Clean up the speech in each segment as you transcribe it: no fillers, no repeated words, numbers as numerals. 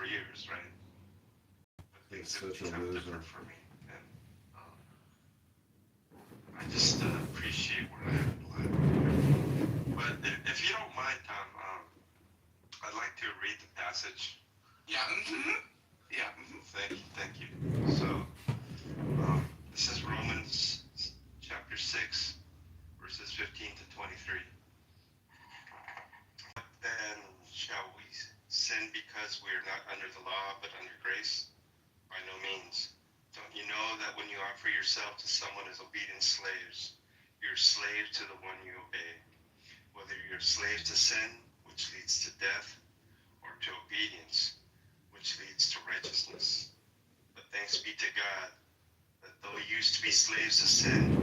for years, right? But He's things have such a become loser. different for me, and I just appreciate where I am in life. But if you don't mind, Tom, I'd like to read the passage. Yeah. Yeah. Thank you. So, this is Romans chapter 6, verses 15 to 23. Then shall we sin because we are not under the law, but under grace? By no means. Don't you know that when you offer yourself to someone as obedient slaves, you're slaves to the one you obey, whether you're slaves to sin, which leads to death, or to obedience, which leads to righteousness. But thanks be to God that though you used to be slaves to sin,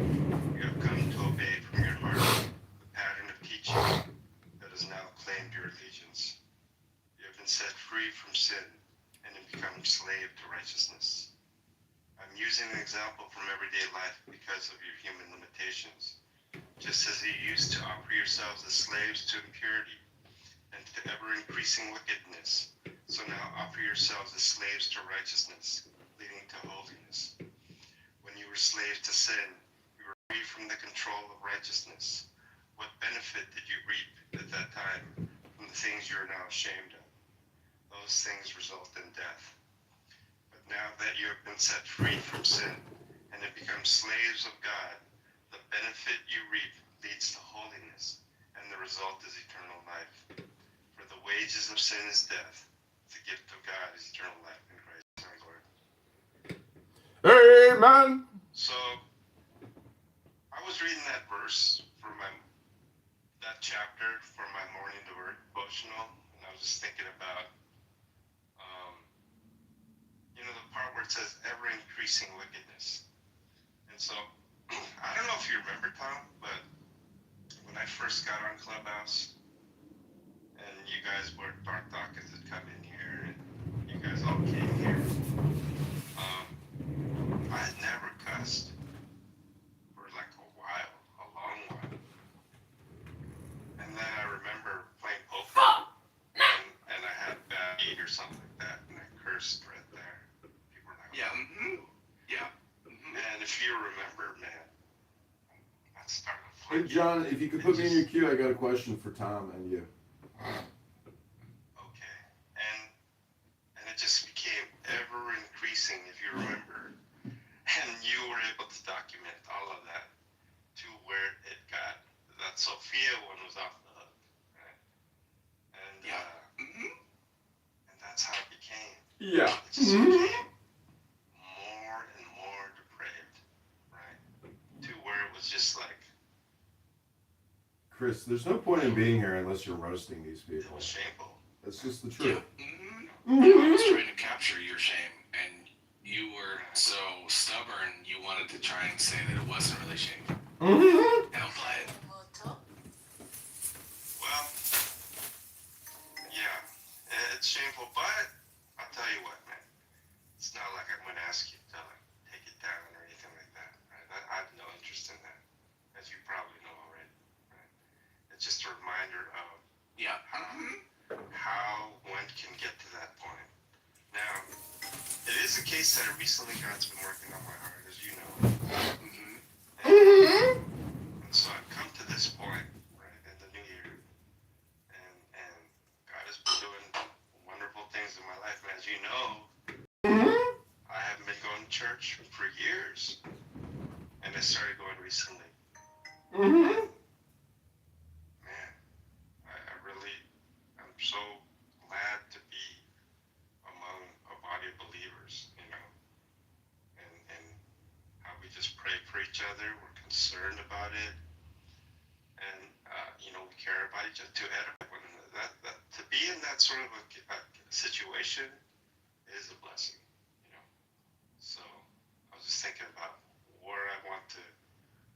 you have come to obey from your heart the pattern of teaching that has now claimed your allegiance. You have been set free from sin and have become slave to righteousness. I'm using an example from everyday life because of your human limitations. Just as you used to offer yourselves as slaves to impurity and to ever-increasing wickedness, so now offer yourselves as slaves to righteousness, leading to holiness. When you were slaves to sin, you were free from the control of righteousness. What benefit did you reap at that time from the things you are now ashamed of? Those things result in death. But now that you have been set free from sin and have become slaves of God, the benefit you reap leads to holiness, and the result is eternal life. For the wages of sin is death. The gift of God is eternal life in Christ our Lord. Amen. So, I was reading that verse for that chapter for my morning devotional, and I was just thinking about, the part where it says ever-increasing wickedness. And so, I don't know if you remember, Tom, but when I first got on Clubhouse, and you guys were, Dark Dawkins had come in here, and you guys all came here, I had never cussed for like a while, a long while. And then I remember playing poker, and I had a bad beat or something like that, and I cursed right there. People were like, Yeah. Yeah. and if you remember, man, I started Hey, flicking. John, if you could put me in your queue, I got a question for Tom and you. Okay, and it just became ever increasing, if you remember, and you were able to document all of that to where it got. That Sophia one was off the hook, right? And and that's how it became. Yeah. It just became more and more depraved, right? To where it was just like Chris, there's no point in being here unless you're roasting these it people. was shameful. That's just the Yeah. truth. I was trying to capture your shame, and you were so stubborn. You wanted to try and say that it wasn't really shameful. Mm-hmm. I don't buy it. Well, yeah, it's shameful, but I'll tell you what, man. It's not like I'm going to ask you to like, take it down or anything like that, right? I have no interest in that, as you probably know already, right? It's just a reminder of Yeah. how one can get to that point. Now, it is a case that recently God's been working on my heart, as you know. And so I've come to this point, right, in the new year, and God has been doing wonderful things in my life. And as you know, I haven't been going to church for years, and I started going recently. Man, I'm so glad to be among a body of believers, and how we just pray for each other. We're concerned about it, and we care about each other, to edify one another. That to be in that sort of a situation is a blessing, So I was just thinking about where I want to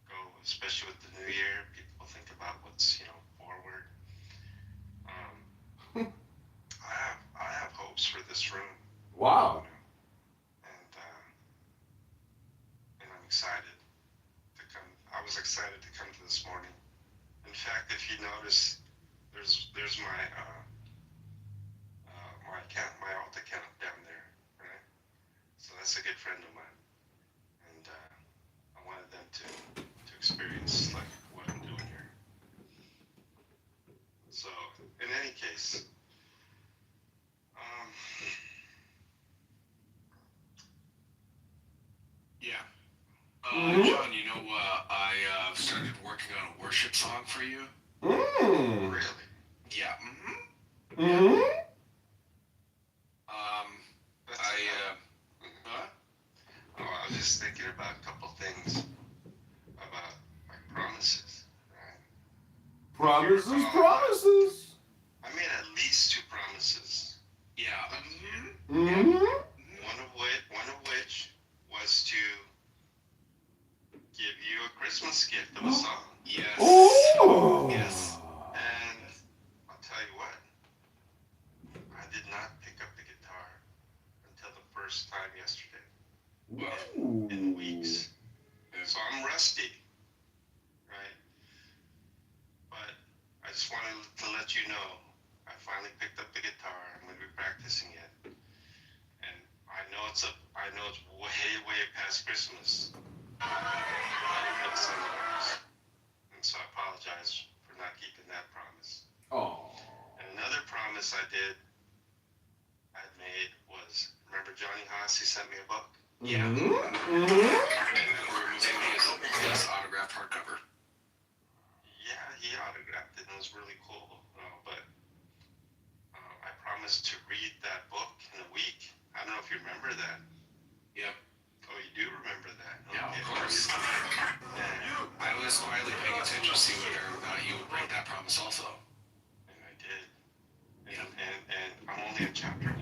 go, especially with the new year. People think about what's forward. I have hopes for this room. Wow. And I'm excited to come. I was excited to come to this morning. In fact, if you notice, there's my my account, my alt account friend of mine, and I wanted them to experience like what I'm doing here. So, in any case, Yeah. Mhm. John, you know, I started working on a worship song for you. Mm. really, Yeah. Mm. that's I, enough. huh? Oh, I was just thinking about a couple things about like promises, right? Promises, promises. I made at least 2 promises. Yeah. Mm. One of which was to give you a Christmas gift of a song. Yes. Oh. Yes. And I'll tell you what, I did not pick up the guitar until the first time yesterday in weeks. So I'm rusty, right? But I just wanted to let you know I finally picked up the guitar. I'm going to be practicing it. And I know it's way past Christmas. I didn't know sunrise. And so I apologize for not keeping that promise. Oh. And another promise I made was, remember Johnny Haas, he sent me a book? Yeah. Mm-hmm. We're moving his autographed hardcover. Yeah, he autographed it and it was really cool. But I promised to read that book in a week. I don't know if you remember that. Yep. Oh, you do remember that? Yeah, Okay. of course. And I was quietly paying attention to see whether or not you would break that promise also. I did. Yeah. And I'm only in chapter 1.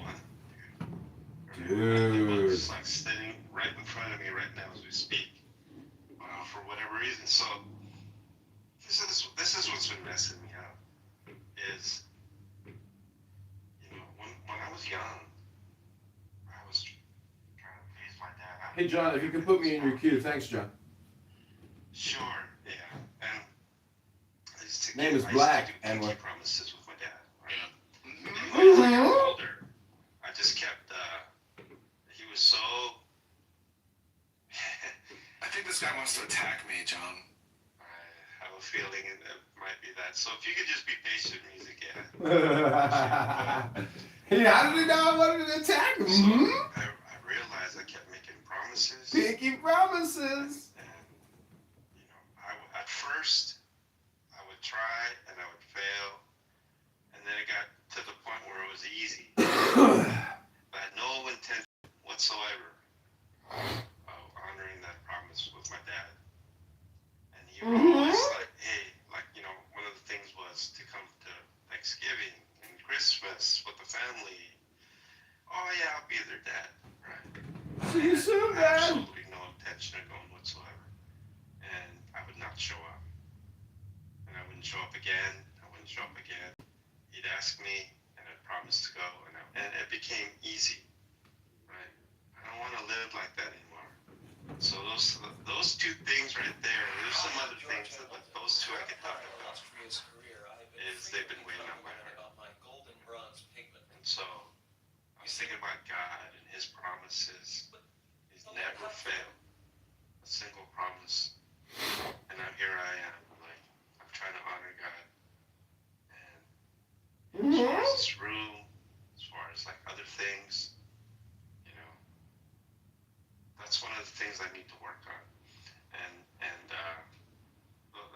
The Dude. book's like sitting right in front of me right now as we speak. For whatever reason. So this is what's been messing me up. Is when I was young, I was trying to please my dad. Hey, John, if you could put me in your queue. Thanks, John. Sure, yeah. And I used to Name is I used Black, to do and pinky what? promises with my dad. Right? Yeah. And when I got older, I just kept. He was so. I think this guy wants to attack me, John. I have a feeling it might be that. So if you could just be patient, music, yeah. Hey, how did he know I wanted to attack him? So Mm-hmm. I realized I kept making promises. Pinky promises. And at first, I would try and I would fail, and then it got to the point where it was easy. I had no intention whatsoever of honoring that promise with my dad. And he would always hey, one of the things was to come to Thanksgiving and Christmas with the family. Oh yeah, I'll be their dad, right? See you soon, Dad. Absolutely no intention of going whatsoever. And I would not show up. And I wouldn't show up again. He'd ask me, and I'd promise to go, and it became easy, right? I don't want to live like that anymore. So those 2 things right there. There's some other things, but those 2 I could talk about. Is they've been weighing on my heart. And so I was thinking about God and His promises. He's never failed a single promise. And now here I am, I'm trying to honor God. And as far as this room, as far as other things, that's one of the things I need to work on. And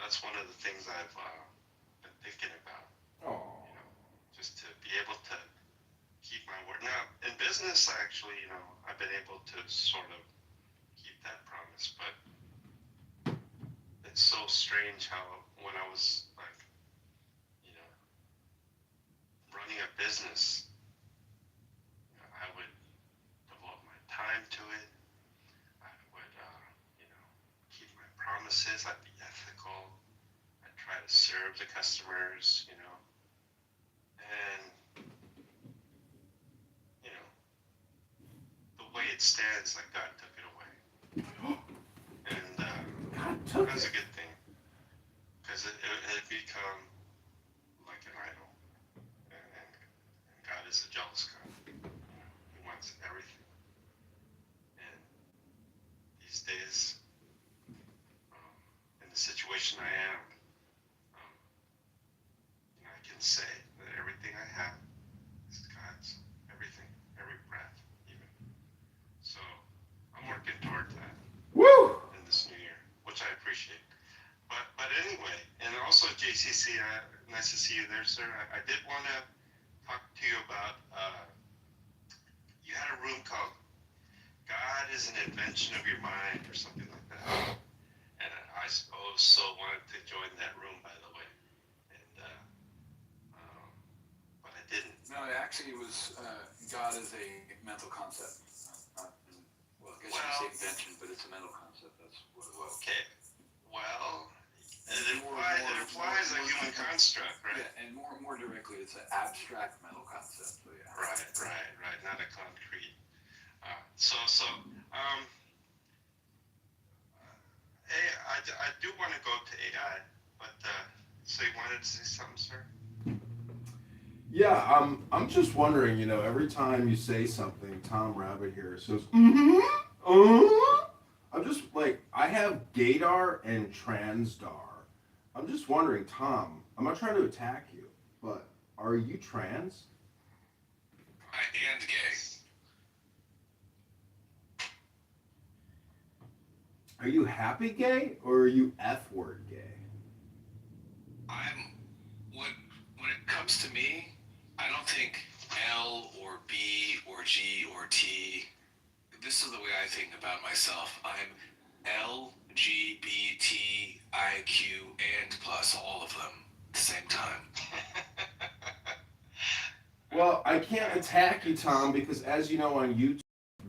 that's one of the things I've been thinking about. Oh. Just to be able to keep my word. Now, in business, actually, I've been able to sort of keep that promise, but it's so strange how when I was running a business, I would devote my time to it. I would, keep my promises. I'd be ethical. I'd try to serve the customers, and the way it stands, God took it away. And that's a good thing, because it had become like an idol. And God is a jealous God. He wants everything. And situation I am, um, I can say that everything I have is God's. Everything, every breath, even. So I'm working toward that Woo! in this new year, which I appreciate. But anyway, and also JCC, nice to see you there, sir. I did want to talk to you about, you had a room called God is an Invention of Your Mind or something like that. And I suppose so wanted to join that room, by the way. And, but I didn't. No, it actually was, God is a mental concept. Well, I guess you could say invention, but it's a mental concept. That's what it was. Okay. Well, it implies a human construct, right? Yeah, and more directly, it's an abstract mental concept. So yeah. Right. Not a concrete. Hey, I do want to go to AI, but so you wanted to say something, sir? Yeah, I'm just wondering, every time you say something, Tom Rabbit here says, I'm just like, I have gaydar and transdar. I'm just wondering, Tom, I'm not trying to attack you, but are you trans? And gay. Are you happy gay or are you F word gay? When it comes to me, I don't think L or B or G or T. This is the way I think about myself. I'm LGBTIQ and plus all of them at the same time. Well, I can't attack you, Tom, because as you know on YouTube,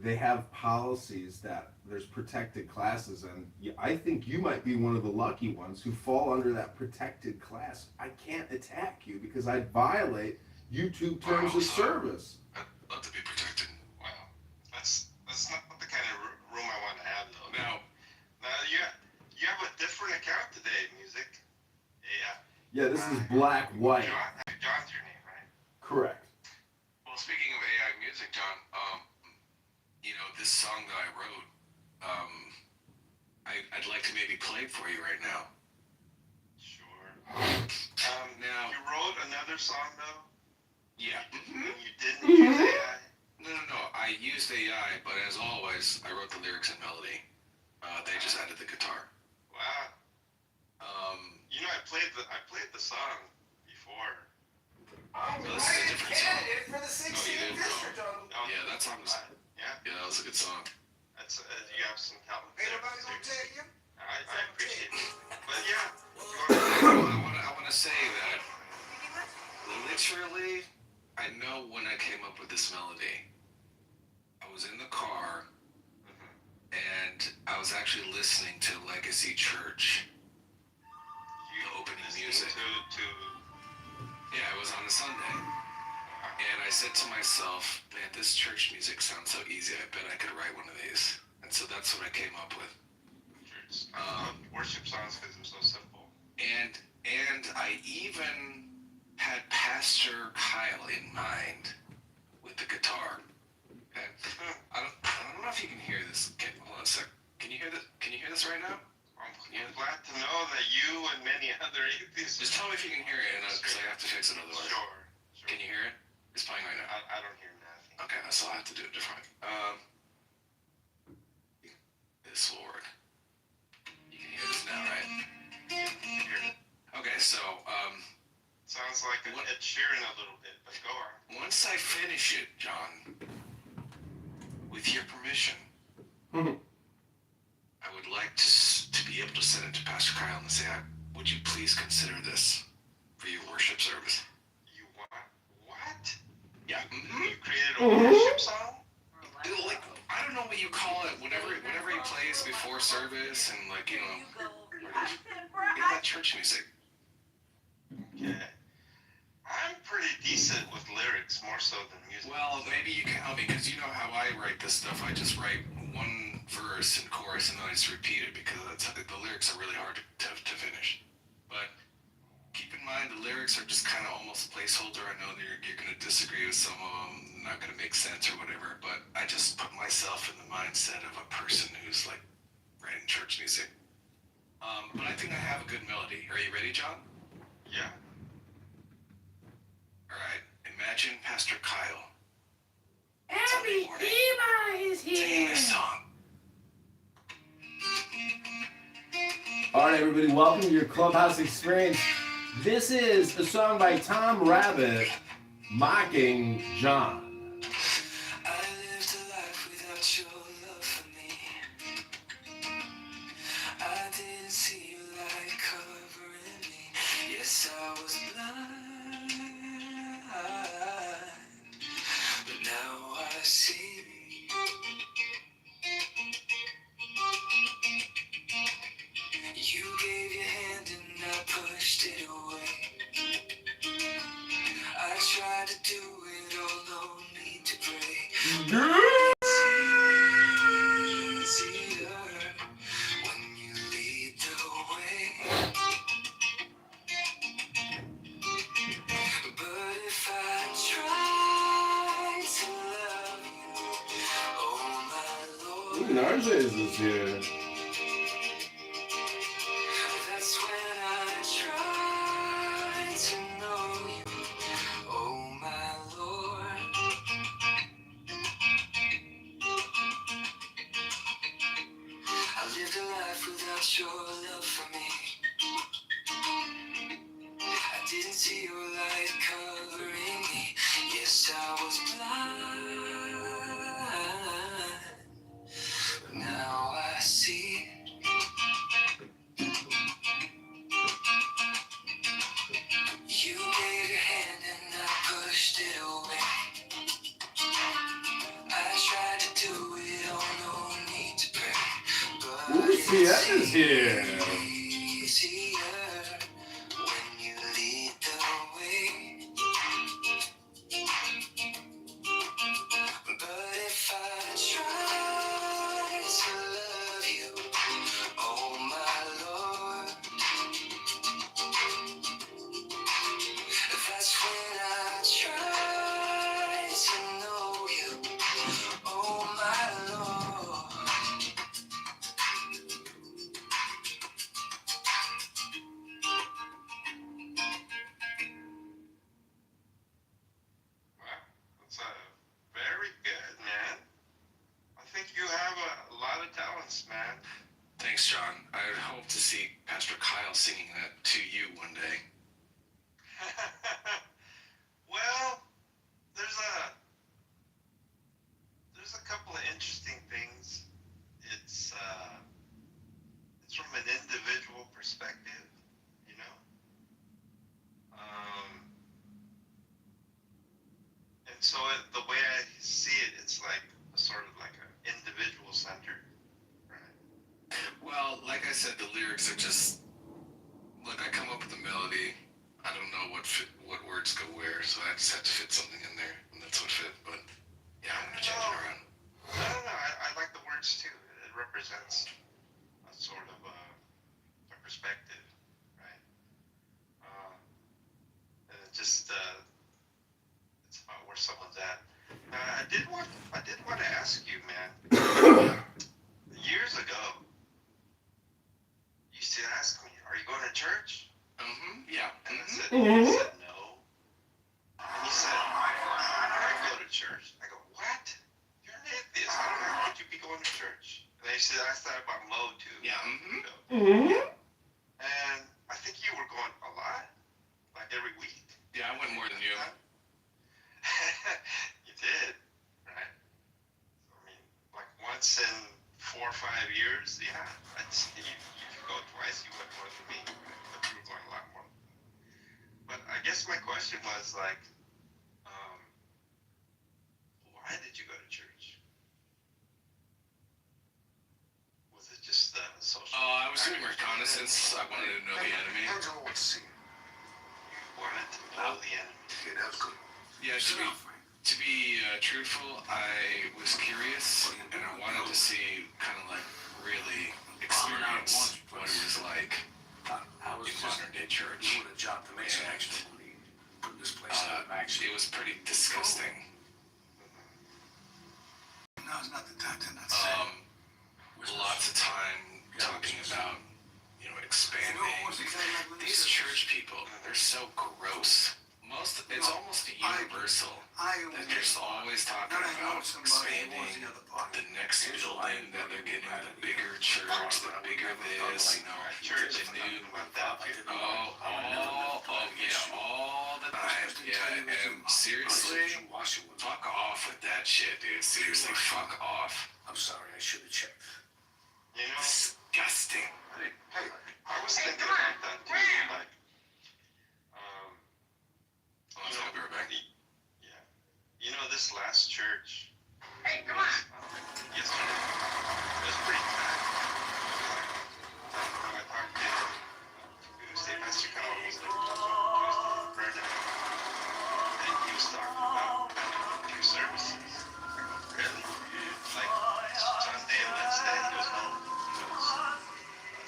they have policies that there's protected classes, and I think you might be one of the lucky ones who fall under that protected class. I can't attack you because I'd violate YouTube terms of service. I'd love to be protected. Wow, that's not the kind of room I want to have, though. Now you have a different account today, music. Yeah, this is black white. John's your name, right? Correct. well, speaking of AI music, John, this song that I wrote, I'd like to maybe play it for you right now. Sure. Now You wrote another song, though? Yeah. And you didn't use AI? No. I used AI, but as always, I wrote the lyrics and melody. They just added the guitar. Wow. I played the song before. No, this is a different song. For the 16th district on. Yeah, that song was. Yeah, Yeah, that was a good song. that's you have some talent. Ain't there, nobody gonna too. tell you. I appreciate it. But yeah, I want to say that literally, I know when I came up with this melody, I was in the car and I was actually listening to Legacy Church, the opening music. Yeah, it was on a Sunday. And I said to myself, man, this church music sounds so easy. I bet I could write one of these. And so that's what I came up with. Worship songs because they're so simple. And I even had Pastor Kyle in mind with the guitar. Okay. I don't know if you can hear this. Okay, hold on a sec. Can you hear this? Can you hear this right now? I'm glad to know that you and many other atheists. Just tell me if you can hear it, because I have to fix it otherwise. Sure. Can you hear it? It's playing right now. I don't hear nothing. Okay, so I have to do it differently. This will work. You can hear this now, right? Okay, so Sounds like Ed Sheeran a little bit, but go on. once I finish it, John, with your permission, I would like to be able to send it to Pastor Kyle and say, would you please consider this for your worship service? You want what? Yeah. You created a worship song? Like, I don't know what you call it. Whenever he plays before service and that church music. Okay. I'm pretty decent with lyrics, more so than music. Well, maybe you can help me, because you know how I write this stuff. I just write one verse and chorus and then I just repeat it, because the lyrics are really hard to finish. But keep in mind, the lyrics are just kind of almost placeholder. I know that you're going to disagree with some of them, not going to make sense or whatever, but I just put myself in the mindset of a person who's like writing church music. But I think I have a good melody. Are you ready, John? Yeah. All right. Imagine Pastor Kyle Abby Eva is singing here. this song. All right, everybody, welcome to your Clubhouse experience. This is a song by Tom Rabbit mocking John. I lived a life without your love for me. I didn't see your light covering me. Yes, I was blind, but now I see. You gave your hand and I pushed it away. I tried to do it all, no need to pray. It's easier when you lead the way. But if I try to love you, oh my Lord, Narcissus is here. that's when I try to know you, oh my Lord. I lived a life without your love for me. I didn't see your light covering me. Yes, I was blind, but now I see. You gave your hand and I pushed it away. I tried to do it all, no need to pray. But Ooh, Sienna's here. it's easier when you lead the way. But if I try to love you, oh my Lord, that's when I try to know you, oh my Lord. Wow. That's very good, man. I think you have a lot of talents, man. Thanks, John. I hope to see Pastor Kyle singing that to you one day. Well, there's a couple of interesting things. It's from an individual perspective, you know. And so the way I see it, it's like sort of like an individual center, right? Well, like I said, the lyrics are just look. I come up with a melody. I don't know what words go where, so I just have to fit something in there, and that's what fit. But yeah, I'm gonna change it around. No. I like the words too. It represents a sort of a perspective, right? And it just it's about where someone's at. I did want to ask you, man. Years ago, you used to ask me, "Are you going to church?" Yeah. And I said, Mhm. I said no. And you said, I go to church. I go, what? You're an atheist. I don't know how would you be going to church. And they said, I thought about Mo too. Yeah. Mm-hmm. And I think you were going a lot, like every week. Yeah, I went more than you. You did, right? I mean, like once in 4 or 5 years, yeah. You could go twice, you went more than me, right? But you were going a lot more. But I guess my question was like, why did you go to church? Was it just social? I was doing reconnaissance. I wanted to know the enemy. You wanted to know the enemy. Yeah, to be truthful, I was curious, and I wanted to see, kind of like, really experience what it was like in modern day church. It was pretty disgusting. Lots of time talking about, expanding are so gross. It's almost universal. That they're always talking about expanding the next building, that they're getting the bigger church, the bigger this, Church, the new. about that. Yeah, all the time. Yeah, and seriously, fuck off with that shit, dude. Seriously, fuck off. I'm sorry, I should have checked. You know, Disgusting. hey, I was thinking about that too. Like, Oh, it's over, back. yeah. You know, this last church. Hey, come on. Yesterday. It was pretty bad. I talked to Tuesday, Pastor Kyle was there Tuesday, prayer night. And he was talking about 2 services. Really? Like Sunday and Wednesday, it was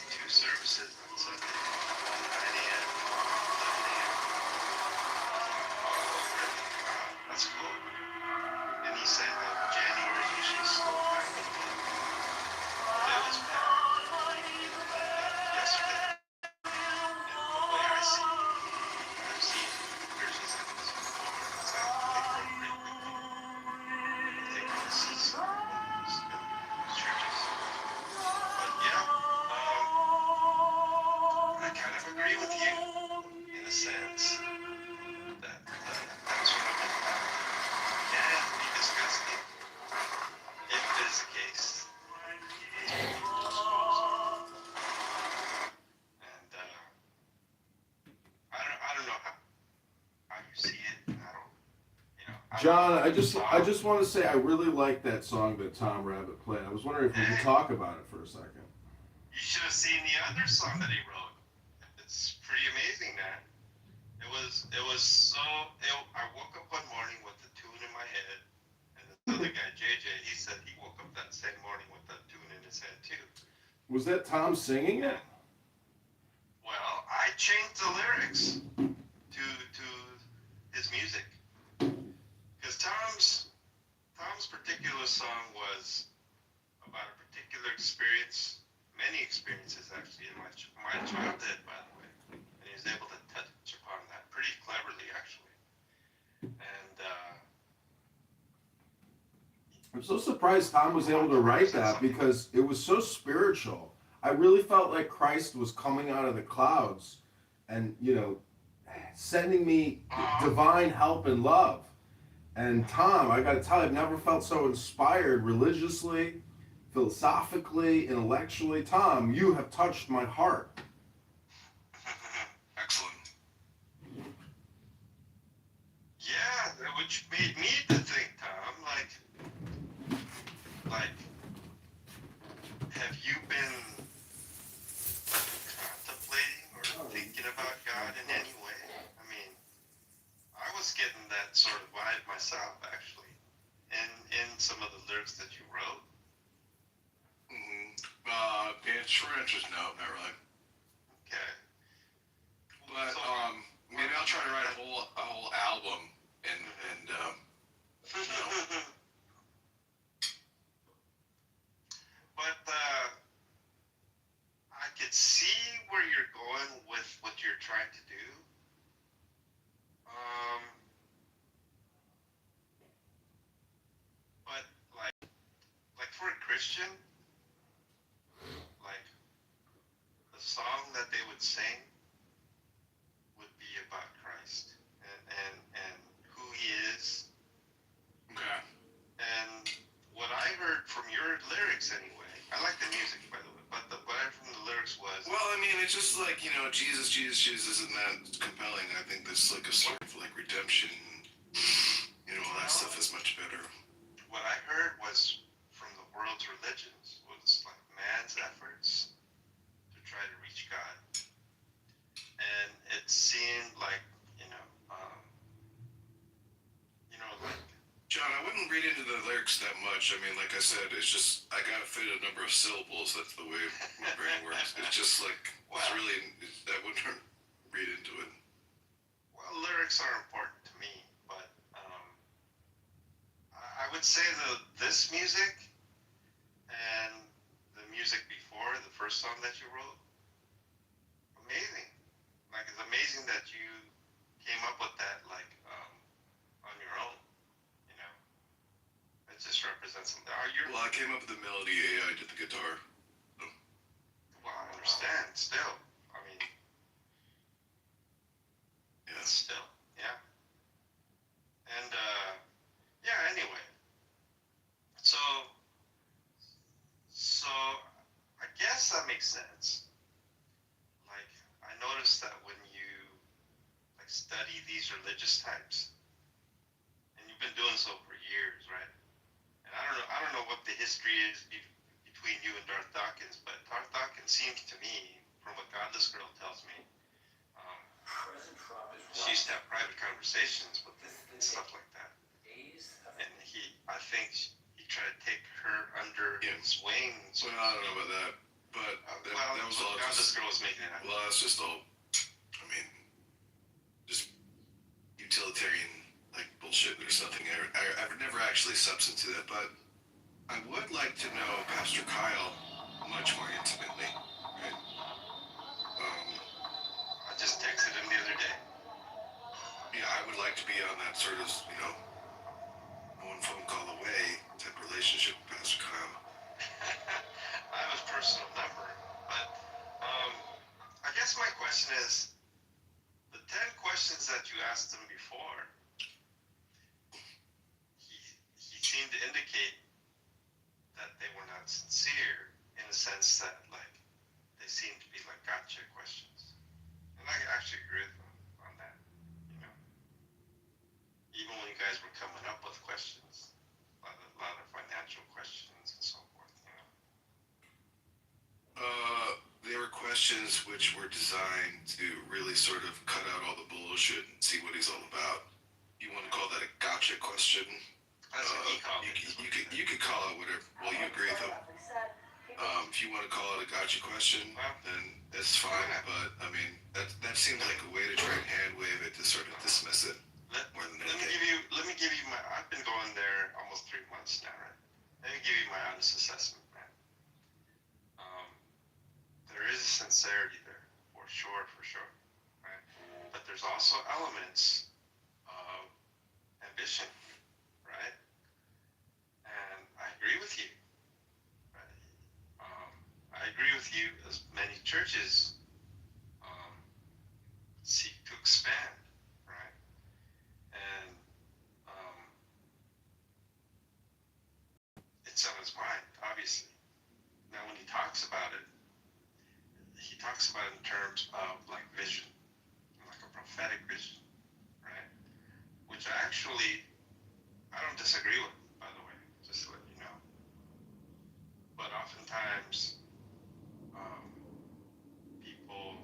2 services on Sunday. 9 a.m., 11 a.m. Oh, really? Wow, that's cool. And he said that January usually slow time of the month. It was bad. Yesterday. And the way I see it, I've seen churches like this before. It's like they grow pretty quickly. They grow to see churches. But yeah, I kind of agree with you in a sense that that's what I'm about. Can be disgusting if it is the case. And I don't know how you see it. I don't, John, I just want to say I really like that song that Tom Rabbit played. I was wondering if we could talk about it for a second. You should have seen the other song that he wrote. It's pretty amazing, man. It was so. I woke up one morning with the tune in my head, and this other guy, JJ, he said he woke up that same morning with that tune in his head too. Was that Tom singing it? Well, I changed the lyrics to his music because Tom's particular song was about a particular experience, many experiences actually in my childhood, by the way, and he was able to touch upon that pretty cleverly actually. And I'm so surprised Tom was able to write that because it was so spiritual. I really felt like Christ was coming out of the clouds and, sending me divine help and love. And Tom, I gotta tell you, I've never felt so inspired religiously, philosophically, intellectually. Tom, you have touched my heart. Excellent. yeah, which made me to think, Tom, like, have you been contemplating or thinking about God in any way? I mean, I was getting that sort of vibe myself, actually, in some of the lyrics that you wrote. Yeah, short answer is no, not really. Okay. But maybe I'll try to write a whole album and But I could see where you're going with what you're trying to do. But like for a Christian, like the song that they would sing would be about Christ and who he is. okay. And what I heard from your lyrics anyway, I like the music by the way, but what I heard from the lyrics was Well, I mean, it's just like, Jesus isn't that compelling. I think this like a story of like redemption, all that stuff is much better. what I heard was from the world's religions was like man's efforts to try to reach God. And it seemed like, like John, I wouldn't read into the lyrics that much. I mean, like I said, it's just, I gotta fit a number of syllables. That's the way my brain works. It's just like, I wouldn't read into it. well, lyrics are important to me, but I would say this music and the music before, the first song that you wrote, amazing. Like, it's amazing that you came up with that, like, on your own. You know, it just represents something. Well, I came up with the melody. AI did the guitar. Well, I understand. Still, I mean, Yeah. still, yeah. And yeah. Anyway, so so I guess that makes sense. Like, I noticed that when you like study these religious types, and you've been doing so for years, right? And I don't know what the history is between you and Darth Dawkins, but Darth Dawkins seems to me, from what Godless Girl tells me, um, she used to have private conversations with him and stuff like that. And I think he tried to take her under his wings. Well, I don't know about that, but that was all Godless just. Girl was making it happen. Well, that's just all. I mean, just utilitarian like bullshit. There's nothing. I've never actually substantive that, but I would like to know Pastor Kyle much more intimately. Right? I just texted him the other day. Yeah, I would like to be on that sort of, one phone call away type relationship with Pastor Kyle. I have his personal number, but I guess my question is, the 10 questions that you asked him before, he seemed to indicate that they were not sincere, in the sense that, like, they seemed to be like gotcha questions. And I actually agree with him on that, you know. Even when you guys were coming up with questions, a lot of financial questions and so forth, you know. They were questions which were designed to really sort of cut out all the bullshit and see what he's all about. You want to call that a gotcha question? That's what he called it. You could call it whatever. Well, you agree with him. If you want to call it a gotcha question, then that's fine. But I mean, that seems like a way to try and hand wave it to sort of dismiss it. More than Let anything. me give you my. I've been going there almost 3 months now, right? Let me give you my honest assessment, man. There is a sincerity there, for sure, right? But there's also elements of ambition, right? And I agree with you. Right? I agree with you. As many churches seek to expand, right? And it's on his mind, obviously. Now, when he talks about it, he talks about it in terms of like vision, like a prophetic vision, right? Which I don't disagree with, by the way, just to let you know. But oftentimes, people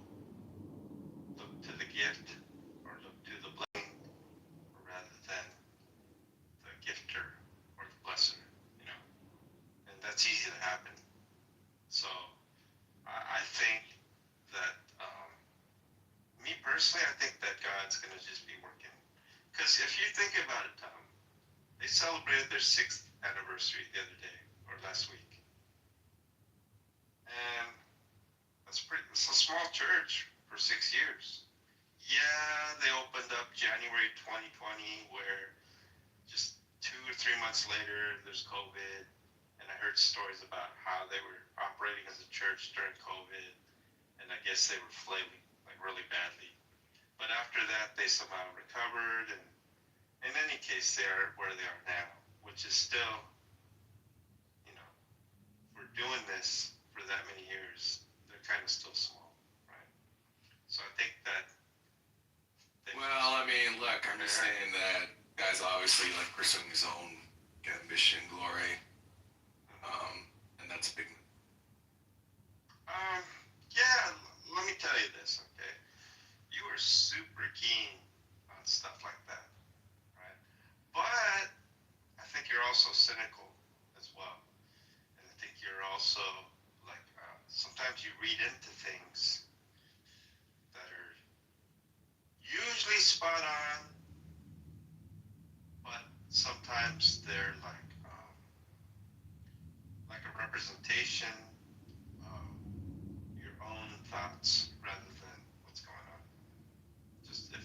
look to the gift or look to the blessing rather than the gifter or the blesser, you know. And that's easy to happen. So I think that, me personally, I think that God's going to just be working. Because if you think about it, Tom, they celebrated their 6th anniversary the other day, or last week. And it's a small church for 6 years. Yeah, they opened up January 2020, where just 2 or 3 months later, there's COVID. And I heard stories about how they were operating as a church during COVID. And I guess they were flailing, like, really badly. But after that, they somehow recovered. And in any case, they are where they are now, which is still, you know, we're doing this for that many years, they're kind of still small, right? So I think that. Well, I mean, look, I'm just saying that guy's obviously like pursuing his own ambition, glory, and that's a big. Yeah, let me tell you this, okay? You are super keen on stuff like that, right? But I think you're also cynical as well. And I think you're also, like, sometimes you read into things that are usually spot on, but sometimes they're like a representation of your own thoughts rather than what's going on.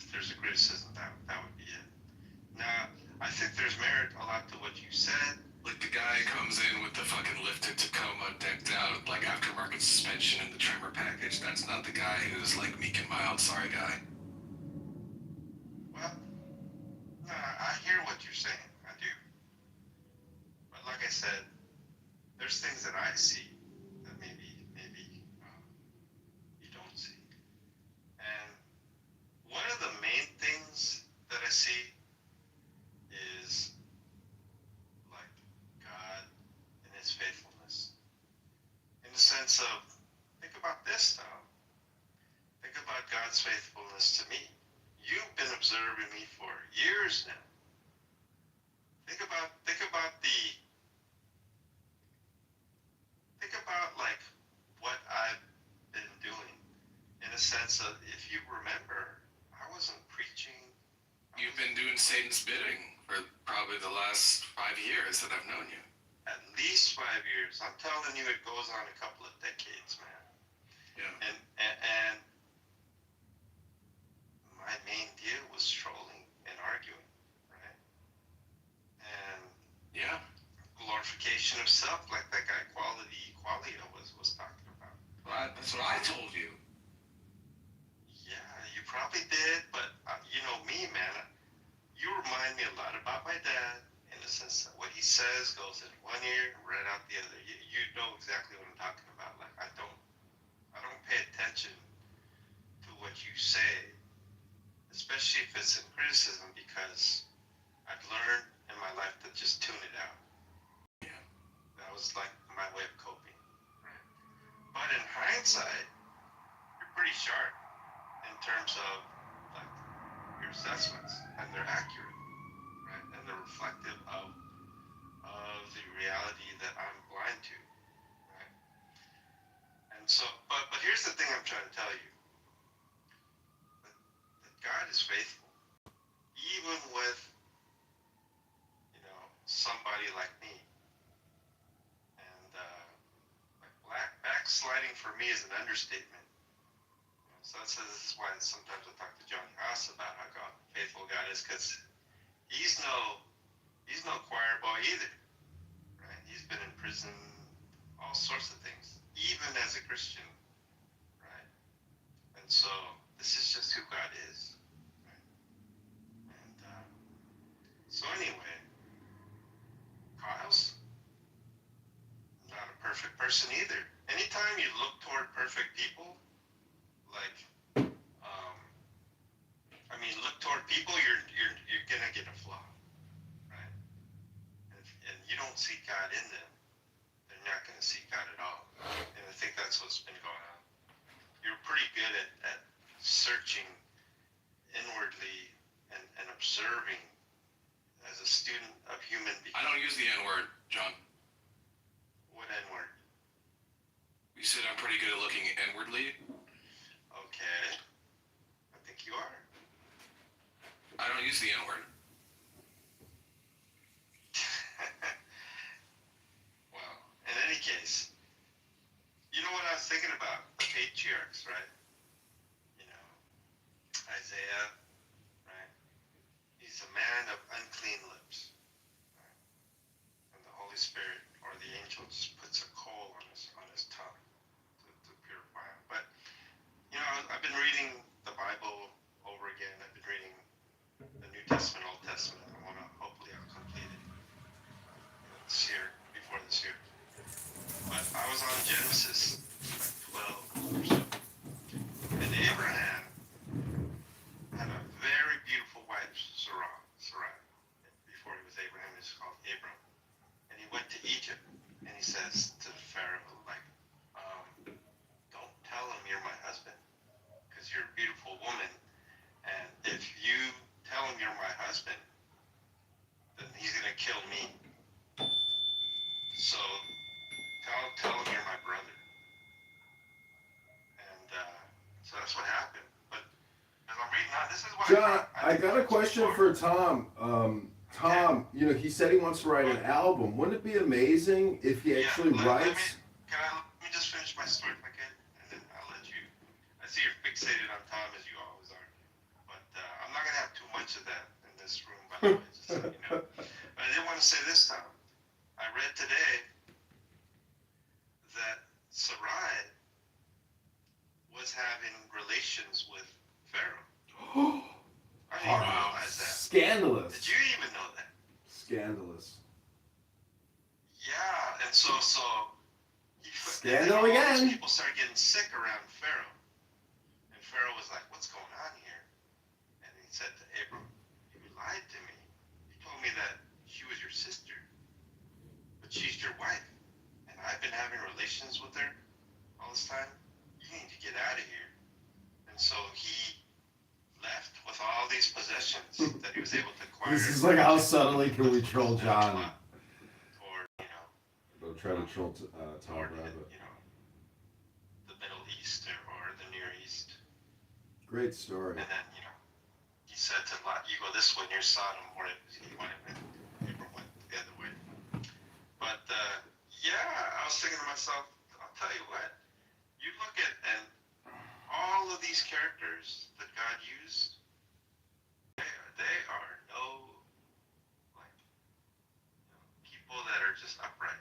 if there's a criticism, that would be it. Now, I think there's merit a lot to what you said. Like the guy comes in with the fucking lifted Tacoma decked out, like aftermarket suspension and the trimmer package. That's not the guy who's like meek and mild, sorry guy. Well, no, I hear what you're saying. I do. But like I said, there's things that I see that maybe you don't see. And one of the main things that I see is like God and His faithfulness. In the sense of, think about this now. Think about God's faithfulness to me. You've been observing me for years now. Think about like what I've been doing. In a sense of, if you remember, I wasn't preaching. You've been doing Satan's bidding for probably the last 5 years that I've known you. At least 5 years. I'm telling you, it goes on a couple of decades, man. Yeah. And my main deal was trolling and arguing, right? And Yeah. glorification of self, like that guy Qualia was talking about. Well, that's what I told you. Yeah, you probably did, but you know me, man. You remind me a lot about my dad in the sense that what he says goes in one ear, right out the other. You know exactly what I'm talking about. Like I don't pay attention to what you say, especially if it's in criticism, because I've learned in my life to just tune it out. Yeah. That was like my way of coping. Right? But in hindsight, you're pretty sharp in terms of like your assessments, and they're accurate, right? And they're reflective of the reality that I'm blind to, right? And so, but here's the thing I'm trying to tell you: that God is faithful, even with somebody like me. And like backsliding for me is an understatement. So this is why sometimes I talk to Johnny Haas about how faithful God is, because he's no choir boy either, right? He's been in prison, all sorts of things, even as a Christian, right? And so this is just who God is, right? And so anyway, Kyle's not a perfect person either. Anytime you look toward perfect people, like, look toward people, you're gonna get a flaw, right? And you don't see God in them, they're not gonna see God at all. And I think that's what's been going on. You're pretty good at searching inwardly and observing as a student of human behavior. I don't use the N-word, John. What N-word? You said I'm pretty good at looking inwardly. Okay. I think you are. I don't use the N-word. Well, in any case, you know what I was thinking about? The patriarchs, right? Isaiah, right? He's a man of unclean lips. Right? And the Holy Spirit or the angel just puts a coal on his tongue to purify him. But, I've been reading the Bible over again. I've been reading the New Testament, Old Testament. Hopefully I'll complete it this year, before this year. But I was on Genesis, like 12 or so. And Abraham had a very beautiful wife, Sarai. Before he was Abraham, he was called Abram. And he went to Egypt, and he says to the Pharaoh, like, don't tell him you're my husband, because you're a beautiful woman. And if you tell him you're my husband, then he's going to kill me. So tell him you're my brother. And so that's what happened. But as I'm reading on, this is why John, I got a question for Tom. Tom, he said he wants to write an album. Wouldn't it be amazing if he actually writes? Let me just finish my story if I can, and then I'll let you. I see you're fixated on Tom as you always are, but much of that in this room, by the way, just so you know. But I did want to say this, Tom. I read today that Sarai was having relations with Pharaoh. I didn't even realize that. Scandalous. Did you even know that? Scandalous. Yeah, and so Scandal all these again. people started getting sick around Pharaoh, and Pharaoh was like, "What's going on here?" And he said to Abram, "You lied to me. You told me that she was your sister, but she's your wife, and I've been having relations with her all this time. You need to get out of here." And so he left with all these possessions that he was able to acquire. This is like how subtly can we troll John. Or, Don't try to troll Tom or, Rabbit. the Middle East or the Near East. Great story. And then, he said to Lot, "You go this way near Sodom," or Abram went the other way. But, I was thinking to myself, I'll tell you what, you look at, and all of these characters that God used, they are people that are just upright.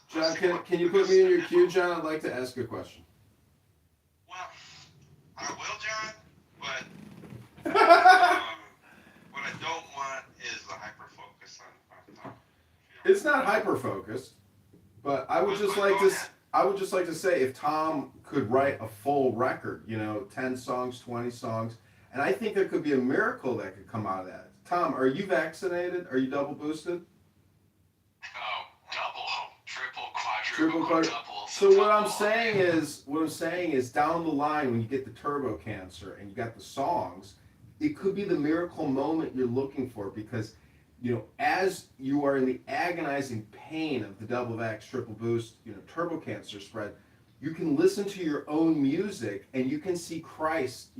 John, can you put me in your queue, John? I'd like to ask a question. Well, I will, John, but what I don't want is the hyper focus on Tom. It's not hyper focused, but I would just like to say if Tom could write a full record, 10 songs, 20 songs, and I think there could be a miracle that could come out of that. Tom, are you vaccinated? Are you double boosted? Oh, double, triple, quadruple. So what I'm saying is down the line when you get the turbo cancer and you got the songs, it could be the miracle moment you're looking for because as you are in the agonizing pain of the double vax, triple boost, turbo cancer spread, you can listen to your own music and you can see Christ,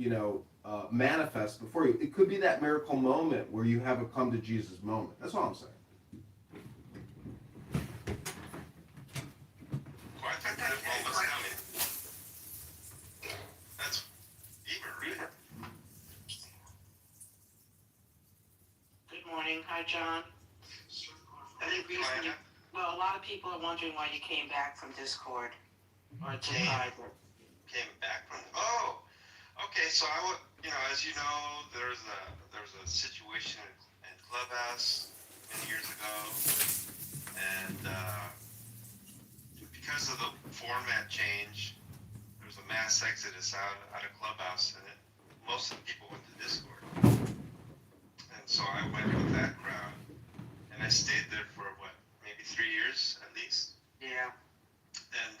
manifest before you. It could be that miracle moment where you have a come to Jesus moment. That's all I'm saying. Well, I think that moment's coming. That's Eva, right? Good morning. Hi, John. I think recently, a lot of people are wondering why you came back from Discord or to private. Came back from. Oh, okay. So as you know, there was a situation in Clubhouse many years ago, and because of the format change, there was a mass exodus out of Clubhouse, and most of the people went to Discord. And so I went with that crowd, and I stayed there for maybe 3 years at least. Yeah. And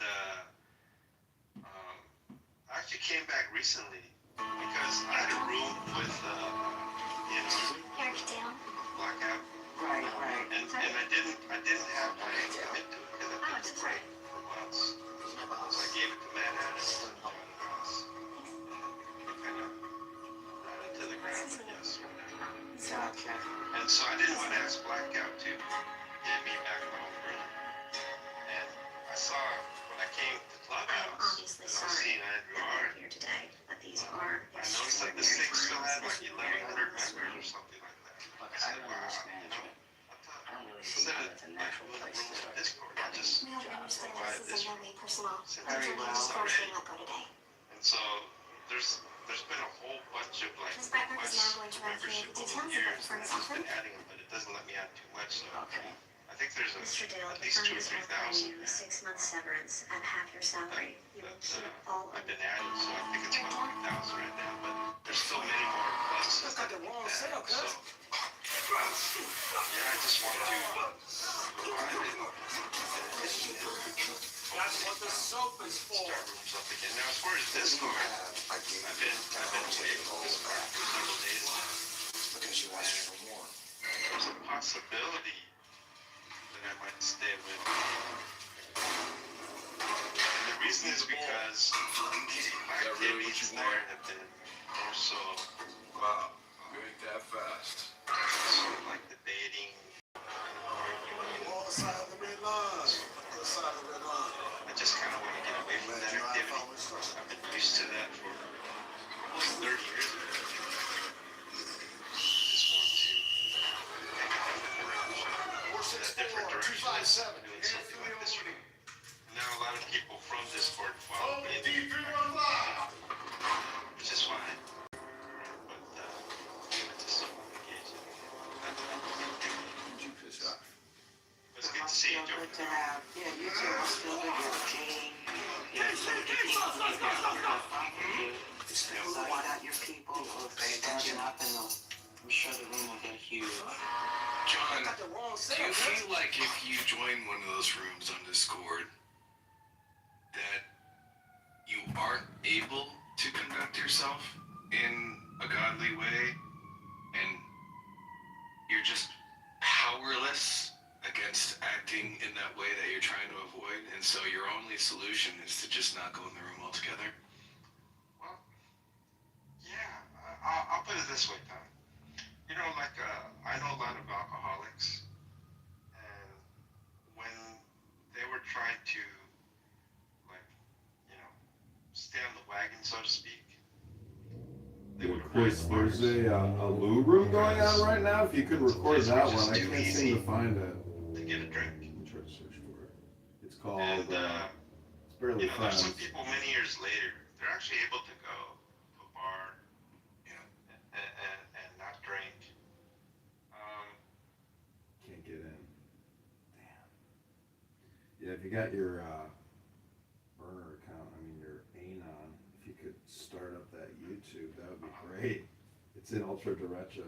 I actually came back recently because I had a room with blackout. Right. And I didn't have to commit to it because I've been praying for months. So I gave it to Matt Adams and John Ross. They kind of ran into the ground, I guess, or whatever. Gotcha. And so I didn't want to ask Blackout to get me back in my own room. And I saw when I came to Clubhouse, Obviously and I was sorry seeing Andrew that R. we're here today, but these are I noticed like this thing still had like 1,100 members or something like that. Look, I I said, don't wow, understand you. I don't really see instead how of it's a natural doing place rooms to on Discord, I just We all understand provide this this is in no room. way personal. Since Very it's well. already. Let go today. And so there's been a whole bunch of like Ms. Beckner is now going to run through membership the over details the of years, the and firm's I've just offer. been adding them, but it doesn't let me add too much. So Okay. I think there's Mr. Dale, at the least firm 2,000 or is 3,000 offering you a 6-month severance at half your salary. You will keep all of I've been adding, so I think it's about 3,000 right now, but there's still many more pluses that I can add. So I just want to provide it That's what the soap is for. start rooms up again. Now, as far as Discord, I've been away from Discord for several days now. Because you asked for more. There's a possibility that I might stay with. And the reason is because my activities there have been more so, You ain't that fast. sort of like debating, arguing. On the side of the red line. On the side of the red line. I just kind of want to get away from that activity. I've been used to that for almost 30 years ago. Just want to take a different direction. A different direction. Doing something like this. And now a lot of people from Discord follow me. Which is fine. But it's just engaging. Did you piss off? It's good to see you, Joe. Good to have. Yeah, you too. It's still good. You're Jane. Yeah, so many people who follow you. So you got your people who are starting up, and I'm sure the room will get huge. John, do you feel like if you join one of those rooms on Discord, that you aren't able to conduct yourself in a godly way, and you're just powerless against acting in that way that you're trying to avoid, and so your only solution is to just not go in the room altogether? Well, yeah, I'll put it this way, Tom. You know, like, I know a lot of alcoholics, and when they were trying to, like, you know, stay on the wagon, so to speak, they would Chris, avoid there's bars a loo room going on right now. If you could record that one, I can't seem to find it. to get a drink. Let me try to search for it. It's called, And, it's barely you know, there's friends. some people many years later, they're actually able to go to a bar, you know, and not drink. Can't get in. Damn. Yeah, if you got your burner account, I mean your Anon, if you could start up that YouTube, that would be great. It's in ultra derecha.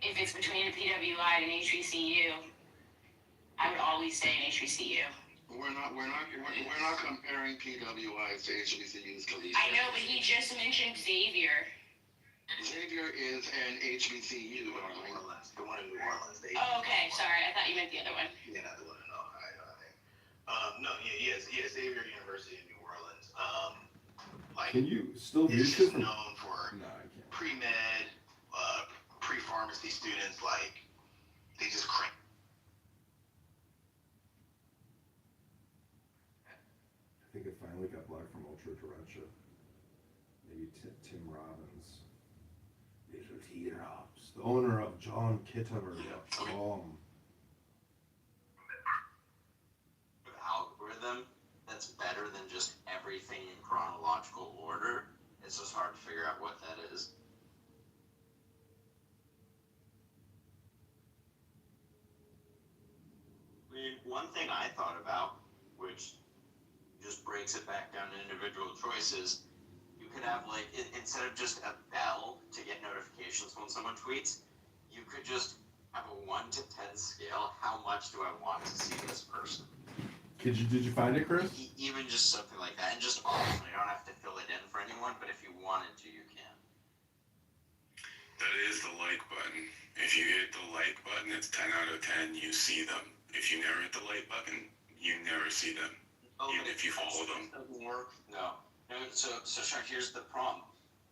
If it's between a PWI and an HBCU, I would always stay in HBCU. We're not comparing PWIs to HBCUs, Kalisha. I know, but he just mentioned Xavier. Xavier is an HBCU. New Orleans. The one in New Orleans. Oh, okay, sorry, I thought you meant the other one. Yeah, not the one in Ohio, I think. No, yes, Xavier University in New Orleans. Like, Can you still view it's shit just from? known for No, I can't. pre-med, pre-pharmacy students, like, they just crank. I think it finally got blocked from ultra derecha. Maybe Tim Robbins. Little teardrops. The owner of JohnKitover.com. Algorithm that's better than just everything in chronological order. It's just hard to figure out what that is. I mean, one thing I thought about, which just breaks it back down to individual choices, you could have, like, instead of just a bell to get notifications when someone tweets, you could just have a 1 to 10 scale. How much do I want to see this person? Did you find it, Chris? Even just something like that, and just honestly, you don't have to fill it in for anyone, but if you wanted to, you can. That is the like button. If you hit the like button, it's 10 out of 10, you see them. If you never hit the like button, you never see them. Oh, even if you follow them. Doesn't work. No. So Sean, here's the problem.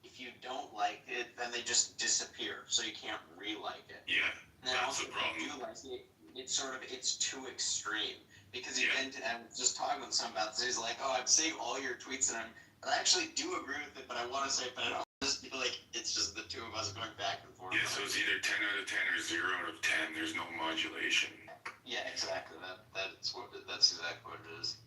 If you don't like it, then they just disappear, so you can't re-like it. Yeah, And then that's also, the problem. if you do like it, it's too extreme. Because you tend to, I was just talking with someone about this, he's like, oh, I'm seeing all your tweets, and I actually do agree with it, but I want to say, but I don't just feel like it's just the two of us going back and forth. Yeah, so it's either 10 out of 10 or 0 out of 10. There's no modulation. Yeah, exactly. That's exactly what it is.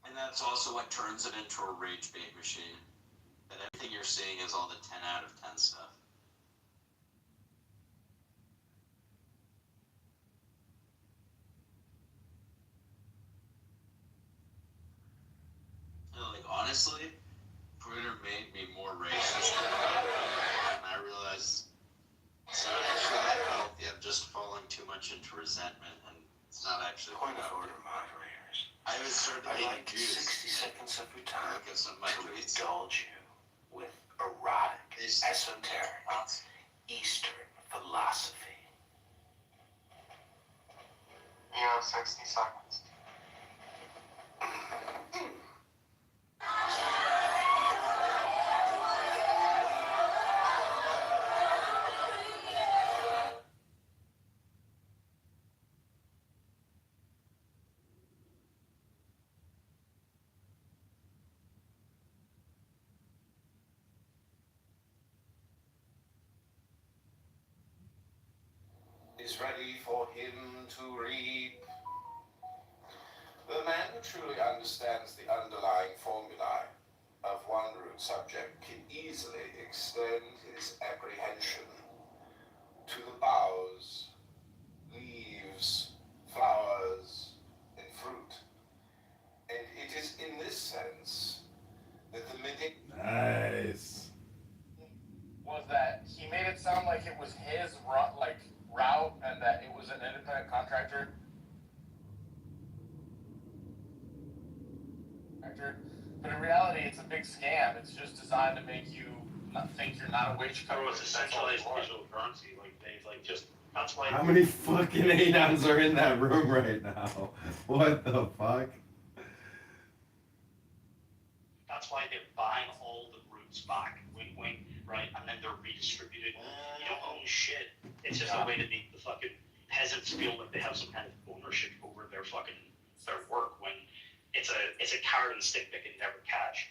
And that's also what turns it into a rage bait machine. That everything you're seeing is all the 10 out of 10 stuff. And like, honestly, Twitter made me more racist. And I realized it's not actually that healthy. I'm just falling too much into resentment, and it's not actually Point of order, moderators. I was starting to I'd get like confused. 60 seconds of your time Look at some of my to tweets. indulge you with erotic, Is- esoteric, Eastern philosophy. You have 60 seconds. is ready for him to reap. The man who truly understands the underlying formulae of one root subject can easily extend his apprehension to the boughs, leaves, flowers, and fruit. And it is in this sense that the Nice. Was that he made it sound like it was his route and that it was an independent contractor. But in reality, it's a big scam. It's just designed to make you not think you're not a wage cover. It's a centralized digital currency. That's why. How many fucking anons are in that room right now? What the fuck? That's why they're buying all the roots back, wink wink, right? And then they're redistributed. You don't own shit. It's just a way to make the fucking peasants feel like they have some kind of ownership over their work when it's a carrot and stick they can never catch.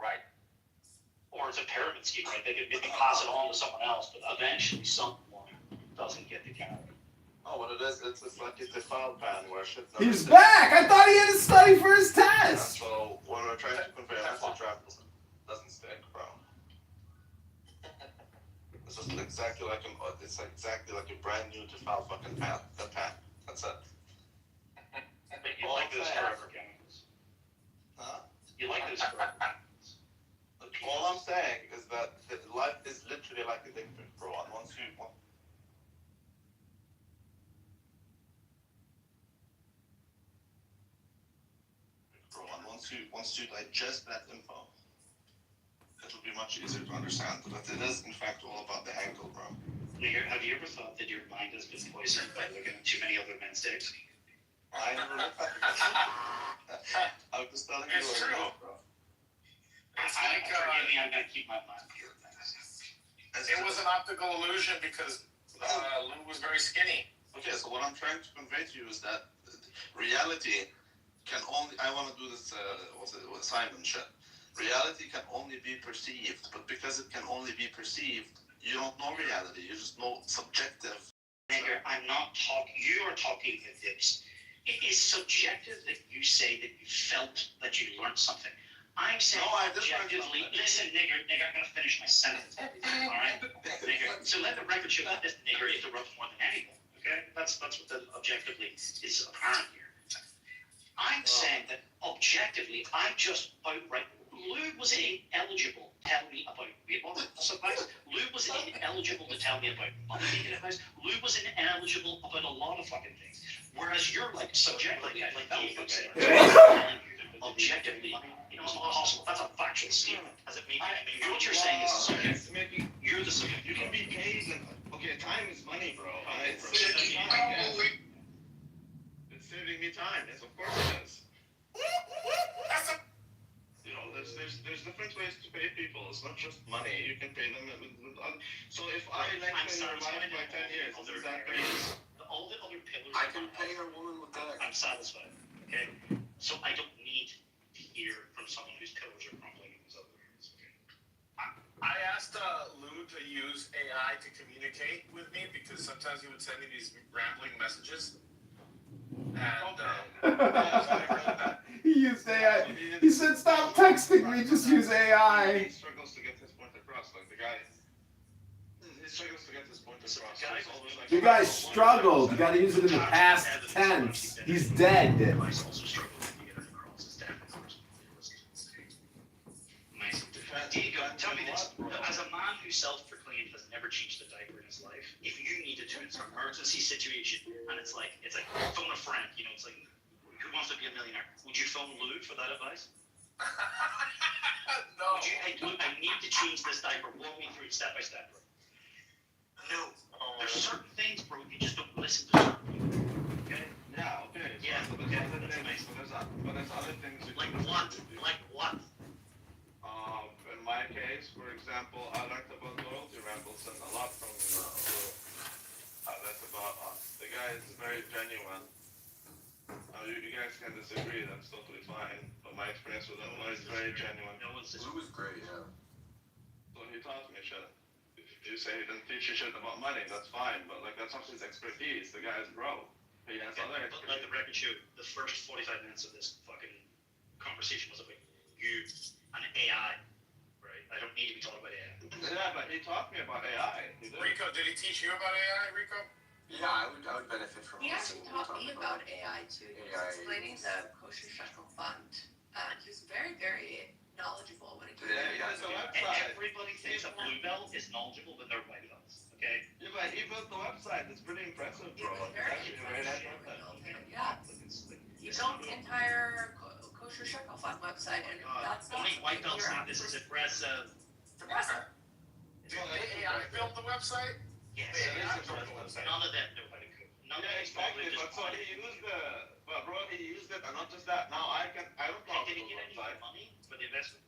Right. Or it's a pyramid scheme, right? They can maybe pass it on to someone else, but eventually someone doesn't get the carrot. Oh, what it is, it's like it's a file pan where shit. He's back! I thought he had to study for his test! So when we're trying to convey a message, doesn't stick, bro. It's just exactly like a brand new to file fucking pan. That's it. You like those forever chemicals? Huh? You like those forever chemicals? All I'm saying is that life is literally like a dick pic, bro. And once you digest that info, it'll be much easier to understand. But it is, in fact, all about the angle, bro. Have you ever thought that your mind has been poisoned by looking at too many other men's dicks? I never looked at it. I was just telling you. It's true. Bro. Forgive me, I'm gonna keep my mind pure. It was an optical illusion because Lou was very skinny. Okay, so what I'm trying to convey to you is that reality can only, I want to do this, Simon shit. Reality can only be perceived, but because it can only be perceived, you don't know reality, you just know subjective. Nigger, I'm not talking, you are talking with this. It is subjective that you say that you felt that you learned something. I'm saying objectively, listen, nigger, I'm gonna finish my sentence. Alright? Nigger. So let the record show that this nigger interrupts more than anyone. Okay? That's what the objectively is apparent here. I'm saying that objectively, I just outright, Lou was ineligible to tell me about weight loss advice. Lou was ineligible to tell me about money making advice. Lou was ineligible about a lot of fucking things. Whereas you're like subjectively, I like the objectively, you know, it's not possible. That's a factual statement. As it may be, what you're saying is subjective. You're the subject. You can be paid, and okay, time is money, bro. It's saving me time. Yes, of course it is. You know, there's different ways to pay people. It's not just money. You can pay them so if I lengthen your life by 10 years, is that great? All the other pillars. I can pay a woman with that. I'm satisfied. Okay, so I don't need to hear from someone whose pillars are crumbling in these other areas. Okay. I asked Lou to use AI to communicate with me because sometimes he would send me these rambling messages. And he used AI. He said, "Stop texting me. Just use AI." He struggles to get his point across. Like the guy, he struggles to get his point across. You guys struggled. You got to use it in the past tense. He's dead. Diego, tell me this. As a man who self-proclaimed has never changed a diaper in his life, if you needed to, it's an emergency situation, and it's like phone a friend, you know, it's like, who wants to be a millionaire? Would you phone Lou for that advice? No. Would you, hey, Lou, I need to change this diaper. Walk me through it step by step, bro. No. There's certain things, bro, you just don't listen to certain people. Okay? Yeah, okay. Yeah, so okay. That's amazing. But there's other things. Like what? Like what? In my case, for example, I learned about loyalty rambles and a lot from I learned about the guy is very genuine. You guys can disagree, that's totally fine. But my experience with him is very genuine. No one's Lou was great, yeah. So he taught me shit. You say he didn't teach you shit about money, that's fine, but like that's not his expertise. The guy is broke. He has other But let the expertise. record show, the first 45 minutes of this fucking conversation was about you and AI, right? I don't need to be talking about AI. Yeah, but he taught me about AI. He did. Rico, did he teach you about AI, Rico? Yeah, I would benefit from He actually listening to taught you me talk about AI too. He was AI. explaining the kosher shekel fund. He was very, very knowledgeable when it came Yeah, to he has a And website. everybody thinks a blue belt is knowledgeable when they're white belts, okay? Yeah, but he built the website. It's pretty impressive, It bro. was It's very actually a great impressive. idea. Yeah. Like, He built the entire kosher shekel fund website, and that's not only white belts something think this is impressive. impressive. Did the AI build the website? Yes. The AI built the website. None of them know how to cook. None of Yeah, these probably exactly. just But so he used it, and not just that. Now I don't know. Did he get any money for the investment?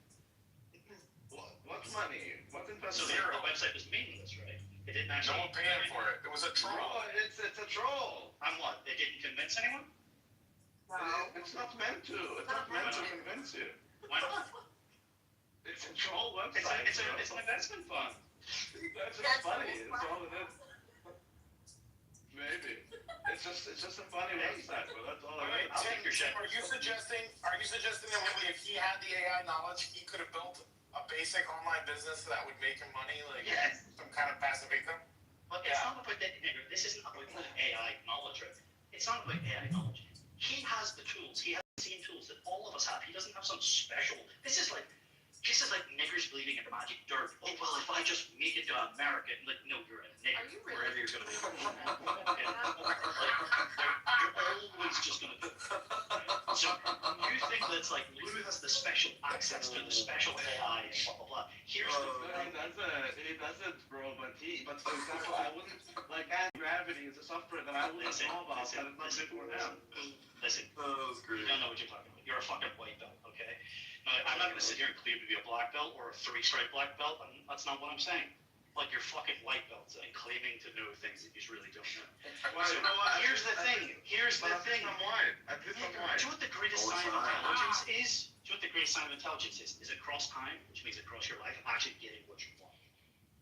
What money? What So investment? the website was meaningless, right? It didn't No actually. one paying for it. It was a troll. Bro, it's a troll. And what? It didn't convince anyone? It's not meant to. It's not meant to convince you. Why not? It's a troll It's website. an investment fund. That's just funny. It's all it is. Maybe. It's just a funny website, but that's all Wait, it I'll is. take your shit. Are you suggesting that if he had the AI knowledge, he could have built a basic online business that would make him money, like Yes. some kind of passive income? But it's not about that. This isn't about AI knowledge, right? It's not about AI knowledge. He has the tools. He has the same tools that all of us have. He doesn't have some special. This is like niggers believing in the magic dirt. Oh well, if I just make it to America, like no, you're a nigger. Are you really? Wherever you're gonna be. You're always just gonna do it. So you think that's like Lou has the special access to the special AI and blah blah blah. Here's the He does it, bro. But for example, I wouldn't like anti-gravity is a software that I wouldn't know about. That is not good for him. Listen, That was great. you don't know what you're talking about. You're a fucking white belt, okay? Now, I'm not going to sit here and claim to be a black belt or a 3-stripe black belt. That's not what I'm saying. Like, you're fucking white belts and claiming to know things that you really don't know. Well, So, you know what? here's the thing. Here's the thing. I'm white. At least I'm Do white. you know what the greatest sign of intelligence is? Do you know what the greatest sign of intelligence is? Is across time, which means across your life, actually getting what you want.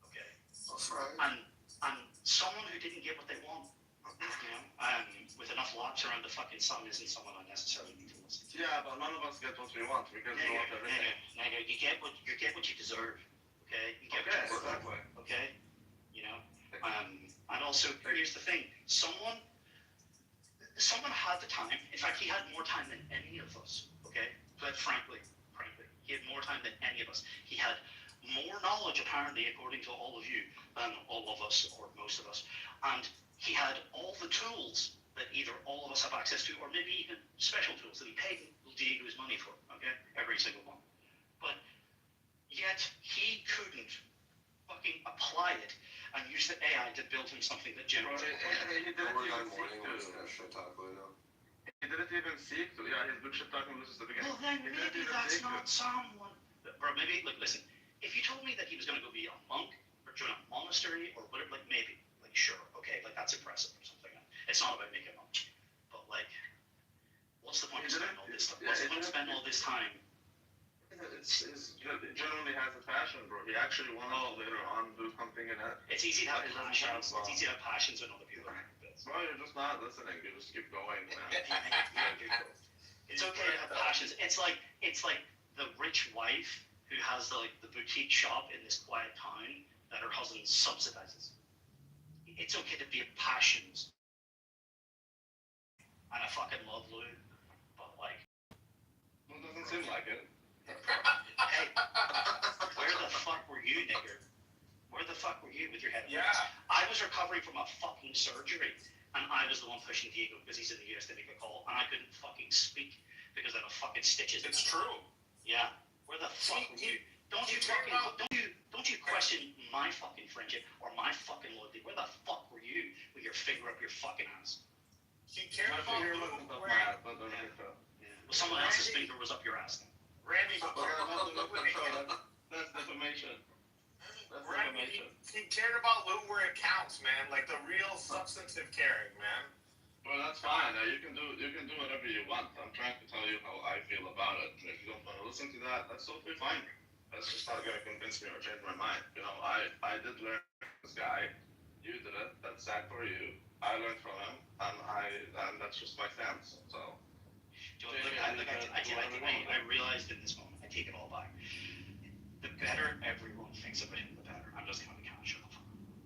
Okay? That's right. And someone who didn't get what they want, you know, with enough laps around the fucking sun isn't someone I necessarily need to listen to. Yeah, but none of us get what we want because we want everything. You get what you deserve. Okay? You get what Okay, you deserve. exactly. Okay? You know? And also, here's the thing. Someone had the time. In fact, he had more time than any of us. Okay? But frankly, he had more time than any of us. He had more knowledge, apparently, according to all of you, than all of us or most of us. And he had all the tools that either all of us have access to, or maybe even special tools that he paid Diego's money for. Okay? Every single one. But yet he couldn't fucking apply it and use the AI to build him something that Bro, generates. he didn't Or even that seek morning when to. he's gonna shit talk now. He didn't even seek to. Yeah, his big shit talking was just the beginning. Well, then He didn't maybe even that's seek to. not someone. Bro, maybe, like, listen, if you told me that he was going to go be a monk or join a monastery or whatever, like, maybe, like, sure, okay, like, that's impressive or something. It's not about making money. But, like, what's the point of spending all this time? What's the point of spending all this time? He genuinely has a passion, bro. He actually wanted to later on do something in it. It's easy to have He doesn't passions. have, It's easy to have passions when other people aren't. Bro, you're just not listening. You just keep going, man. It's okay to have passions. It's like the rich wife who has the boutique shop in this quiet town that her husband subsidizes. It's okay to be passions. And I fucking love Lou, but like, It doesn't seem like it. hey, where the fuck were you, nigger? Where the fuck were you with your head? Yeah. I was recovering from a fucking surgery, and I was the one pushing Diego because he's in the US to make a call, and I couldn't fucking speak because I have fucking stitches. It's true. Yeah. Where the fuck were you? Don't you question my fucking friendship or my fucking loyalty? Where the fuck were you with your finger up your fucking ass? He cared My about finger Lou wasn't up where my ass, but don't think so. Well, someone else's finger was up your ass then. Randy, That's defamation. That's Randy, defamation. he cared about Lou where it counts, man. Like the real substantive caring, man. Well, that's fine. You can do whatever you want. I'm trying to tell you how I feel about it. If you don't want to listen to that, that's totally fine. That's just not gonna convince me or change my mind. You know, I did learn this guy. You did it. That's sad for you. I learned from him, and that's just my stance. So. I realized in this moment, I take it all back. The better everyone thinks about him, the better. I'm just going to be casual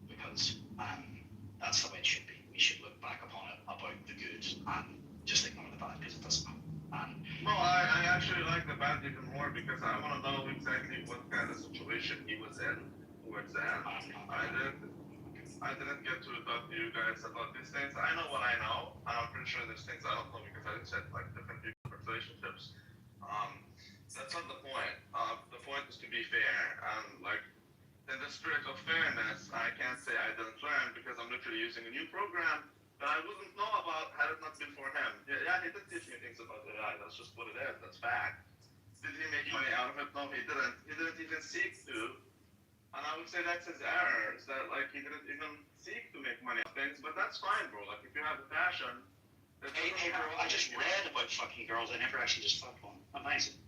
because that's the way it should be. We should look back upon it about the good and just ignore the bad because it doesn't matter. Well, I actually like the bad even more because I want to know exactly what kind of situation he was in towards the end. I didn't get to talk to you guys about these things. I know what I know, and I'm pretty sure there's things I don't know because I said like different people, different relationships. That's not the point. The point is to be fair, and like in the spirit of fairness, I can't say I didn't learn because I'm literally using a new program that I wouldn't know about had it not been for him. Yeah, he did teach me things about AI. That's just what it is. That's fact. Did he make money out of it? No, he didn't. He didn't even seek to. And I would say that's his error, is that like he didn't even seek to make money on things, but that's fine, bro. Like if you have a passion. Hey bro, I just read about fucking girls. I never actually just fucked one. Amazing.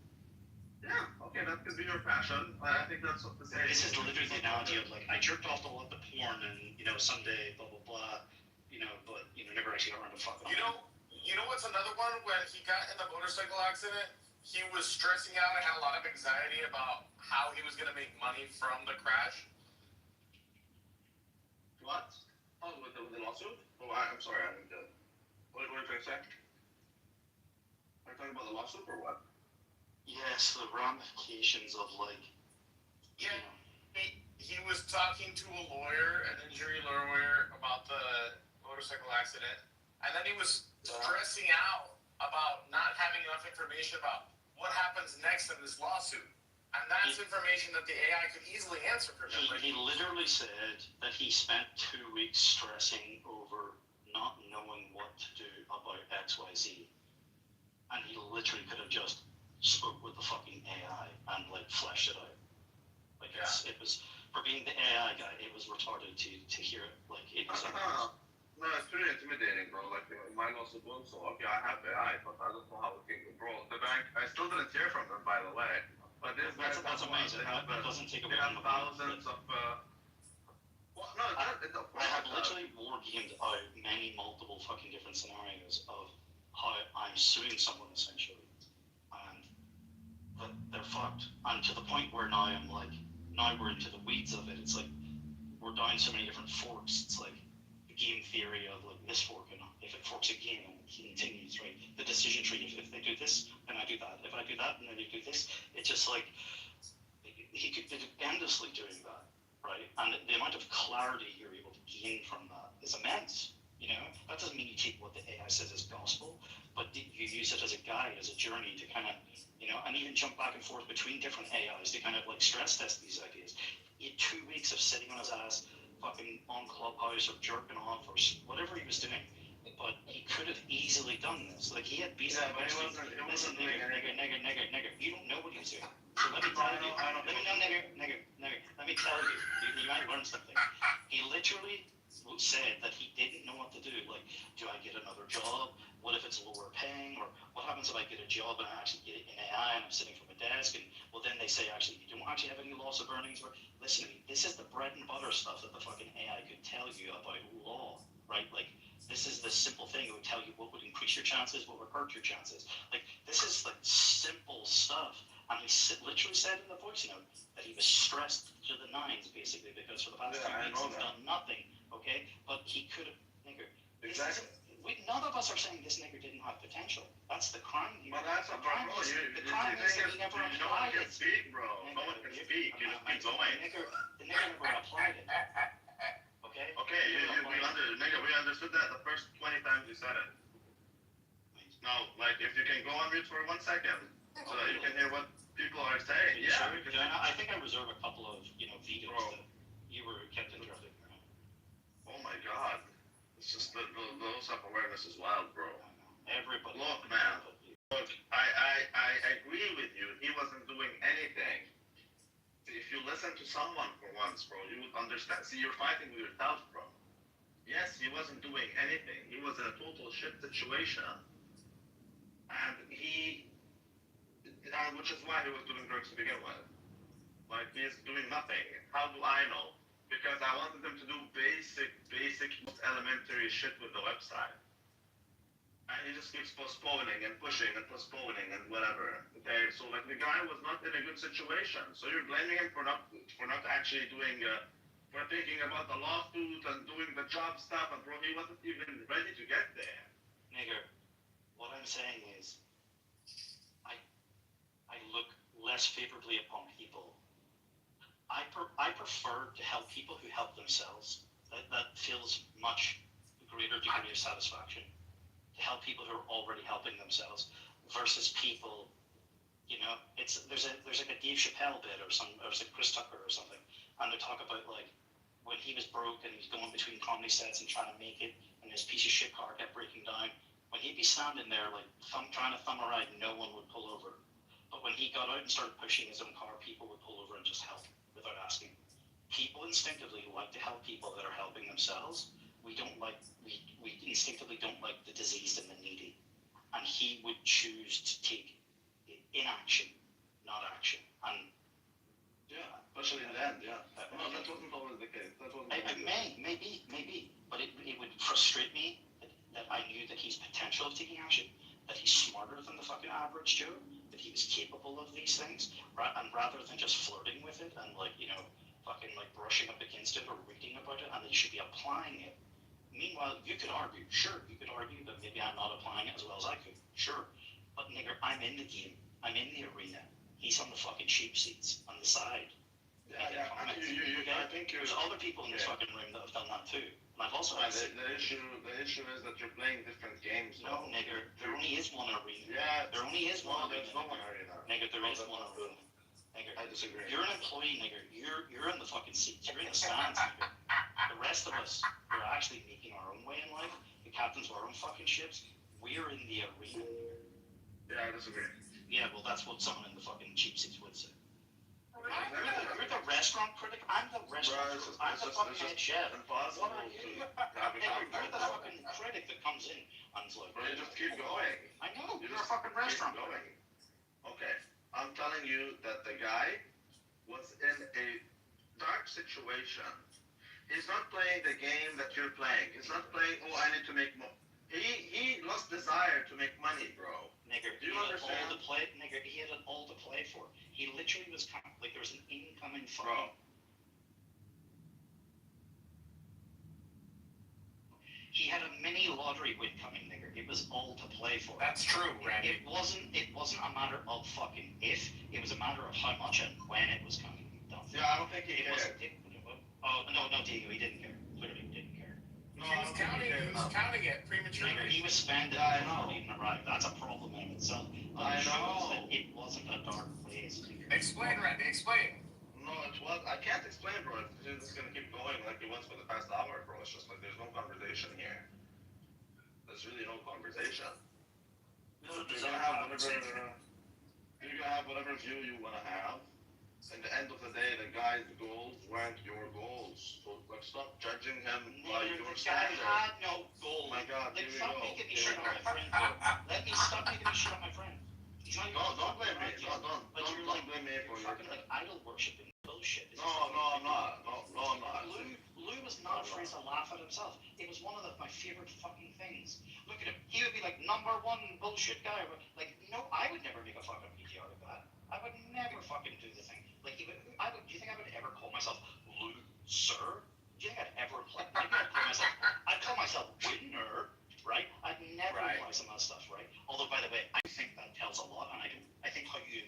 Yeah, okay, that could be your passion. I think that's what this is. This is literally the analogy of like I jerked off to a lot of porn and someday blah blah blah, but never actually got around to fucking. You know what's another one when he got in the motorcycle accident? He was stressing out and had a lot of anxiety about how he was going to make money from the crash. What? Oh, with the lawsuit? Oh, I'm sorry, I didn't get it. What are you trying to say? Are you talking about the lawsuit or what? Yes, the ramifications of like. Yeah, he was talking to a lawyer, an injury lawyer, about the motorcycle accident, and then he was stressing out about not having enough information about what happens next in this lawsuit. And that's information that the AI could easily answer for him. He literally said that he spent 2 weeks stressing over not knowing what to do about XYZ. And he literally could have just spoke with the fucking AI and like fleshed it out. Like it was, for being the AI guy, it was retarded to hear it. Like it was. No, it's pretty intimidating, bro. Like, my lawsuit was so okay, I have the AI, but I don't know how it can go. Bro, the bank, I still didn't hear from them, by the way. But this that's amazing. That doesn't take away from from thousands of. Well, no, I have literally war gamed out many multiple fucking different scenarios of how I'm suing someone essentially, and they're fucked. And to the point where now I'm like, now we're into the weeds of it. It's like we're down so many different forks. It's like the game theory of like this fork, and if it forks again and it continues, right? The decision tree. If they do this, then I do that. If I do that, and then they do this, it's just like he could be endlessly doing that, right? And the amount of clarity you're able to gain from that is immense. That doesn't mean you take what the AI says as gospel, but you use it as a guide, as a journey to kind of, and even jump back and forth between different AIs to kind of like stress test these ideas. He had 2 weeks of sitting on his ass, fucking on Clubhouse or jerking off or whatever he was doing. But he could have easily done this. Like he had beaten but it wasn't nigger. You don't know what he was doing. So let me tell you. Let me tell you. You might learn something. He literally said that he didn't know what to do. Like, do I get another job? What if it's lower paying? Or what happens if I get a job and I actually get it in AI and I'm sitting from a desk and well then they say actually you don't actually have any loss of earnings? Or listen to me, this is the bread and butter stuff that the fucking AI could tell you about law, right? Like this is the simple thing. It would tell you what would increase your chances, what would hurt your chances. Like this is like simple stuff. And he literally said in the voice note that he was stressed to the nines basically because for the past 2 weeks he's done nothing. Okay, but he could have, nigger. Exactly. None of us are saying this nigger didn't have potential. That's the crime. Well, that's a crime. The crime is that he never applied it. No one can speak, bro. No one can speak. You just keep going. The nigger never applied it. Okay. Okay, we understood that the first 20 times you said it. Now, like, if you can go on mute for 1 second, so that you can hear what people are saying. Yeah. Sure? I think I reserve a couple of vetoes that you were kept interrupting. Oh my God. It's just the low self-awareness is wild, bro. Everybody. Look, man. Look, I agree with you. He wasn't doing anything. If you listen to someone for once, bro, you would understand. See, you're fighting with yourself, bro. Yes, he wasn't doing anything. He was in a total shit situation. And which is why he was doing drugs to begin with. Like, he's doing nothing. How do I know? because I wanted them to do basic, elementary shit with the website. And he just keeps postponing and pushing and postponing and whatever. Okay, so like the guy was not in a good situation. So you're blaming him for not actually doing, for thinking about the lawsuit and doing the job stuff, and bro, he wasn't even ready to get there. Nigger, what I'm saying is, I look less favorably upon people. I prefer to help people who help themselves. That feels much greater degree of satisfaction. To help people who are already helping themselves versus people, you know, there's like a Dave Chappelle bit or it's like Chris Tucker or something, and they talk about like when he was broke and he was going between comedy sets and trying to make it, and his piece of shit car kept breaking down. When he'd be standing there like trying to thumb a ride, no one would pull over. But when he got out and started pushing his own car, people would pull over and just help without asking. People instinctively like to help people that are helping themselves. We instinctively don't like the diseased and the needy. And he would choose to take inaction, not action. And yeah, especially in the end, yeah. No, that wasn't always the case. Maybe, but it would frustrate me that I knew that he's potential of taking action, that he's smarter than the fucking average Joe, that he was capable of these things, and rather than just flirting with it and like, you know, fucking like brushing up against it or reading about it, and that he should be applying it. Meanwhile, you could argue that maybe I'm not applying it as well as I could, sure. But nigger, I'm in the game. I'm in the arena. He's on the fucking cheap seats on the side. Yeah. I think there's other people in this fucking room that have done that too. And I've also the issue is that you're playing different games. No, nigger, there only is one arena. Yeah, there only is one. There's no one arena. Nigger, there is one arena. Nigger, I disagree. You're an employee, nigger. You're in the fucking seats. You're in the stands, nigger. The rest of us are actually making our own way in life. The captains of our own fucking ships. We're in the arena, nigger. Yeah, I disagree. Yeah, well, that's what someone in the fucking cheap seats would say. You're the restaurant critic. I'm the restaurant critic. I'm the fucking head chef. Impossible What are you? You're the fucking critic that comes in and is like, you just keep going. I know. You're a fucking restaurant critic. Okay, I'm telling you that the guy was in a dark situation. He's not playing the game that you're playing. He's not playing, oh, I need to make more. He lost desire to make money, bro. Nigger, do you understand? Nigger, he had it all to play for. He literally was kind of, like there was an incoming fucking. He had a mini lottery win coming, nigger. It was all to play for. That's true, Randy. It wasn't a matter of fucking if. It was a matter of how much and when it was coming. Yeah, I don't think he cared. Oh no, Diego, he didn't care. Literally didn't care. No, he was counting it prematurely. Nigger, he was spending it before it even arrived. That's a problem in itself. I know. That it wasn't a dark place. Explain, Randy. Explain. No, it was. I can't explain, bro. It's just gonna keep going like it was for the past hour, bro. It's just like there's no conversation here. There's really no conversation. You're gonna have whatever view you wanna have. In the end of the day, the guy's goals weren't your goals. So like, stop judging him by your standards. I had no goal. Oh my God, Like, here we stop go. making me shit on my friend. Let me stop making me shit on my friend. Don't blame me. Don't blame me for your. Fucking like idol worshiping bullshit. No, I'm not. No, I'm not. Lou was not afraid to laugh at himself. It was one of my favorite fucking things. Look at him. He would be like #1 bullshit guy. Like, no, I would never make a fucking PTR like that. I would never fucking do the thing. Like, do you think I would ever call myself Lou, sir? Do you think I'd ever I'd call myself winner, right? I'd never apply some of that stuff, right? Although, by the way, I think that tells a lot, and I think how you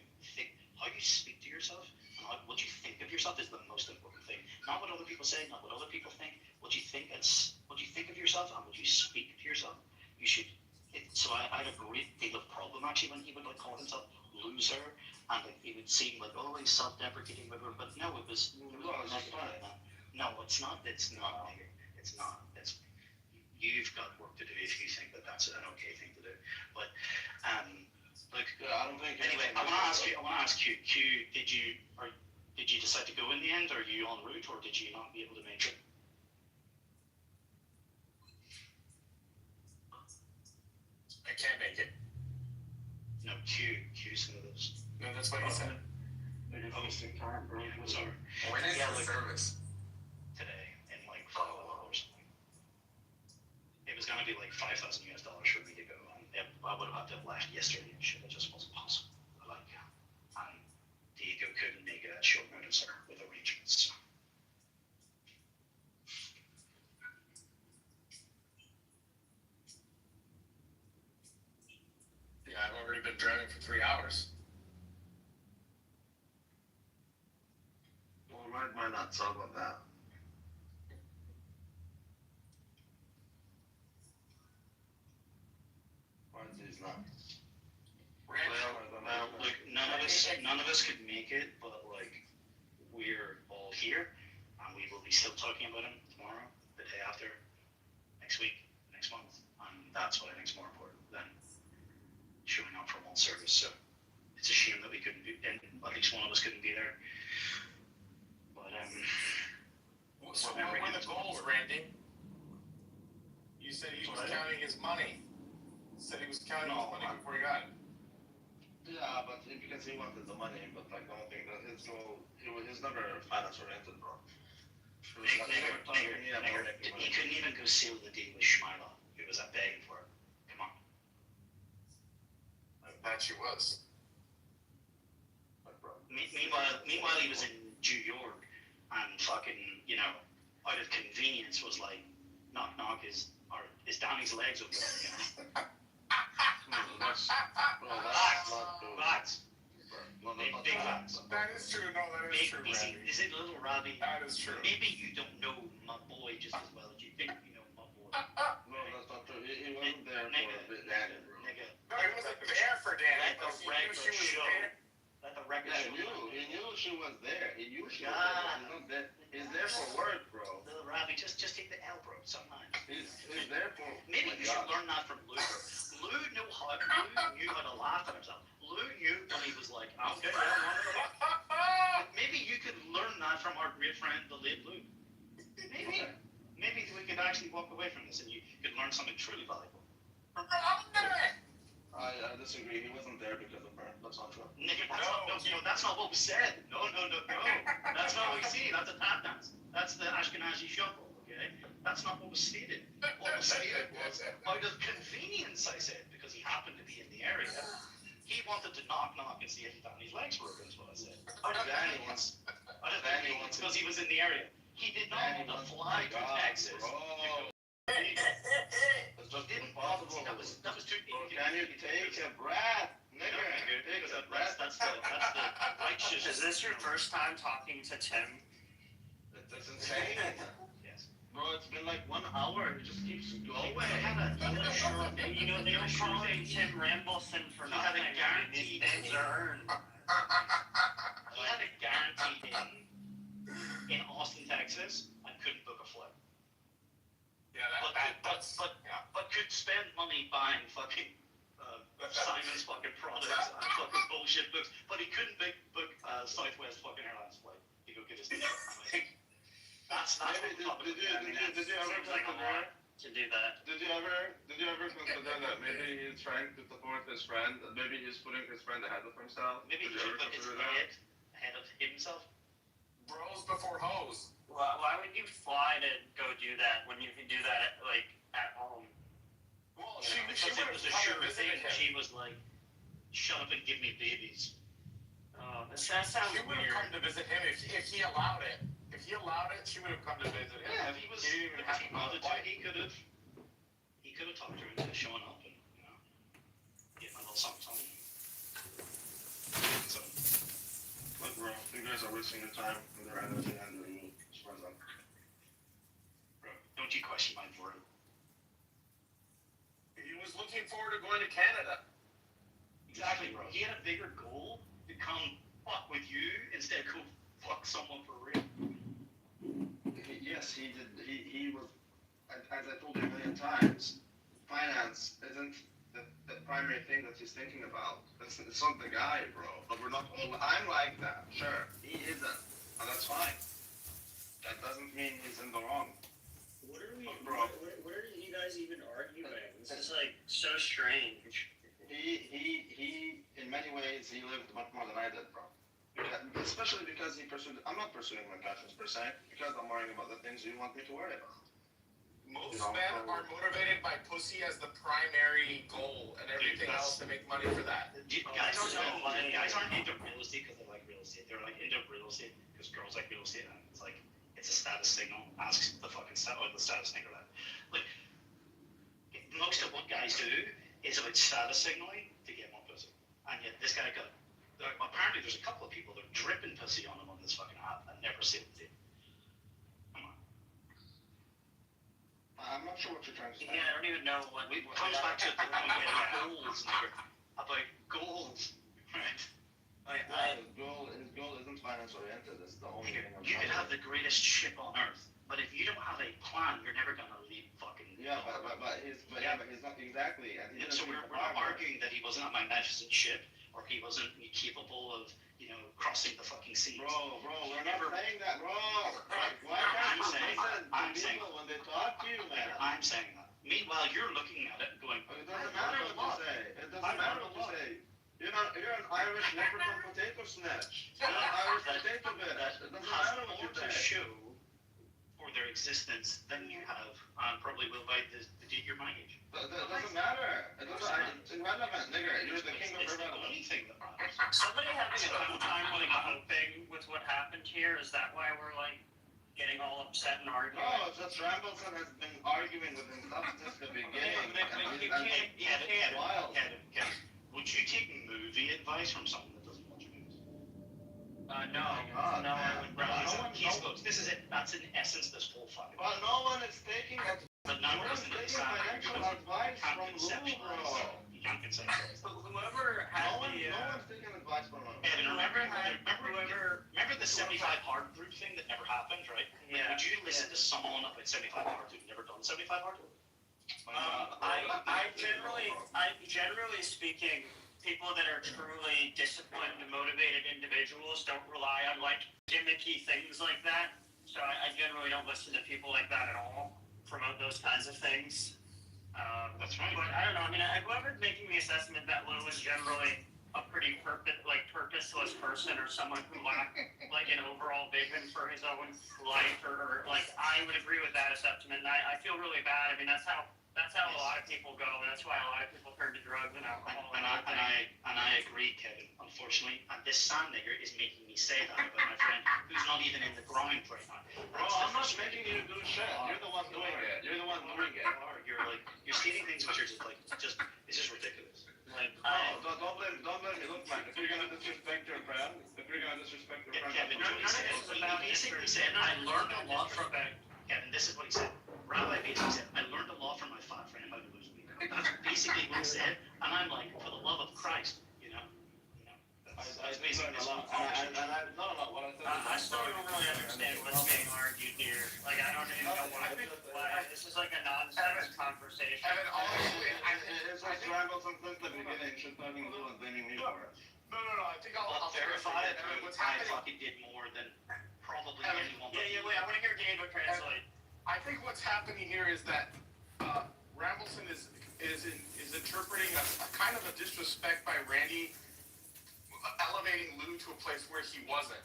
speak to yourself, and what you think of yourself is the most important thing. Not what other people say, not what other people think. What you think of yourself and what you speak to yourself. You should. So I had a great deal of problem actually when he would like call himself loser. And it would seem like, oh, he's self-deprecating, but no, it was negative. No, it's not. It's not. It's not. You've got work to do if you think that that's an okay thing to do. But look, I don't think. Anyway, I want to ask you, Q, did you decide to go in the end, or are you en route, or did you not be able to make it? I can't make it. No, Q Smithers. No, that's what he said. Oh, sorry. When is Yeah, the like, service? I would have had to have left yesterday and shit. It just wasn't possible. Like, and Diego couldn't make it at short notice or with arrangements. So. Yeah, I've already been driving for 3 hours. Well, why not talk about that? Why is he not? Well, like none of us could make it, but like we're all here, and we will be still talking about him tomorrow, the day after, next week, next month, and that's what I think is more important than showing up for one service. So it's a shame that we couldn't be, and at least one of us couldn't be there. But So what were the goals, Randy? You said he was counting his money. You said he was counting his money before he got it. Yeah, but because he wanted the money, but like I don't think that his goal, he's never finance oriented, bro. He couldn't even go seal the deal with Schmeiler. He was begging for it. Come on. I bet you was. Meanwhile, he was in New York and fucking, you know, out of convenience was like, knock knock, is Danny's legs open, you know? That's Facts. Big facts. That is true. No, that is true, Randy. Is it little Robbie? That is true. Maybe you don't know my boy just as well as you think you know my boy. No, that's not true. He wasn't there for a bit, Danny, bro. Nigga. No, he wasn't there for Danny. Let the record show. Let the record show. He knew she was there. He knew she was God. there. He's not there. He's there for work, bro. Little Robbie, just take the L, bro, sometimes. He's there for. Maybe you should learn that from Lou. Lou knew how to laugh at himself. Lou knew when he was like, I'm good, maybe you could learn that from our great friend, the late Lou. Maybe we could actually walk away from this and you could learn something truly valuable. I disagree. He wasn't there because of her. That's not true. Nigga, that's not what was said. No. That's not what we see. That's a tap dance. That's the Ashkenazi shuffle, okay? That's not what was stated. What was stated was, out of convenience, I said, because he happened to be in the area, he wanted to knock and see if Danny's legs were open, is what I said. Out of convenience, because he was in the area. He did not want to fly to Texas. It's just impossible. That was too easy. Can you take a breath? Nigga, take a breath. That's the righteous. Is this your first time talking to Tim? That's insane. Yes. Bro, it's been like 1 hour. It just keeps going. You know, they don't call him Tim Rambleson for He had a nothing. guaranteed These names are earned. He had a guaranteed in Austin, Texas, and couldn't book a flight. Yeah, But could spend money buying fucking Simon's fucking products and fucking bullshit books. But he couldn't book Southwest fucking Airlines flight to go get his ticket. That's not Maybe did you ever consider To do that. Did you ever consider that maybe he's trying to support his friend, and maybe he's putting his friend ahead of himself? Maybe he Did you should ever put his consider head ahead of himself. bros before hoes. Why would you fly to go do that when you can do that at home? Well, She she because it would was a have sure visited thing. him. She was like, shut up and give me babies. That sounds She would have weird. come to visit him if he allowed it. If he allowed it, she would have come to visit him. Yeah, if he was, if he wanted to, he could have talked her into showing up and, you know, getting a little something. So, Look, bro, you guys are wasting your time and they're either the end of you, as far as I'm bro, don't you question my word. He was looking forward to going to Canada. Exactly, bro. He had a bigger goal to come fuck with you instead of go fuck someone for real. Yes, he did. He was, as I told you a million times, finance isn't the primary thing that he's thinking about. It's not the guy, bro. But we're not all. I'm like that. Sure, he isn't, and that's fine. That doesn't mean he's in the wrong. What are we? Bro. What are you guys even arguing? This is like so strange. He, in many ways, he lived much more than I did, bro. Especially because he pursued. I'm not pursuing my passions per se, because I'm worrying about the things you want me to worry about. most men are motivated by pussy as the primary goal, and everything else to make money for that. Guys aren't into real estate because they like real estate. They're like into real estate because girls like real estate, and it's like it's a status signal. Ask the fucking the status nigger that. Like most of what guys do is about status signaling to get more pussy, and yet this guy got. Apparently, there's a couple of people that are dripping pussy on him on this fucking app and never see it. Come on. I'm not sure what you're trying to say. Yeah, I don't even know what. It comes back to the goals, nigger. About goals, right? His goal isn't finance oriented. It's the only thing. You could have the greatest ship on earth, but if you don't have a plan, you're never gonna leave fucking. Yeah, but he's not exactly. And so we're not arguing that he wasn't a magnificent ship, or he wasn't capable of, crossing the fucking seas. Bro, we're never saying that, bro. Why can't you listen to people when they talk to you, man? I'm saying that. Meanwhile, you're looking at it and going. It doesn't matter what you say. It doesn't matter what you say. You're an Irish leprechaun potato snatch. You're an Irish potato bitch. It doesn't matter what you to say. show for their existence than you have, probably will by the date you're my age. It doesn't matter. It's irrelevant, nigger. You're the king of irrelevant. Anything that matters. Somebody having a tough time like coping with what happened here. Is that why we're like getting all upset and arguing? No, just Rambleton has been arguing with himself since the beginning. Kevin, would you take movie advice from someone that doesn't watch movies? No, I would not. This is it. That's in essence this whole fucking. But no one is taking it. But no one is taking financial advice from Lou, bro. You can't conceptualize. But whoever had No one's taking advice from him. Evan, remember the 75 hard group thing that never happened, right? Yeah. Would you listen to someone about 75 hard who'd never done 75 hard? Generally speaking, people that are truly disciplined and motivated individuals don't rely on like gimmicky things like that. So I generally don't listen to people like that at all promote those kinds of things. That's right. But I don't know. I mean, whoever's making the assessment that Lou is generally a pretty purposeless person, or someone who lacked like an overall vision for his own life, or like I would agree with that assessment. And I feel really bad. I mean, that's how a lot of people go, and that's why a lot of people turn to drugs and alcohol. And I agree, Kevin. Unfortunately, and this Sam nigger is making me say that about my friend who's not even in the ground right now. Bro, I'm not making you do shit. You're the one doing it. You're the one doing it. You're stating things which are just it's just ridiculous. Like, don't blame me. Look, man, if you're gonna disrespect your friend, Kevin, he basically said, I learned a lot from Kevin. This is what he said. Rabbi basically said, I learned a lot from my fat friend how to lose weight. That's basically what he said, and I'm like, for the love of Christ, that's basically this whole conversation. I still don't really understand what's being argued here. Like, I don't even know why. This is like a nonsense conversation. Evan, honestly, it's like Rambleton since the beginning, should blaming Lou and blaming me for it. No. I think I'll verify it. What's I happening? fucking did more than probably anyone. Yeah, wait, I want to hear David translate. I think what's happening here is that Rambleton is interpreting a kind of a disrespect by Randy, elevating Lou to a place where he wasn't.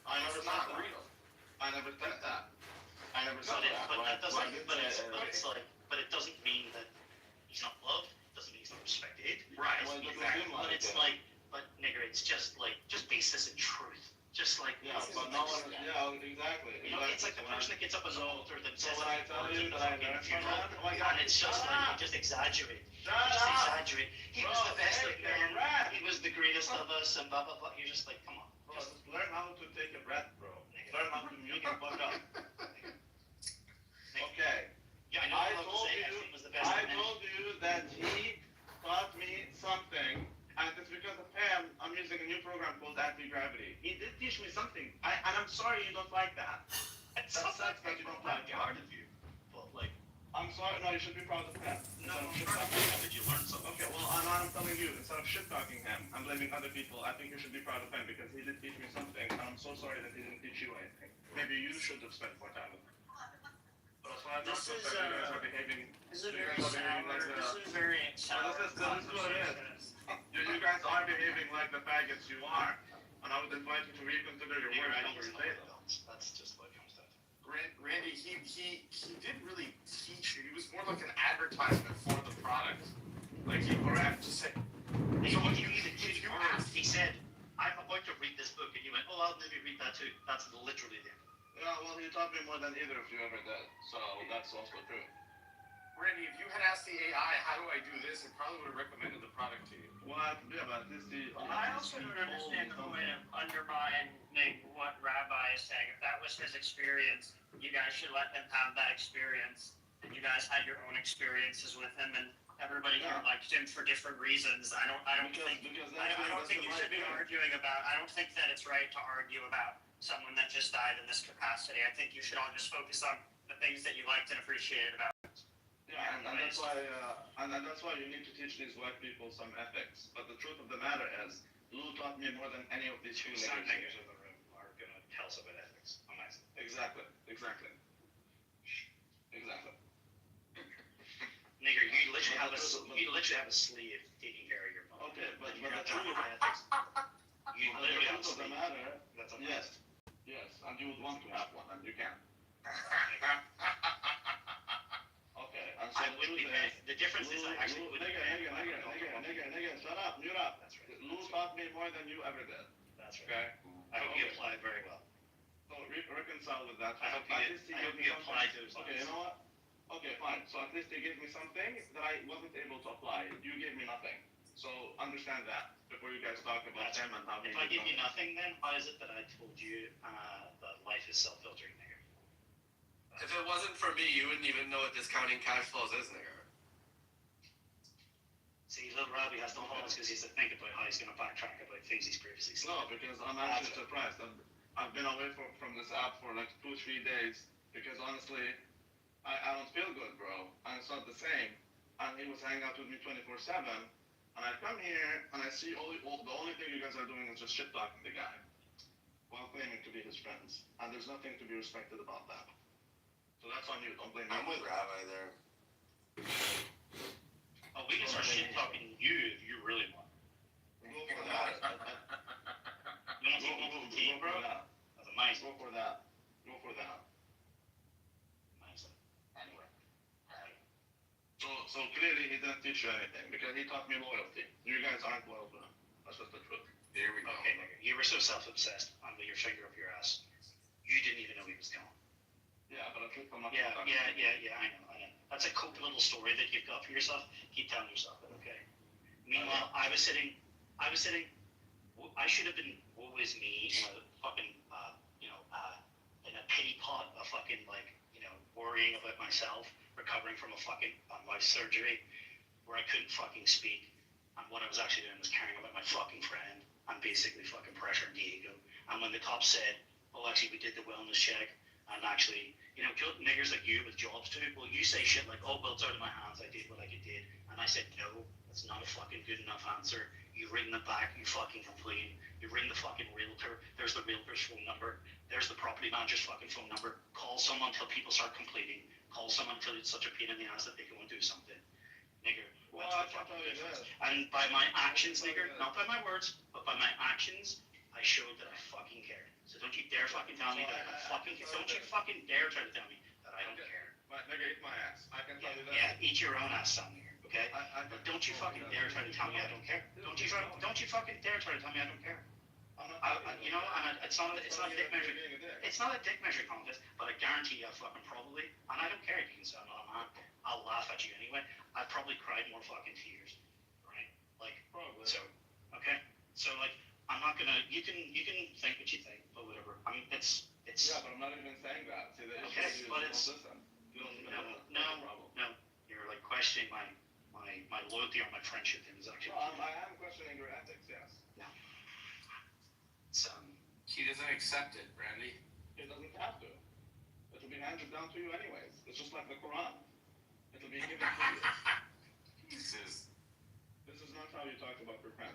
I never It's said not that. real. I never said that. I never said that. But that doesn't. But it doesn't mean that he's not loved. It doesn't mean he's not respected. Right. Well, it doesn't Exactly. seem But like it's it. like, nigger, it's just base this in truth. Just like. Yeah, but no one. Yeah, exactly. It's like the person that gets up on the altar that says. when I tell you that I learned from that, oh my God, and it's just shut like up. you just exaggerate. Shut up. He was the best of men. He was the greatest of us, and blah blah blah. You're just like, come on. Bro, just learn how to take a breath, bro. Learn how to mute the fuck up. Okay. Yeah, I know. I what told say. you. He was the best I of men. told you that he taught me something, and it's because of him I'm using a new program called anti-gravity. He did teach me something, and I'm sorry you don't like that. That sucks that you don't like it. Hard of you, but like. I'm sorry, no, you should be proud of him. No, did you learn something? Okay, well, I'm telling you, instead of shit-talking him, I'm blaming other people. I think you should be proud of him because he did teach me something, and I'm so sorry that he didn't teach you anything. Maybe you should have spent more time with him. But that's why I'm not so sorry you guys are behaving. This is very sour. This is very sour. This is what it is. You guys are behaving like the faggots you are, and I would invite you to reconsider your words I before don't you say know them. That's just what it comes down to. Randy, he didn't really teach you. He was more like an advertisement for the product. Like he would have to say. So what you asked, he said, I'm about to read this book, and you went, oh, I'll maybe read that too. That's literally it. Yeah, well, he taught me more than either of you ever did, so that's also true. Randy, if you had asked the AI, how do I do this, it probably would have recommended the product to you. What? Yeah, but this the. I also don't understand the point of undermining what Rabbi is saying. If that was his experience, you guys should let him have that experience. And you guys had your own experiences with him, and everybody here liked him for different reasons. I don't think you should be arguing about. I don't think that it's right to argue about someone that just died in this capacity. I think you should all just focus on the things that you liked and appreciated about. Yeah, and that's why, that's why you need to teach these white people some ethics. But the truth of the matter is, Lou taught me more than any of these two Some niggers niggas in the room are gonna tell us about ethics. On my side. Exactly. Nigger, you literally have a sleeve taking care of your mom. Okay, but you're the not talking truth, about ethics. You the literally have a truth of the sleeve. matter, That's a yes, and you would want to have one, and you can. Okay, and so I would be mad. The difference is I actually would be mad. Nigga, shut up, mute up. That's right. Lou taught me more than you ever did. That's right. Okay? I hope you apply it very well. So reconcile with that. I hope you apply to those. Okay, you know what? Okay, fine. So at least they gave me something that I wasn't able to apply. You gave me nothing. So understand that before you guys talk about them and how. If I give you nothing, then how is it that I told you that life is self-filtering, nigger? If it wasn't for me, you wouldn't even know what discounting cash flows is, nigger. See, little Robbie has no holes because he has to think about how he's going to backtrack about things he's previously said. No, because I'm actually surprised. I've been away from this app for like 2-3 days because honestly, I don't feel good, bro. And it's not the same. And he was hanging out with me 24/7. And I come here and I see the only thing you guys are doing is just shit talking the guy while claiming to be his friends. And there's nothing to be respected about that. So that's on you. Don't blame me. I'm with Rabbi there. Oh, we can start shit talking you if you really want. Go for that. You want to take one for the team, bro? That's amazing. Go for that. Amazing. Anyway. So clearly he didn't teach you anything because he taught me loyalty. You guys aren't loyal to him. That's just the truth. Here we go. Okay, nigga. You were so self-obsessed under your finger up your ass. You didn't even know he was gone. Yeah, but at least I'm not. Yeah, I know. That's a cool little story that you've got for yourself. Keep telling yourself that, okay? Meanwhile, I was sitting, I should have been, woe is me, in a fucking, in a pity pot of fucking, worrying about myself, recovering from a fucking, my surgery, where I couldn't fucking speak. And what I was actually doing was caring about my fucking friend and basically fucking pressuring the ego. And when the cops said, oh, actually, we did the wellness check, and actually, niggers like you with jobs too, well, you say shit like, oh, well, it's out of my hands, I did what I did. And I said, no, that's not a fucking good enough answer. You ring them back, you fucking complain. You ring the fucking realtor, there's the realtor's phone number, there's the property manager's fucking phone number. Call someone till people start complaining. Call someone till it's such a pain in the ass that they go and do something. Nigger, Well, that's the fucking difference. And by my actions, nigger, not by my words, but by my actions, I showed that I fucking cared. So don't you dare fucking tell me that I fucking care. Don't you fucking dare try to tell me that I don't care. Nigga, eat my ass. I can tell you that. Yeah, eat your own ass, son, nigger, okay? But don't you fucking dare try to tell me I don't care. Don't you fucking dare try to tell me I don't care. It's not a dick measuring. It's not a dick measuring contest, but I guarantee you, I fucking probably, and I don't care if you can say I'm not a man. I'll laugh at you anyway. I've probably cried more fucking tears, right? Probably. So, okay. So I'm not gonna. You can think what you think, but whatever. I mean, it's. Yeah, but I'm not even saying that. See, the okay, issue is but you it's. don't listen. You don't listen. No. You're questioning my loyalty or my friendship. Is actually. No, I am questioning your ethics. Yes. No. It's He doesn't accept it, Randy. It doesn't have to. It will be handed down to you anyways. It's just like the Quran. It will be given to you. This is not how you talk about your friend.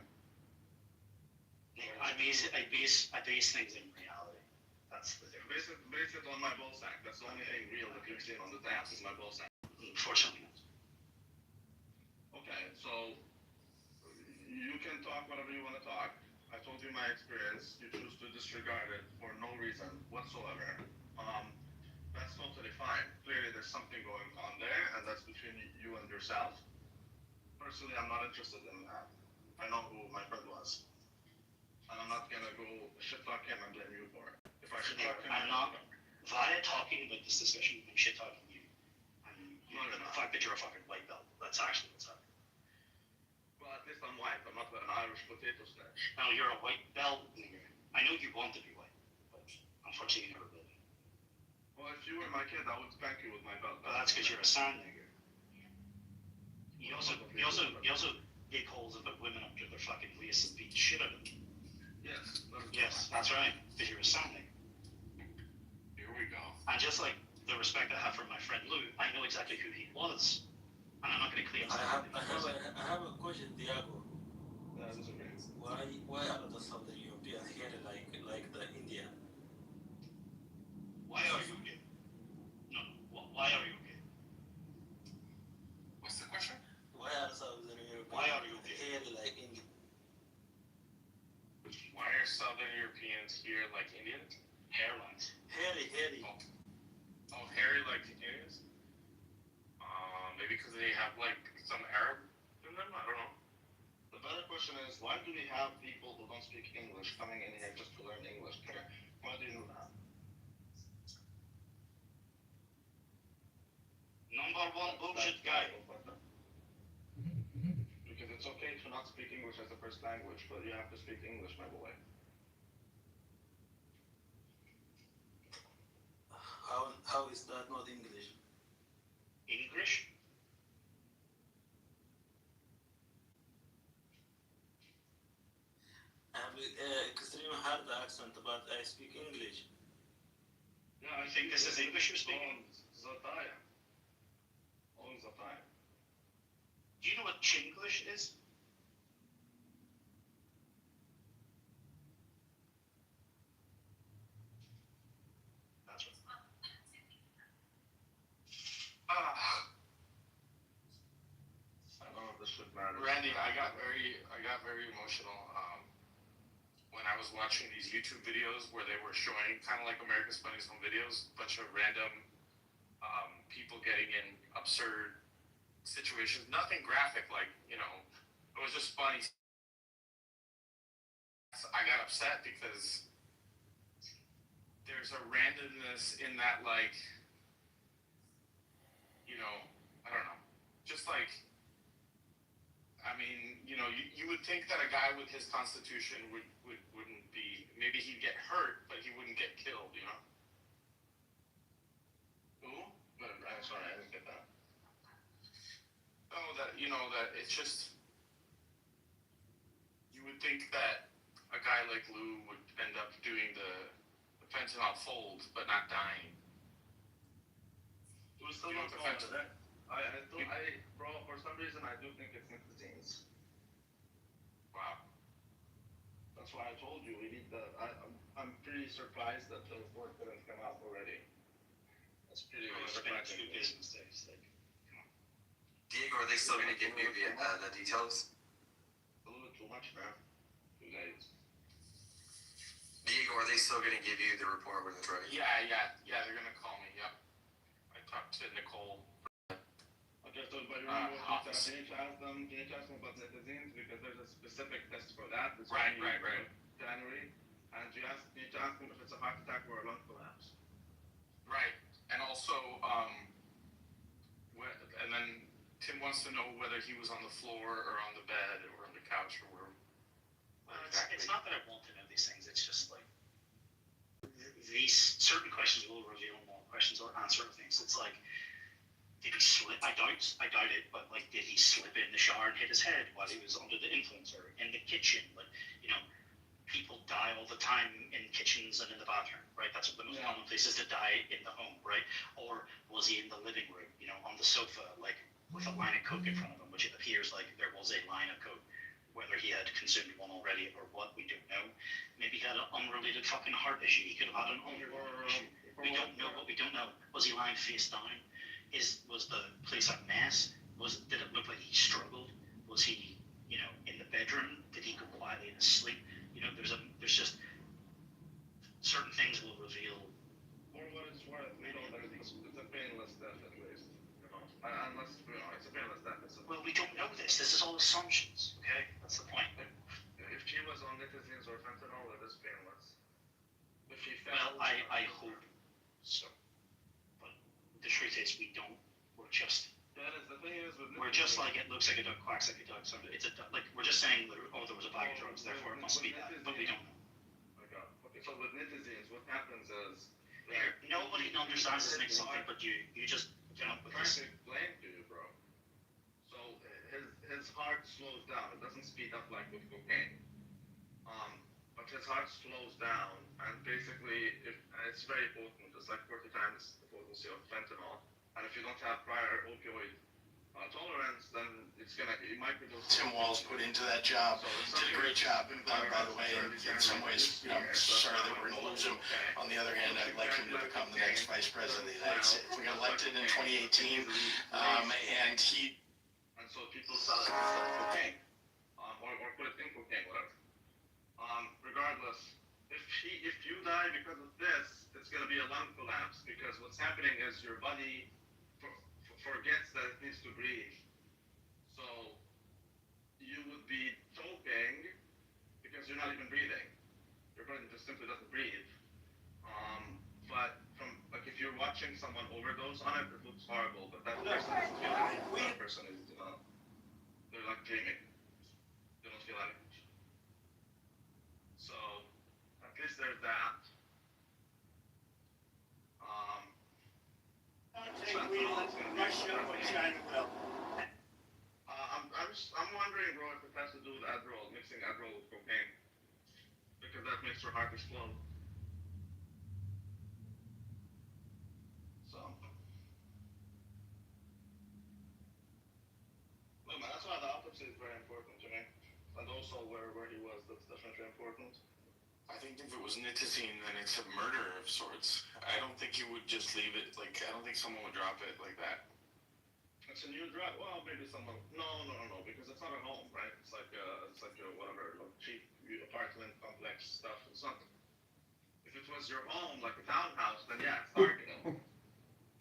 I base things in reality. That's the difference. Base it on my ball sack. That's the only thing real that you've seen on the tap is my ball sack. Unfortunately not. Okay, so you can talk whatever you want to talk. I told you my experience. You choose to disregard it for no reason whatsoever. that's totally fine. Clearly, there's something going on there, and that's between you and yourself. Personally, I'm not interested in that. I know who my friend was, and I'm not gonna go shit talk him and blame you for it. If I shit talk him, I'm not via talking about this discussion and shit talking you. And the fact that you're a fucking white belt. That's actually what's happening. well, at least I'm white. I'm not an Irish potato snatch. No, you're a white belt, nigger. I know you want to be white, but unfortunately you never will be. Well, if you were my kid, I would spank you with my belt. But that's because you're a sand nigger. You also dig holes about women under their fucking waist and beat the shit out of them. Yes. Yes, that's right. Because you're a sand nigger. Here we go. And just like the respect I have for my friend Lou, I know exactly who he was. And I'm not going to claim I have a question, Diego. That's okay. Why are the Southern Europeans here like the Indian? Why are you gay? No, why are you gay? What's the question? Why are Southern Europeans Why are you gay? here like Indian? Why are Southern Europeans here like Indians? Hairlines. Hairy. Oh, hairy like Indians? Maybe because they have like some Arab in them? I don't know. The better question is, why do we have people who don't speak English coming in here just to learn English? Why do you know that? Number one bullshit guy. Because it's okay to not speak English as a first language, but you have to speak English, my boy. How is that not English? English? I have extreme hard accent, but I speak English. No, I think this is English you're speaking. Zataya. Oh, Zataya. Do you know what Chinglish is? That's right. I don't know if this should matter. Randy, I got very emotional when I was watching these YouTube videos where they were showing kind of like America's Funniest Home Videos, a bunch of random people getting in absurd situations. Nothing graphic, like, you know, it was just funny. I got upset because there's a randomness in that, like, you know, I don't know, just like, I mean, you know, you would think that a guy with his constitution wouldn't be, maybe he'd get hurt, but he wouldn't get killed, you know? Who? I'm sorry, I didn't get that. Oh, that, you know, that it's just, you would think that a guy like Lou would end up doing the fentanyl fold, but not dying. It was still You know, not the going fentanyl. to that. Bro, for some reason, I do think it's nicotines. Wow. That's why I told you we need I'm pretty surprised that the report didn't come out already. That's pretty It's been surprising. 2 business days. Like, Diego, are they still going to give you the details? A little bit too much, man. 2 days. Diego, are they still going to give you the report when it's ready? Yeah, they're gonna call me, yep. I talked to Nicole. Okay, so but office. can you ask them about nicotines because there's a specific test for that. It's Right. January, and you need to ask them if it's a heart attack or a lung collapse. Right, and also, and then Tim wants to know whether he was on the floor or on the bed or on the couch or where. it's not that I want to know these things. It's just like these certain questions will reveal more questions or answer things. It's like, did he slip? I doubt it, but like, did he slip in the shower and hit his head while he was under the influence or in the kitchen? Like, you know, people die all the time in kitchens and in the bathroom, right? That's the most common places to die in the home, right? Or was he in the living room, you know, on the sofa, like with a line of coke in front of him, which it appears like there was a line of coke. Whether he had consumed one already or what, we don't know. Maybe he had an unrelated fucking heart issue. He could have had an underlying issue. We don't know what we don't know. Was he lying face down? Was the place a mess? Did it look like he struggled? Was he, you know, in the bedroom? Did he go quietly in his sleep? You know, there's just certain things will reveal. For what it's worth, we know there's assumptions, okay? That's the point. If he was on nitazines or fentanyl, it is painless. If he Well, fell, I hope so. But the truth is, we don't. We're just. That is the thing is with We're just like, it looks like a duck, quacks like a duck. So it's a duck, like, we're just saying, oh, there was a bag of drugs, therefore it must be that. But we don't know. my God. Okay, so with nitazines, what happens is Here, nobody understands this makes something, but you just come up with trying this. to explain to you, bro. So his heart slows down. It doesn't speed up like with cocaine. But his heart slows down, and basically, it's very potent. It's like 40 times the potency of fentanyl. And if you don't have prior opioid tolerance, then it might be those. Tim Walls put into that job. Did a great job. By the way, in some ways, I'm sorry that we're going to lose him. On the other hand, I'd like him to become the next vice president of the United States. We got elected in 2018, and he. And so people sell it as cocaine, or put it in cocaine, whatever. Regardless, if you die because of this, it's going to be a lung collapse, because what's happening is your body forgets that it needs to breathe. So you would be choking because you're not even breathing. Your body just simply doesn't breathe. But if you're watching someone overdose on it, it looks horrible, but that person doesn't feel anything. That person is, they're like dreaming. They don't feel anything. So at least there's that. I'm wondering, bro, if it has to do with Adderall, mixing Adderall with cocaine, because that makes your heart explode. So, look, man, that's why the autopsy is very important to me, and also where he was. That's definitely important. I think if it was nitazine, then it's a murder of sorts. I don't think you would just leave it, I don't think someone would drop it like that. It's a new drug. Well, maybe someone. No, because it's not a home, right? It's like whatever, like cheap apartment complex stuff. It's not. If it was your home, like a townhouse, then yeah, it's targeted.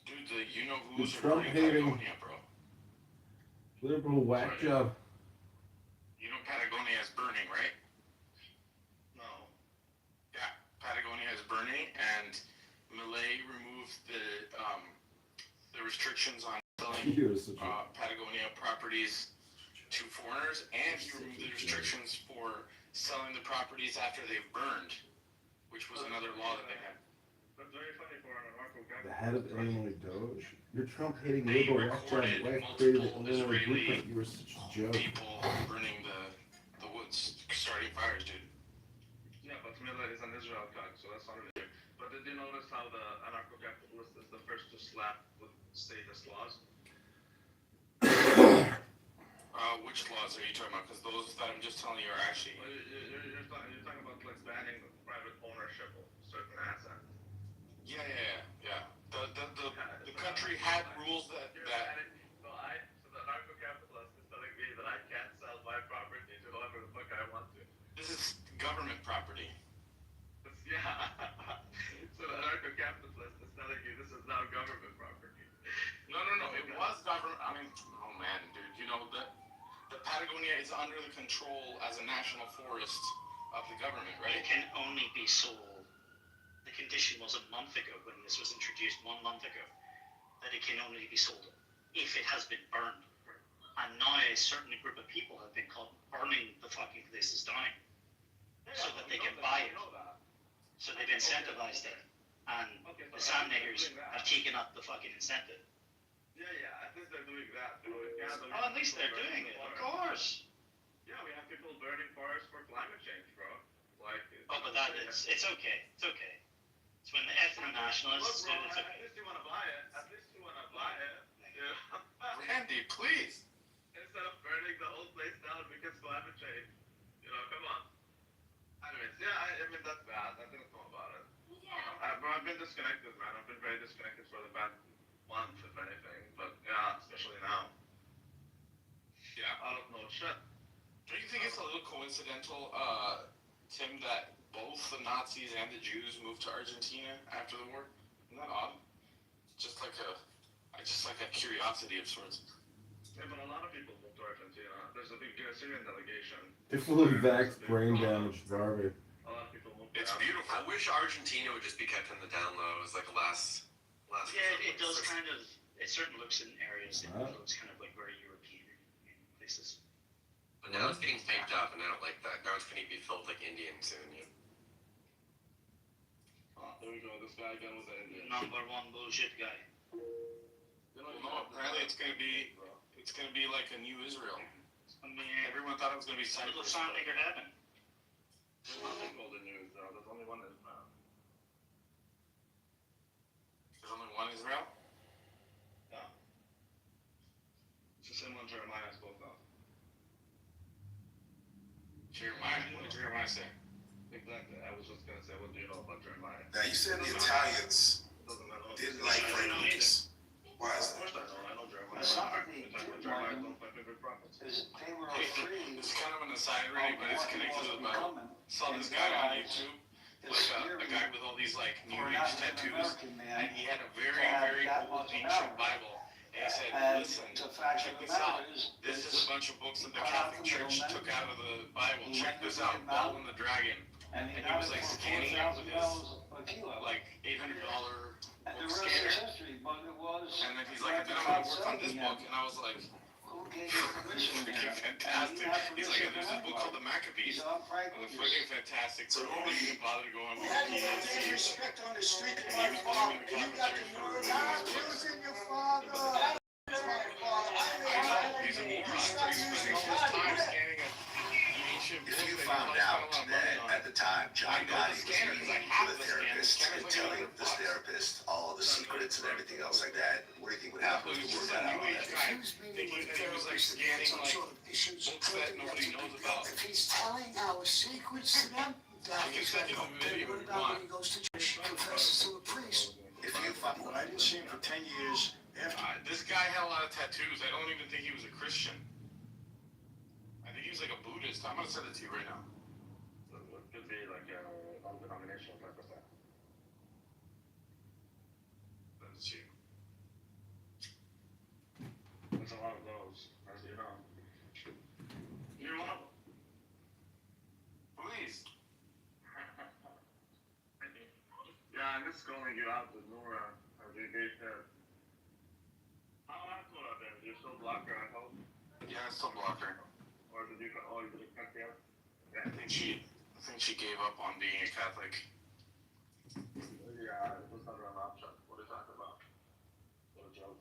Dude, you know who's Trump hating Patagonia, bro? liberal whack job. You know Patagonia is burning, right? No. Yeah, Patagonia is burning, and Milei removed the restrictions on selling Patagonia properties to foreigners, and he removed the restrictions for selling the properties after they've burned, which was another law that they had. That's very funny for an Marco guy. The head of Illinois Doge. Your Trump hating They liberal whack job recorded wife created the multiple Illinois Israeli blueprint. You were such a joke. people burning the woods, starting fires, dude. Yeah, but Miller is an Israel guy, so that's not really. But did you notice how the anarcho-capitalist is the first to slap with statist laws? Which laws are you talking about? Because those that I'm just telling you are actually. Well, you're talking about like banning the private ownership of certain assets. Yeah. The country had rules that. So the anarcho-capitalist is telling me that I can't sell my property to whoever the fuck I want to. This is government property. Yeah. So the anarcho-capitalist is telling you this is now government property. No. It was government. I mean, oh man, dude. You know that the Patagonia is under the control as a national forest of the government, right? It can only be sold. The condition was a month ago when this was introduced, 1 month ago, that it can only be sold if it has been burned. And now a certain group of people have been caught burning the fucking places down so that they can buy it. So they've incentivized it. And the sand niggers have taken up the fucking incentive. Yeah, at least they're doing that. Oh, at least they're doing it, of course. Yeah, we have people burning forests for climate change, bro. Like. But that is, it's okay. It's okay. It's when the ethno-nationalists do it, it's okay. At least you want to buy it. Yeah. Randy, please. Instead of burning the whole place down because climate change. Come on. Anyways, yeah, I mean, that's bad. I didn't know about it. Yeah. Bro, I've been disconnected, man. I've been very disconnected for the past month, if anything. But yeah, especially now. Yeah. I don't know shit. Don't you think it's a little coincidental, Tim, that both the Nazis and the Jews moved to Argentina after the war? Isn't that odd? Just like a curiosity of sorts. Yeah, but a lot of people moved to to Argentina. There's a big Syrian delegation. They're fully vaxxed, brain damaged Barbie. A lot of people move It's there. beautiful. I wish Argentina would just be kept in the down low. It was like a last. Yeah, it does kind of. It certainly looks in areas. It looks kind of like very European in places. But now it's getting faked up, and I don't like that. Now it's going to be filled like Indian soon. Yeah. There we go. This guy again was an Indian. Number one bullshit guy. Apparently it's gonna be like a new Israel. I mean, Everyone thought it was gonna be it Cyprus. looks not like it happened. There's nothing called the news, though. There's only one Israel. There's only one Israel. Yeah. It's the same one Jeremiah spoke of. Jeremiah. What did Jeremiah say? Exactly. I was just gonna say, what do you know about Jeremiah? Now you said the Italians Doesn't matter. didn't like fried cookies. Why is Of that? course I know Jeremiah. It's not Jeremiah is one of my favorite prophets. They were It's kind of an aside, really, but it's connected to the Bible. Saw this guy on YouTube, like a guy with all these like New Age tattoos, and he had a very, very old ancient Bible. And he said, "Listen, check this out. This is a bunch of books that the Catholic Church took out of the Bible. Check this out, Ball and the Dragon." And he was like scanning it with his like $800 book scanner. And then he's like, "And then I'm gonna work on this book," and I was like. Freaking fantastic. He's like, there's this book called The Maccabees. It was freaking fantastic. So nobody even bothered to go on Wikipedia and see it. on the street. And he was blaming the Catholic Church for removing his books. I know, he's a moron. So he's spending all his time scanning an ancient book If you that he found spent a out lot of that money on. at the time John I know Gotti the was scanner, meeting because I with have a the scanner. therapist The scanner's and like telling $100. this therapist all the secrets and everything else like that, what do you think would happen if you worked that out on that? Thinking that he was like scanning like books that nobody knows about. If he's telling our secrets to them, You can send him a video if you want. goes to church, confesses to a priest. If you find I didn't see him for 10 years after. This guy had a lot of tattoos. I don't even think he was a Christian. I think he was like a Buddhist. I'm gonna send it to you right now. It could be like a non-denominational type of thing. Send it to you. There's a lot of those, as you know. You're one of them. Please. Yeah, I'm just calling you out with Nora as you gave her. How active are they? Do you still block her, I hope? Yeah, I still block her. Or did you cut the out? I think she gave up on being a Catholic. Yeah, it was not an option. What are you talking about? What a joke.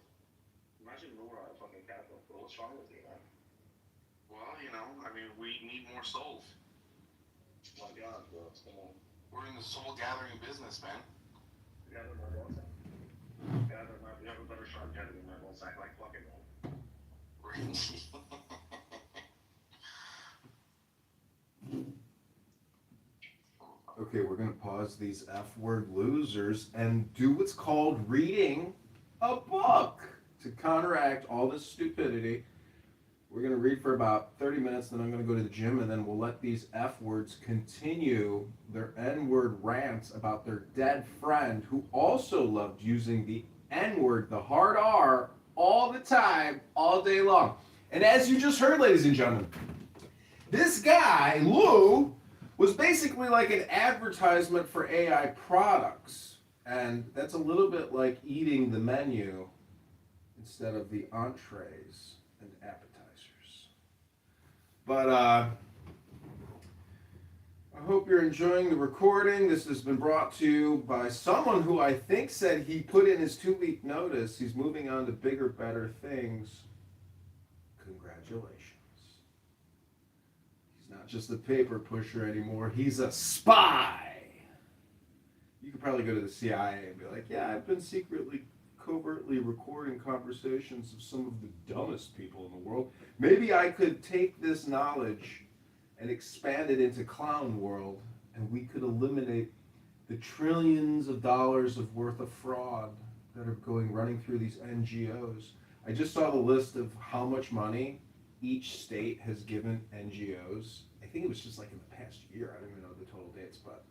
Imagine Nora, a fucking Catholic. What's wrong with you, man? Well, you know, I mean, we need more souls. My God, bro, come on. We're in the soul gathering business, man. Gather my balls out. Gather my, you have a better shot gathering my balls out like fucking one. Okay, we're gonna pause these F-word losers and do what's called reading a book to counteract all this stupidity. We're gonna read for about 30 minutes, then I'm gonna go to the gym, and then we'll let these F-words continue their N-word rants about their dead friend who also loved using the N-word, the hard R, all the time, all day long. And as you just heard, ladies and gentlemen, this guy, Lou, was basically like an advertisement for AI products. And that's a little bit like eating the menu instead of the entrees and appetizers. But I hope you're enjoying the recording. This has been brought to you by someone who I think said he put in his 2-week notice. He's moving on to bigger, better things. Congratulations. He's not just a paper pusher anymore. He's a spy. You could probably go to the CIA and be like, yeah, I've been secretly, covertly recording conversations of some of the dumbest people in the world. Maybe I could take this knowledge and expand it into clown world, and we could eliminate the trillions of dollars of worth of fraud that are running through these NGOs. I just saw the list of how much money each state has given NGOs. I think it was just like in the past year. I don't even know the total dates, but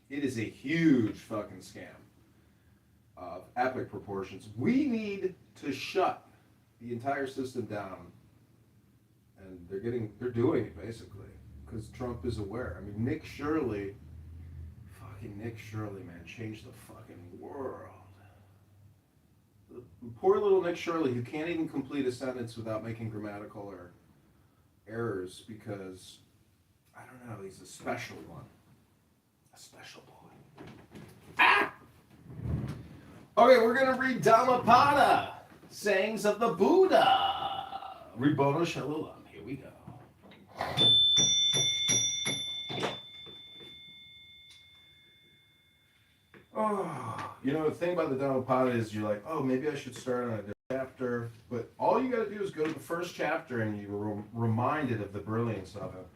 it is a huge fucking scam of epic proportions. We need to shut the entire system down And they're doing it basically because Trump is aware. I mean, Nick Shirley, man, changed the fucking world. The poor little Nick Shirley who can't even complete a sentence without making grammatical errors because, I don't know, he's a special one. A special boy. Ah! Okay, we're going to read Dhammapada, sayings of the Buddha. Ribbona Shalom. Here we go. Oh, you know, the thing about the Dhammapada is you're like, oh, maybe I should start on a different chapter. But all you got to do is go to the first chapter and you're reminded of the brilliance of it.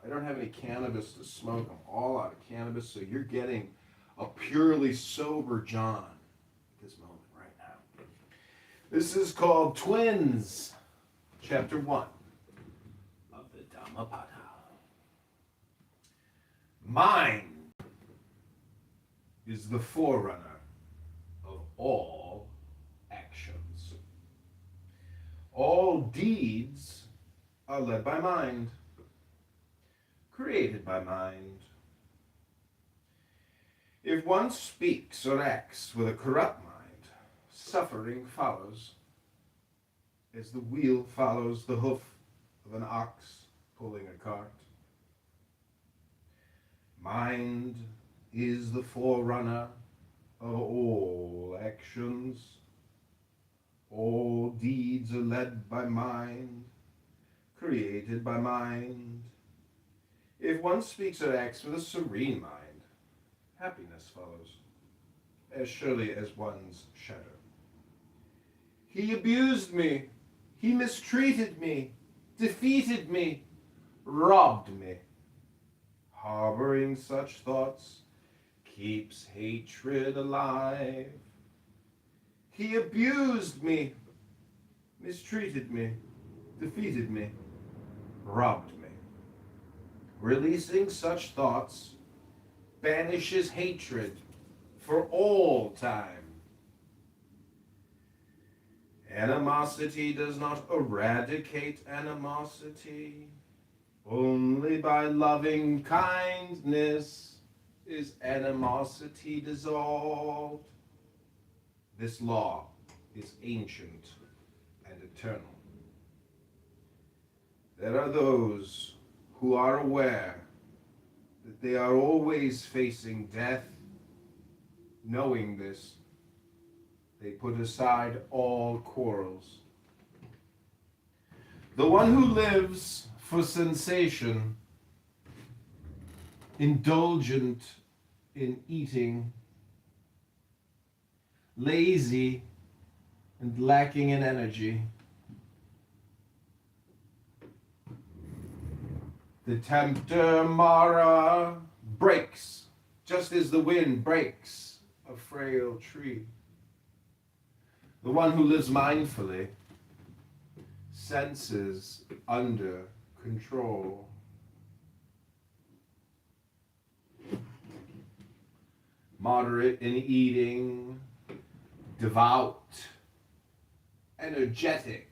I don't have any cannabis to smoke. I'm all out of cannabis. So you're getting a purely sober John at this moment right now. This is called Twins, chapter 1 of the Dhammapada. Mind is the forerunner of all actions. All deeds are led by mind, created by mind. If one speaks or acts with a corrupt mind, suffering follows, as the wheel follows the hoof of an ox pulling a cart. Mind is the forerunner of all actions. All deeds are led by mind, created by mind. If one speaks or acts with a serene mind, happiness follows, as surely as one's shadow. He abused me, he mistreated me, defeated me, robbed me. Harboring such thoughts keeps hatred alive. He abused me, mistreated me, defeated me, robbed me. Releasing such thoughts banishes hatred for all time. Animosity does not eradicate animosity. Only by loving kindness is animosity dissolved. This law is ancient and eternal. There are those who are aware that they are always facing death. Knowing this, they put aside all quarrels. The one who lives for sensation, indulgent in eating, lazy and lacking in energy. The tempter Mara breaks, just as the wind breaks a frail tree. The one who lives mindfully, senses under control. Moderate in eating, devout, energetic.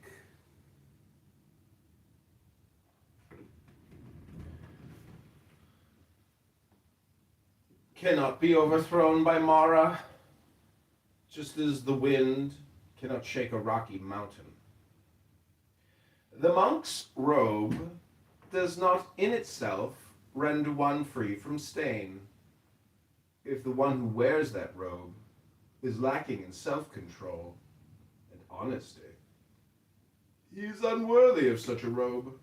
Cannot be overthrown by Mara, just as the wind cannot shake a rocky mountain. The monk's robe does not in itself render one free from stain. If the one who wears that robe is lacking in self-control and honesty, he is unworthy of such a robe.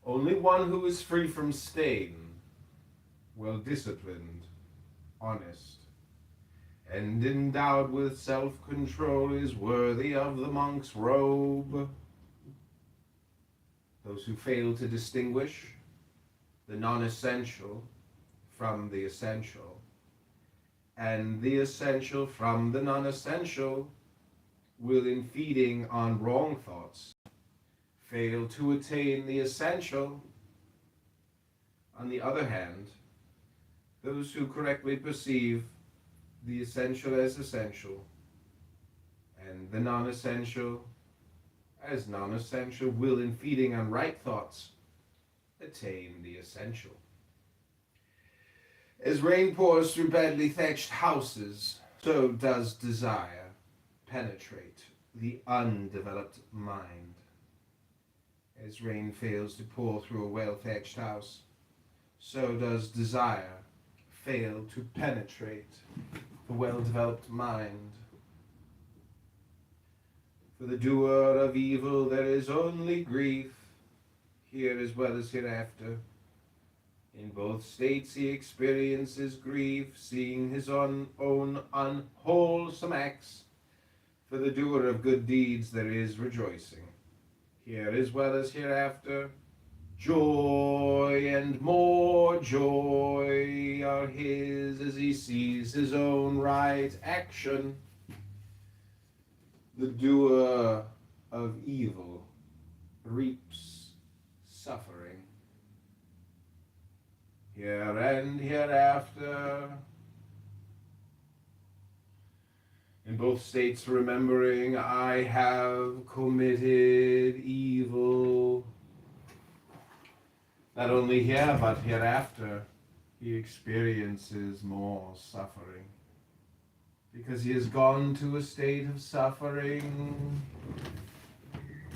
Only one who is free from stain, well-disciplined, honest, and endowed with self-control is worthy of the monk's robe. Those who fail to distinguish the non-essential from the essential, and the essential from the non-essential, will, in feeding on wrong thoughts, fail to attain the essential. On the other hand, those who correctly perceive the essential as essential, and the non-essential as non-essential will in feeding on right thoughts attain the essential. As rain pours through badly thatched houses, so does desire penetrate the undeveloped mind. As rain fails to pour through a well-thatched house, so does desire fail to penetrate the well-developed mind. For the doer of evil there is only grief, here as well as hereafter. In both states he experiences grief, seeing his own unwholesome acts. For the doer of good deeds there is rejoicing, here as well as hereafter. Joy and more joy are his as he sees his own right action. The doer of evil reaps suffering, here and hereafter. In both states remembering, I have committed evil. Not only here, but hereafter, he experiences more suffering, because he has gone to a state of suffering.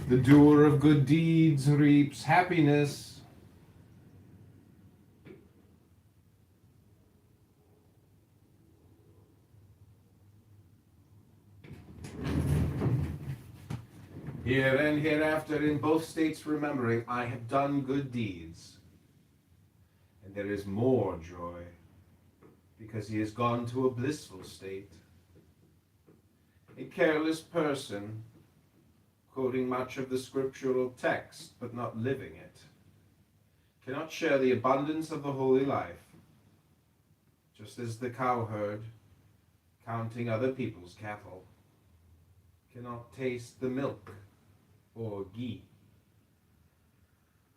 The doer of good deeds reaps happiness. Here and hereafter, in both states remembering, I have done good deeds. And there is more joy, because he has gone to a blissful state. A careless person, quoting much of the scriptural text, but not living it, cannot share the abundance of the holy life, just as the cowherd, counting other people's cattle, cannot taste the milk or ghee.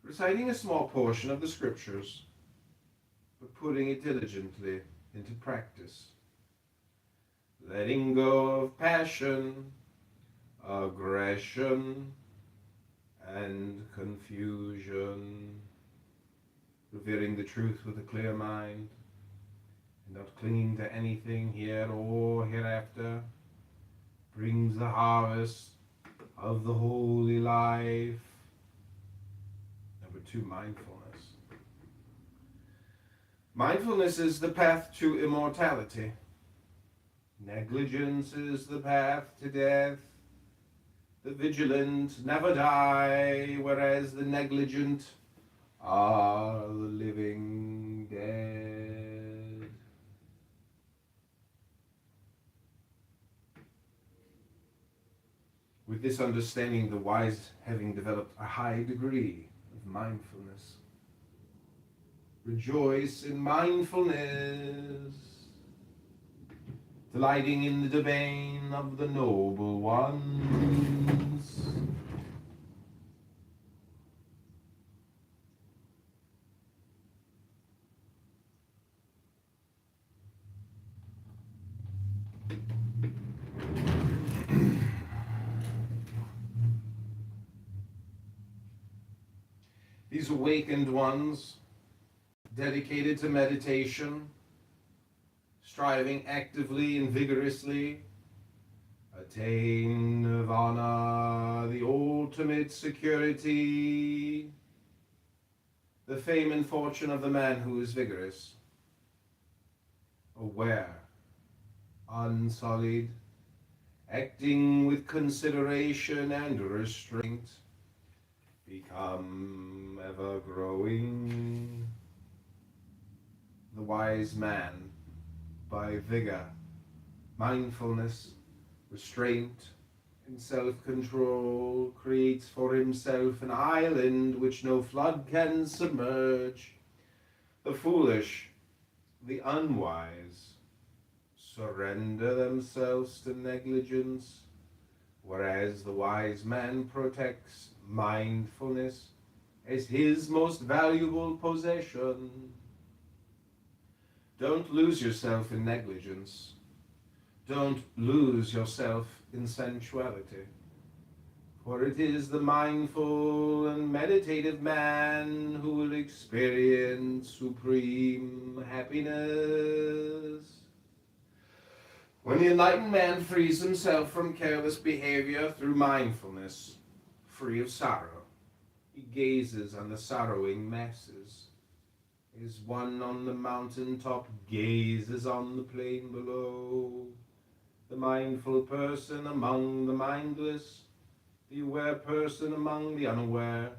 Reciting a small portion of the scriptures, but putting it diligently into practice. Letting go of passion, aggression, and confusion. Revealing the truth with a clear mind, and not clinging to anything here or hereafter, brings the harvest of the holy life. Number 2, mindfulness. Mindfulness is the path to immortality. Negligence is the path to death. The vigilant never die, whereas the negligent are the living dead. With this understanding, the wise having developed a high degree of mindfulness, rejoice in mindfulness, delighting in the domain of the noble ones. These awakened ones, dedicated to meditation, striving actively and vigorously, attain nirvana, the ultimate security, the fame and fortune of the man who is vigorous, aware, unsullied, acting with consideration and restraint, become ever growing. The wise man, by vigor, mindfulness, restraint, and self-control, creates for himself an island which no flood can submerge. The foolish, the unwise, surrender themselves to negligence, whereas the wise man protects mindfulness as his most valuable possession. Don't lose yourself in negligence. Don't lose yourself in sensuality. For it is the mindful and meditative man who will experience supreme happiness. When the enlightened man frees himself from careless behavior through mindfulness, free of sorrow, he gazes on the sorrowing masses, as one on the mountain top gazes on the plain below. The mindful person among the mindless, the aware person among the unaware,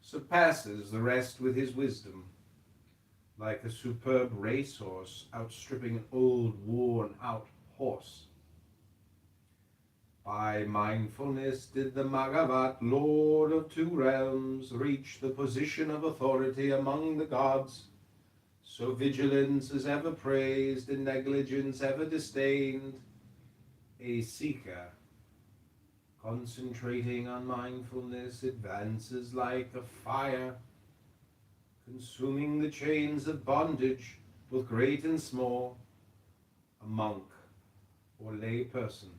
surpasses the rest with his wisdom, like a superb racehorse outstripping an old, worn-out horse. By mindfulness did the Magavat, lord of two realms, reach the position of authority among the gods. So vigilance is ever praised and negligence ever disdained. A seeker, concentrating on mindfulness, advances like a fire, consuming the chains of bondage, both great and small. A monk or lay person,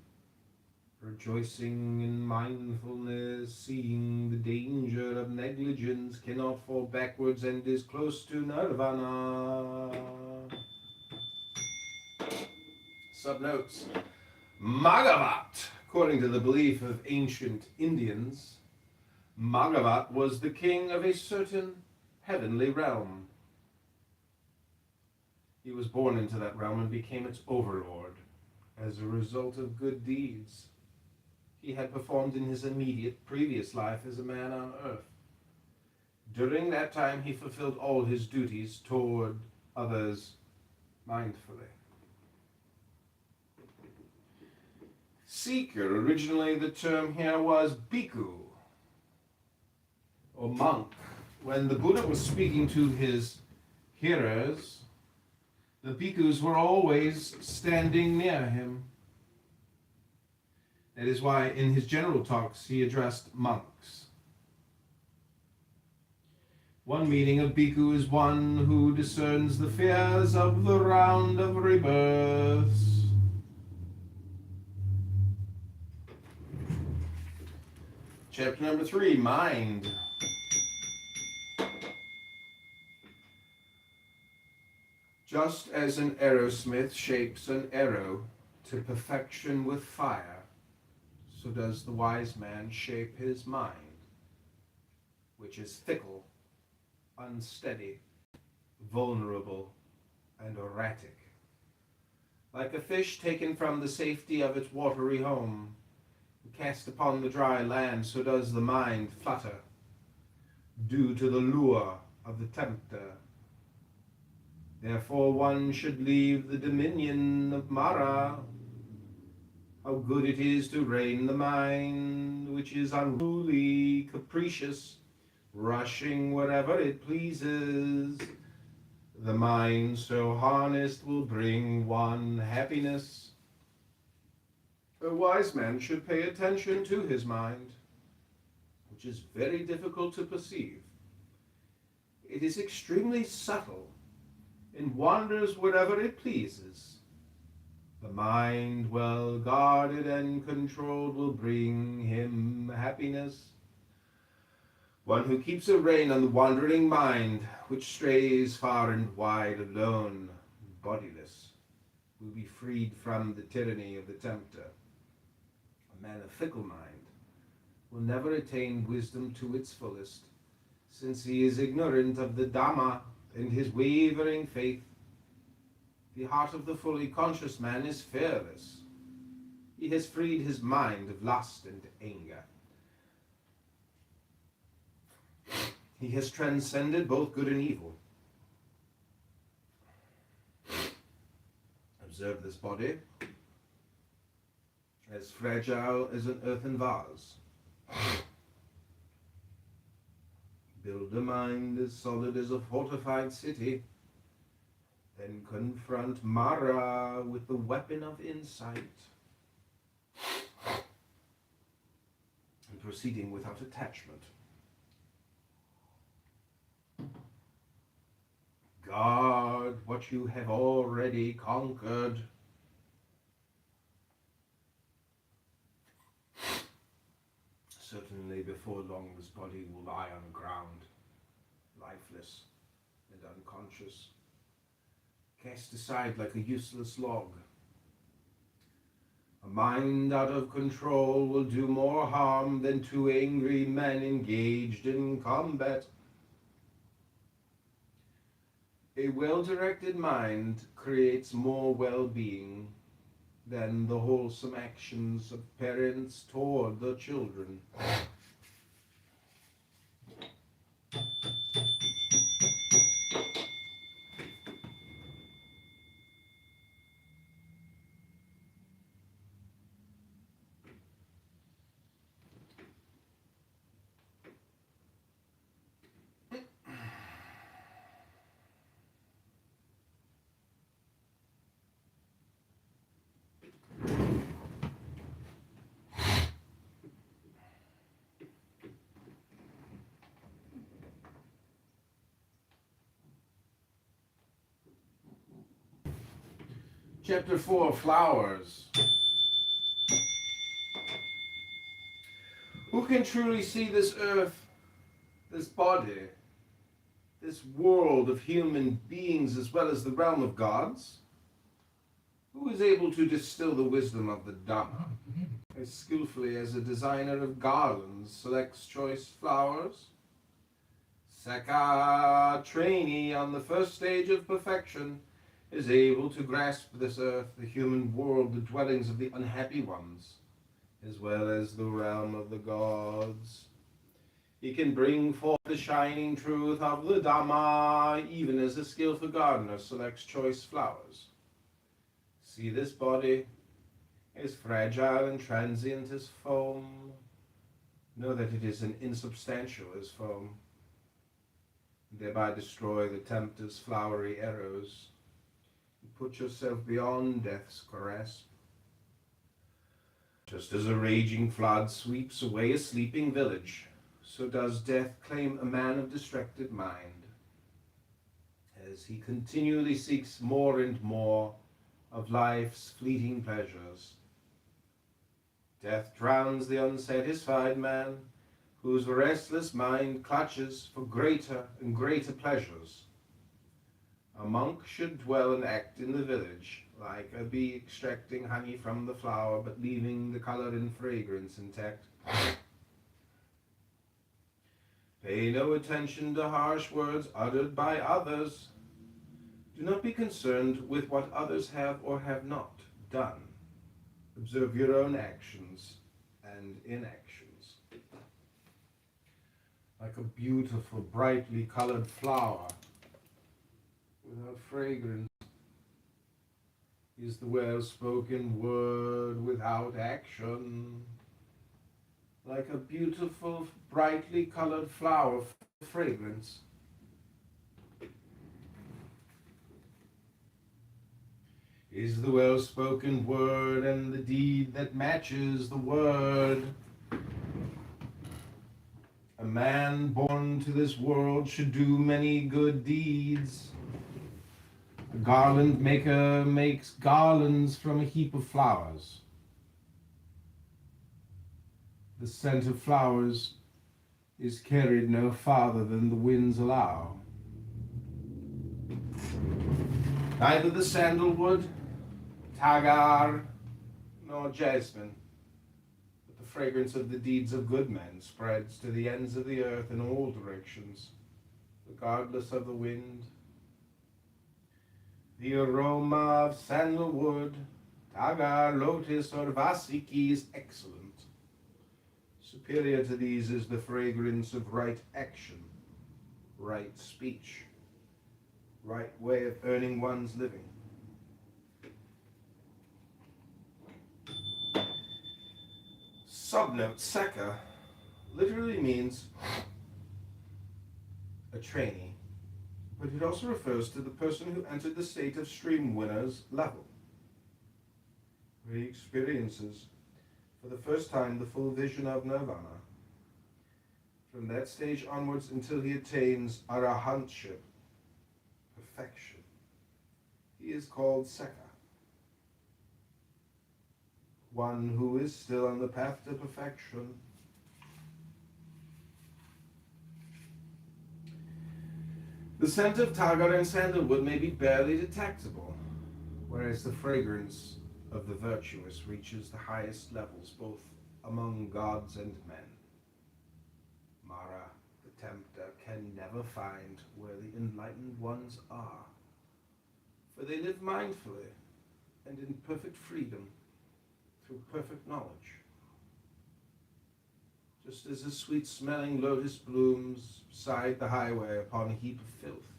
rejoicing in mindfulness, seeing the danger of negligence, cannot fall backwards and is close to nirvana. Subnotes. Magavat. According to the belief of ancient Indians, Magavat was the king of a certain heavenly realm. He was born into that realm and became its overlord as a result of good deeds he had performed in his immediate previous life as a man on earth. During that time, he fulfilled all his duties toward others mindfully. Seeker, originally the term here was bhikkhu, or monk. When the Buddha was speaking to his hearers, the bhikkhus were always standing near him. That is why in his general talks he addressed monks. One meaning of bhikkhu is one who discerns the fears of the round of rebirths. Chapter number 3, Mind. Just as an arrowsmith shapes an arrow to perfection with fire, so does the wise man shape his mind, which is fickle, unsteady, vulnerable, and erratic. Like a fish taken from the safety of its watery home, cast upon the dry land, so does the mind flutter, due to the lure of the tempter. Therefore one should leave the dominion of Mara. How good it is to rein the mind, which is unruly, capricious, rushing wherever it pleases. The mind so harnessed will bring one happiness. A wise man should pay attention to his mind, which is very difficult to perceive. It is extremely subtle and wanders wherever it pleases. The mind, well guarded and controlled, will bring him happiness. One who keeps a rein on the wandering mind, which strays far and wide alone, bodiless, will be freed from the tyranny of the tempter. A man of fickle mind will never attain wisdom to its fullest, since he is ignorant of the Dhamma and his wavering faith. The heart of the fully conscious man is fearless. He has freed his mind of lust and anger. He has transcended both good and evil. Observe this body, as fragile as an earthen vase. Build a mind as solid as a fortified city. Then confront Mara with the weapon of insight. And proceeding without attachment. Guard what you have already conquered. Certainly before long this body will lie on the ground, lifeless and unconscious, cast aside like a useless log. A mind out of control will do more harm than two angry men engaged in combat. A well-directed mind creates more well-being than the wholesome actions of parents toward their children. Chapter 4, Flowers. Who can truly see this earth, this body, this world of human beings as well as the realm of gods? Who is able to distill the wisdom of the Dhamma as skillfully as a designer of garlands selects choice flowers? Saka, trainee on the first stage of perfection, is able to grasp this earth, the human world, the dwellings of the unhappy ones, as well as the realm of the gods. He can bring forth the shining truth of the Dhamma, even as a skillful gardener selects choice flowers. See this body, as fragile and transient as foam. Know that it is as insubstantial as foam. Thereby destroy the tempter's flowery arrows. Put yourself beyond death's grasp. Just as a raging flood sweeps away a sleeping village, so does death claim a man of distracted mind, as he continually seeks more and more of life's fleeting pleasures. Death drowns the unsatisfied man, whose restless mind clutches for greater and greater pleasures. A monk should dwell and act in the village, like a bee extracting honey from the flower, but leaving the color and fragrance intact. Pay no attention to harsh words uttered by others. Do not be concerned with what others have or have not done. Observe your own actions and inactions. Like a beautiful, brightly colored flower, without fragrance, is the well-spoken word without action. Like a beautiful, brightly colored flower, fragrance. Is the well-spoken word and the deed that matches the word. A man born to this world should do many good deeds. A garland maker makes garlands from a heap of flowers. The scent of flowers is carried no farther than the winds allow. Neither the sandalwood, tagar, nor jasmine, but the fragrance of the deeds of good men spreads to the ends of the earth in all directions, regardless of the wind. The aroma of sandalwood, tagar, lotus, or vasiki is excellent. Superior to these is the fragrance of right action, right speech, right way of earning one's living. Subnote Seka literally means a trainee, but it also refers to the person who entered the state of stream winner's level, where he experiences for the first time the full vision of nirvana. From that stage onwards until he attains arahantship, perfection, he is called Seka. One who is still on the path to perfection, The scent of targar and sandalwood may be barely detectable, whereas the fragrance of the virtuous reaches the highest levels both among gods and men. Mara, the tempter, can never find where the enlightened ones are, for they live mindfully and in perfect freedom through perfect knowledge. Just as the sweet-smelling lotus blooms beside the highway upon a heap of filth,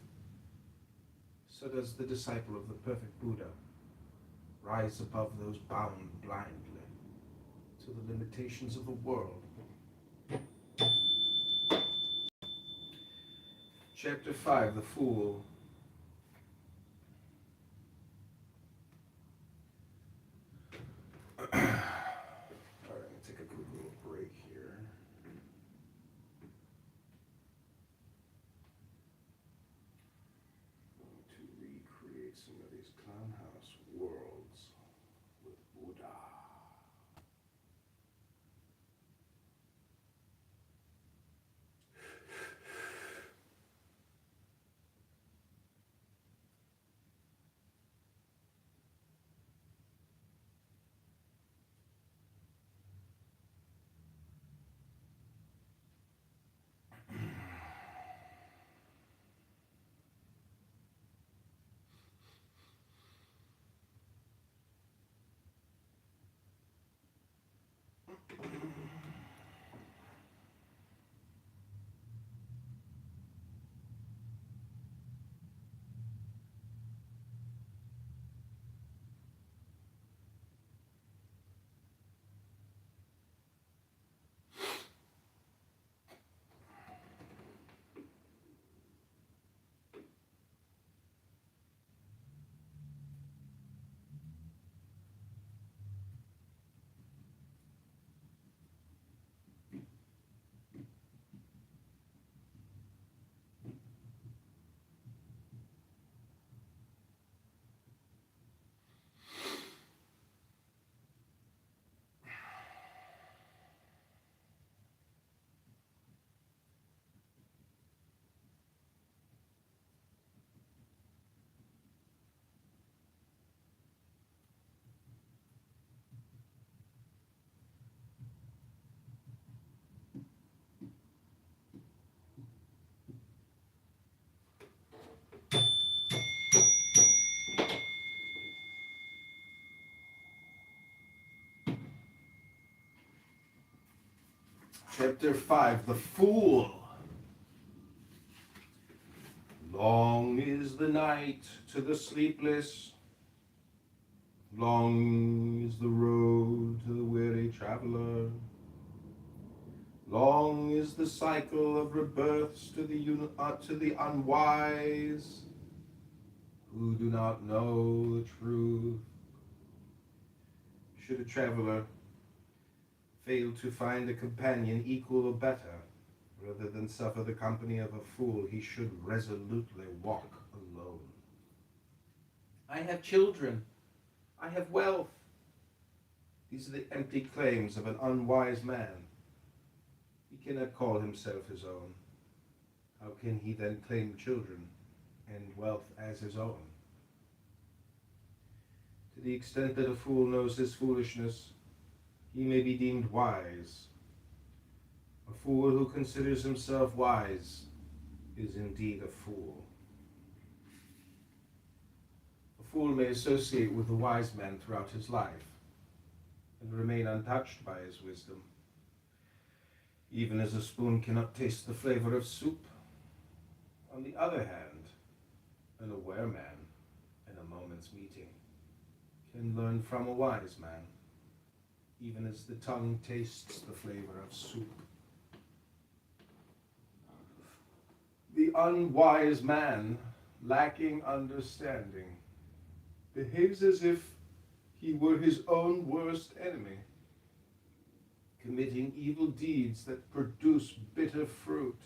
so does the disciple of the perfect Buddha rise above those bound blindly to the limitations of the world. Chapter 5, The Fool. Alright, I'm going to take a quick little break here. To recreate some of these clown house worlds with Buddha. Chapter 5, The Fool. Long is the night to the sleepless, long is the road to the weary traveler, long is the cycle of rebirths to the unwise who do not know the truth. Should a traveler fail to find a companion equal or better, rather than suffer the company of a fool, he should resolutely walk alone. I have children. I have wealth. These are the empty claims of an unwise man. He cannot call himself his own. How can he then claim children and wealth as his own? To the extent that a fool knows his foolishness, he may be deemed wise. A fool who considers himself wise is indeed a fool. A fool may associate with a wise man throughout his life and remain untouched by his wisdom, even as a spoon cannot taste the flavor of soup. On the other hand, an aware man, in a moment's meeting, can learn from a wise man, even as the tongue tastes the flavor of soup. The unwise man, lacking understanding, behaves as if he were his own worst enemy, committing evil deeds that produce bitter fruit.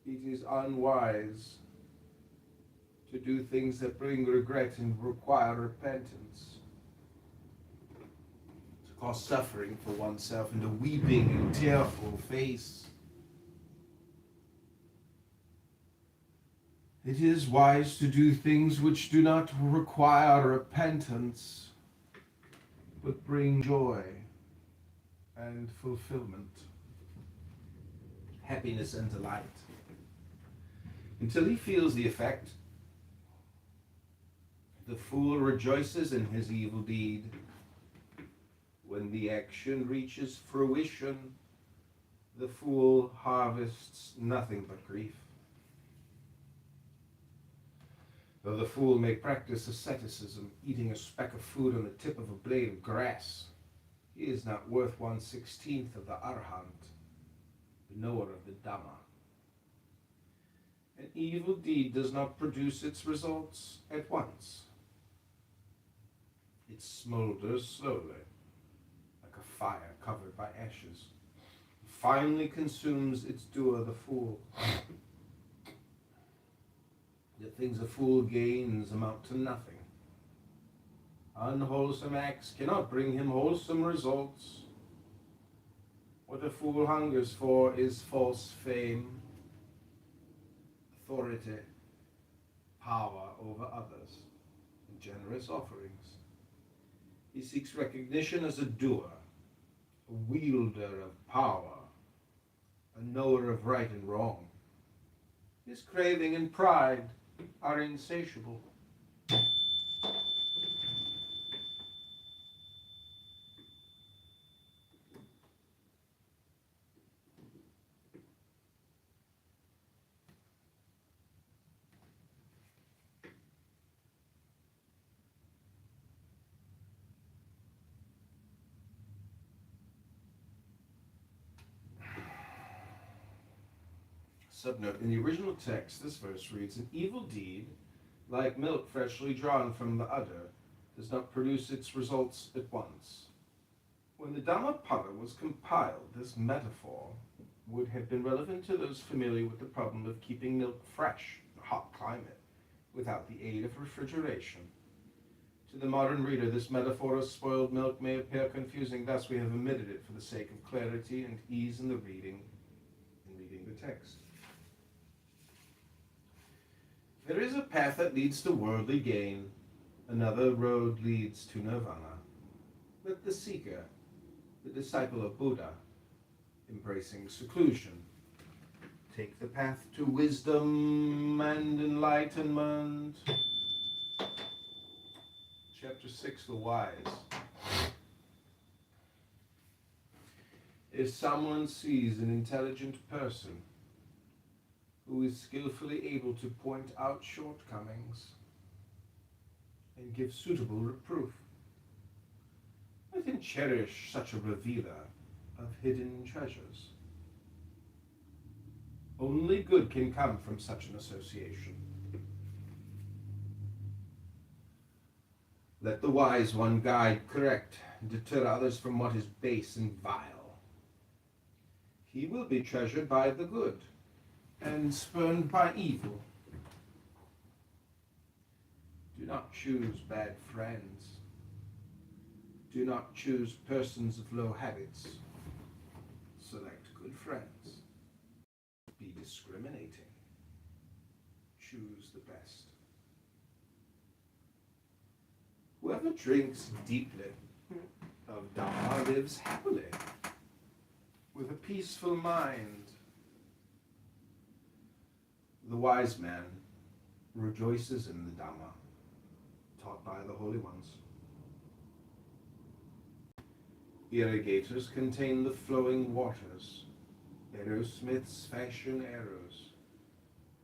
It is unwise to do things that bring regret and require repentance, to cause suffering for oneself and a weeping and tearful face. It is wise to do things which do not require repentance, but bring joy and fulfillment, happiness and delight. Until he feels the effect, the fool rejoices in his evil deed. When the action reaches fruition, the fool harvests nothing but grief. Though the fool may practice asceticism, eating a speck of food on the tip of a blade of grass, he is not worth 1/16 of the Arhant, the knower of the Dhamma. An evil deed does not produce its results at once. It smolders slowly, like a fire covered by ashes. It finally consumes its doer, the fool. The things a fool gains amount to nothing. Unwholesome acts cannot bring him wholesome results. What a fool hungers for is false fame, authority, power over others, and generous offerings. He seeks recognition as a doer, a wielder of power, a knower of right and wrong. His craving and pride are insatiable. Subnote, in the original text, this verse reads, an evil deed, like milk freshly drawn from the udder, does not produce its results at once. When the Dhammapada was compiled, this metaphor would have been relevant to those familiar with the problem of keeping milk fresh in a hot climate without the aid of refrigeration. To the modern reader, this metaphor of spoiled milk may appear confusing, thus we have omitted it for the sake of clarity and ease in reading the text. There is a path that leads to worldly gain, another road leads to nirvana. Let the seeker, the disciple of Buddha, embracing seclusion, take the path to wisdom and enlightenment. Chapter 6, The Wise. If someone sees an intelligent person who is skillfully able to point out shortcomings and give suitable reproof, let him cherish such a revealer of hidden treasures. Only good can come from such an association. Let the wise one guide, correct, and deter others from what is base and vile. He will be treasured by the good and spurned by evil. Do not choose bad friends. Do not choose persons of low habits. Select good friends. Be discriminating. Choose the best. Whoever drinks deeply of Dhamma lives happily, with a peaceful mind. The wise man rejoices in the Dhamma, taught by the holy ones. Irrigators contain the flowing waters. Arrowsmiths fashion arrows.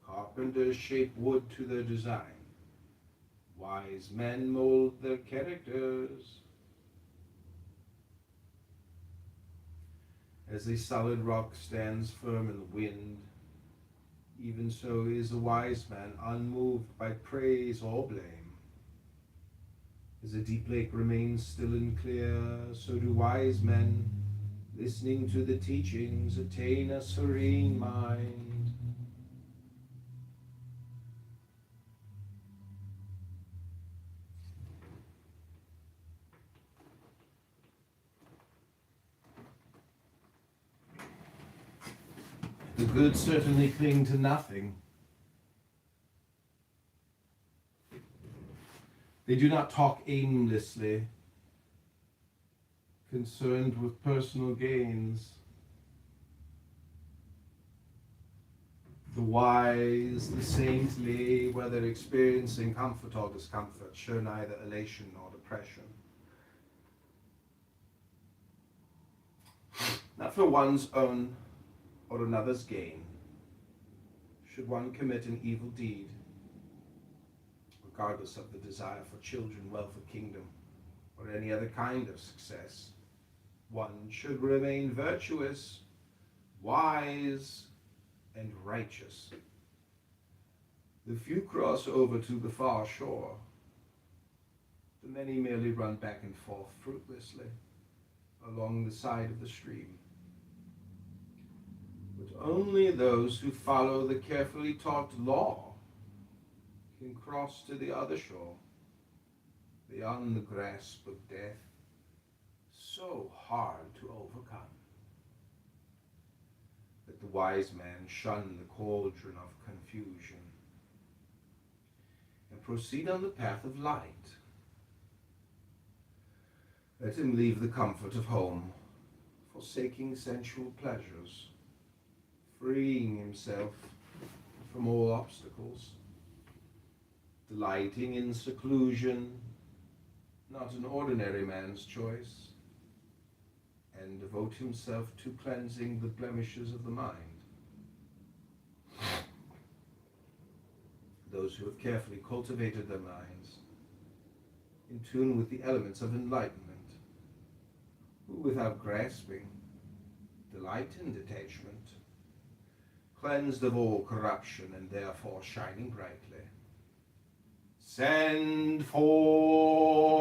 Carpenters shape wood to their design. Wise men mold their characters. As a solid rock stands firm in the wind, even so is a wise man unmoved by praise or blame. As a deep lake remains still and clear, so do wise men, listening to the teachings, attain a serene mind. The good certainly cling to nothing. They do not talk aimlessly, concerned with personal gains. The wise, the saintly, whether experiencing comfort or discomfort, show neither elation nor depression. Not for one's own or another's gain should one commit an evil deed, regardless of the desire for children, wealth, or kingdom, or any other kind of success. One should remain virtuous, wise, and righteous. The few cross over to the far shore. The many merely run back and forth fruitlessly along the side of the stream. But only those who follow the carefully taught law can cross to the other shore, beyond the grasp of death, so hard to overcome. Let the wise man shun the cauldron of confusion and proceed on the path of light. Let him leave the comfort of home, forsaking sensual pleasures, freeing himself from all obstacles, delighting in seclusion, not an ordinary man's choice, and devote himself to cleansing the blemishes of the mind. Those who have carefully cultivated their minds, in tune with the elements of enlightenment, who without grasping, delight in detachment, cleansed of all corruption and therefore shining brightly, send forth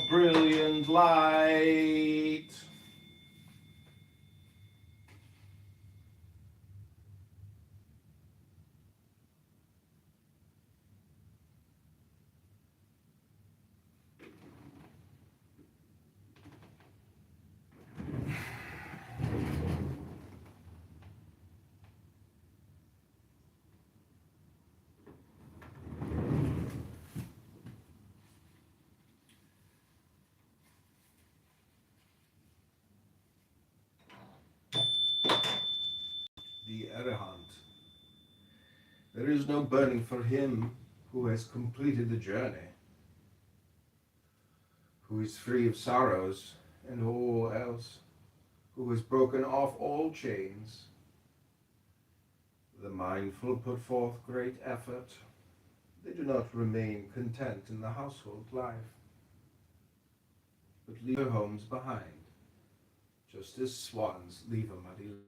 brilliant light. The Arahant. There is no burning for him who has completed the journey, who is free of sorrows and all else, who has broken off all chains. The mindful put forth great effort. They do not remain content in the household life, but leave their homes behind, just as swans leave a muddy lake.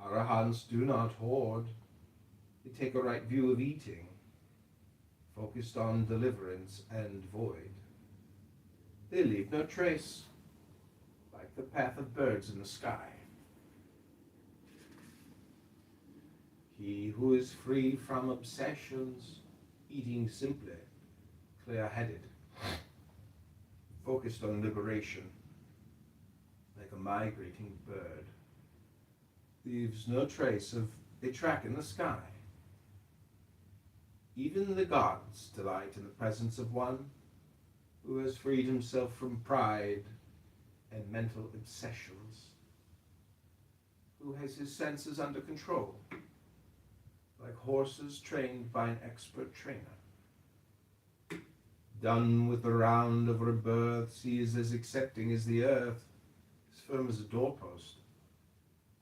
Arahants do not hoard. They take a right view of eating, focused on deliverance and void. They leave no trace, like the path of birds in the sky. He who is free from obsessions, eating simply, clear-headed, focused on liberation, like a migrating bird, leaves no trace of a track in the sky. Even the gods delight in the presence of one who has freed himself from pride and mental obsessions, who has his senses under control, like horses trained by an expert trainer. Done with the round of rebirths, he is as accepting as the earth, as firm as a doorpost,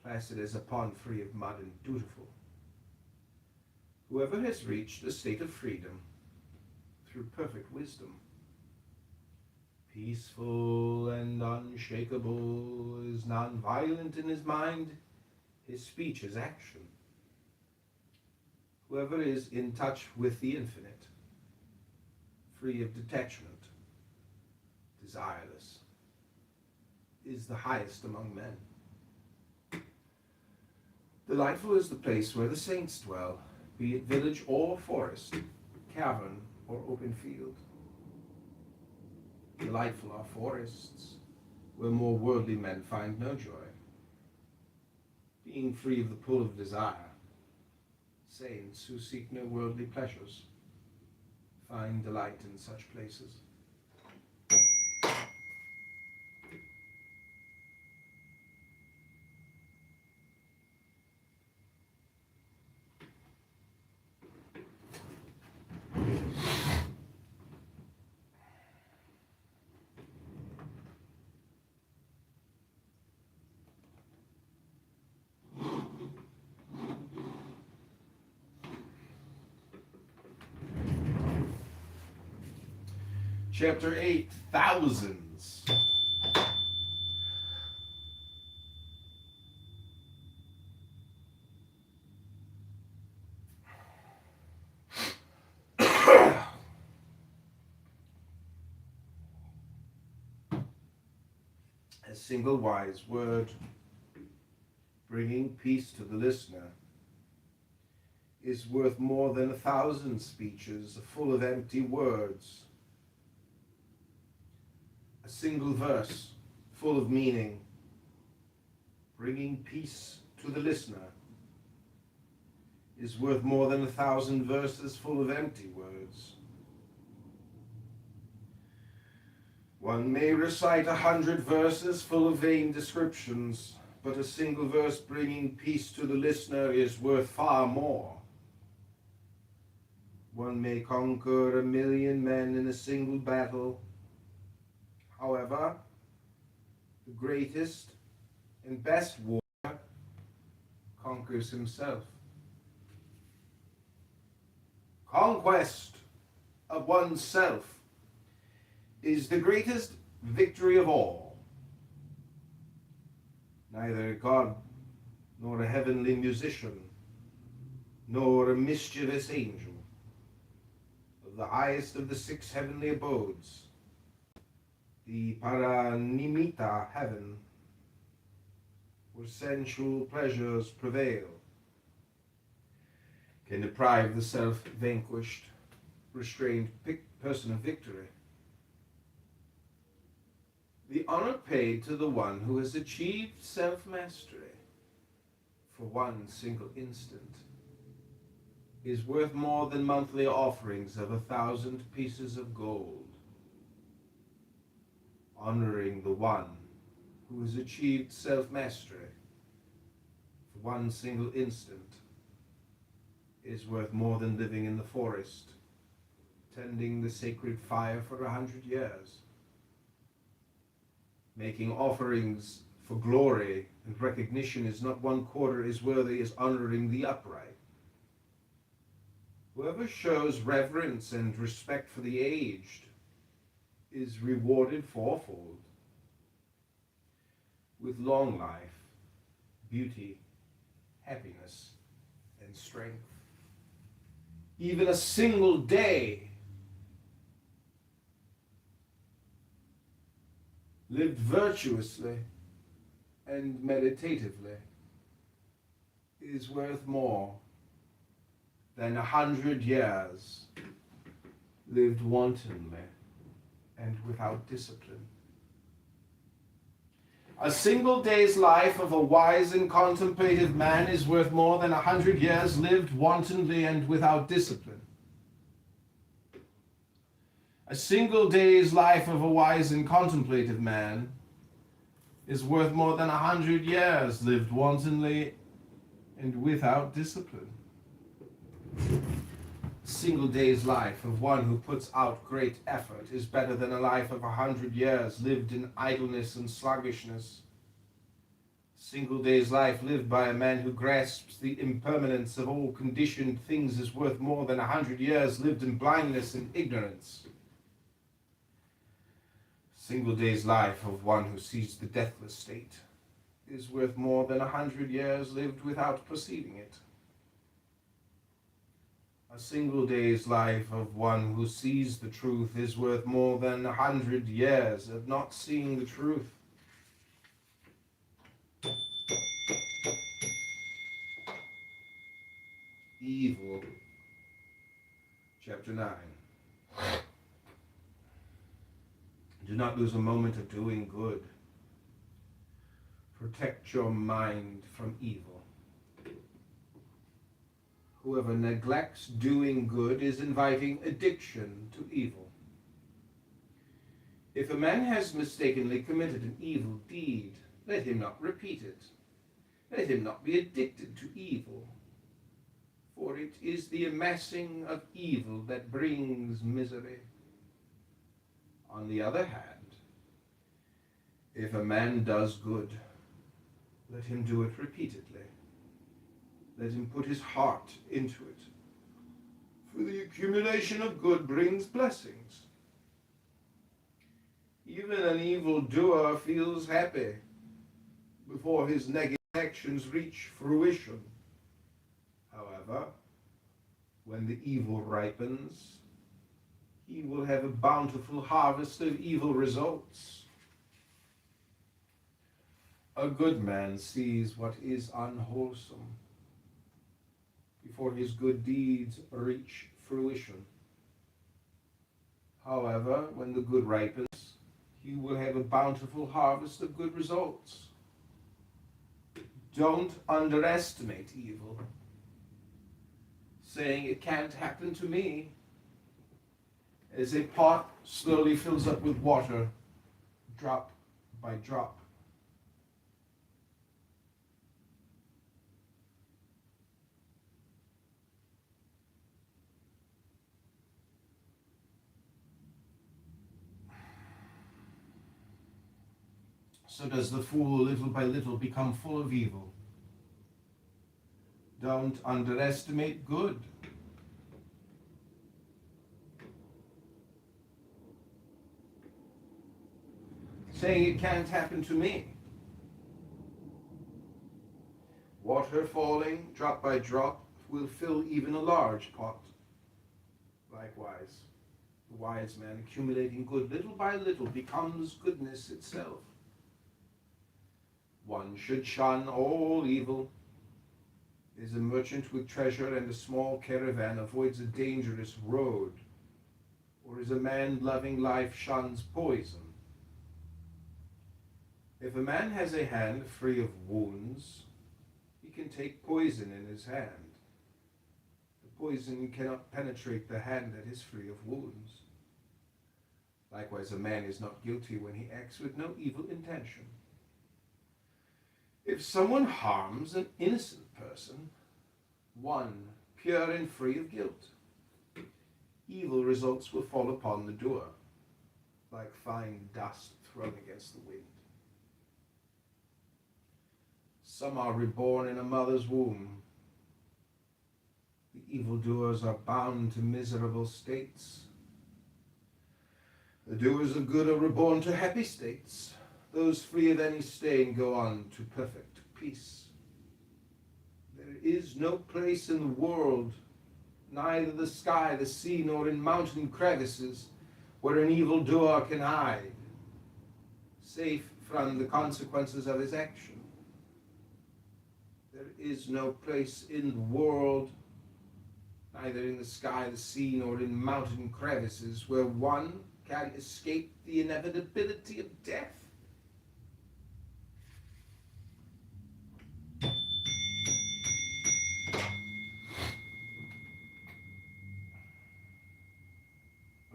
placid as a pond free of mud and dutiful. Whoever has reached a state of freedom through perfect wisdom, peaceful and unshakable, is non-violent in his mind, his speech is action. Whoever is in touch with the infinite, free of detachment, desireless, is the highest among men. Delightful is the place where the saints dwell, be it village or forest, cavern or open field. Delightful are forests, where more worldly men find no joy. Being free of the pull of desire, saints who seek no worldly pleasures. find delight in such places. Chapter 8, Thousands. A single wise word, bringing peace to the listener, is worth more than 1,000 speeches full of empty words. A single verse full of meaning, bringing peace to the listener, is worth more than 1,000 verses full of empty words. One may recite 100 verses full of vain descriptions, but a single verse bringing peace to the listener is worth far more. One may conquer 1,000,000 men in a single battle. However, the greatest and best warrior conquers himself. Conquest of oneself is the greatest victory of all. Neither God, nor a heavenly musician, nor a mischievous angel of the highest of the 6 heavenly abodes, the Paranimita heaven, where sensual pleasures prevail, can deprive the self-vanquished, restrained person of victory. The honor paid to the one who has achieved self-mastery for one single instant is worth more than monthly offerings of 1,000 pieces of gold. Honoring the one who has achieved self-mastery for one single instant is worth more than living in the forest, tending the sacred fire for 100 years. Making offerings for glory and recognition is not 1/4 as worthy as honoring the upright. Whoever shows reverence and respect for the aged is rewarded fourfold with long life, beauty, happiness, and strength. Even a single day lived virtuously and meditatively is worth more than 100 years lived wantonly and without discipline. A single day's life of a wise and contemplative man is worth more than 100 years lived wantonly and without discipline. A single day's life of a wise and contemplative man is worth more than 100 years lived wantonly and without discipline. A single day's life of one who puts out great effort is better than a life of 100 years lived in idleness and sluggishness. A single day's life lived by a man who grasps the impermanence of all conditioned things is worth more than 100 years lived in blindness and ignorance. Single day's life of one who sees the deathless state is worth more than 100 years lived without perceiving it. A single day's life of one who sees the truth is worth more than 100 years of not seeing the truth. Evil. Chapter 9. Do not lose a moment of doing good. Protect your mind from evil. Whoever neglects doing good is inviting addiction to evil. If a man has mistakenly committed an evil deed, let him not repeat it. Let him not be addicted to evil, for it is the amassing of evil that brings misery. On the other hand, if a man does good, let him do it repeatedly. Let him put his heart into it, for the accumulation of good brings blessings. Even an evildoer feels happy before his negative actions reach fruition. However, when the evil ripens, he will have a bountiful harvest of evil results. A good man sees what is unwholesome before his good deeds reach fruition. However, when the good ripens, he will have a bountiful harvest of good results. Don't underestimate evil, saying it can't happen to me. As a pot slowly fills up with water, drop by drop. So does the fool little by little become full of evil. Don't underestimate good. Saying it can't happen to me. Water falling drop by drop will fill even a large pot. Likewise, the wise man accumulating good little by little becomes goodness itself. One should shun all evil. As a merchant with treasure and a small caravan avoids a dangerous road, or as a man loving life shuns poison. If a man has a hand free of wounds, he can take poison in his hand. The poison cannot penetrate the hand that is free of wounds. Likewise, a man is not guilty when he acts with no evil intention. If someone harms an innocent person, one pure and free of guilt, evil results will fall upon the doer, like fine dust thrown against the wind. Some are reborn in a mother's womb. The evildoers are bound to miserable states. The doers of good are reborn to happy states. Those free of any stain go on to perfect peace. There is no place in the world, neither the sky, the sea, nor in mountain crevices, where an evildoer can hide, safe from the consequences of his action. There is no place in the world, neither in the sky, the sea, nor in mountain crevices, where one can escape the inevitability of death.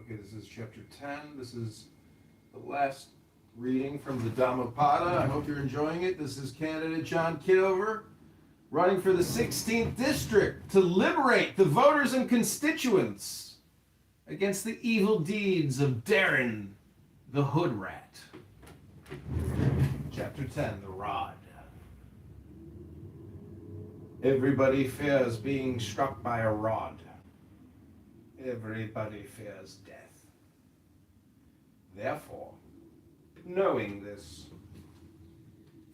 Okay, this is chapter 10. This is the last reading from the Dhammapada. I hope you're enjoying it. This is candidate John Kitover, running for the 16th district to liberate the voters and constituents against the evil deeds of Darren the Hood Rat. Chapter 10, the Rod. Everybody fears being struck by a rod. Everybody fears death. Therefore, knowing this,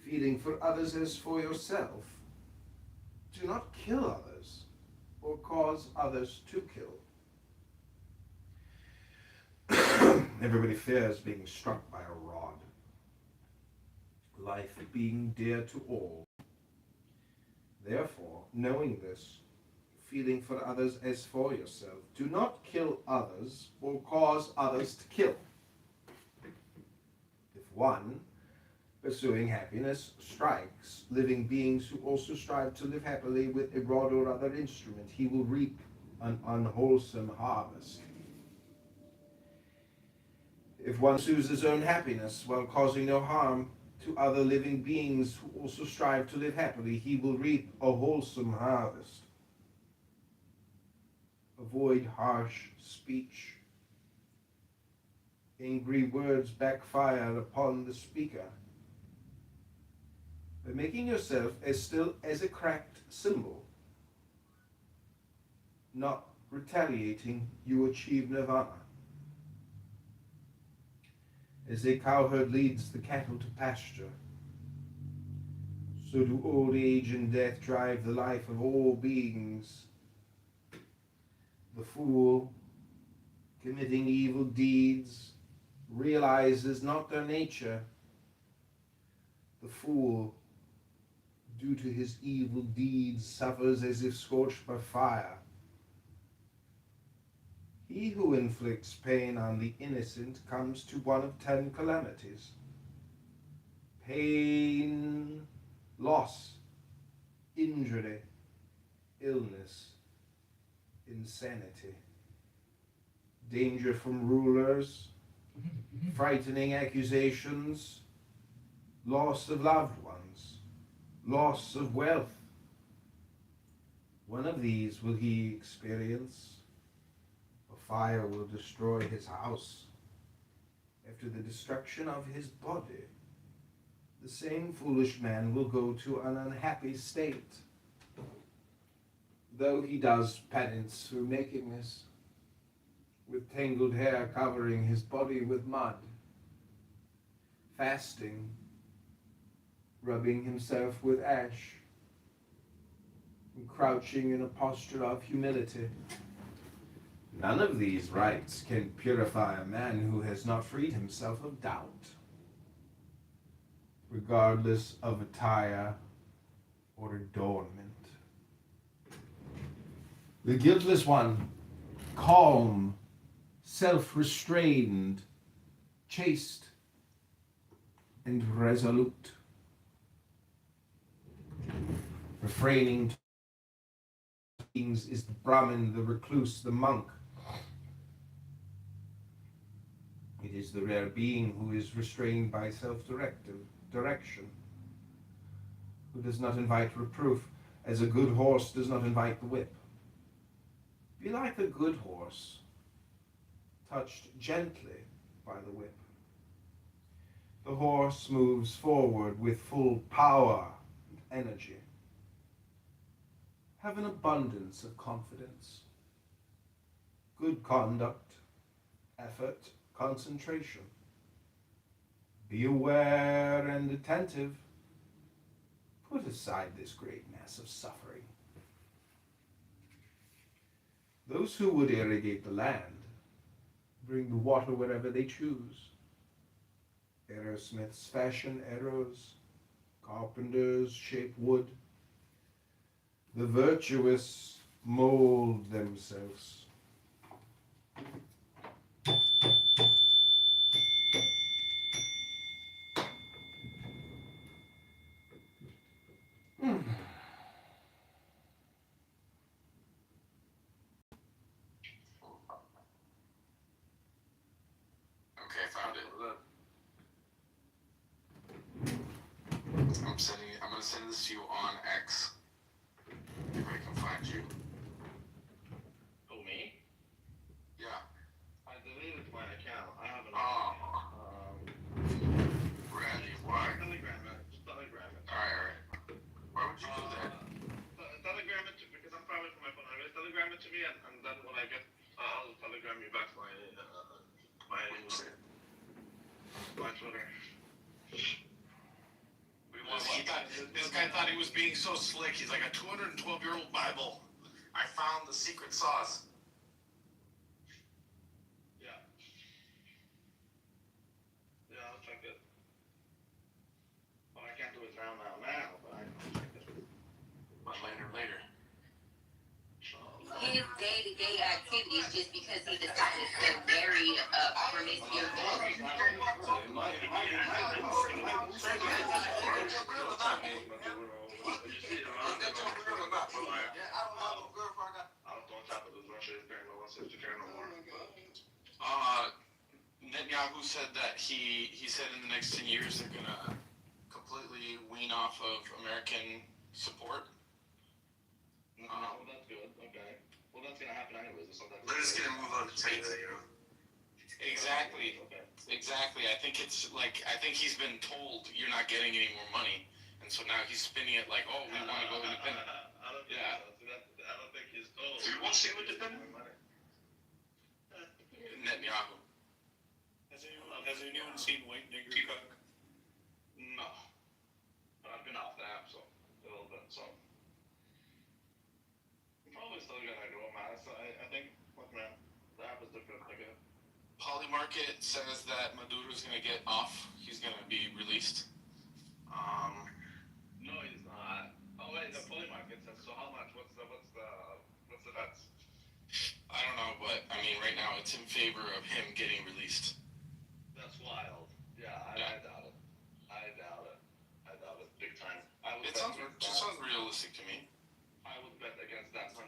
feeling for others as for yourself, do not kill others or cause others to kill. Everybody fears being struck by a rod, life being dear to all. Therefore, knowing this, feeling for others as for yourself, do not kill others or cause others to kill. If one, Pursuing happiness strikes living beings who also strive to live happily with a rod or other instrument. He will reap an unwholesome harvest. If one pursues his own happiness while causing no harm to other living beings who also strive to live happily, he will reap a wholesome harvest. Avoid harsh speech. Angry words backfire upon the speaker. By making yourself as still as a cracked cymbal, not retaliating, you achieve nirvana. As a cowherd leads the cattle to pasture, so do old age and death drive the life of all beings. The fool, committing evil deeds, realizes not their nature. The fool, due to his evil deeds, suffers as if scorched by fire. He who inflicts pain on the innocent comes to one of 10 calamities: pain, loss, injury, illness, insanity, danger from rulers, frightening accusations, loss of loved ones, loss of wealth. One of these will he experience. A fire will destroy his house. After the destruction of his body, the same foolish man will go to an unhappy state, though he does penance through nakedness, with tangled hair covering his body with mud, fasting, rubbing himself with ash, and crouching in a posture of humility. None of these rites can purify a man who has not freed himself of doubt, regardless of attire or adornment. The guiltless one, calm, self-restrained, chaste, and resolute, refraining to things is the Brahmin, the recluse, the monk. It is the rare being who is restrained by self-direction, who does not invite reproof, as a good horse does not invite the whip. Be like a good horse, touched gently by the whip. The horse moves forward with full power and energy. Have an abundance of confidence, good conduct, effort, concentration. Be aware and attentive. Put aside this great mass of suffering. Those who would irrigate the land bring the water wherever they choose. Arrowsmiths fashion arrows, carpenters shape wood. The virtuous mold themselves. Okay, found it. I'm gonna send this to you on X. If I can find you. Who, me? Yeah. I deleted my account. I have an Randy, why? Telegram it. Just Telegram it. Alright. Why would you do that? Telegram it because I'm private from my phone. Telegram it to me, and then when I get, I'll telegram you back my Twitter. This guy thought he was being so slick. He's like a 212-year-old Bible. I found the secret sauce. Yeah. Yeah, I'll check it. Well, I can't do it now, but I can check it. But later. He his day-to-day activities just because he decided to marry a promiscuous woman. Netanyahu said that he said in the next 10 years they're gonna completely wean off of American support. Well, that's good. Okay. Well, that's gonna happen anyways. It's not that. They're just gonna move on to China, you know. Exactly. Okay. Exactly. I think he's been told you're not getting any more money, and so now he's spinning it like, oh, we want to go independent. I don't think Yeah. so. I don't think he's told. Who wants to go independent? Netanyahu. Has anyone seen White Nigger Cook? No. But I've been off the app, so a little bit, so. I'm probably still gonna go, man. So I think, look, man, the app is different. Like it. Polymarket says that Maduro's gonna get off. He's gonna be released. No, he's not. Oh wait, the Poly Market says. So how much? What's the bets? I don't know, but I mean, right now it's in favor of him getting released. That's wild. Yeah, I doubt it. I doubt it big time. It sounds realistic to me. I would bet against that 100%.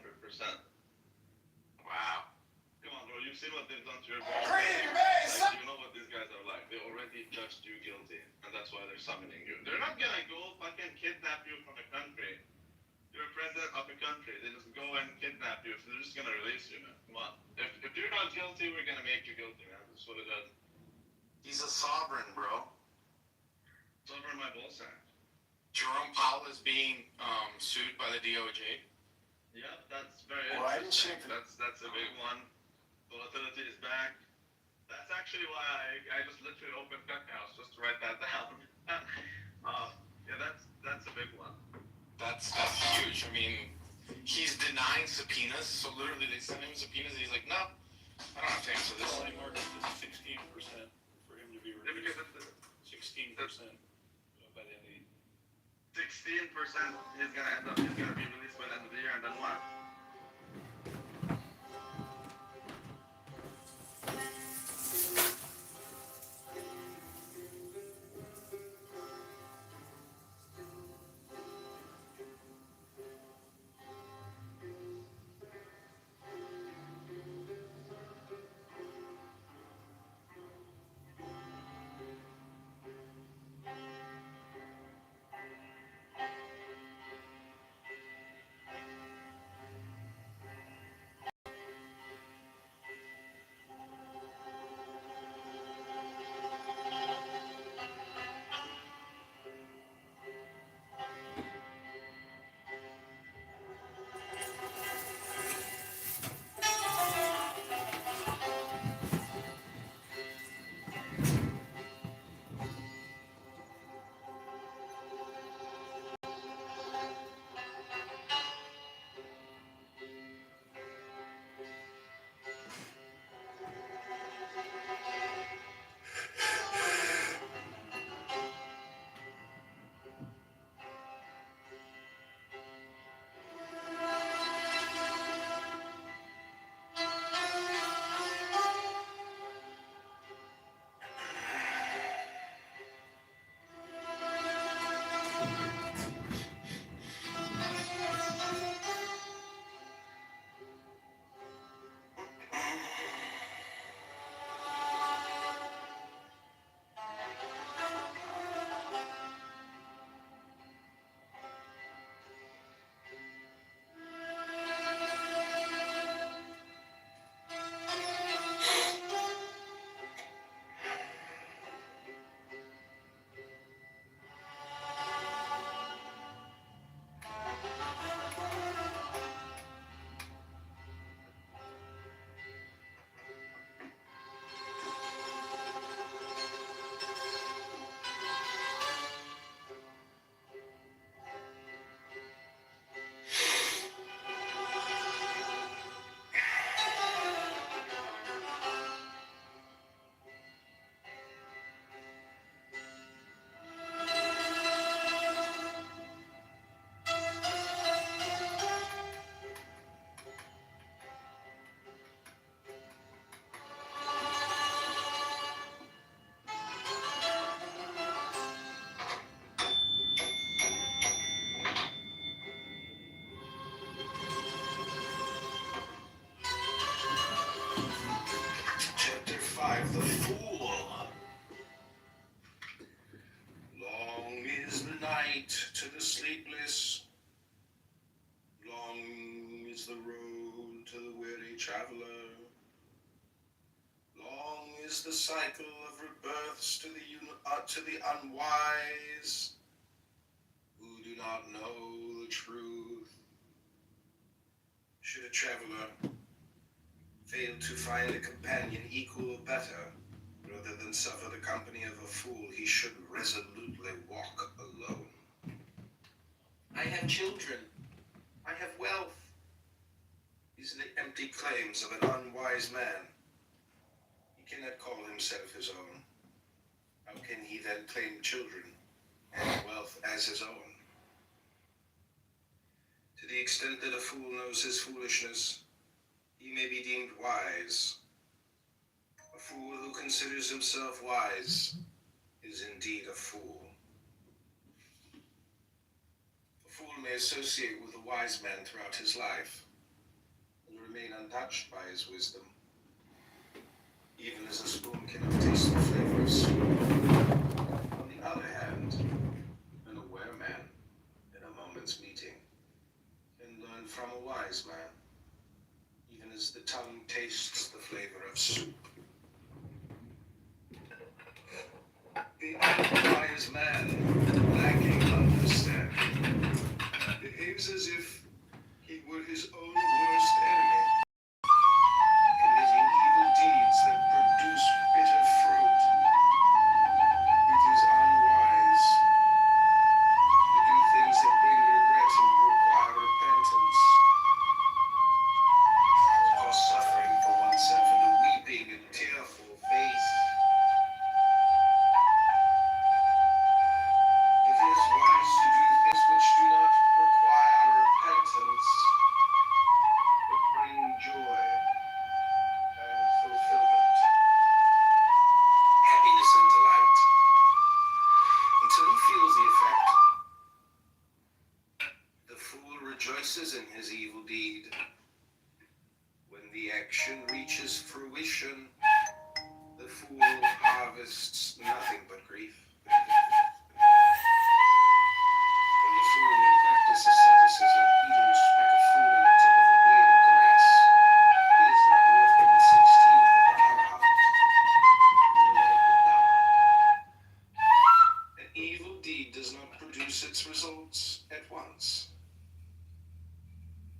Wow. Come on, bro. You've seen what they've done to your ball. Like, you know what these guys are like. They already judged you guilty, and that's why they're summoning you. They're not gonna go fucking kidnap you from a country. You're a president of a country. They just go and kidnap you. So they're just gonna release you, man. Come on. If you're not guilty, we're gonna make you guilty, man. That's what it is. He's a sovereign, bro. It's over in my ball sack. Jerome Powell is being sued by the DOJ. Yep, that's very Well, I didn't interesting. see That's a big one. Volatility is back. That's actually why I just literally opened House just to write that down. Yeah, that's a big one. That's huge. I mean, he's denying subpoenas. So literally, they send him subpoenas, and he's like, "No, I don't have to answer this." Money market is 16% for him to be Yeah, released. because 16% by the end of the year. 16% he's gonna be released by the end of the year, and then what? bliss. Long is the road to the weary traveler. Long is the cycle of rebirths to the unwise who do not know the truth. Should a traveler fail to find a companion equal or better, rather than suffer the company of a fool, he should resolutely walk alone. I have children. I have wealth. These are the empty claims of an unwise man. He cannot call himself his own. How can he then claim children and wealth as his own? To the extent that a fool knows his foolishness, he may be deemed wise. A fool who considers himself wise is indeed a fool. A fool may associate with a wise man throughout his life and remain untouched by his wisdom, even as a spoon cannot taste the flavor of soup. On the other hand, an aware man, in a moment's meeting, can learn from a wise man, even as the tongue tastes the flavor of soup. The unwise man, lacking understanding, behaves as if he were his own worst enemy, committing evil deeds that produce bitter fruit. It is unwise to do things that bring regret and require repentance, cause suffering for oneself and a weeping and tearful face. It is wise to do things which do not require repentance, but bring joy and fulfillment, happiness and delight. Until he feels the effect, the fool rejoices in his evil deed. When the action reaches fruition, the fool harvests nothing but grief. When the fool may practice asceticism, eating a speck of food on the tip of a blade of grass, he is not worth 1/16th of the arhat, nor the Dhamma. An evil deed does not produce its results at once.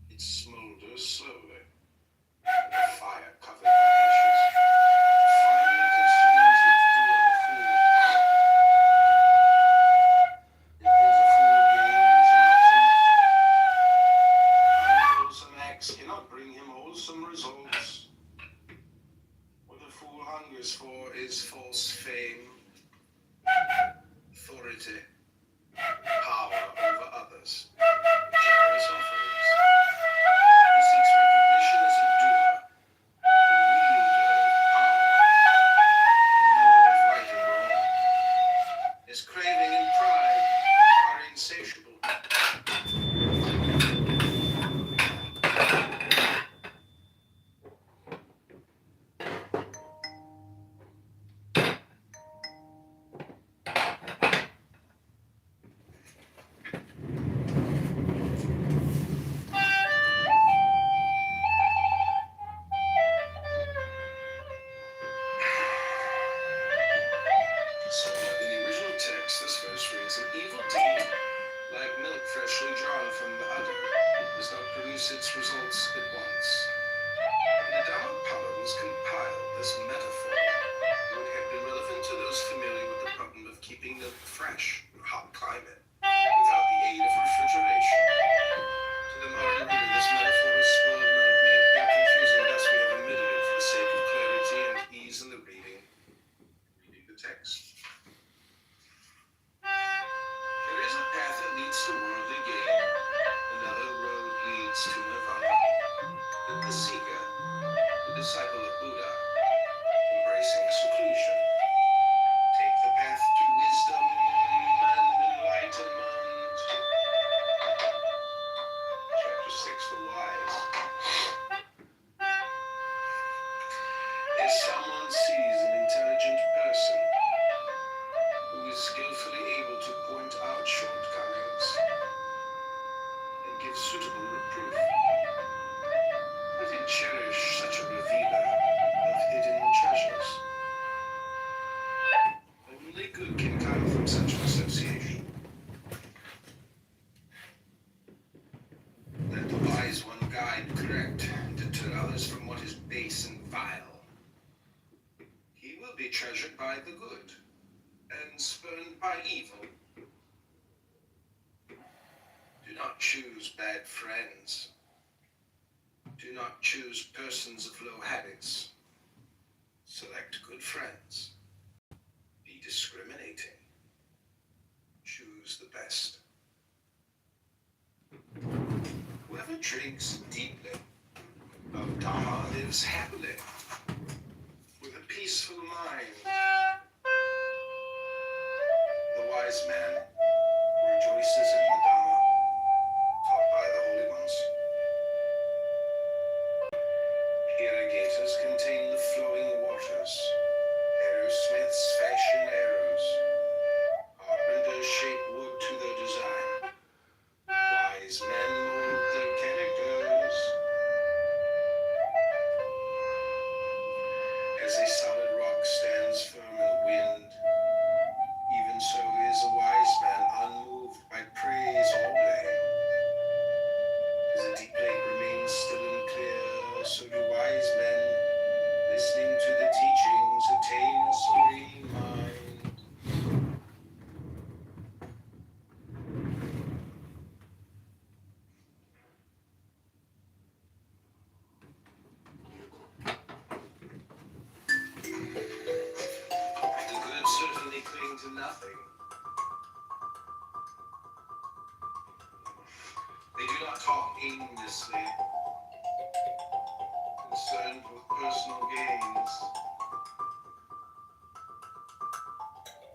It smolders slowly, like a fire covered by ashes, finally consumes its doer, the fool. It brings a fool gains and not to nothing. Unwholesome acts cannot bring him wholesome results. What the fool hungers for is false fame, authority, power over others, generous offerings. He seeks recognition as a doer, a wielder of power, a knower of right and wrong. His craving and pride are insatiable. So, in the original text, this verse reads, an evil deed, like milk freshly drawn from the udder, does not produce its results at once. When the Dhammapada was compiled, this metaphor would have been relevant to those familiar with the problem of keeping milk fresh in a hot climate without the aid of refrigeration. To the modern reader, this metaphor is spoiled milk may appear confusing, thus we have omitted it for the sake of clarity and ease in the reading the text. There is a path that leads to worldly gain, another road leads to nirvana. The seeker, the disciple of Buddha, embracing seclusion, take the path to wisdom and enlightenment. Chapter 6, The Wise. If someone sees an intelligent person who is skillfully able to point out shortcomings, suitable reproof. Let him cherish such a revealer of hidden treasures. Only good can come from such an association. Let the wise one guide correct, deter others from what is base and vile. He will be treasured by the good, and spurned by evil. Do not choose bad friends. Do not choose persons of low habits. Select good friends. Be discriminating. Choose the best. Whoever drinks deeply of Dharma lives happily, with a peaceful mind. The wise man rejoices in the Dharma taught by the holy ones. Irrigators contain the flowing waters. Arrowsmiths fashion arrows. Carpenters shape wood to their design. Wise men mold their characters. As a solid rock stands firm in the wind, even so is a wise man unmoved by praise all day. As a deep lake remains still and clear, so do wise men, listening to the teachings, attain a serene mind. The good certainly cling to nothing. They do not talk aimlessly, concerned with personal gains.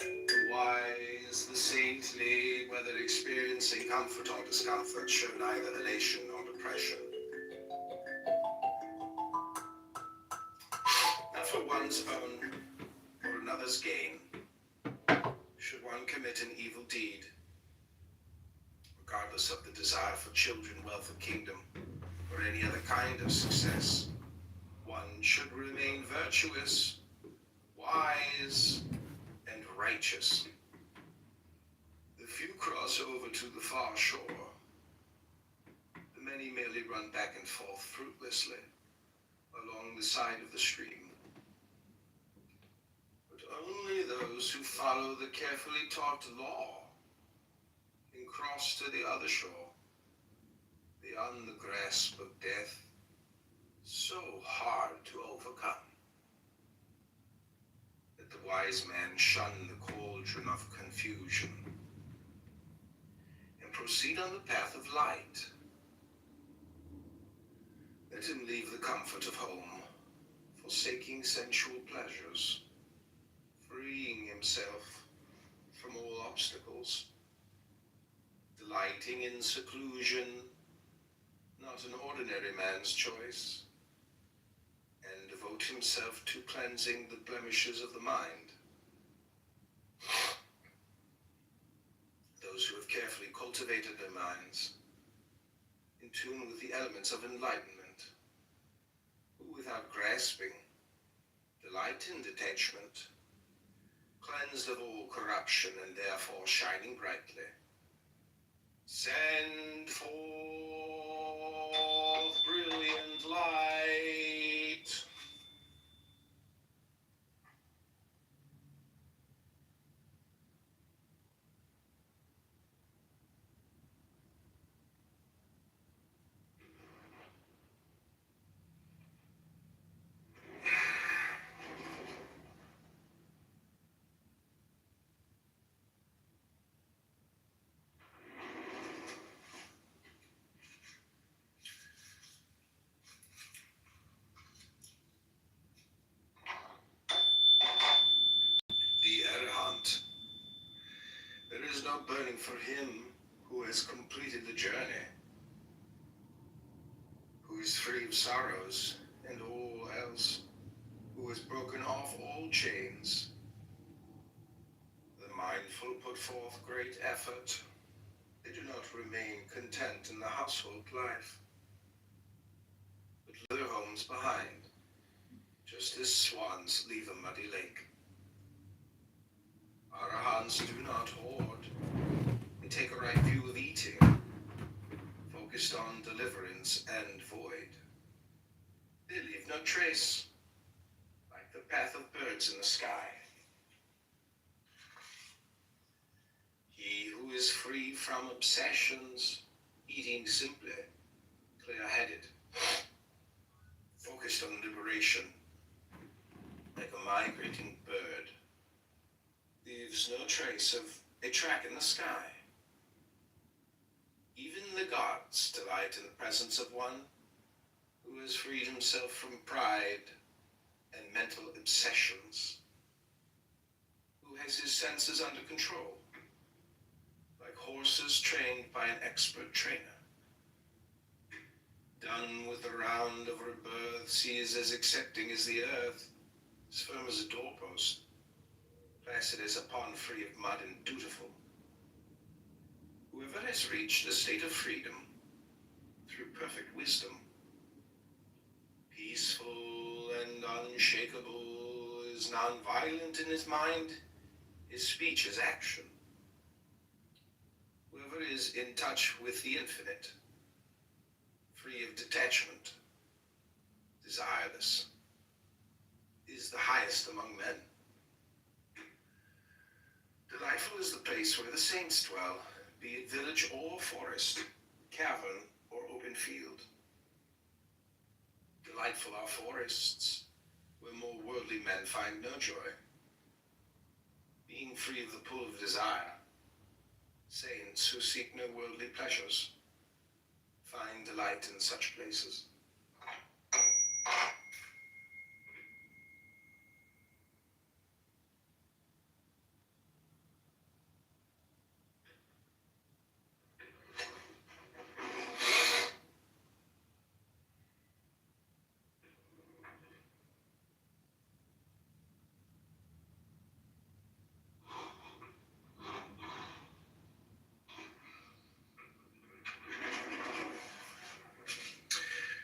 The wise, the saintly, whether experiencing comfort or discomfort, show neither elation nor depression. Not for one's own or another's gain should one commit an evil deed, regardless of the desire for children, wealth, or kingdom, or any other kind of success. One should remain virtuous, wise, and righteous. The few cross over to the far shore. The many merely run back and forth fruitlessly along the side of the stream. But only those who follow the carefully taught law can cross to the other shore, beyond the grasp of death, so hard to overcome. Let the wise man shun the cauldron of confusion and proceed on the path of light. Let him leave the comfort of home, forsaking sensual pleasures, freeing himself from all obstacles, delighting in seclusion, not an ordinary man's choice, and devote himself to cleansing the blemishes of the mind. Those who have carefully cultivated their minds, in tune with the elements of enlightenment, who without grasping, delight in detachment, cleansed of all corruption and therefore shining brightly, send forth brilliant light. The errant. There is no burning for him who has completed the journey, who is free of sorrows and all else, who has broken off all chains. The mindful put forth great effort, They do not remain content in the household life, but leave their homes behind, just as swans leave a muddy lake. Arahants do not hoard. They take a right view of eating, focused on deliverance and void. They leave no trace, like the path of birds in the sky. He who is free from obsessions, eating simply, clear-headed, focused on liberation, like a migrating bird, leaves no trace of a track in the sky. Even the gods delight in the presence of one who has freed himself from pride and mental obsessions, who has his senses under control, like horses trained by an expert trainer. Done with the round of rebirths, he is as accepting as the earth, as firm as a doorpost, placid as a pond free of mud and dutiful. Whoever has reached a state of freedom through perfect wisdom, peaceful and unshakable, is non-violent in his mind, his speech is action. Whoever is in touch with the infinite, free of detachment, desireless, is the highest among men. Delightful is the place where the saints dwell, be it village or forest, cavern or open field. Delightful are forests, where more worldly men find no joy. Being free of the pull of desire, saints who seek no worldly pleasures find delight in such places.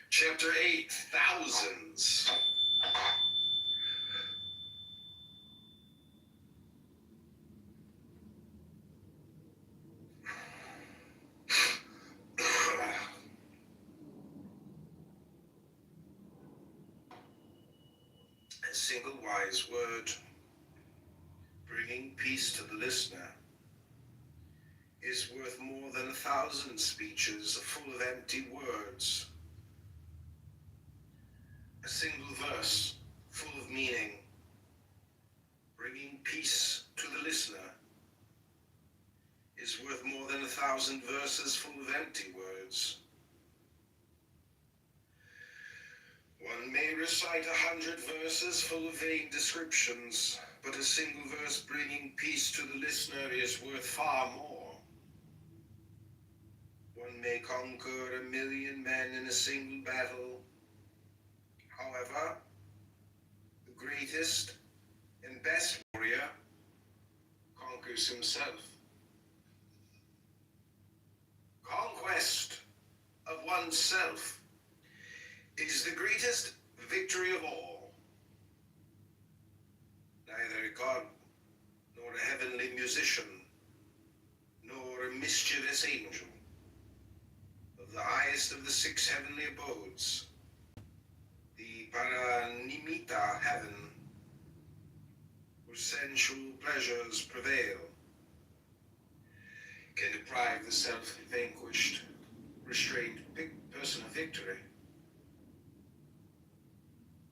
Chapter 8, Thousands. A single wise word, bringing peace to the listener, is worth more than 1,000 speeches full of empty words. A single verse full of meaning, bringing peace to the listener, is worth more than 1,000 verses full of empty words. One may recite 100 verses full of vague descriptions, but a single verse bringing peace to the listener is worth far more. One may conquer 1,000,000 men in a single battle. However, the greatest and best warrior conquers himself. Conquest of oneself is the greatest victory of all. Neither a god, nor a heavenly musician, nor a mischievous angel of the highest of the 6 heavenly abodes, the Paranimita heaven, where sensual pleasures prevail, can deprive the self-vanquished, restrained person of victory.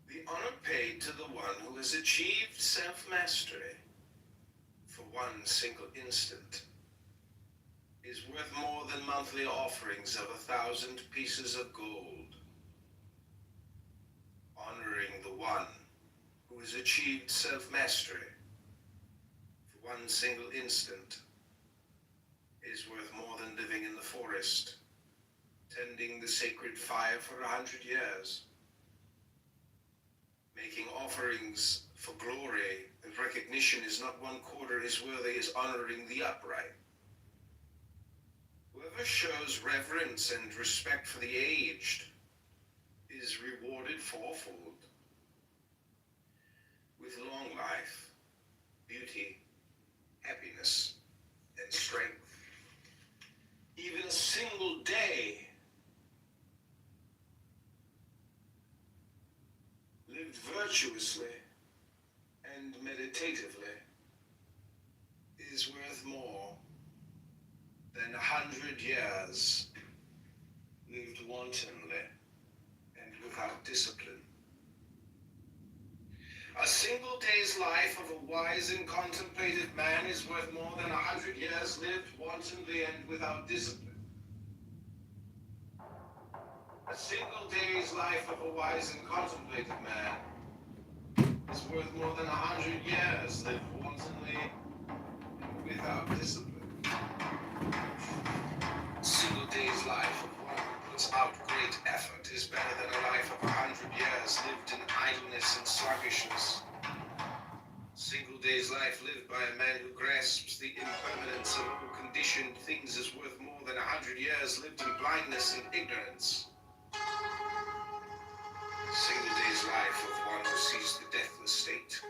The honor paid to the one who has achieved self-mastery for one single instant is worth more than monthly offerings of 1,000 pieces of gold. Honoring the one who has achieved self-mastery for one single instant is worth more than living in the forest, tending the sacred fire for 100 years. Making offerings for glory and recognition is not 1/4 as worthy as honoring the upright. Whoever shows reverence and respect for the aged is rewarded fourfold with long life, beauty, happiness, and strength. Even a single day lived virtuously and meditatively is worth more than 100 years lived wantonly and without discipline. A single day's life of a wise and contemplative man is worth more than 100 years lived wantonly and without discipline. A single day's life of a wise and contemplative man is worth more than 100 years lived wantonly and without discipline. A single day's life of one who puts out great effort is better than a life of 100 years lived in idleness and sluggishness. A single day's life lived by a man who grasps the impermanence of all conditioned things is worth more than 100 years lived in blindness and ignorance. A single day's life of one who sees the deathless state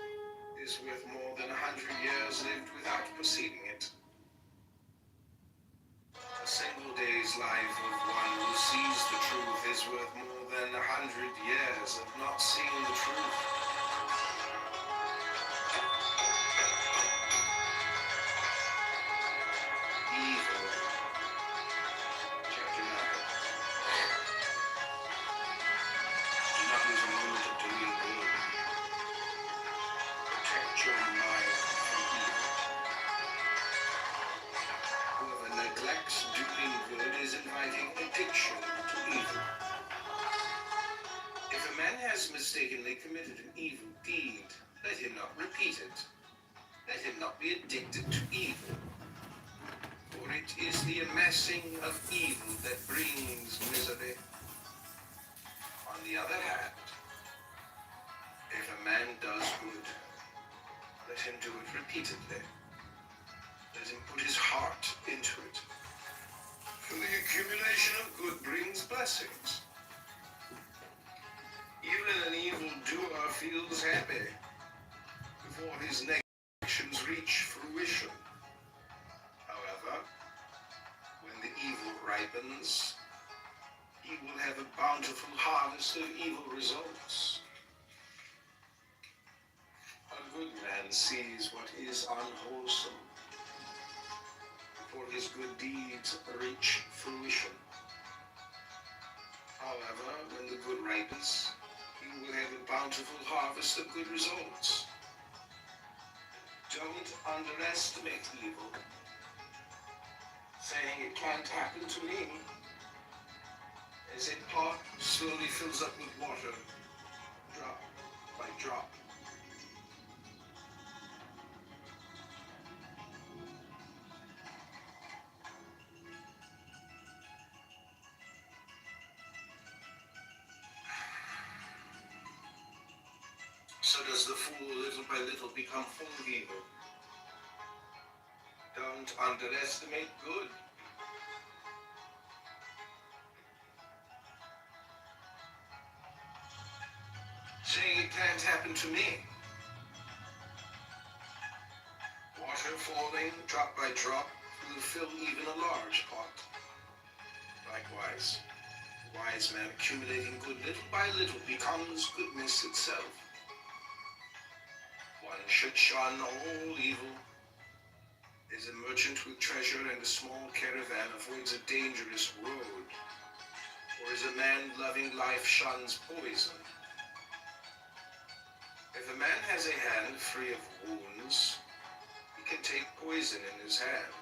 is worth more than 100 years lived without perceiving it. A single day's life of one who sees the truth is worth more than 100 years of not seeing the truth. Evil. Chapter 9. Do not lose a moment of doing good. Protect your mind from evil. Whoever neglects doing good is inviting addiction to evil. If a man has mistakenly committed an evil deed, let him not repeat it. Let him not be addicted to evil. For it is the amassing of evil that brings misery. On the other hand, if a man does good, let him do it repeatedly. Let him put his heart into it. For the accumulation of good brings blessings. Even an evildoer feels happy before his actions reach fruition. However, when the evil ripens, he will have a bountiful harvest of evil results. A good man sees what is unwholesome before his good deeds reach fruition. However, when the good ripens, he will have a bountiful harvest of good results. Don't underestimate evil, saying it can't happen to me. As a pot slowly fills up with water, drop by drop. So does the fool little by little become full of evil. Don't underestimate good. Saying it can't happen to me. Water falling drop by drop will fill even a large pot. Likewise, a wise man accumulating good little by little becomes goodness itself. One should shun all evil. As a merchant with treasure and a small caravan avoids a dangerous road, or as a man loving life shuns poison. If a man has a hand free of wounds, he can take poison in his hand.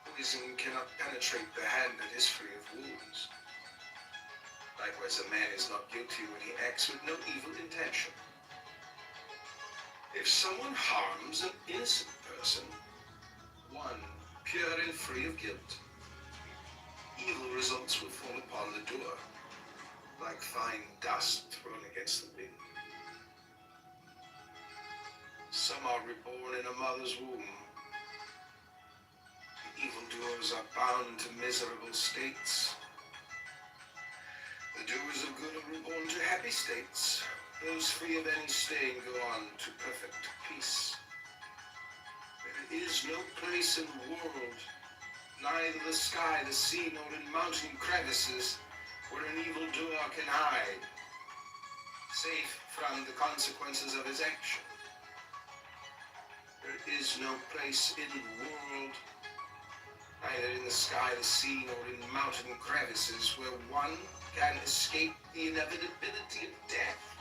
Poison cannot penetrate the hand that is free of wounds. Likewise, a man is not guilty when he acts with no evil intention. If someone harms an innocent person, one pure and free of guilt, evil results will fall upon the doer, like fine dust thrown against the wind. Some are reborn in a mother's womb. The evildoer evildoers are bound to miserable states. The doers of good are reborn to happy states. Those free of any stain go on to perfect peace. There is no place in the world, neither the sky, the sea, nor in mountain crevices, where an evildoer can hide, safe from the consequences of his action. There is no place in the world, neither in the sky, the sea, nor in mountain crevices, where one can escape the inevitability of death.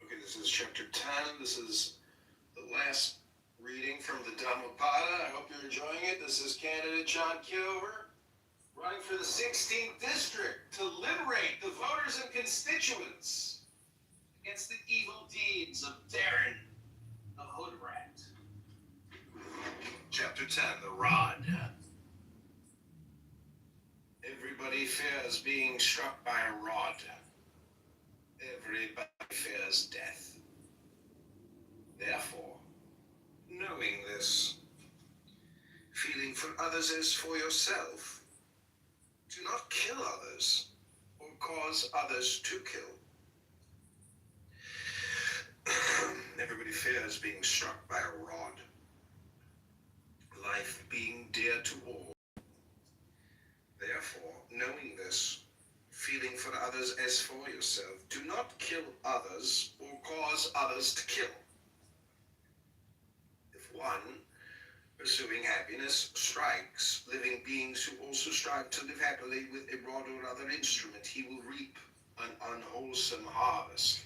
Okay, this is chapter 10. This is the last reading from the Dhammapada. I hope you're enjoying it. This is candidate John Kitover, running for the 16th district to liberate the voters and constituents against the evil deeds of Darren, the hood rat. Chapter 10, the rod. Everybody fears being struck by a rod. Everybody fears death. Therefore, knowing this, feeling for others as for yourself, do not kill others or cause others to kill. Everybody fears being struck by a rod. Life being dear to all. Therefore, knowing this, feeling for others as for yourself, do not kill others or cause others to kill. If one, pursuing happiness, strikes living beings who also strive to live happily with a rod or other instrument, he will reap an unwholesome harvest.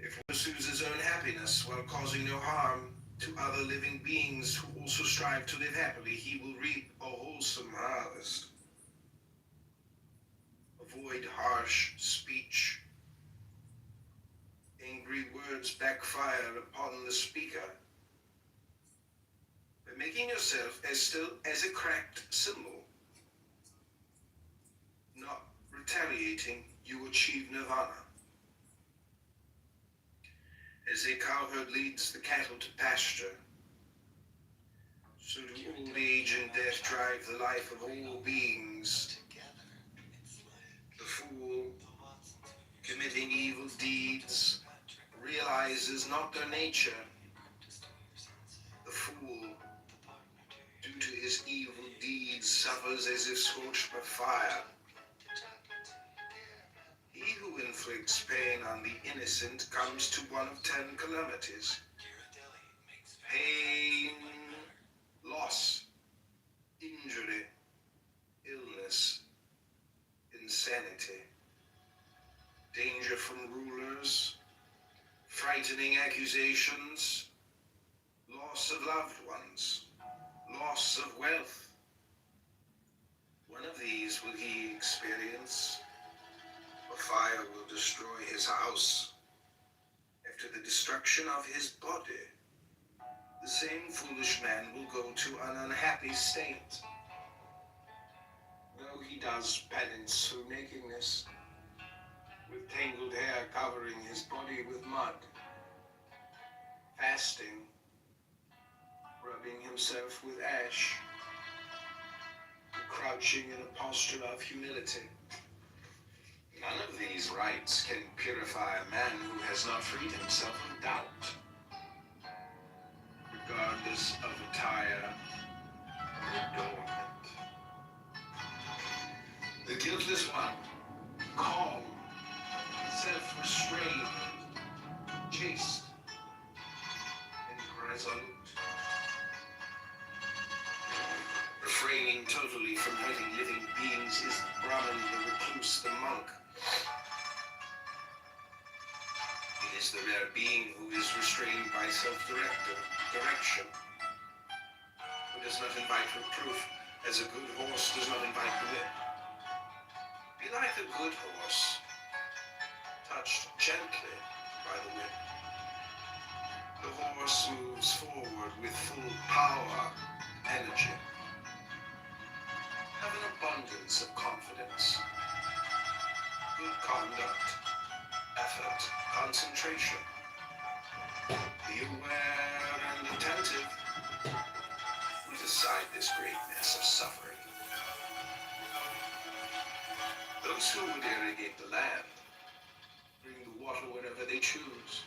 If one pursues his own happiness while causing no harm to other living beings who also strive to live happily, he will reap a wholesome harvest. Avoid harsh speech. Angry words backfire upon the speaker. By making yourself as still as a cracked cymbal, not retaliating, you achieve nirvana. As a cowherd leads the cattle to pasture, so do old age and death drive the life of all beings. The fool, committing evil deeds, realizes not their nature. The fool, due to his evil deeds, suffers as if scorched by fire. He who inflicts pain on the innocent comes to one of 10 calamities. Pain, loss, injury, illness, insanity, danger from rulers, frightening accusations, loss of loved ones, loss of wealth. One of these will he experience. A fire will destroy his house. After the destruction of his body, the same foolish man will go to an unhappy state. Though he does penance through nakedness, with tangled hair covering his body with mud, fasting, rubbing himself with ash, and crouching in a posture of humility. None of these rites can purify a man who has not freed himself of doubt, regardless of attire or adornment. The guiltless one, calm, self-restrained, chaste, and resolute, refraining totally from hurting living beings, is Brahman, the recluse, the monk. It is the rare being who is restrained by self-direction, who does not invite reproof, as a good horse does not invite the whip. Be like a good horse, touched gently by the whip. The horse moves forward with full power, energy. have an abundance of confidence. Good conduct, effort, concentration. Be aware and attentive. We decide this great mess of suffering. Those who would irrigate the land bring the water wherever they choose.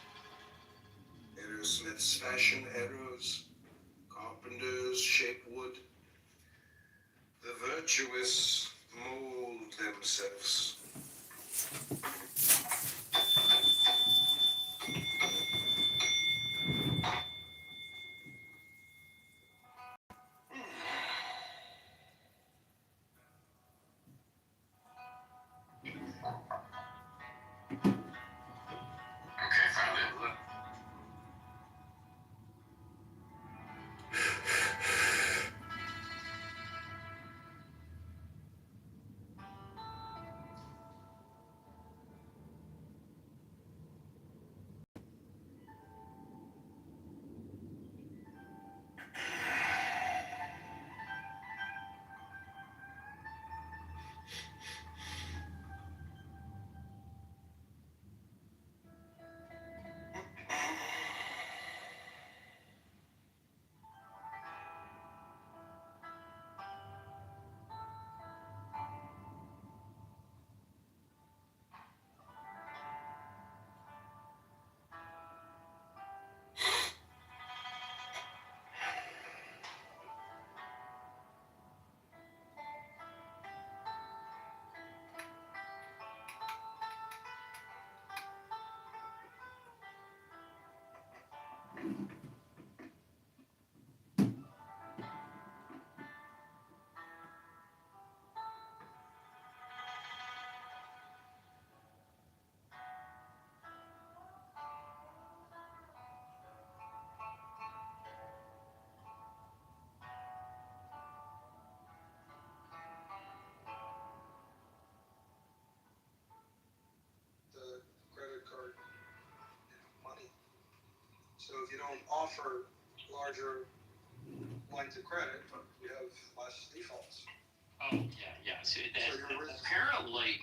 Arrowsmiths fashion arrows, carpenters shape wood. The virtuous mold themselves. Okay, found it. The credit card money. So if you don't offer larger lines of credit, you have less defaults. Oh, yeah. So apparently,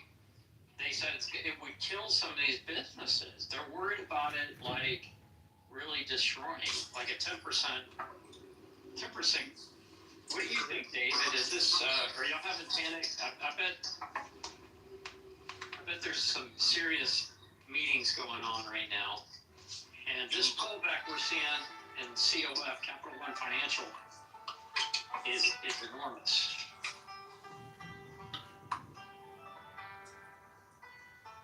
they said it would kill some of these businesses. They're worried about it, like, really destroying, like a 10%. What do you think, David? Is this, are y'all having panic? I bet there's some serious meetings going on right now. And this pullback we're seeing in COF, Capital One Financial, is enormous.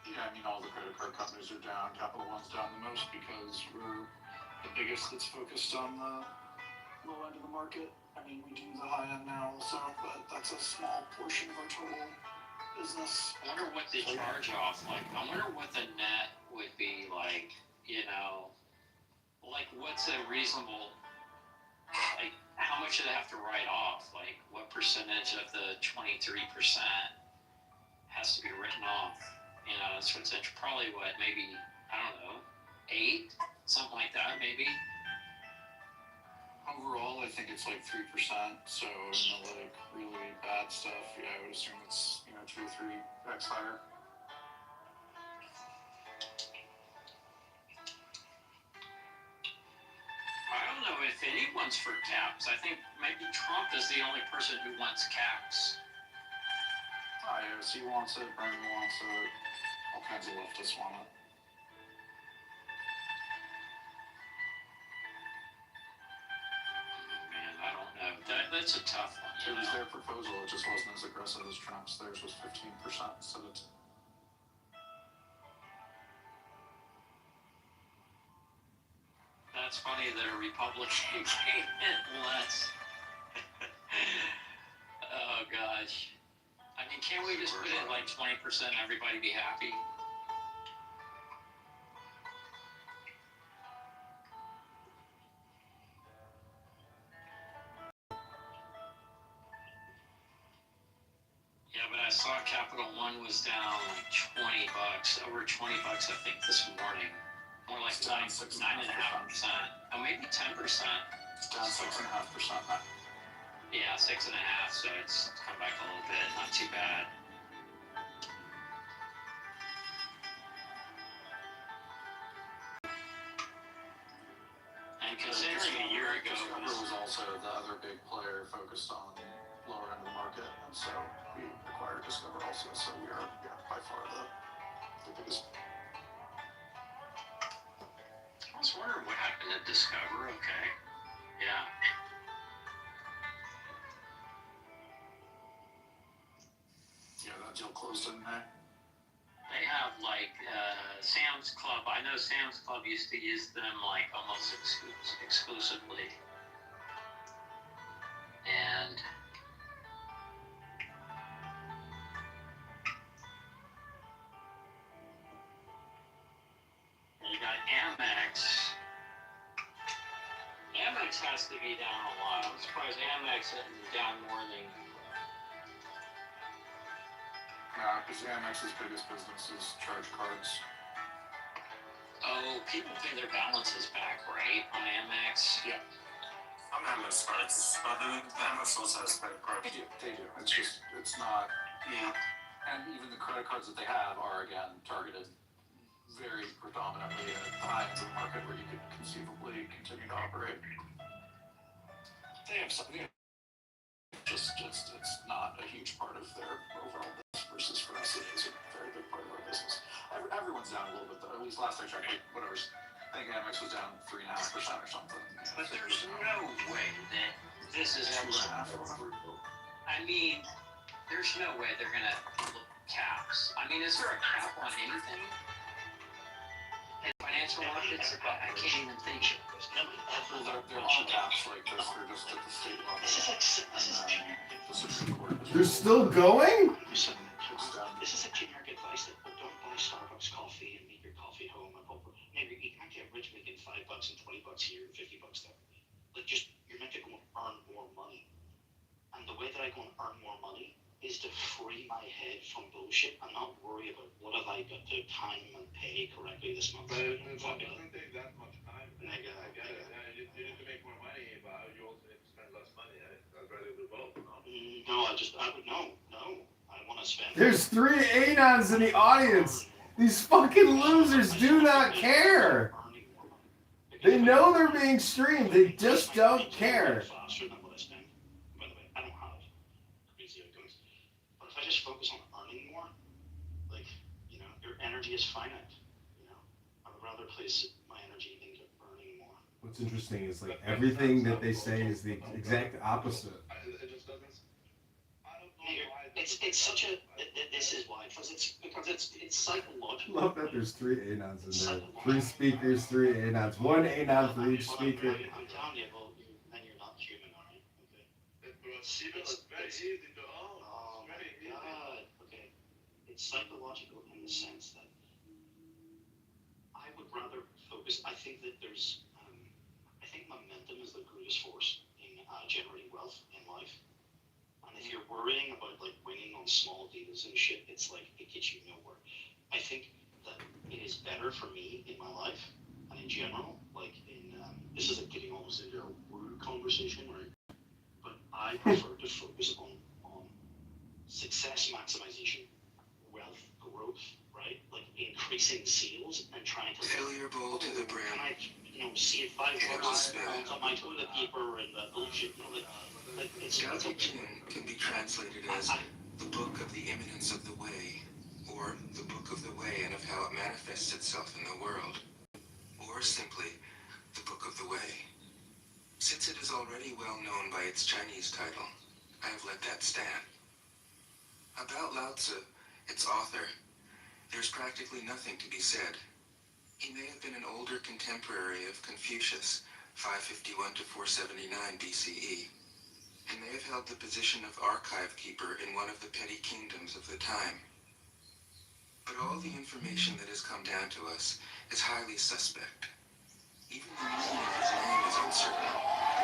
Yeah, I mean, all the credit card companies are down. Capital One's down the most because we're the biggest that's focused on the low end of the market. I mean, we do the high end now also, but that's a small portion of our total business. I wonder what they charge off. Like, I wonder what the net would be like, like what's a reasonable, like how much do they have to write off? Like what percentage of the 23% has to be written off? So it's probably what, maybe, I don't know, 8, something like that, maybe. Overall, I think it's like 3%. So in the like really bad stuff, yeah, I would assume it's 2 or 3x higher. I don't know if anyone's for caps. I think maybe Trump is the only person who wants caps. IOC wants it, Bernie wants it, all kinds of leftists want it. Man, I don't know. That's a tough one. It was their proposal, it just wasn't as aggressive as Trump's. Theirs was 15%, so it's... That's funny that a Republican came in less. Oh, gosh. I mean, can't we just put it like 20%, everybody be happy? Yeah, but I saw Capital One was down like $20, over $20, I think, this morning. More like 9.5%. Oh, maybe 10%. It's down 6.5% now. Yeah, 6.5, so it's come back a little bit, not too bad. And considering a year ago Discover was also the other big player focused on lower end of the market, and so we acquired Discover also. So we are by far the biggest. I was wondering what happened to Discover. Okay, yeah. Yeah, that deal closed in May. They have like Sam's Club. I know Sam's Club used to use them like almost exclusively. And you got Amex. Amex has to be down a lot. I'm surprised Amex isn't down more than. Because Amex's biggest business is charge cards. Oh, people pay their balances back, right, on Amex? Yeah. I'm Amex cards, but Amex also has credit cards. They do. It's just, it's not. Yeah. And even the credit cards that they have are, again, targeted very predominantly at the high end of the market where you could conceivably continue to operate. They have something. It's not a huge part of their overall business versus for us, it is a very big part of our business. Everyone's down a little bit, though. At least last I checked, whatever. I think Amex was down 3.5% or something. But there's no way that this is ever. I mean, there's no way they're gonna look caps. I mean, is there a cap on anything in financial markets? I can't even think. Well, they're on caps like this. They're just at the state level. The Supreme Court. They're still going? This is a generic advice that don't buy Starbucks coffee and make your coffee at home. Maybe you can't get rich making $5 and $20 here and $50 there. Like just you're meant to go and earn more money. And the way that I go and earn more money is to free my head from bullshit and not worry about what have I got to time and pay correctly this month. But it doesn't take that much time. I get it. You need to make more money, but you also need to spend less money. I'd rather do both. No, I want to spend. There's 3 Anons in the audience. These fucking losers do not care. They know they're being streamed. They just don't care. Faster than what I spend. By the way, I don't have crazy outgoings. But if I just focus on earning more, like, your energy is finite. I would rather place my energy into earning more. What's interesting is like everything that they say is the exact opposite. It just doesn't. It's such a. This is why, because it's psychological. I love that there's 3 Anons in there. 3 speakers, 3 Anons. 1 Anon for each speaker. I'm telling you, well, then you're not human, alright? Okay. It's very easy to own. Oh my god. Okay. It's psychological in the sense that I would rather focus. I think that there's. I think momentum is the greatest force in generating wealth in life. And if you're worrying about like winning on small deals and shit, it's like it gets you nowhere. I think that it is better for me in my life and in general. Like this is getting almost into a woo conversation, right? But I prefer to focus on success maximization, wealth growth, right? Like increasing sales and trying to fill your bowl to the brim. Can I, see $5 on my toilet paper and bullshit, like it's Tao Te Ching can be translated as the book of the imminence of the way, or the book of the way and of how it manifests itself in the world, or simply the book of the way. Since it is already well known by its Chinese title, I have let that stand. About Lao Tzu, its author, there's practically nothing to be said. He may have been an older contemporary of Confucius, 551 to 479 BCE. He may have held the position of archive keeper in one of the petty kingdoms of the time. But all the information that has come down to us is highly suspect. Even the meaning of his name is uncertain.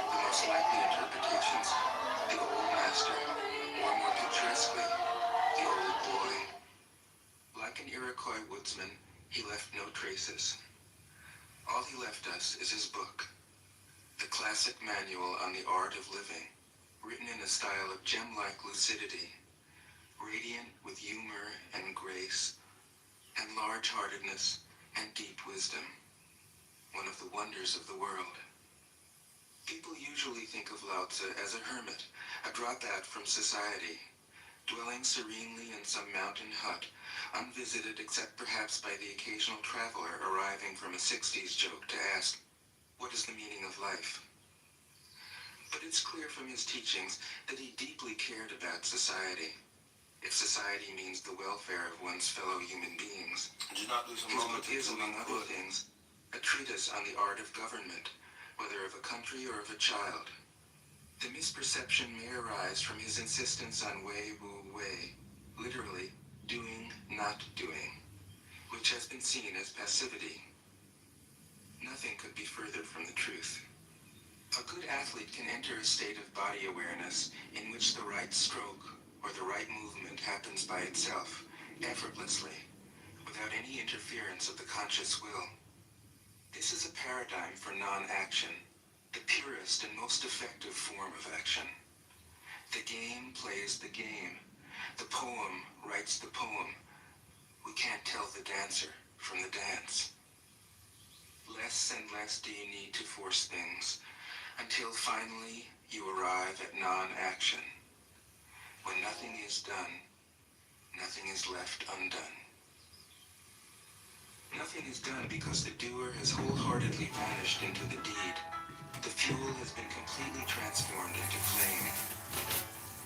The most likely interpretations, the old master, or more picturesquely, the old boy. Like an Iroquois woodsman, he left no traces. All he left us is his book, the classic manual on the art of living, written in a style of gem-like lucidity, radiant with humor and grace, and large-heartedness and deep wisdom, one of the wonders of the world. People usually think of Lao Tzu as a hermit, a dropout from society, dwelling serenely in some mountain hut, unvisited except perhaps by the occasional traveler arriving from a 60s joke to ask, what is the meaning of life? But it's clear from his teachings that he deeply cared about society. If society means the welfare of one's fellow human beings, his book is, among other things, a treatise on the art of government, whether of a country or of a child. The misperception may arise from his insistence on wei wu wei, literally, doing, not doing, which has been seen as passivity. Nothing could be further from the truth. A good athlete can enter a state of body awareness in which the right stroke or the right movement happens by itself, effortlessly, without any interference of the conscious will. This is a paradigm for non-action, the purest and most effective form of action. The game plays the game. The poem writes the poem. We can't tell the dancer from the dance. Less and less do you need to force things, until finally you arrive at non-action. When nothing is done, nothing is left undone. Nothing is done because the doer has wholeheartedly vanished into the deed. The fuel has been completely transformed into flame.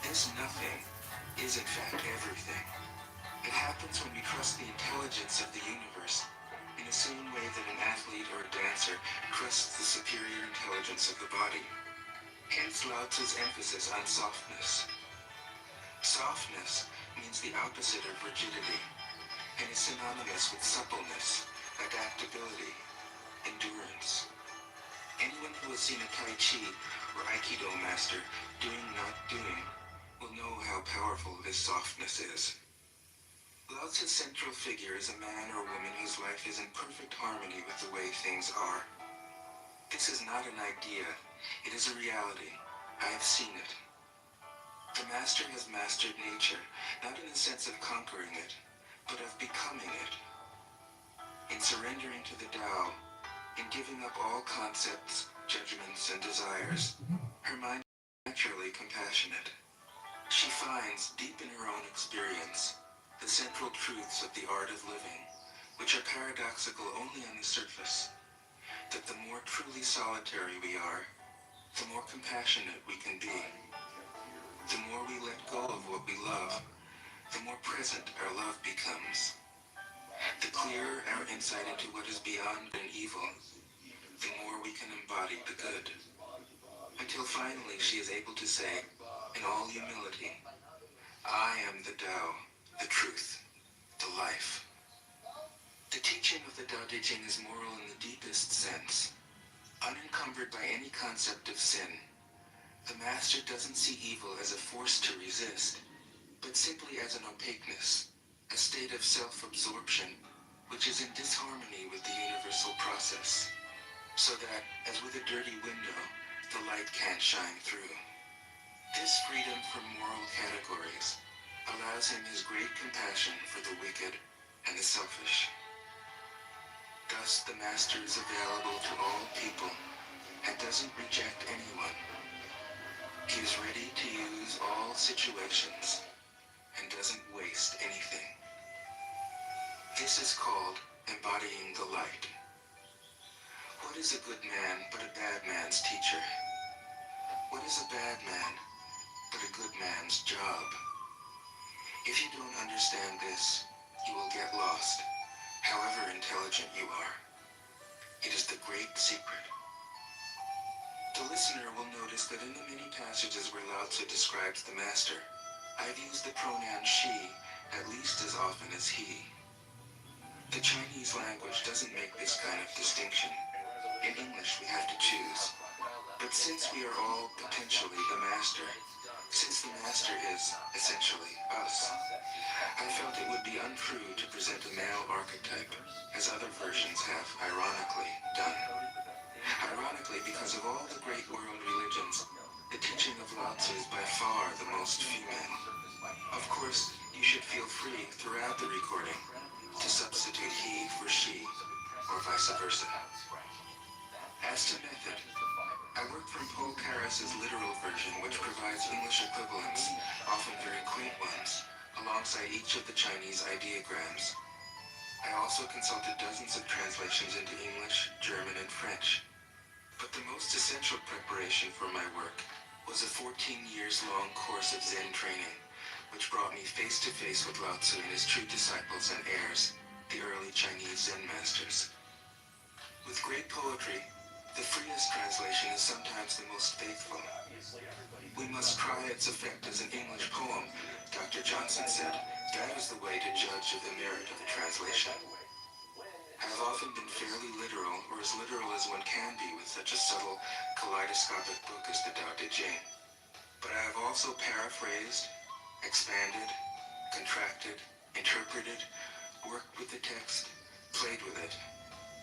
This nothing is in fact everything. It happens when we trust the intelligence of the universe in the same way that an athlete or a dancer trusts the superior intelligence of the body. Hence Lao Tzu's emphasis on softness. Softness means the opposite of rigidity and is synonymous with suppleness, adaptability, endurance. Anyone who has seen a Tai Chi or Aikido master doing not doing will know how powerful this softness is. Lao Tzu's central figure is a man or woman whose life is in perfect harmony with the way things are. This is not an idea, it is a reality. I have seen it. The master has mastered nature, not in the sense of conquering it, but of becoming it. In surrendering to the Tao, in giving up all concepts, judgments, and desires, her mind is naturally compassionate. She finds, deep in her own experience, the central truths of the art of living, which are paradoxical only on the surface, that the more truly solitary we are, the more compassionate we can be. The more we let go of what we love, the more present our love becomes. The clearer our insight into what is beyond good and evil, the more we can embody the good. Until finally she is able to say, in all humility, I am the Tao, the truth, the life. The teaching of the Tao Te Ching is moral in the deepest sense, unencumbered by any concept of sin. The master doesn't see evil as a force to resist, but simply as an opaqueness, a state of self-absorption, which is in disharmony with the universal process, so that, as with a dirty window, the light can't shine through. This freedom from moral categories allows him his great compassion for the wicked and the selfish. Thus, the master is available to all people and doesn't reject anyone. He is ready to use all situations and doesn't waste anything. This is called embodying the light. What is a good man but a bad man's teacher? What is a bad man but a good man's job? If you don't understand this, you will get lost, however intelligent you are. It is the great secret. The listener will notice that in the many passages where Lao Tzu describes the master, I've used the pronoun she at least as often as he. The Chinese language doesn't make this kind of distinction. In English, we have to choose. But since we are all potentially the master, since the master is, essentially, us, I felt it would be untrue to present a male archetype, as other versions have, ironically, done. Ironically, because of all the great world religions, The teaching of Lao Tzu is by far the most female. Of course, you should feel free throughout the recording to substitute he for she, or vice versa. As to method, I worked from Paul Karas's literal version, which provides English equivalents, often very quaint ones, alongside each of the Chinese ideograms. I also consulted dozens of translations into English, German, and French. But the most essential preparation for my work was a 14 years long course of Zen training, which brought me face to face with Lao Tzu and his true disciples and heirs, the early Chinese Zen masters. With great poetry, the freest translation is sometimes the most faithful. We must try its effect as an English poem, Dr. Johnson said. That is the way to judge of the merit of the translation. I have often been fairly literal, or as literal as one can be with such a subtle, kaleidoscopic book as the Tao Te Ching. But I have also paraphrased, expanded, contracted, interpreted, worked with the text, played with it,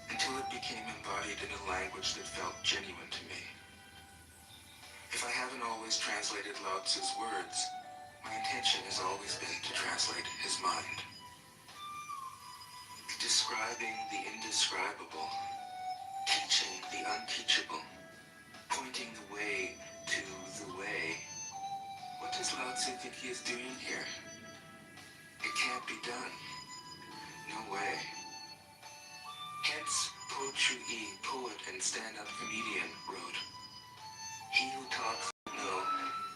until it became embodied in a language that felt genuine to me. If I haven't always translated Lao Tzu's words, my intention has always been to translate his mind. Describing the indescribable, teaching the unteachable, pointing the way to the way. What does Lao Tzu think he is doing here? It can't be done. No way. Hence, Po Chu-yi, poet and stand-up comedian, wrote, "He who talks doesn't know,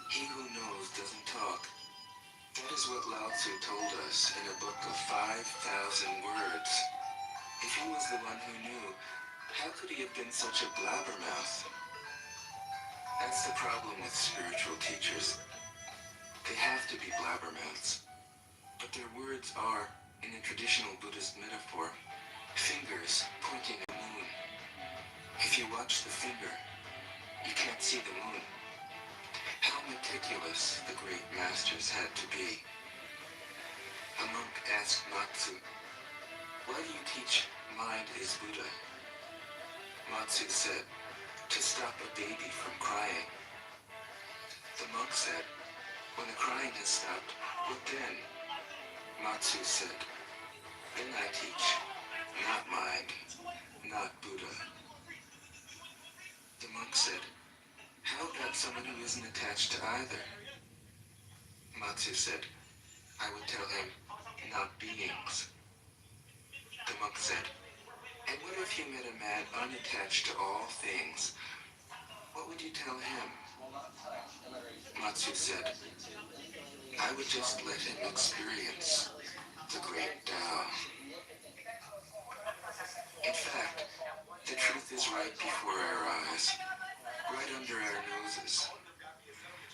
he who knows doesn't talk." That is what Lao Tzu told us in a book of 5,000 words. If he was the one who knew, how could he have been such a blabbermouth? That's the problem with spiritual teachers. They have to be blabbermouths. But their words are, in a traditional Buddhist metaphor, fingers pointing at the moon. If you watch the finger, you can't see the moon. How meticulous the great masters had to be. A monk asked Matsu, "Why do you teach mind is Buddha?" Matsu said, "To stop a baby from crying." The monk said, "When the crying has stopped, what then?" Matsu said, "Then I teach, not mind, not Buddha." The monk said, "How about someone who isn't attached to either?" Matsu said, "I would tell him, not beings." The monk said, "And what if you met a man unattached to all things? What would you tell him?" Matsu said, "I would just let him experience the great Tao." In fact, the truth is right before our eyes, right under our noses.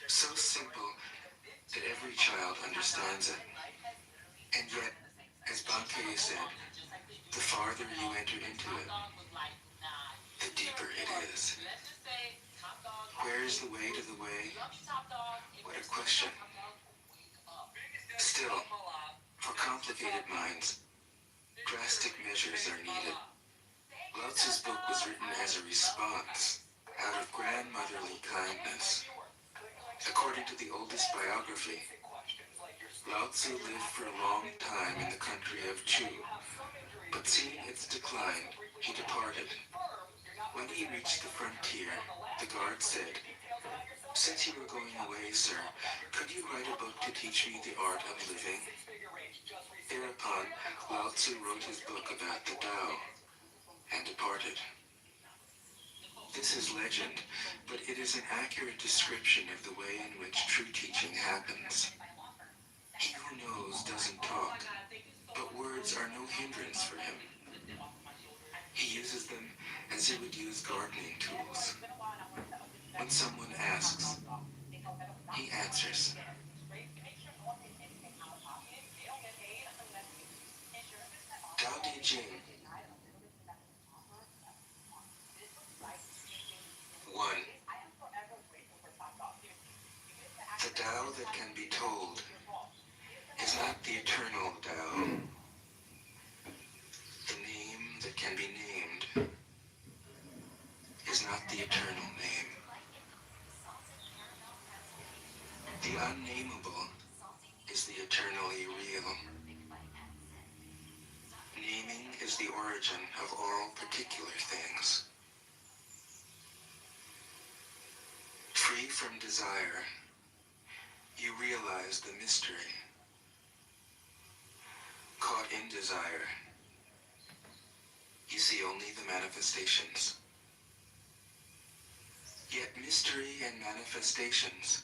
So simple that every child understands it. And yet, as Bankei said, the farther you enter into it, the deeper it is. Where is the way to the way? What a question. Still, for complicated minds, drastic measures are needed. Lao Tzu's book was written as a response, out of grandmotherly kindness. According to the oldest biography, Lao Tzu lived for a long time in the country of Chu, but seeing its decline, he departed. When he reached the frontier, the guard said, "Since you were going away, sir, could you write a book to teach me the art of living?" Thereupon, Lao Tzu wrote his book about the Tao, and departed. This is legend, but it is an accurate description of the way in which true teaching happens. He who knows doesn't talk, but words are no hindrance for him. He uses them as he would use gardening tools. When someone asks, he answers. Tao Te Ching. 1. The Tao that can be told is not the eternal Tao. The name that can be named is not the eternal name. unnameable is the eternally real. Naming is the origin of all particular things. Free from desire, you realize the mystery. Caught in desire, you see only the manifestations. Yet mystery and manifestations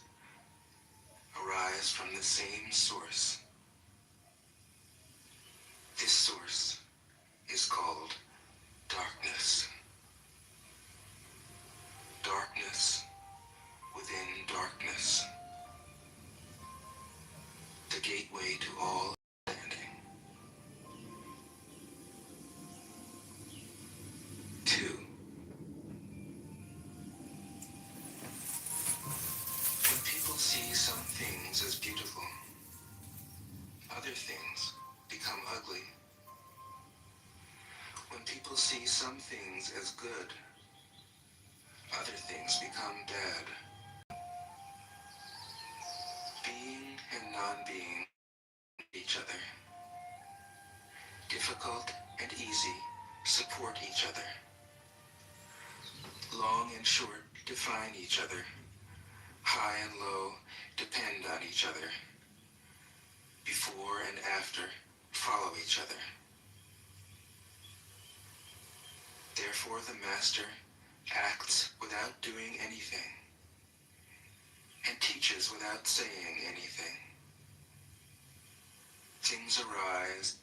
arise from the same source. This source is called darkness. Darkness within darkness. The gateway to all understanding. 2. When people see some things as beautiful, other things become ugly. When people see some things as good, other things become bad. Being and non-being each other. Difficult and easy support each other. Long and short define each other. High and low depend on each other. Before and after follow each other. Therefore the master acts without doing anything and teaches without saying anything. Things arise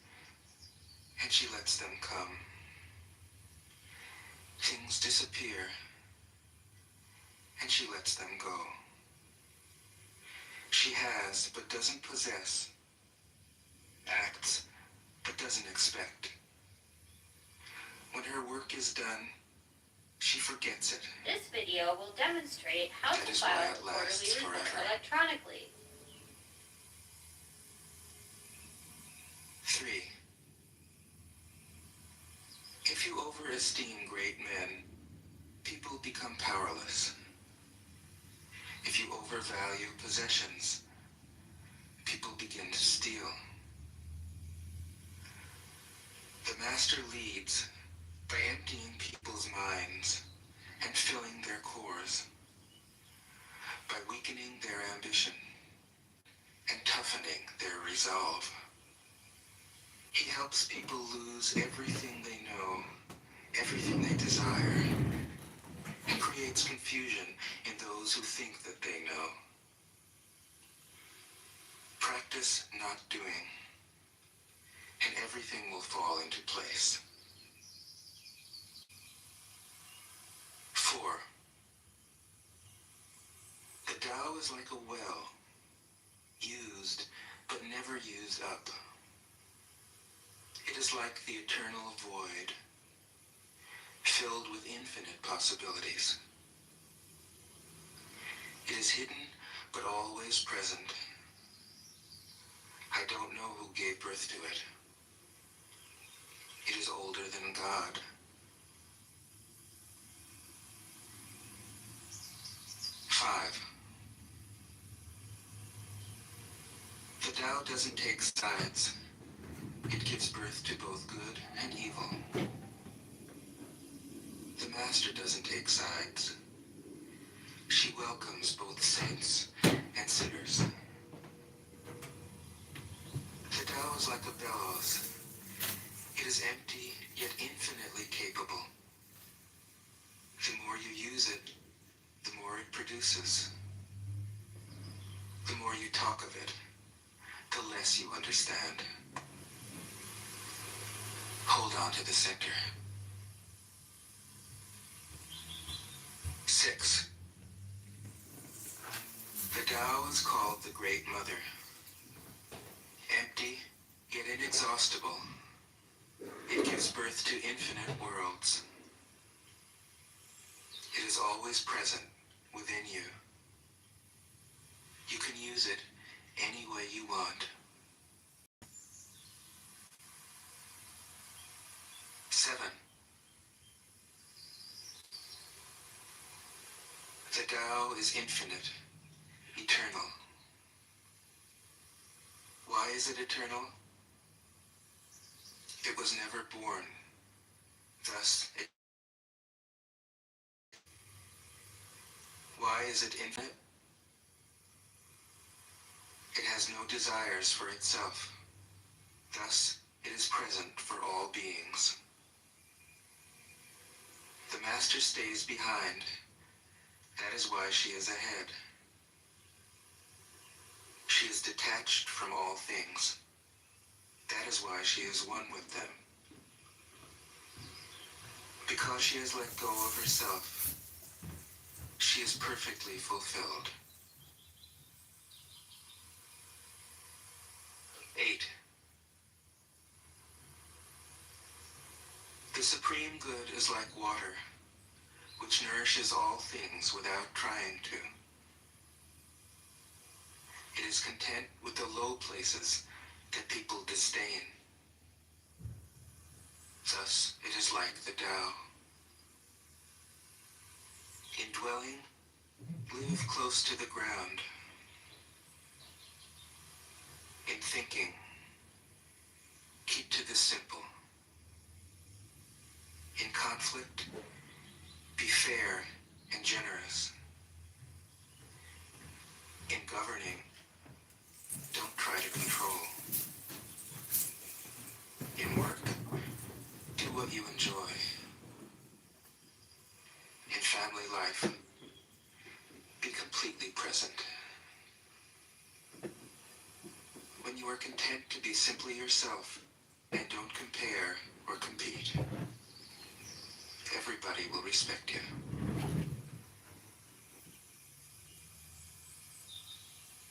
and she lets them come. Things disappear and she lets them go. She has but doesn't possess, acts but doesn't expect. When her work is done, she forgets it. This video will demonstrate how That to is file why a it quarterly lasts return forever. electronically. 3. If you overesteem great men, people become powerless. If you overvalue possessions, people begin to steal. The master leads by emptying people's minds and filling their cores, by weakening their ambition and toughening their resolve. He helps people lose everything they know, everything they desire, and creates confusion in those who think that they know. Practice not doing, and everything will fall into place. 4. The Tao is like a well, used but never used up. It is like the eternal void, filled with infinite possibilities. It is hidden but always present. I don't know who gave birth to it. It is older than God. 5. The Tao doesn't take sides. It gives birth to both good and evil. The Master doesn't take sides. She welcomes both saints and sinners. The Tao is like a bellows. It is empty, yet infinitely capable. The more you use it, the more it produces. The more you talk of it, the less you understand. Hold on to the center. 6. The Tao is called the Great Mother. Empty, yet inexhaustible, it gives birth to infinite worlds. It is always present within you. You can use it any way you want. 7. The Tao is infinite, eternal. Why is it eternal? It was never born. Thus, why is it infinite? It has no desires for itself. Thus, it is present for all beings. The Master stays behind. That is why she is ahead. She is detached from all things. That is why she is one with them. Because she has let go of herself, she is perfectly fulfilled. 8. The supreme good is like water, which nourishes all things without trying to. It is content with the low places that people disdain. Thus, it is like the Tao. In dwelling, live close to the ground. In thinking, keep to the simple. In conflict, be fair and generous. In governing, don't try to control. In work, do what you enjoy. In family life, be completely present. When you are content to be simply yourself and don't compare or compete, everybody will respect you.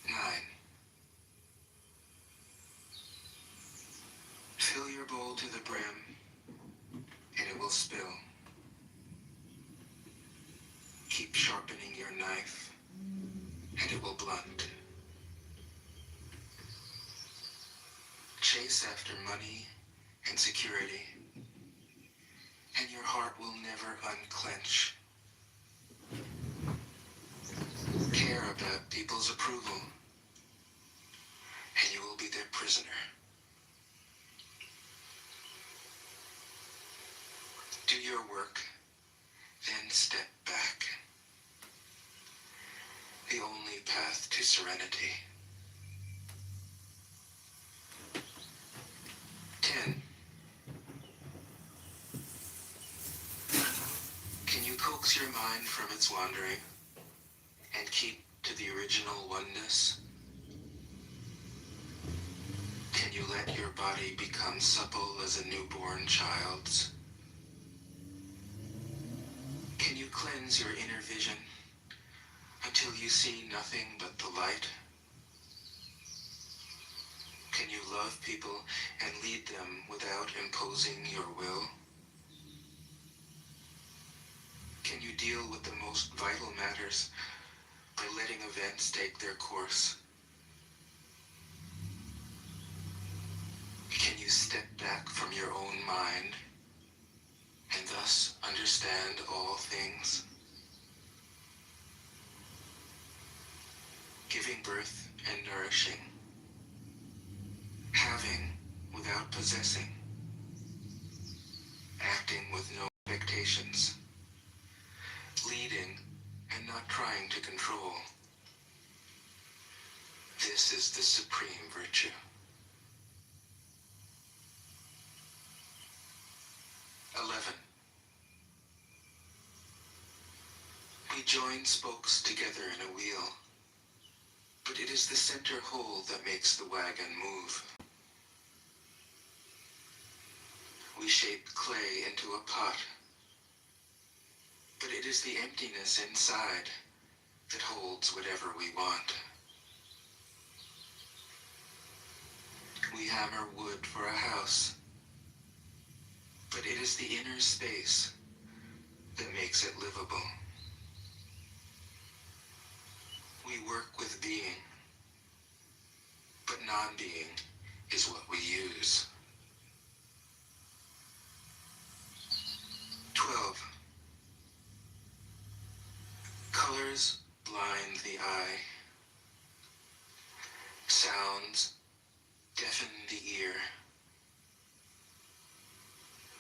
9. Fill your bowl to the brim, and it will spill. Keep sharpening your knife, and it will blunt. Chase after money and security, and your heart will never unclench. Care about people's approval, and you will be their prisoner. Do your work, then step back. The only path to serenity. 10. Can you coax your mind from its wandering and keep to the original oneness? Can you let your body become supple as a newborn child's? Can you cleanse your inner vision until you see nothing but the light? Can you love people and lead them without imposing your will? Can you deal with the most vital matters by letting events take their course? Can you step back from your own mind and thus understand all things? Giving birth and nourishing. Having without possessing. Acting with no expectations. Leading and not trying to control. This is the supreme virtue. 11. We join spokes together in a wheel, but it is the center hole that makes the wagon move. We shape clay into a pot, but it is the emptiness inside that holds whatever we want. We hammer wood for a house, but it is the inner space that makes it livable. We work with being, but non-being is what we use. 12. Colors blind the eye. Sounds deafen the ear.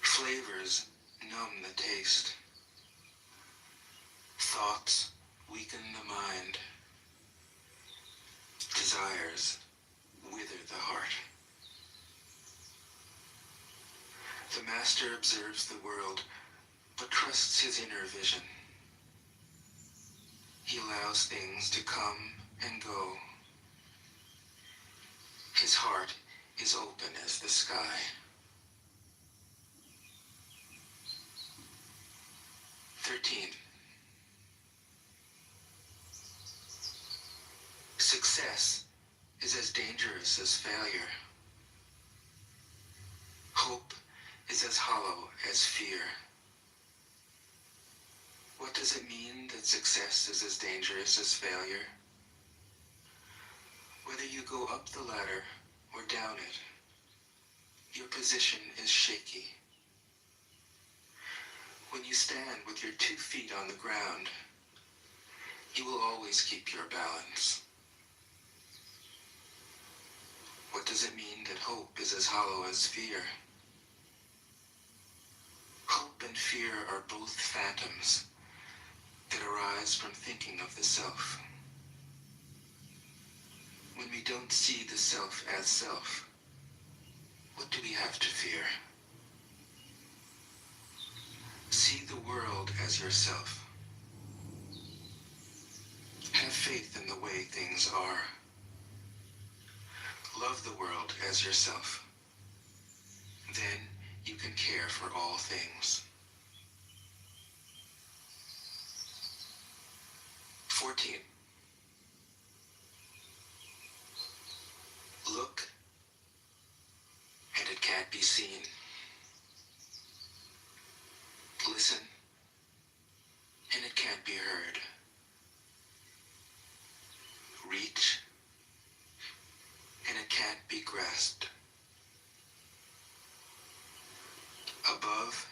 Flavors numb the taste. Thoughts weaken the mind. Desires wither the heart. The master observes the world, but trusts his inner vision. He allows things to come and go. His heart is open as the sky. Success is as dangerous as failure. Hope is as hollow as fear. What does it mean that success is as dangerous as failure? Whether you go up the ladder or down it, your position is shaky. When you stand with your 2 feet on the ground, you will always keep your balance. What does it mean that hope is as hollow as fear? Hope and fear are both phantoms that arise from thinking of the self. When we don't see the self as self, what do we have to fear? See the world as yourself. Have faith in the way things are. Love the world as yourself. Then you can care for all things. 14. Look, and it can't be seen. Listen, and it can't be heard. Reach, and it can't be grasped. Above,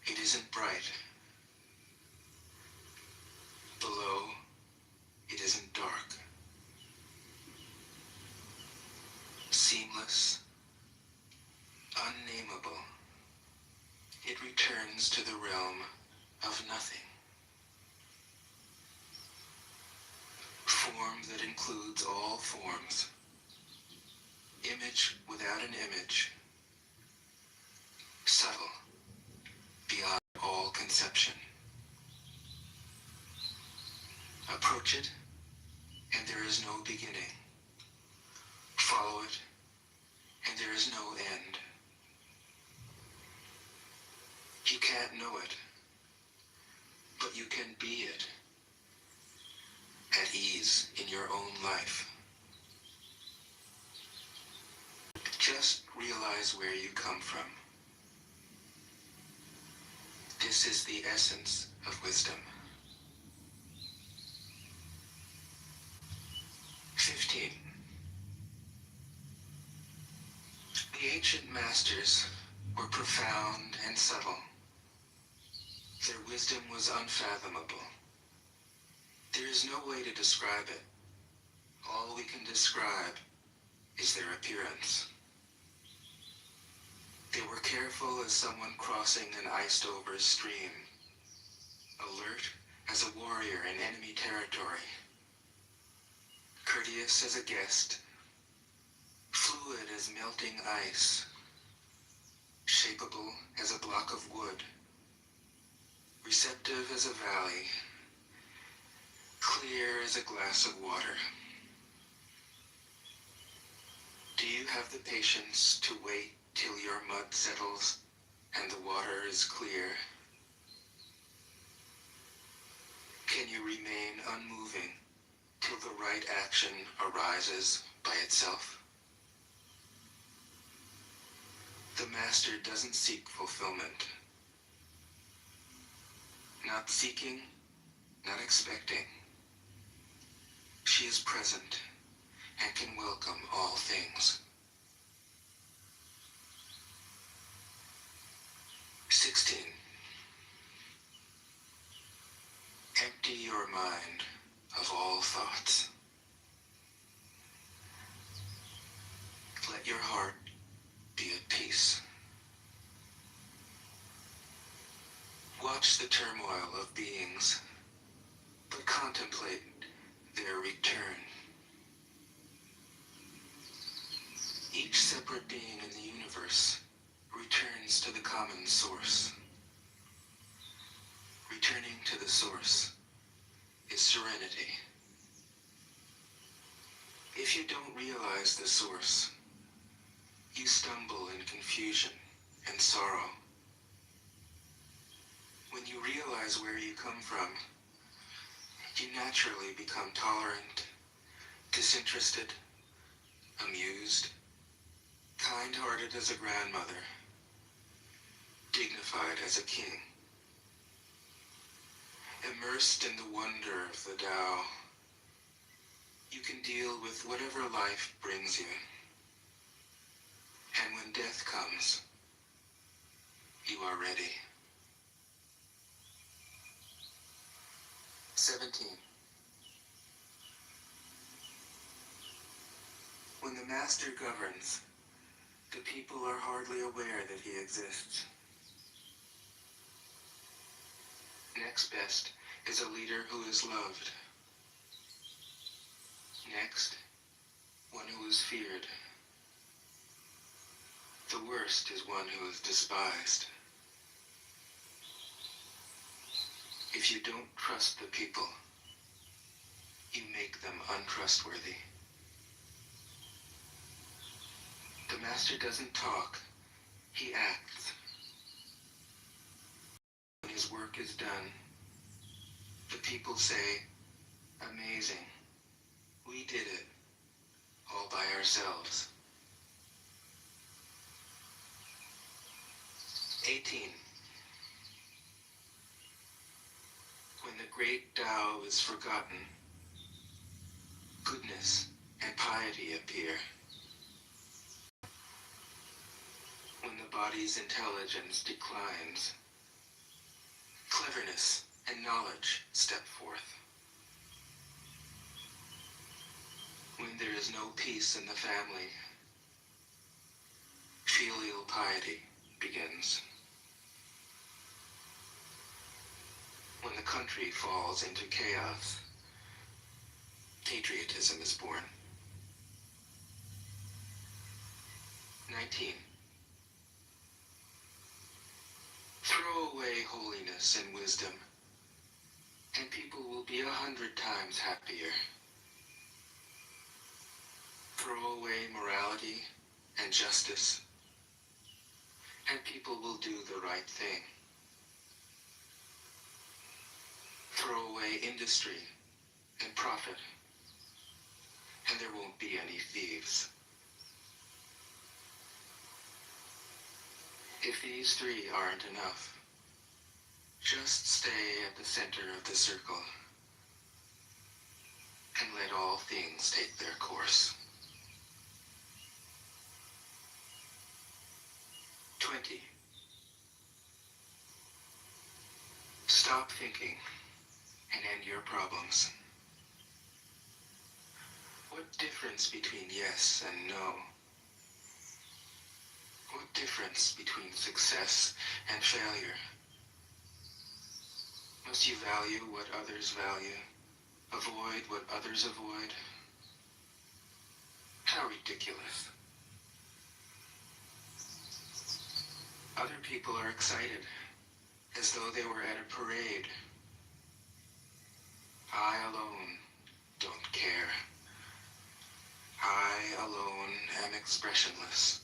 it isn't bright. Below, it isn't dark. Seamless, unnameable, it returns to the realm of nothing. Form that includes all forms. Image without an image. Subtle, beyond all conception. Approach it, and there is no beginning. Follow it, and there is no end. You can't know it, but you can be it, at ease in your own life. Just realize where you come from. This is the essence of wisdom. 15. The ancient masters were profound and subtle. Their wisdom was unfathomable. There is no way to describe it. All we can describe is their appearance. They were careful as someone crossing an iced-over stream, alert as a warrior in enemy territory, courteous as a guest, fluid as melting ice, shapeable as a block of wood, receptive as a valley, clear as a glass of water. Do you have the patience to wait till your mud settles and the water is clear? Can you remain unmoving till the right action arises by itself? The master doesn't seek fulfillment. Not seeking, not expecting. She is present and can welcome all things. 16. Empty your mind of all thoughts. Let your heart watch the turmoil of beings, but contemplate their return. Each separate being in the universe returns to the common source. Returning to the source is serenity. If you don't realize the source, you stumble in confusion and sorrow. When you realize where you come from, you naturally become tolerant, disinterested, amused, kind-hearted as a grandmother, dignified as a king. Immersed in the wonder of the Tao, you can deal with whatever life brings you. And when death comes, you are ready. 17. When the master governs, the people are hardly aware that he exists. Next best is a leader who is loved. Next, one who is feared. The worst is one who is despised. If you don't trust the people, you make them untrustworthy. The master doesn't talk, he acts. When his work is done, the people say, "Amazing, we did it, all by ourselves." 18. When the great Tao is forgotten, goodness and piety appear. When the body's intelligence declines, cleverness and knowledge step forth. When there is no peace in the family, filial piety begins. When the country falls into chaos, patriotism is born. 19. Throw away holiness and wisdom, and people will be 100 times happier. Throw away morality and justice, and people will do the right thing. Throw away industry and profit, and there won't be any thieves. If these three aren't enough, just stay at the center of the circle and let all things take their course. 20. Stop thinking and end your problems. What difference between yes and no? What difference between success and failure? Must you value what others value? Avoid what others avoid? How ridiculous. Other people are excited, as though they were at a parade. I alone don't care. I alone am expressionless,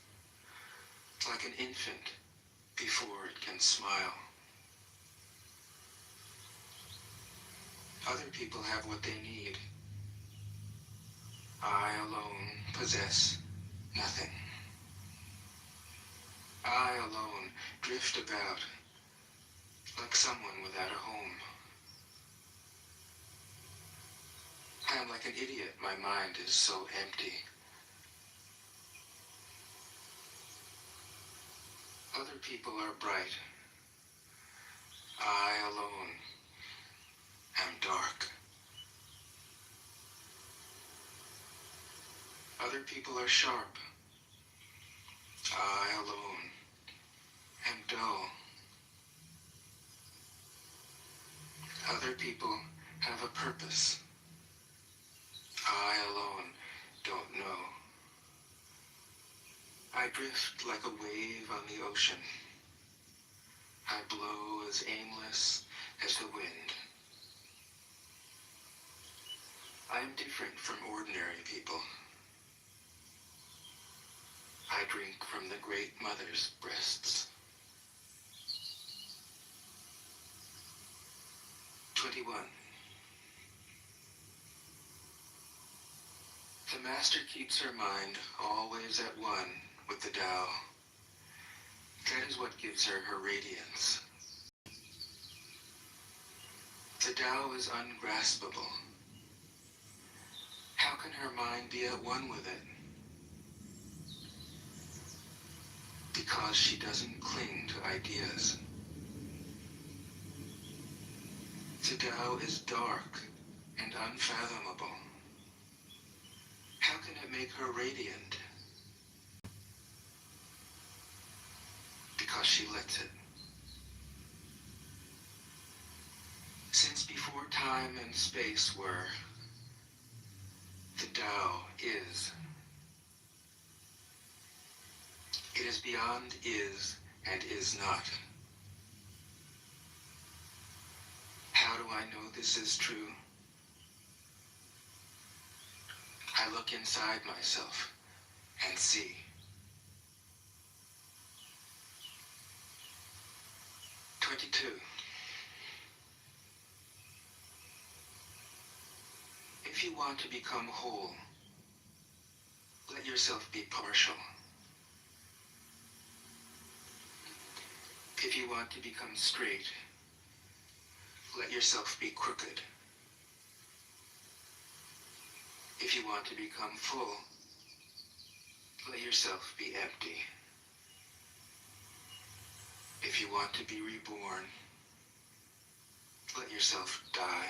like an infant before it can smile. Other people have what they need. I alone possess nothing. I alone drift about like someone without a home. I am like an idiot. My mind is so empty. Other people are bright. I alone am dark. Other people are sharp. I alone am dull. people have a purpose. I alone don't know. I drift like a wave on the ocean. I blow as aimless as the wind. I am different from ordinary people. I drink from the great mother's breasts. 21. The master keeps her mind always at one with the Tao. That is what gives her her radiance. The Tao is ungraspable. How can her mind be at one with it? Because she doesn't cling to ideas. The Tao is dark and unfathomable. How can it make her radiant? Because she lets it. Since before time and space were, the Tao is. It is beyond is and is not. How do I know this is true? I look inside myself and see. If you want to become whole, let yourself be partial. If you want to become straight, let yourself be crooked. If you want to become full, let yourself be empty. If you want to be reborn, let yourself die.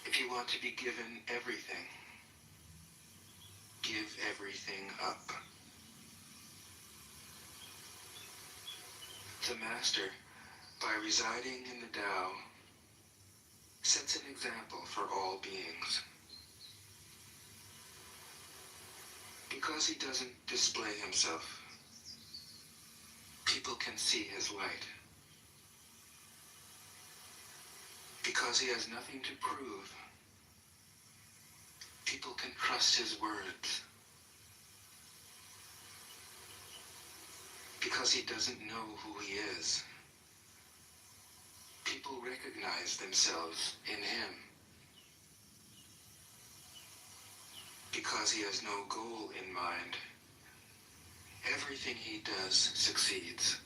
If you want to be given everything, give everything up. The Master, by residing in the Tao, sets an example for all beings. Because he doesn't display himself, people can see his light. Because he has nothing to prove, people can trust his words. Because he doesn't know who he is, people recognize themselves in him. Because he has no goal in mind, everything he does succeeds.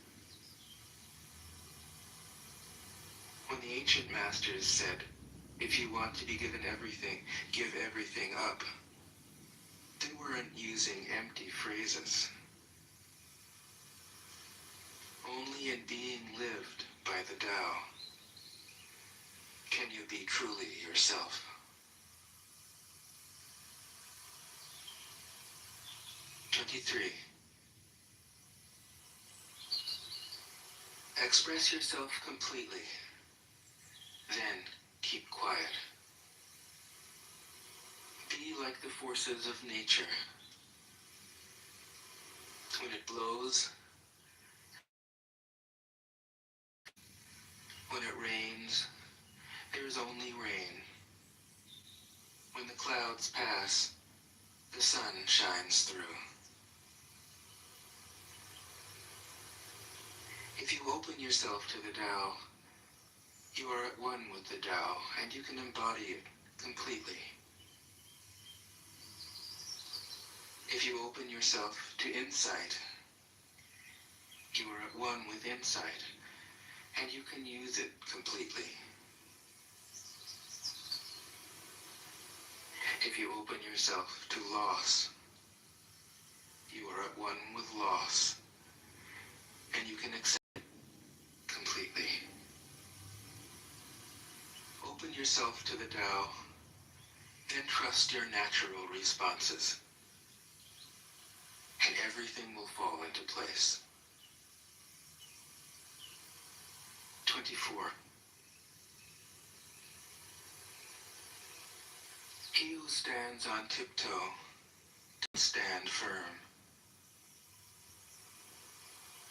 When the ancient masters said, if you want to be given everything, give everything up, they weren't using empty phrases. Only in being lived by the Tao can you be truly yourself. Express yourself completely, then keep quiet. Be like the forces of nature. When it blows, when it rains, there is only rain. When the clouds pass, the sun shines through. If you open yourself to the Tao, you are at one with the Tao, and you can embody it completely. If you open yourself to insight, you are at one with insight, and you can use it completely. If you open yourself to loss, you are at one with loss, and you can accept it completely. Open yourself to the Tao, then trust your natural responses, and everything will fall into place. 24. He who stands on tiptoe does stand firm.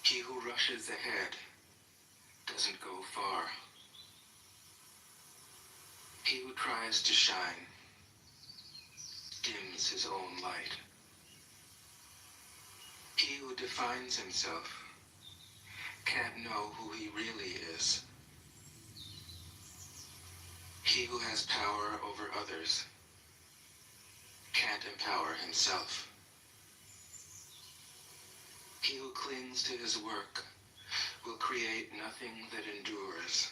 He who rushes ahead doesn't go far. He who tries to shine dims his own light. He who defines himself can't know who he really is. He who has power over others can't empower himself. He who clings to his work will create nothing that endures.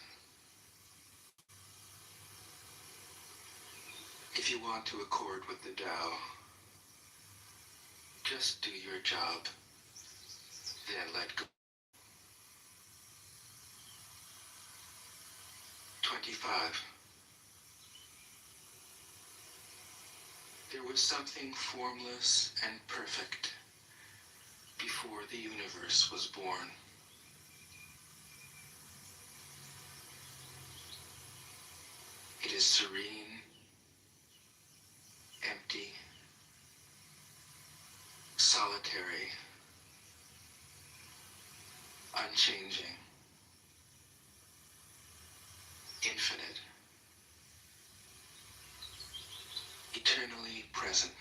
If you want to accord with the Tao, just do your job, then let go. 25. There was something formless and perfect before the universe was born. It is serene, empty, solitary, unchanging, infinite, eternally present.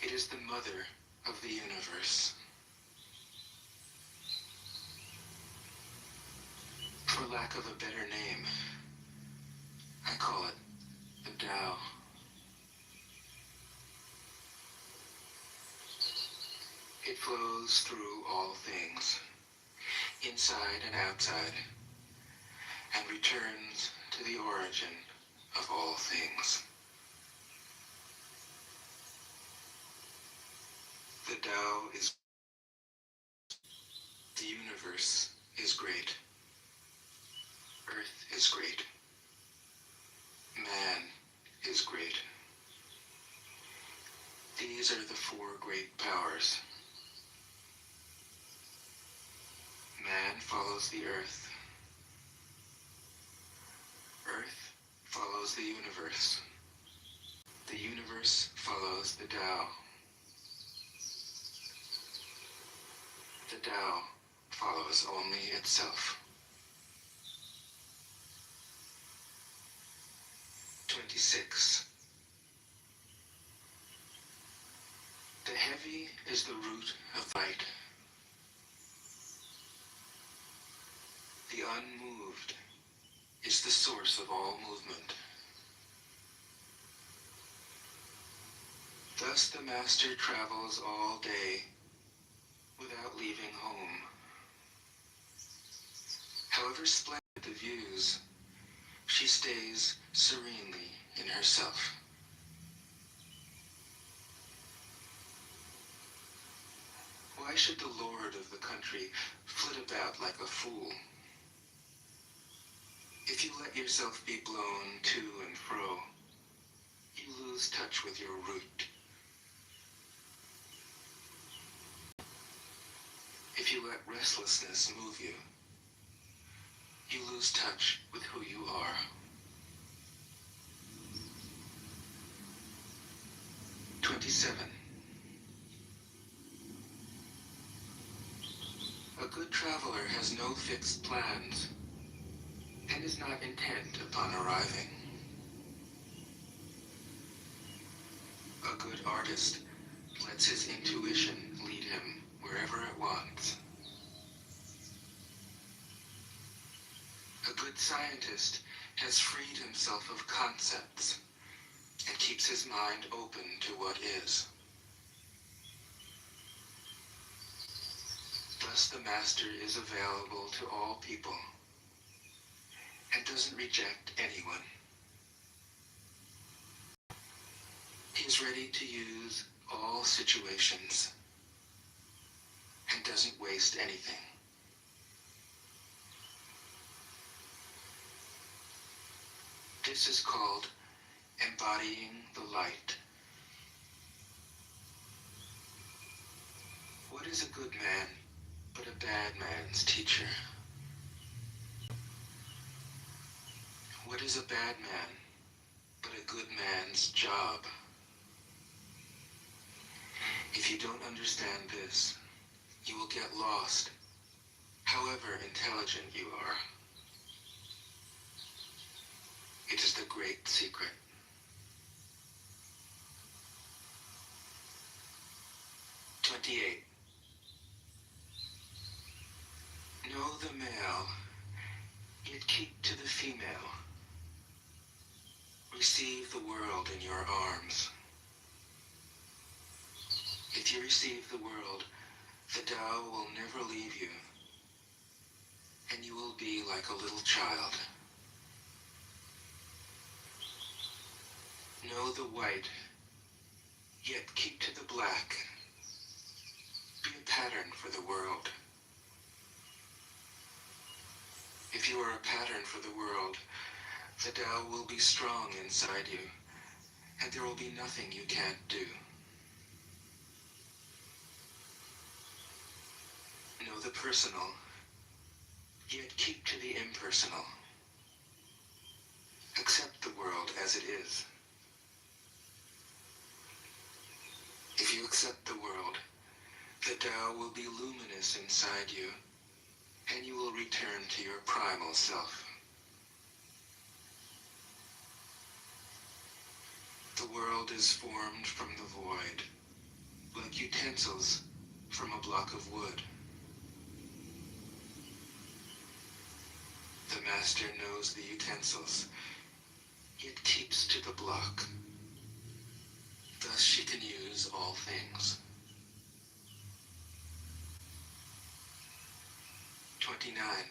It is the mother of the universe. For lack of a better name, I call it the Tao. It flows through all things, inside and outside, and returns to the origin of all things. The Tao is the universe is great. Earth is great. Man is great. These are the four great powers. Man follows the earth. Earth follows the universe. The universe follows the Tao. The Tao follows only itself. 26. The heavy is the root of light. The unmoved is the source of all movement. Thus the master travels all day without leaving home. However splendid the views, she stays serenely in herself. Why should the lord of the country flit about like a fool? If you let yourself be blown to and fro, you lose touch with your root. If you let restlessness move you, you lose touch with who you are. 27. A good traveler has no fixed plans and is not intent upon arriving. A good artist lets his intuition lead him wherever it wants. A good scientist has freed himself of concepts and keeps his mind open to what is. Thus the master is available to all people and doesn't reject anyone. He is ready to use all situations and doesn't waste anything. This is called embodying the light. What is a good man but a bad man's teacher? What is a bad man but a good man's job? If you don't understand this, you will get lost, however intelligent you are. It is the great secret. "28. Know the male, yet keep to the female. Receive the world in your arms. If you receive the world, the Tao will never leave you, and you will be like a little child. Know the white, yet keep to the black. Be a pattern for the world. If you are a pattern for the world, the Tao will be strong inside you, and there will be nothing you can't do. Know the personal, yet keep to the impersonal. Accept the world as it is. If you accept the world, the Tao will be luminous inside you, and you will return to your primal self. The world is formed from the void, like utensils from a block of wood. The master knows the utensils, yet keeps to the block. Thus she can use all things. 29.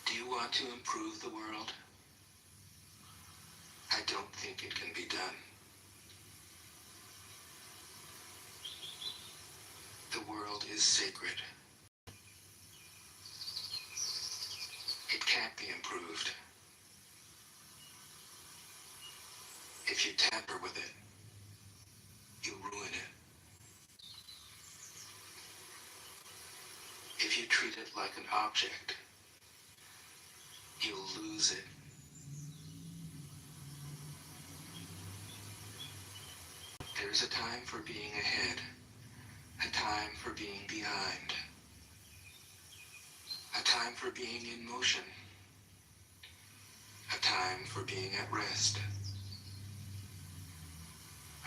Do you want to improve the world? I don't think it can be done. The world is sacred. It can't be improved. If you tamper with it, you ruin it. If you treat it like an object, you'll lose it. There's a time for being ahead, a time for being behind, a time for being in motion, a time for being at rest,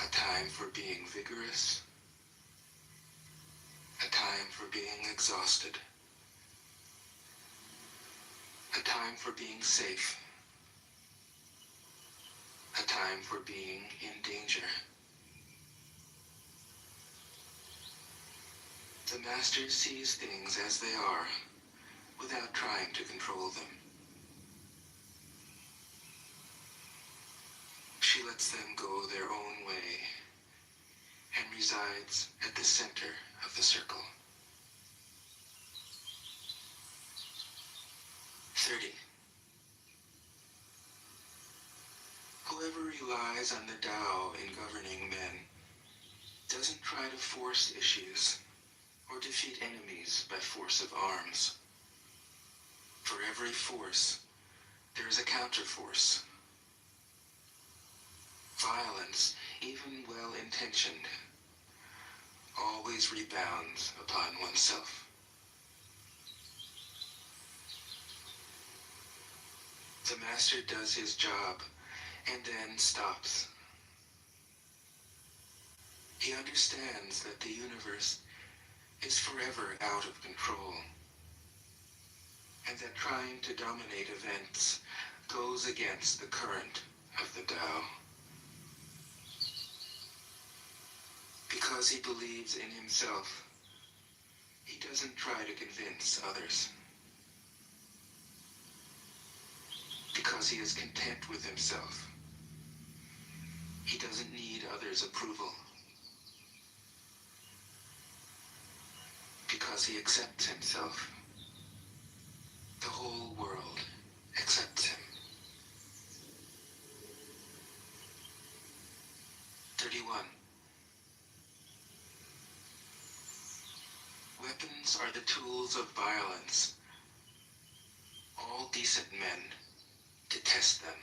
a time for being vigorous, a time for being exhausted, a time for being safe, a time for being in danger. The master sees things as they are, without trying to control them. She lets them go their own way, and resides at the center of the circle. 30. Whoever relies on the Tao in governing men doesn't try to force issues or defeat enemies by force of arms. For every force, there is a counterforce. Violence, even well-intentioned, always rebounds upon oneself. The master does his job and then stops. He understands that the universe is forever out of control, and that trying to dominate events goes against the current of the Tao. Because he believes in himself, he doesn't try to convince others. Because he is content with himself, he doesn't need others' approval. Because he accepts himself, the whole world accepts him. 31. Weapons are the tools of violence, All decent men detest them.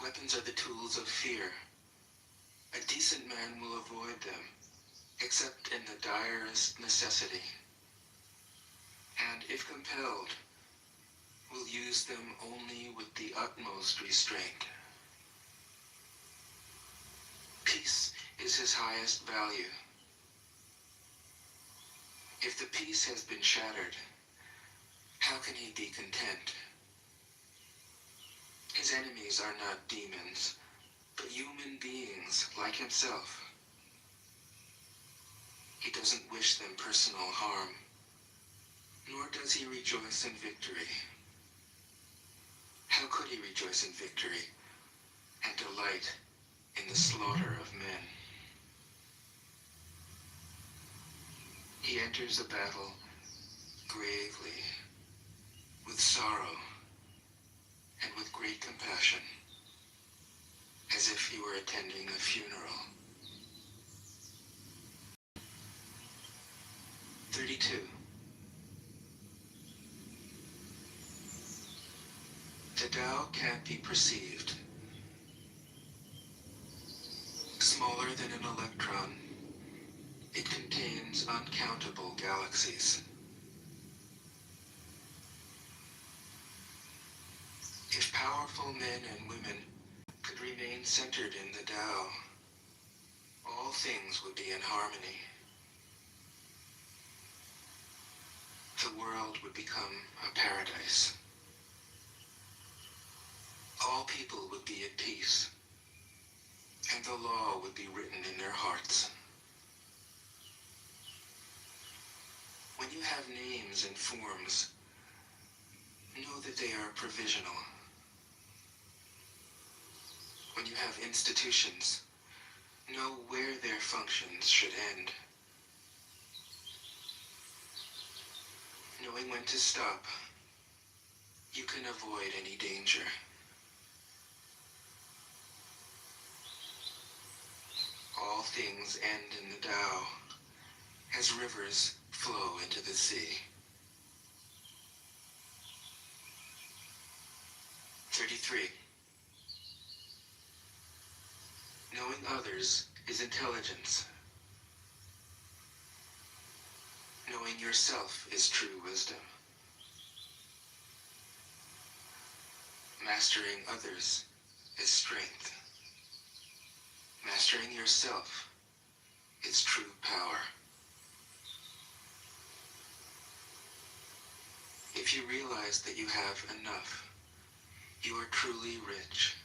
Weapons are the tools of fear. A decent man will avoid them, except in the direst necessity, and if compelled, will use them only with the utmost restraint. Peace is his highest value. If the peace has been shattered, how can he be content? His enemies are not demons, but human beings like himself. He doesn't wish them personal harm, nor does he rejoice in victory. How could he rejoice in victory and delight in the slaughter of men? He enters a battle gravely, with sorrow, and with great compassion, as if he were attending a funeral. 32. The Tao can't be perceived. Smaller than an electron, it contains uncountable galaxies. If powerful men and women could remain centered in the Tao, all things would be in harmony. The world would become a paradise. All people would be at peace, and the law would be written in their hearts. When you have names and forms, know that they are provisional. When you have institutions, know where their functions should end. Knowing when to stop, you can avoid any danger. All things end in the Tao, as rivers flow into the sea. 33. Knowing others is intelligence. Knowing yourself is true wisdom. Mastering others is strength. Mastering yourself is true power. If you realize that you have enough, you are truly rich.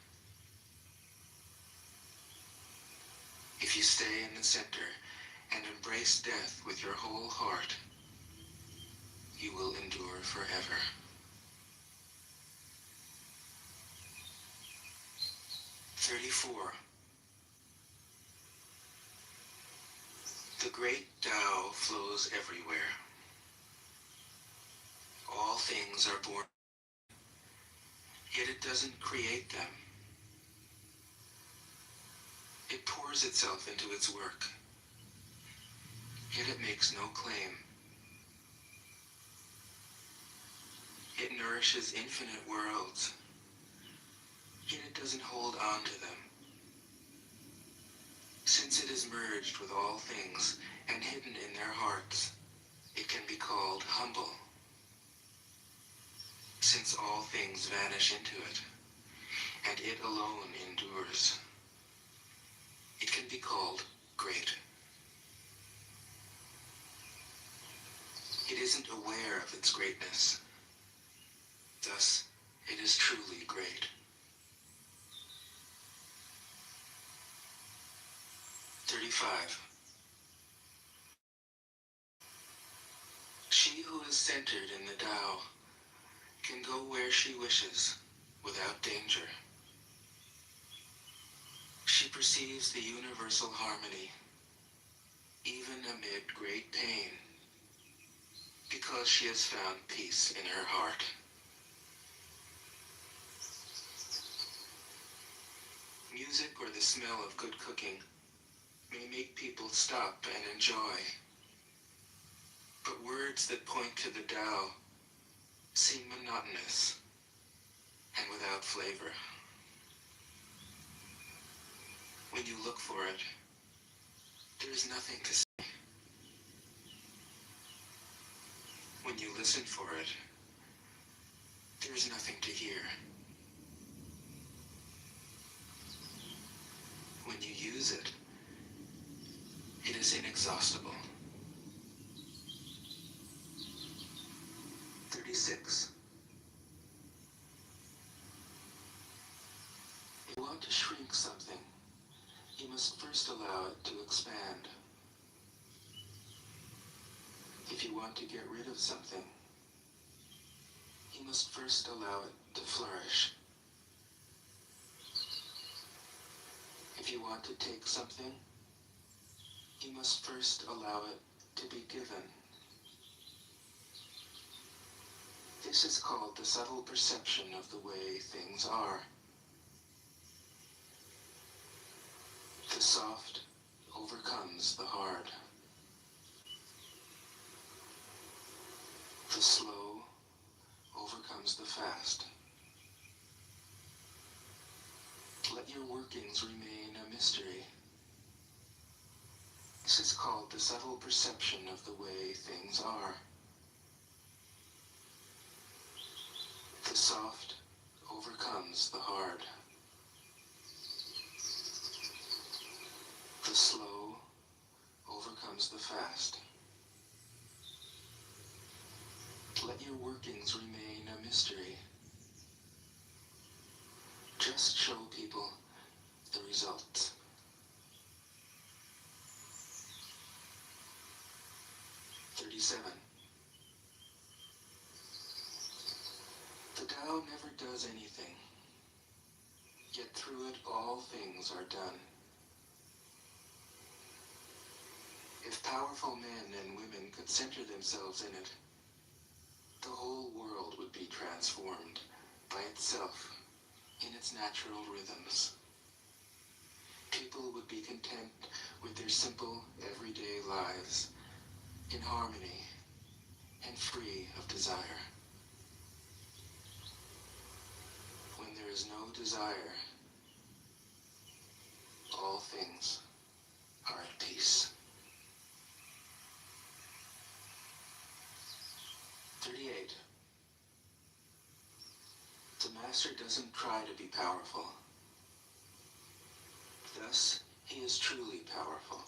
If you stay in the center and embrace death with your whole heart, you will endure forever. "34. The great Tao flows everywhere. All things are born, yet it doesn't create them. It pours itself into its work, yet it makes no claim. It nourishes infinite worlds, yet it doesn't hold on to them. Since it is merged with all things and hidden in their hearts, it can be called humble. Since all things vanish into it, and it alone endures, it can be called great. It isn't aware of its greatness. Thus, it is truly great. 35. She who is centered in the Tao can go where she wishes without danger. She perceives the universal harmony, even amid great pain, because she has found peace in her heart. Music or the smell of good cooking may make people stop and enjoy. But words that point to the Tao seem monotonous and without flavor. When you look for it, there is nothing to say. When you listen for it, there is nothing to hear. When you use it, it is inexhaustible. 36. If you want to shrink something, you must first allow it to expand. If you want to get rid of something, you must first allow it to flourish. If you want to take something, you must first allow it to be given. This is called the subtle perception of the way things are. The soft overcomes the hard. The slow overcomes the fast. Let your workings remain a mystery. This is called the subtle perception of the way things are. The soft overcomes the hard. The slow overcomes the fast. Let your workings remain a mystery. Just show people the results. 37. The Tao never does anything, yet through it all things are done. If powerful men and women could center themselves in it, the whole world would be transformed by itself in its natural rhythms. People would be content with their simple, everyday lives, in harmony and free of desire. When there is no desire, all things are at peace. 38. The master doesn't try to be powerful. Thus, he is truly powerful.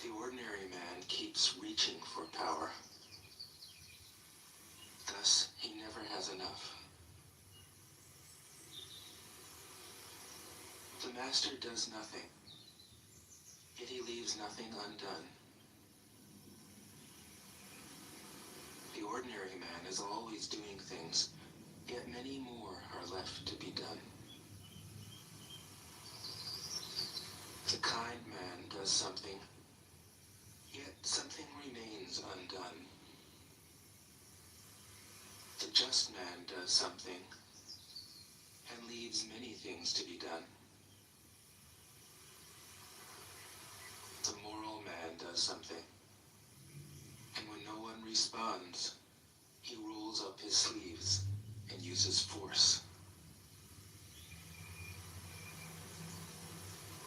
The ordinary man keeps reaching for power. Thus, he never has enough. The master does nothing, yet he leaves nothing undone. The ordinary man is always doing things, yet many more are left to be done. The kind man does something, yet something remains undone. The just man does something, and leaves many things to be done. The moral man does something, and when no one responds, he rolls up his sleeves and uses force.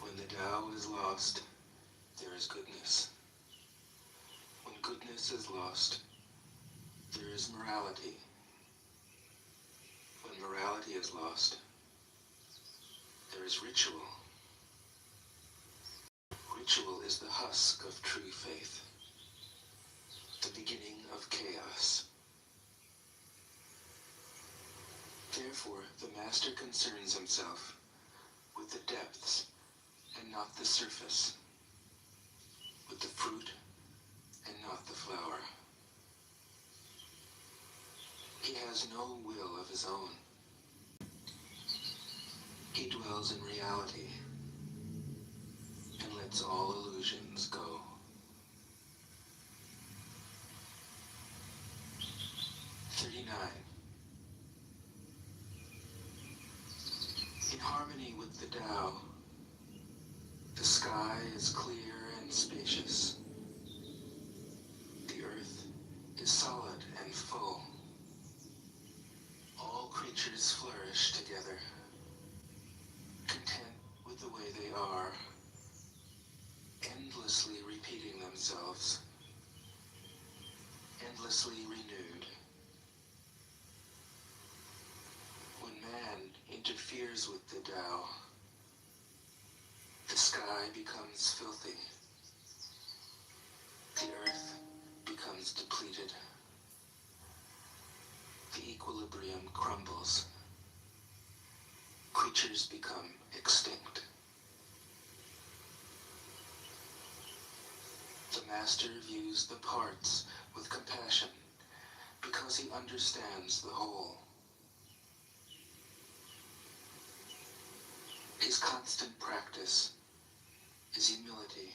When the Tao is lost, there is goodness. When goodness is lost, there is morality. When morality is lost, there is ritual. Ritual is the husk of true faith, the beginning of chaos. Therefore, the master concerns himself with the depths and not the surface, with the fruit and not the flower. He has no will of his own. He dwells in reality and lets all illusions go. 39. In harmony with the Tao, the sky is clear and spacious, is solid and full. All creatures flourish together, content with the way they are, endlessly repeating themselves, endlessly renewed. When man interferes with the Tao, the sky becomes filthy, the earth becomes depleted, the equilibrium crumbles, creatures become extinct. The master views the parts with compassion because he understands the whole. His constant practice is humility.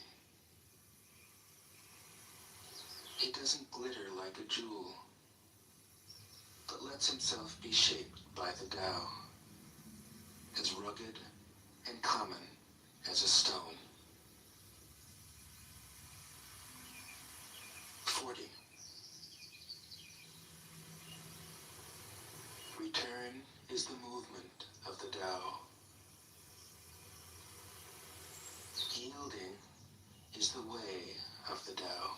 He doesn't glitter like a jewel, but lets himself be shaped by the Tao, as rugged and common as a stone. 40. Return is the movement of the Tao. Yielding is the way of the Tao.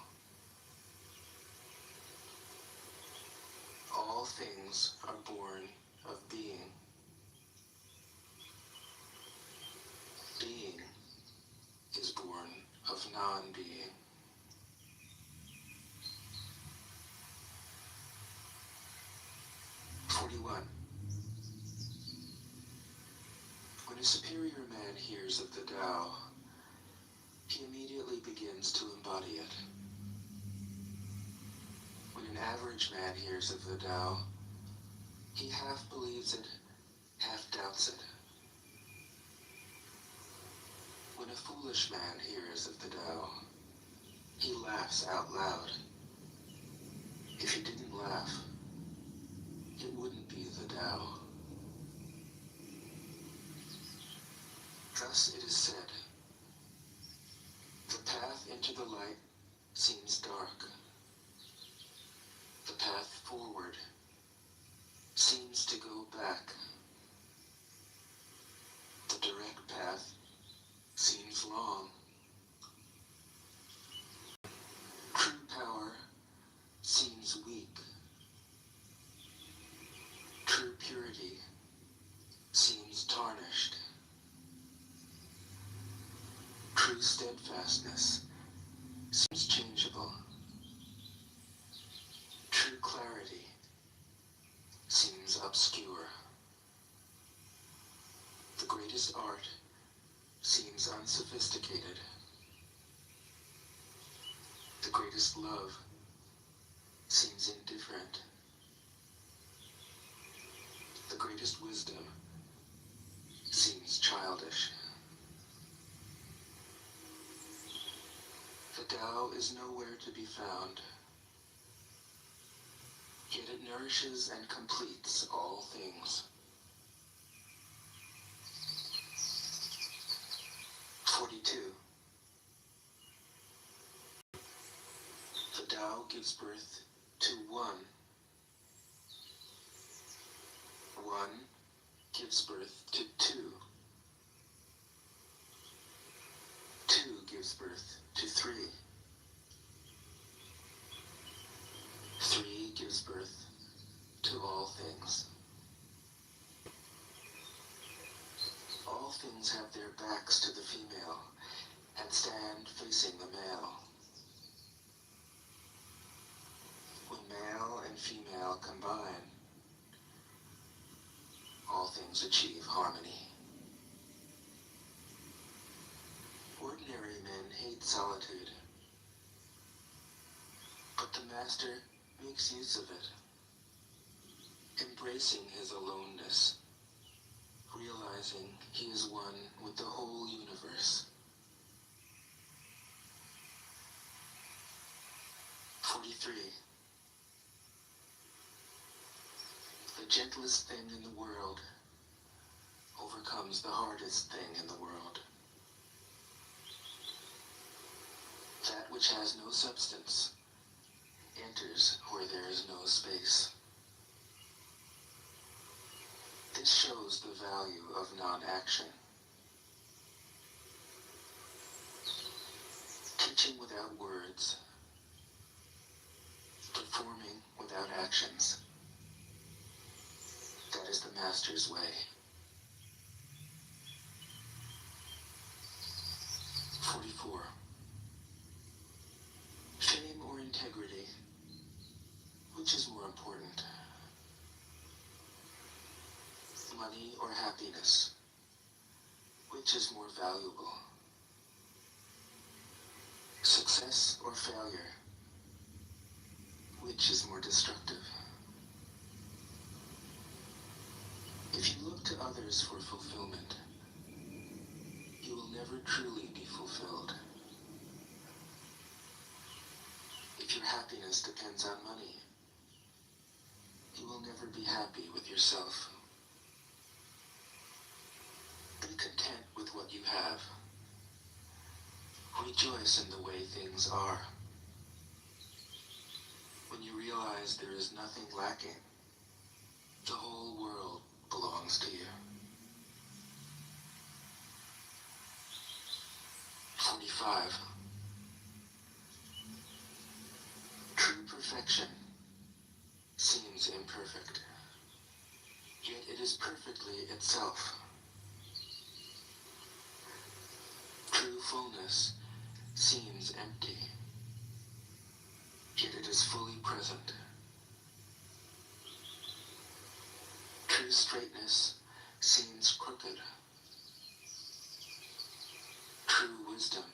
All things are born of being. Being is born of non-being. When a superior man hears of the Tao, he immediately begins to embody it. When an average man hears of the Tao, he half believes it, half doubts it. When a foolish man hears of the Tao, he laughs out loud. If he didn't laugh, it wouldn't be the Tao. Thus it is said, the path into the light seems dark. The path forward seems to go back. The direct path seems long. True power seems weak. True purity seems tarnished. True steadfastness seems changeable. True clarity seems obscure. The greatest art seems unsophisticated. The greatest love seems indifferent. The greatest wisdom seems childish. The Tao is nowhere to be found, yet it nourishes and completes all things. 42. The Tao gives birth to one. One gives birth to two. Two gives birth to three. Three gives birth to all things. All things have their backs to the female and stand facing the male. When male and female combine, all things achieve harmony. Ordinary men hate solitude, but the master makes use of it, embracing his aloneness, realizing he is one with the whole universe. 43. The gentlest thing in the world overcomes the hardest thing in the world. That which has no substance enters where there is no space. This shows the value of non-action. Teaching without words, performing without actions. That is the master's way. 44. Fame or integrity? Which is more important? Money or happiness? Which is more valuable? Success or failure? Which is more destructive? If you look to others for fulfillment, you will never truly be fulfilled. If your happiness depends on money, you will never be happy with yourself. Be content with what you have. Rejoice in the way things are. When you realize there is nothing lacking, the whole world belongs to you. 45. True perfection seems imperfect, yet it is perfectly itself. True fullness seems empty, yet it is fully present. True straightness seems crooked. True wisdom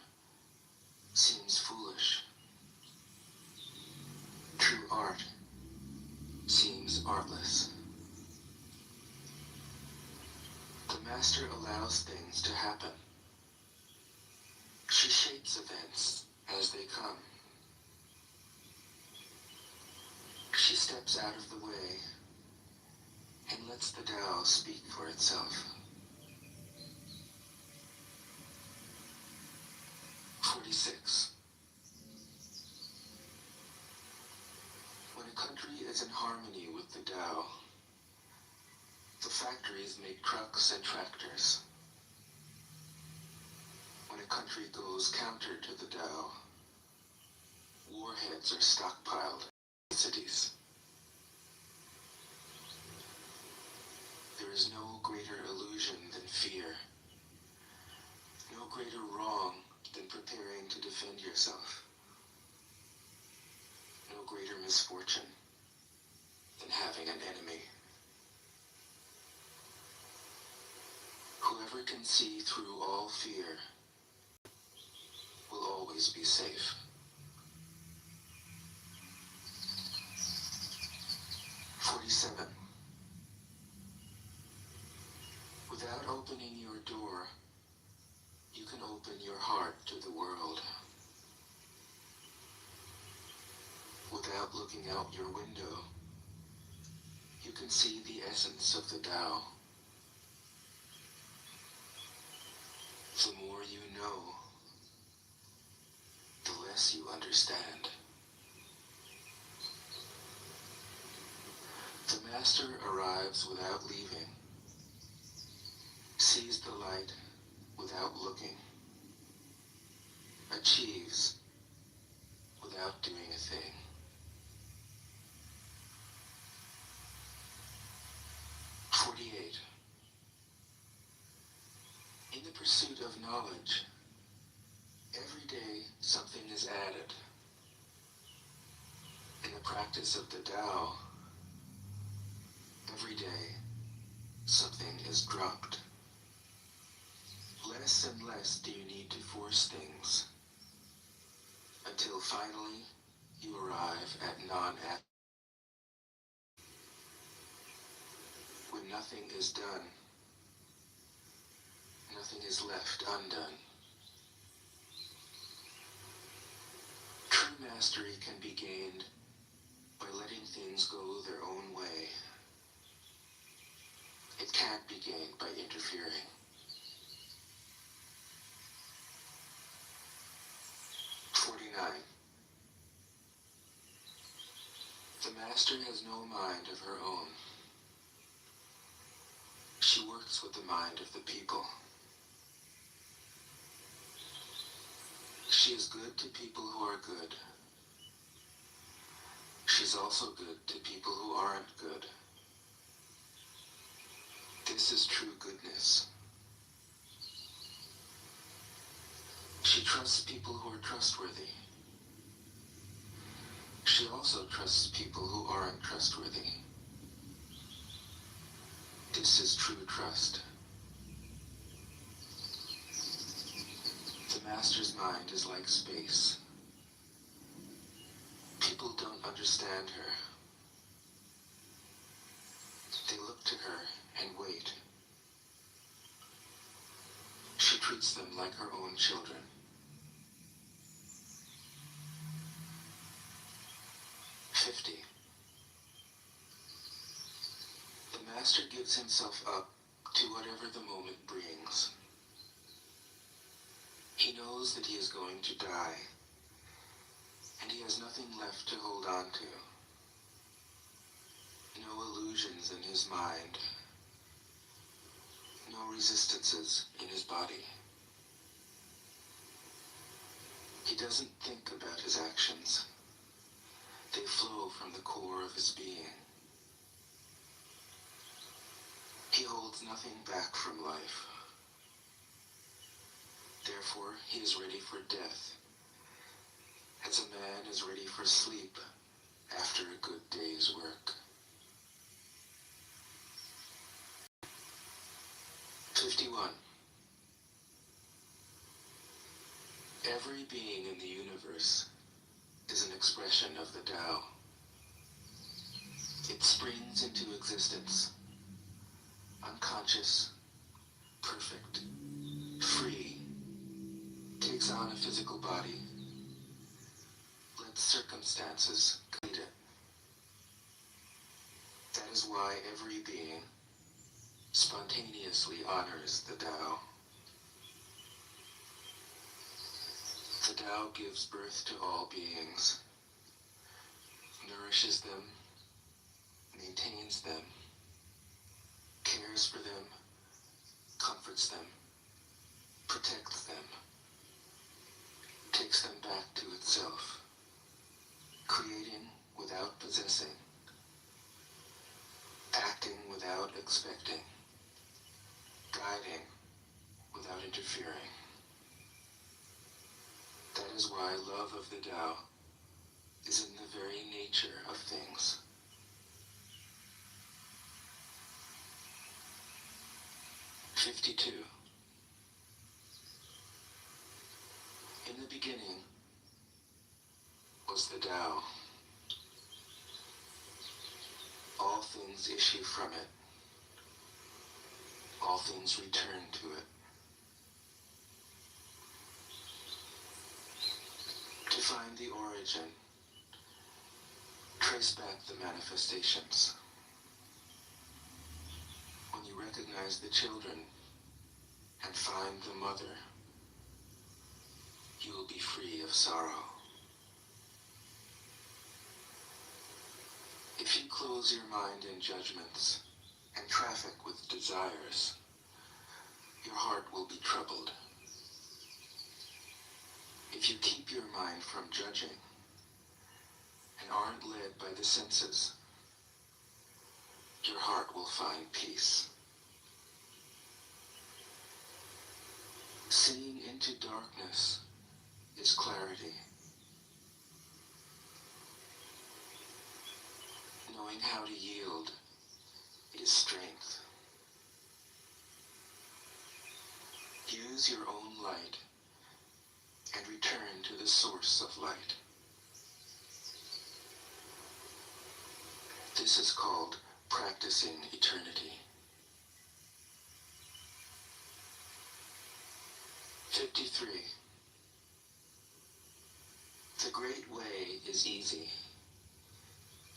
seems foolish. True art seems artless. The master allows things to happen. She shapes events as they come. She steps out of the way and lets the Tao speak for itself. 46. When a country is in harmony with the Tao, the factories make trucks and tractors. When a country goes counter to the Tao, warheads are stockpiled in cities. There is no greater illusion than fear, no greater wrong than preparing to defend yourself, no greater misfortune than having an enemy. Whoever can see through all fear will always be safe. 47. Without opening your door, you can open your heart to the world. Without looking out your window, you can see the essence of the Tao. The more you know, the less you understand. The master arrives without leaving, sees the light without looking, achieves without doing a thing. 48. In the pursuit of knowledge, every day something is added. In the practice of the Tao, every day something is dropped. Less and less do you need to force things, until finally you arrive at non-action. When nothing is done, nothing is left undone. True mastery can be gained by letting things go their own way. It can't be gained by interfering. 49. master has no mind of her own. She works with the mind of the people. She is good to people who are good. She's also good to people who aren't good. This is true goodness. She trusts people who are trustworthy. She also trusts people who aren't trustworthy. This is true trust. The master's mind is like space. People don't understand her. They look to her and wait. She treats them like her own children. The master gives himself up to whatever the moment brings. He knows that he is going to die, and he has nothing left to hold on to. No illusions in his mind, no resistances in his body. He doesn't think about his actions. They flow from the core of his being. He holds nothing back from life. Therefore, he is ready for death, as a man is ready for sleep after a good day's work. 51. Every being in the universe is an expression of the Tao. It springs into existence, unconscious, perfect, free, takes on a physical body, lets circumstances guide it. That is why every being spontaneously honors the Tao. The Tao gives birth to all beings, nourishes them, maintains them, cares for them, comforts them, protects them, takes them back to itself, creating without possessing, acting without expecting, guiding without interfering. That is why love of the Tao is in the very nature of things. 52. In the beginning was the Tao. All things issue from it. All things return to it. To find the origin, trace back the manifestations. When you recognize the children and find the mother, you will be free of sorrow. If you close your mind in judgments and traffic with desires, your heart will be troubled. If you keep your mind from judging and aren't led by the senses, your heart will find peace. Seeing into darkness is clarity. Knowing how to yield is strength. Use your own light and return to the source of light. This is called practicing eternity. 53. The great way is easy,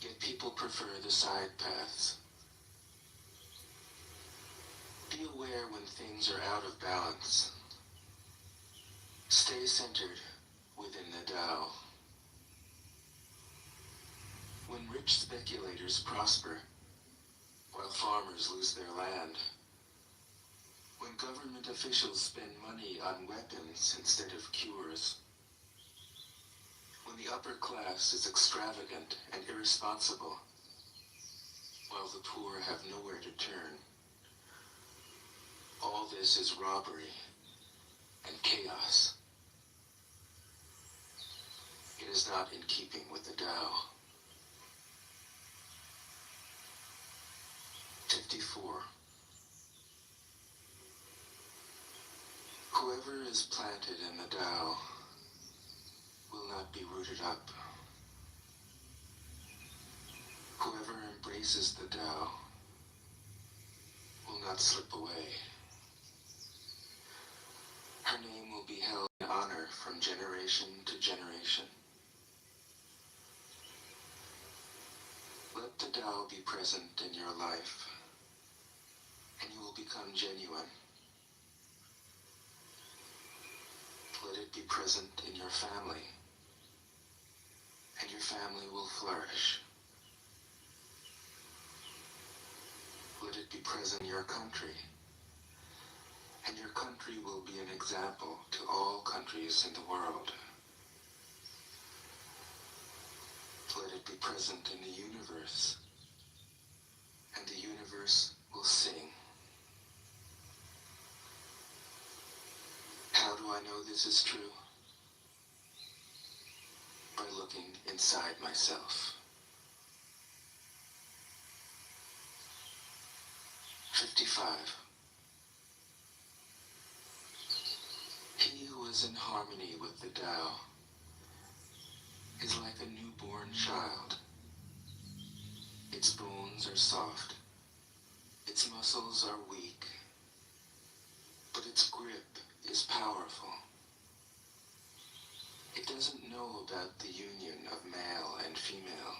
yet people prefer the side paths. Be aware when things are out of balance. Stay centered within the Tao. When rich speculators prosper, while farmers lose their land. When government officials spend money on weapons instead of cures. When the upper class is extravagant and irresponsible, while the poor have nowhere to turn. All this is robbery and chaos. It is not in keeping with the Tao. 54. Whoever is planted in the Tao will not be rooted up. Whoever embraces the Tao will not slip away. Her name will be held in honor from generation to generation. Let the Tao be present in your life, and you will become genuine. Let it be present in your family, and your family will flourish. Let it be present in your country, and your country will be an example to all countries in the world. Let it be present in the universe, and the universe will sing. How do I know this is true? By looking inside myself. 55. He who is in harmony with the Tao is like a newborn child. Its bones are soft, its muscles are weak, but its grip is powerful. It doesn't know about the union of male and female,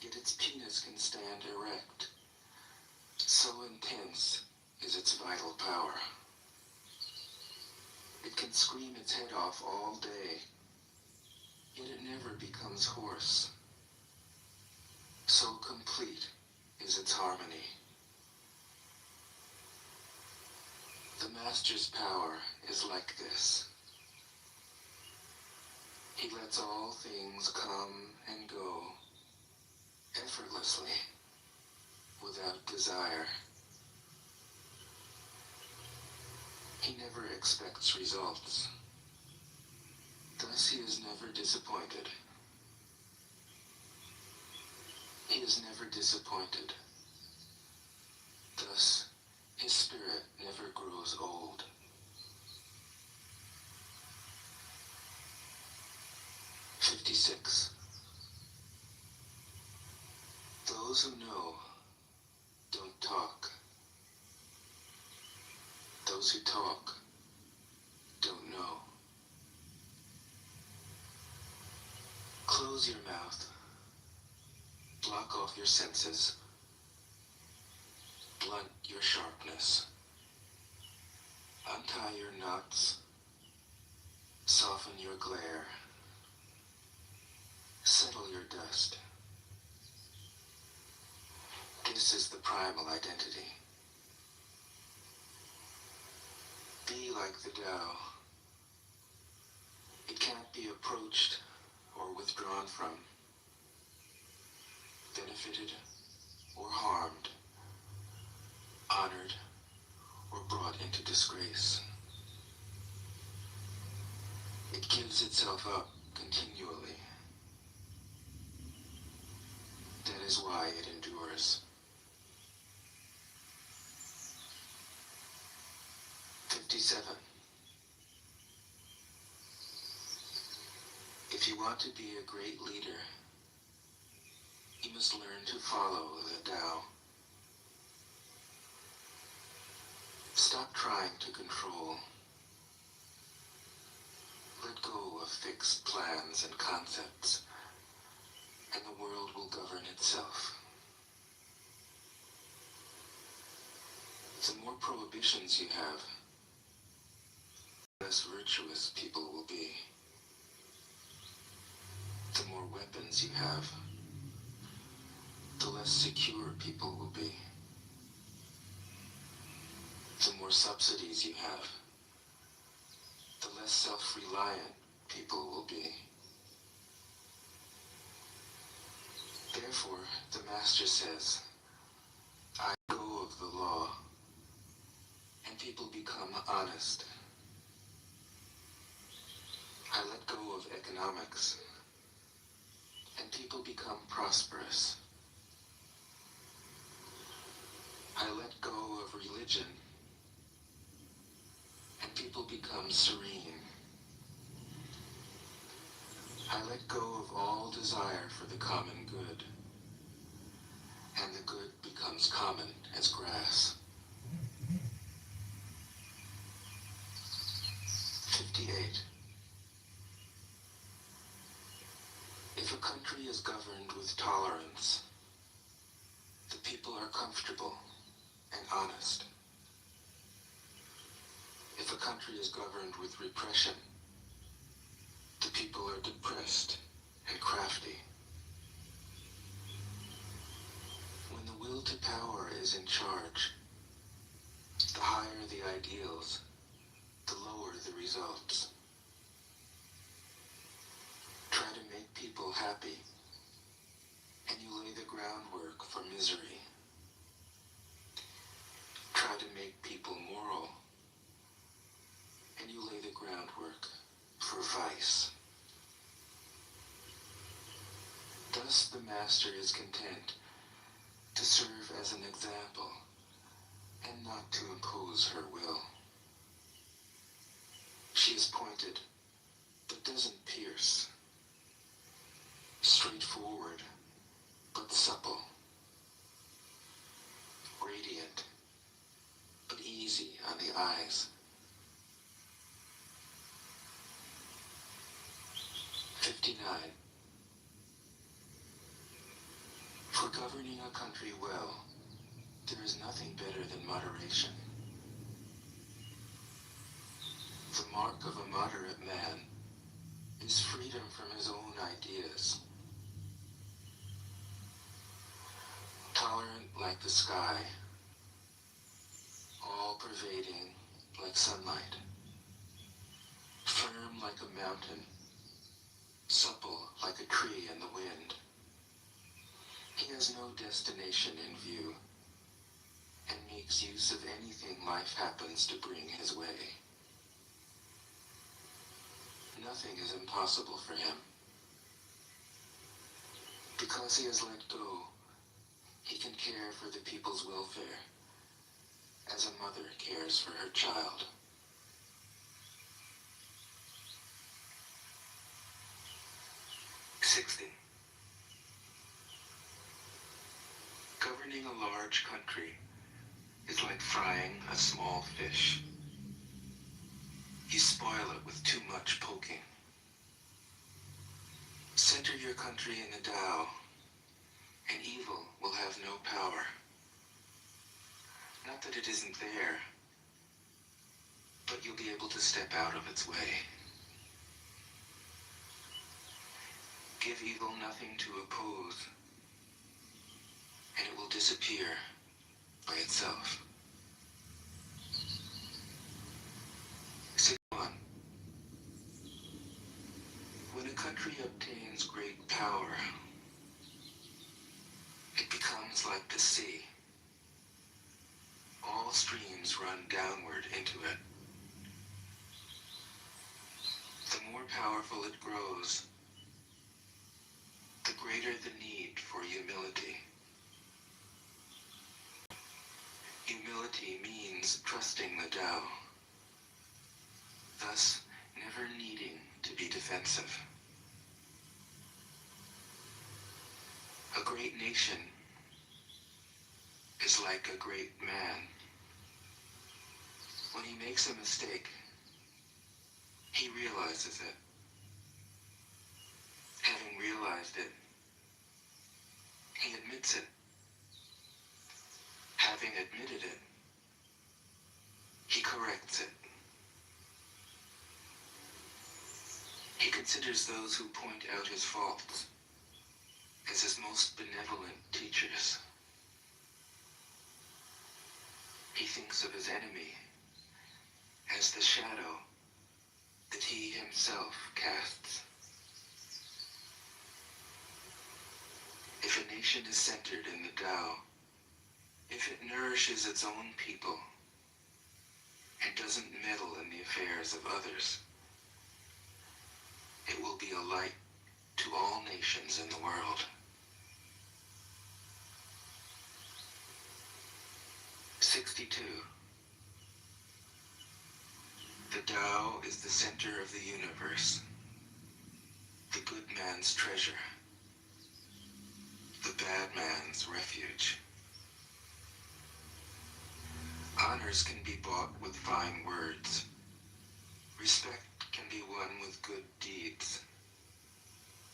yet its penis can stand erect. So intense is its vital power. It can scream its head off all day, yet it never becomes hoarse. So complete is its harmony. The Master's power is like this. He lets all things come and go effortlessly, without desire. He never expects results. Thus he is never disappointed. He is never disappointed. Thus his spirit never grows old. 56. Those who know don't talk. Those who talk don't know. Close your mouth. Block off your senses. Blunt your sharpness. Untie your knots. Soften your glare. Settle your dust. This is the primal identity. Be like the Tao. It can't be approached or withdrawn from, benefited or harmed, honored or brought into disgrace. It gives itself up continually. That is why it endures. 57. If you want to be a great leader, you must learn to follow the Tao. Stop trying to control. Let go of fixed plans and concepts, and the world will govern itself. The more prohibitions you have, the less virtuous people will be. The more weapons you have, the less secure people will be. The more subsidies you have, the less self-reliant people will be. Therefore, the Master says, I go of the law, and people become honest. I let go of economics, and people become prosperous. I let go of religion, and people become serene. I let go of all desire for the common good, and the good becomes common as grass. 58. If a country is governed with tolerance, the people are comfortable and honest. If a country is governed with repression, the people are depressed and crafty. When the will to power is in charge, the higher the ideals, the lower the results. Try to make people happy, and you lay the groundwork for misery. Try to make people moral, and you lay the groundwork for vice. Thus the Master is content to serve as an example and not to impose her will. She is pointed, but doesn't pierce. Straightforward, but supple. Radiant, but easy on the eyes. 59. For governing a country well, there is nothing better than moderation. The mark of a moderate man is freedom from his own ideas. Tolerant like the sky, all-pervading like sunlight, firm like a mountain, supple like a tree in the wind. He has no destination in view, and makes use of anything life happens to bring his way. Nothing is impossible for him. Because he has let go, he can care for the people's welfare, as a mother cares for her child. Governing a large country is like frying a small fish. You spoil it with too much poking. Center your country in the Tao, and evil will have no power. Not that it isn't there, but you'll be able to step out of its way. Give evil nothing to oppose, and it will disappear by itself. 61. When a country obtains great power, it becomes like the sea. All streams run downward into it. The more powerful it grows, the greater the need for humility. Humility means trusting the Tao, thus never needing to be defensive. A great nation is like a great man. When he makes a mistake, he realizes it. Having realized it, he admits it. Having admitted it, he corrects it. He considers those who point out his faults as his most benevolent teachers. He thinks of his enemy as the shadow that he himself casts. If a nation is centered in the Tao, if it nourishes its own people and doesn't meddle in the affairs of others, it will be a light to all nations in the world. 62. The Tao is the center of the universe, the good man's treasure, the bad man's refuge. Honors can be bought with fine words. Respect can be won with good deeds.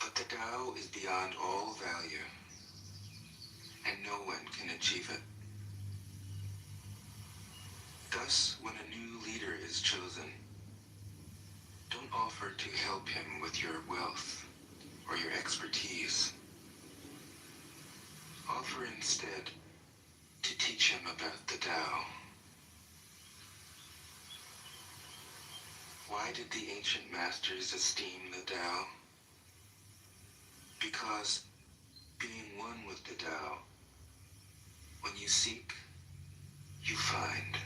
But the Tao is beyond all value, and no one can achieve it. Thus, when a new leader is chosen, don't offer to help him with your wealth or your expertise. Offer instead to teach him about the Tao. Why did the ancient masters esteem the Tao? Because being one with the Tao, when you seek, you find.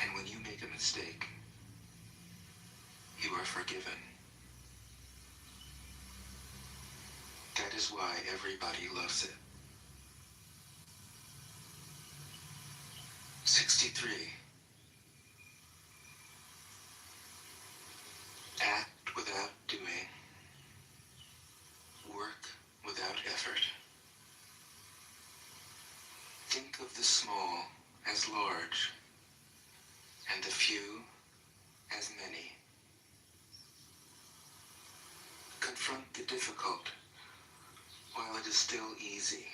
And when you make a mistake, you are forgiven. That is why everybody loves it. 63. Act without doing. Work without effort. Think of the small as large, and the few as many. Confront the difficult while it is still easy.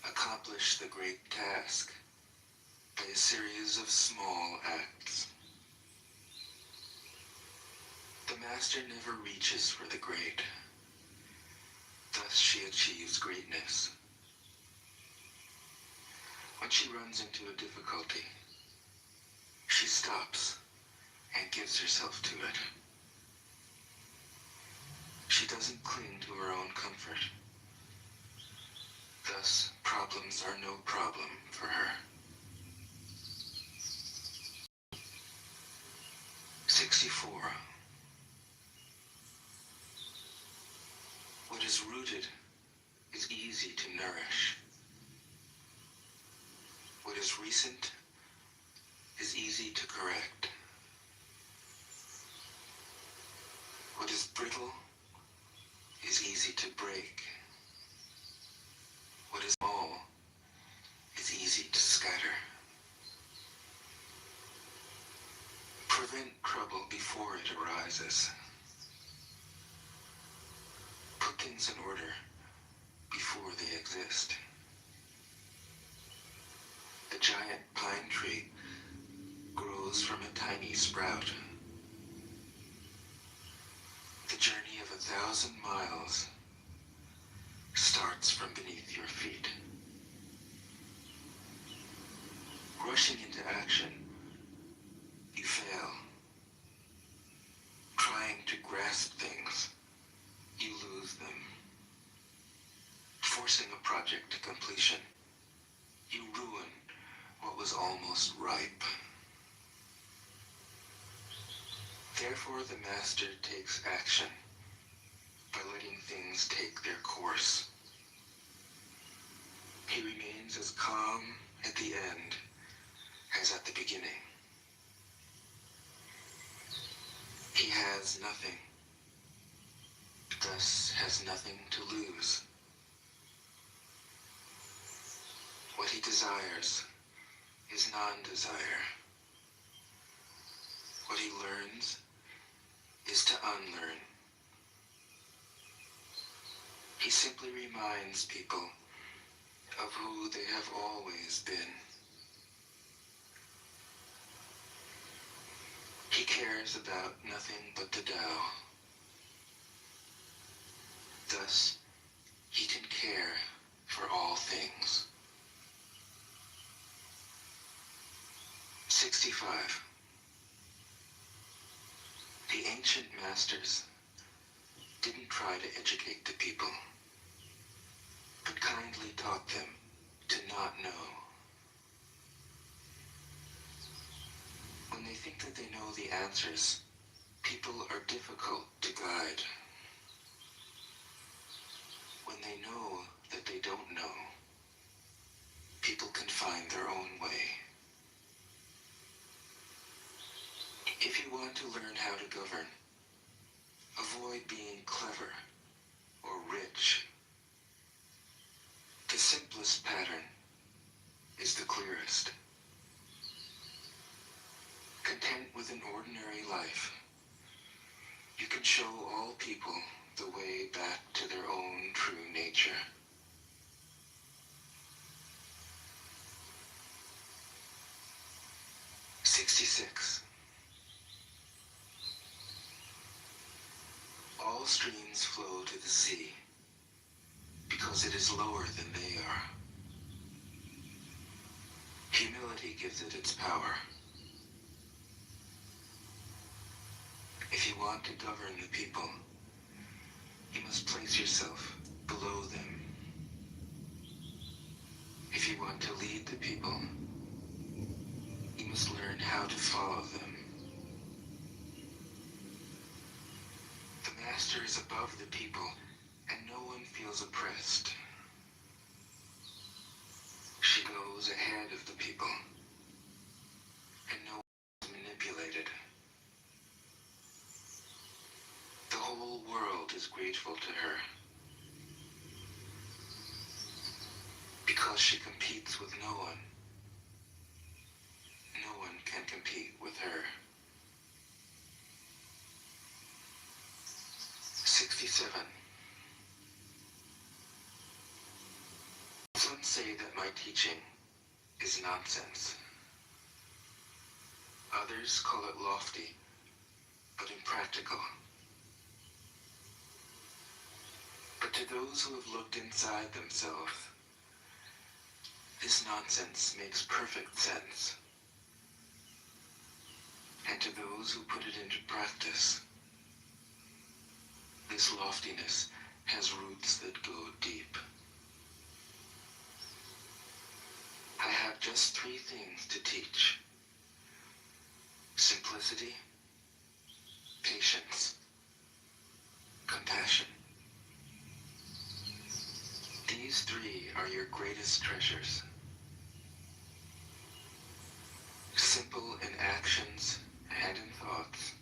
Accomplish the great task by a series of small acts. The master never reaches for the great. Thus she achieves greatness. When she runs into a difficulty, she stops and gives herself to it. She doesn't cling to her own comfort. Thus, problems are no problem for her. 64. What is rooted is easy to nourish. What is recent is easy to correct. What is brittle is easy to break. What is small is easy to scatter. Prevent trouble before it arises. Put things in order before they exist. The giant pine tree grows from a tiny sprout. The journey of 1,000 miles starts from beneath your feet. Rushing into action, you fail. Trying to grasp things, you lose them. Forcing a project to completion, you ruin what was almost ripe. Therefore, the master takes action by letting things take their course. He remains as calm at the end as at the beginning. He has nothing, thus has nothing to lose. What he desires is non-desire. What he learns is to unlearn. He simply reminds people of who they have always been. He cares about nothing but the Tao. Thus, he can care for all things. 65. The ancient masters didn't try to educate the people, but kindly taught them to not know. When they think that they know the answers, people are difficult to guide. When they know that they don't know, people can find their own way. If you want to learn how to govern, avoid being clever or rich. The simplest pattern is the clearest. Content with an ordinary life, you can show all people the way back to their own true nature. '66. All streams flow to the sea because it is lower than they are. Humility gives it its power. If you want to govern the people, you must place yourself below them. If you want to lead the people, you must learn how to follow them. The master is above the people, and no one feels oppressed. She goes ahead of the people, and no one is manipulated. The whole world is grateful to her, because she competes with no one. No one can compete with her. 67. Some say that my teaching is nonsense. Others call it lofty, but impractical. But to those who have looked inside themselves, this nonsense makes perfect sense. And to those who put it into practice, this loftiness has roots that go deep. I have just 3 things to teach: simplicity, patience, compassion. These 3 are your greatest treasures. Simple in actions and in thoughts,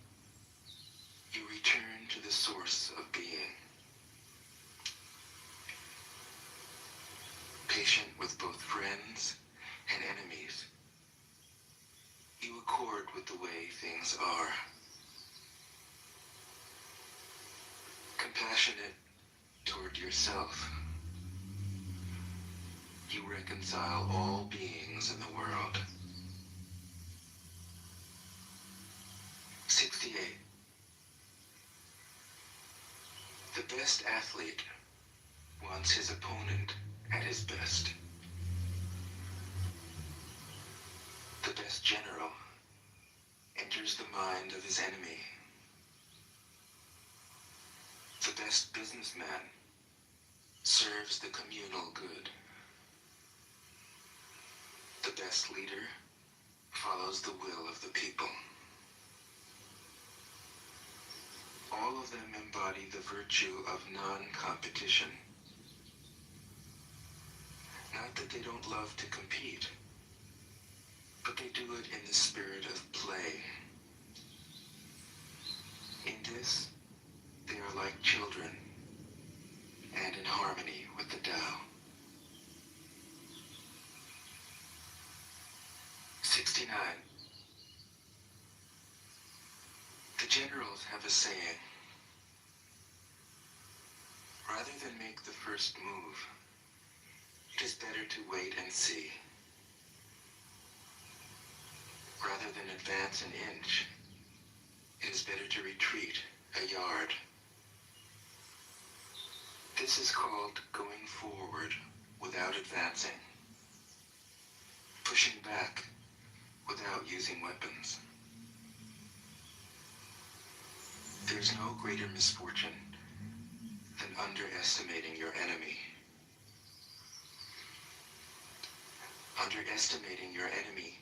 you return to the source of being. Patient with both friends and enemies, you accord with the way things are. Compassionate toward yourself, you reconcile all beings in the world. 68. The best athlete wants his opponent at his best. The best general enters the mind of his enemy. The best businessman serves the communal good. The best leader follows the will of the people. All of them embody the virtue of non-competition. Not that they don't love to compete, but they do it in the spirit of play. In this, they are like children, and in harmony with the Tao. 69. The generals have a saying: rather than make the first move, it is better to wait and see. Rather than advance an inch, it is better to retreat a yard. This is called going forward without advancing, pushing back without using weapons. There's no greater misfortune than underestimating your enemy. Underestimating your enemy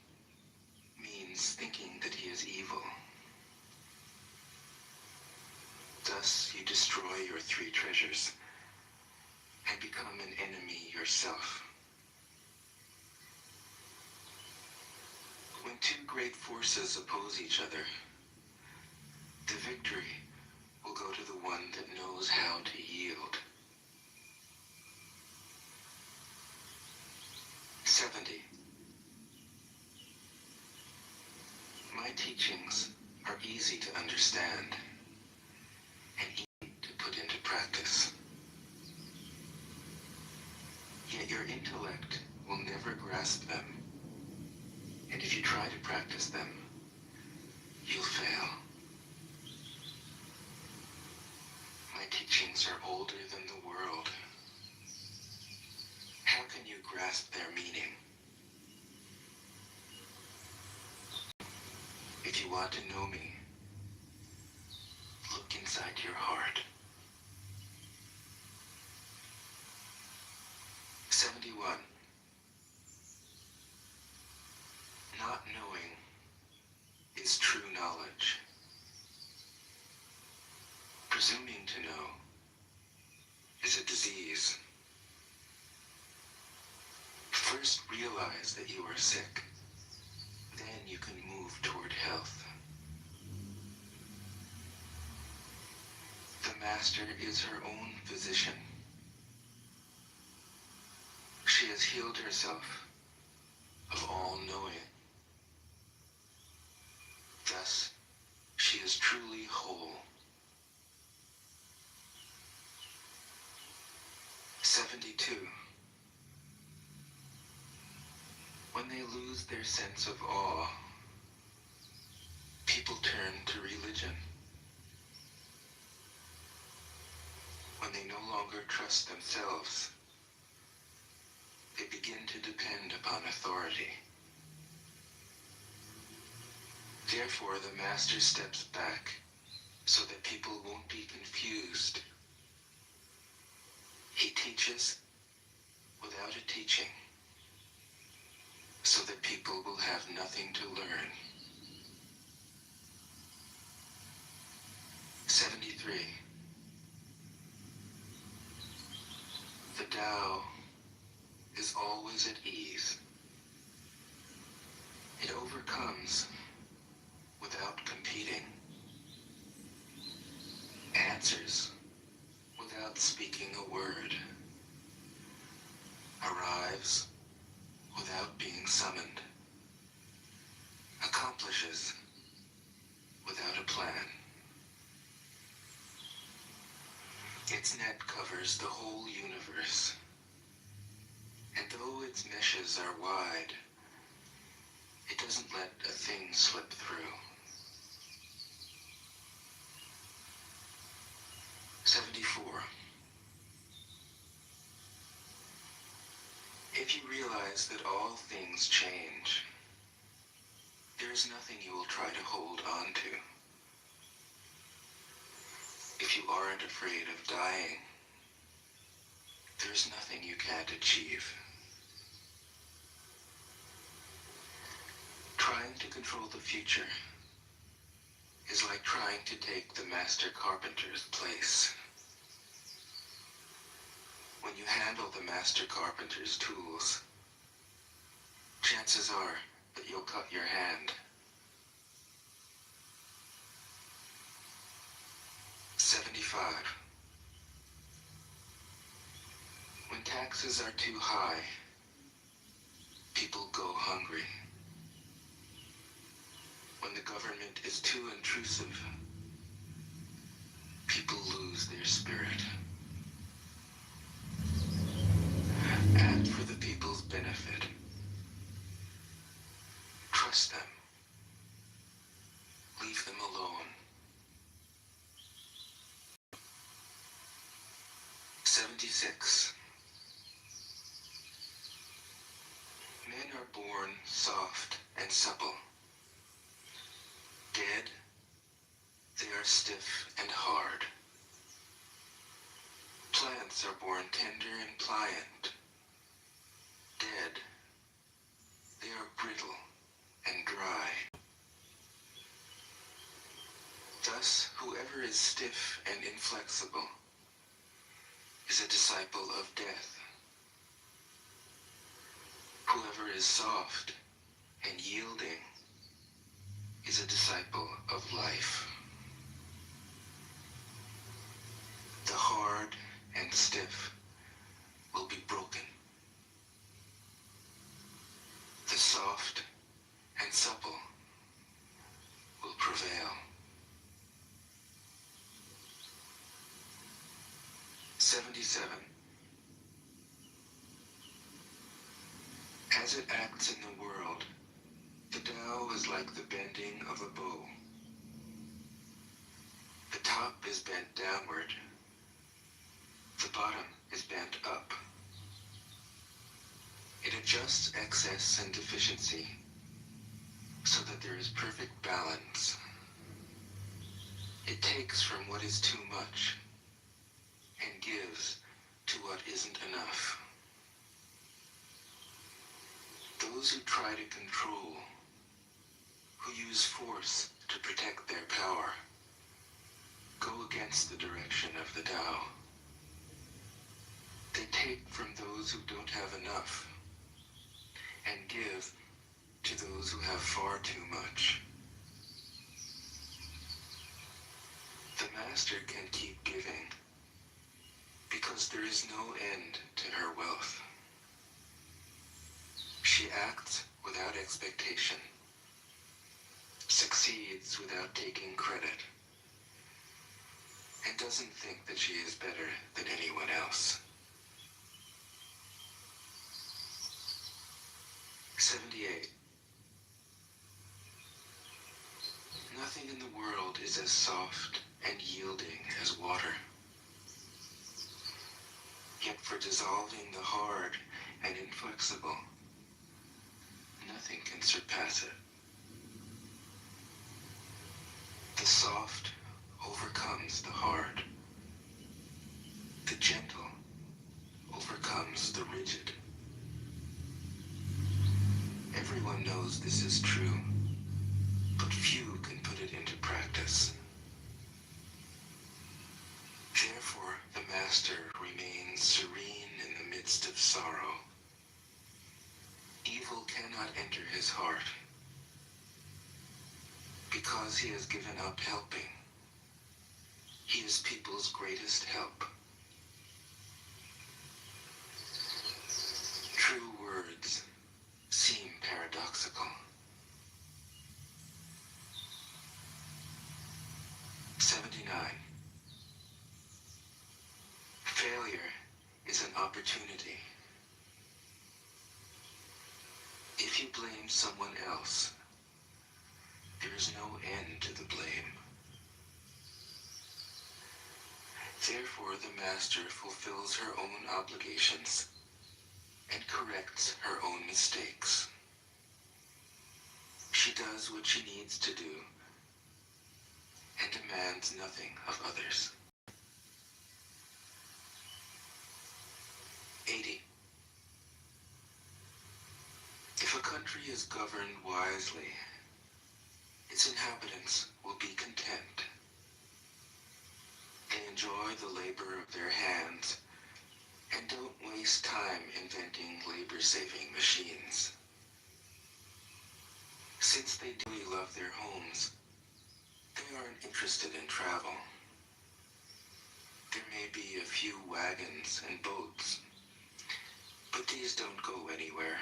means thinking that he is evil. Thus, you destroy your three treasures and become an enemy yourself. When two great forces oppose each other, the victory will go to the one that knows how to yield. 70. My teachings are easy to understand and easy to put into practice. Yet your intellect will never grasp them, and if you try to practice them, you'll fail. My teachings are older than the world. How can you grasp their meaning? If you want to know me, look inside your heart. 71. Not knowing is true knowledge. Presuming to know is a disease. First realize that you are sick. Then you can move toward health. The master is her own physician. She has healed herself of all knowing. Thus, she is truly whole. 72. When they lose their sense of awe, people turn to religion. When they no longer trust themselves, they begin to depend upon authority. Therefore, the master steps back so that people won't be confused. He teaches without a teaching, so that people will have nothing to learn. 73. The Tao is always at ease. It overcomes without competing, answers without speaking a word, arrives without being summoned, accomplishes without a plan. Its net covers the whole universe, and though its meshes are wide, it doesn't let a thing slip through. 74. If you realize that all things change, there is nothing you will try to hold on to. If you aren't afraid of dying, there's nothing you can't achieve. Trying to control the future is like trying to take the master carpenter's place. When you handle the master carpenter's tools, chances are that you'll cut your hand. 75. When taxes are too high, people go hungry. When the government is too intrusive, people lose their spirit. Act for the people's benefit. Trust them. Leave them alone. 77. 76. Men are born soft and supple. Dead, they are stiff and hard. Plants are born tender and pliant. Dead, they are brittle and dry. Thus, whoever is stiff and inflexible is a disciple of death. Whoever is soft and yielding is a disciple of life. The hard and stiff will be broken. The soft and supple will prevail. 77. As it acts in the world, the Tao is like the bending of a bow. The top is bent downward. The bottom is bent up. It adjusts excess and deficiency so that there is perfect balance. It takes from what is too much and gives to what isn't enough. Those who try to control, who use force to protect their power, go against the direction of the Tao. They take from those who don't have enough and give to those who have far too much. The master can keep giving because there is no end to her wealth. She acts without expectation, succeeds without taking credit, and doesn't think that she is better than anyone else. 78. Nothing in the world is as soft and yielding as water. Yet for dissolving the hard and inflexible, nothing can surpass it. The soft overcomes the hard. The gentle overcomes the rigid. Everyone knows this is true, but few can put it into practice. Therefore, the master remains serene in the midst of sorrow. Evil cannot enter his heart because he has given up helping. He is people's greatest help. True words seem paradoxical. 79. Failure is an opportunity. If you blame someone else, there is no end to the blame. Therefore, the master fulfills her own obligations and corrects her own mistakes. She does what she needs to do and demands nothing of others. 80. If a country is governed wisely, its inhabitants will be content. They enjoy the labor of their hands and don't waste time inventing labor-saving machines. Since they do love their homes, they aren't interested in travel. There may be a few wagons and boats, but these don't go anywhere.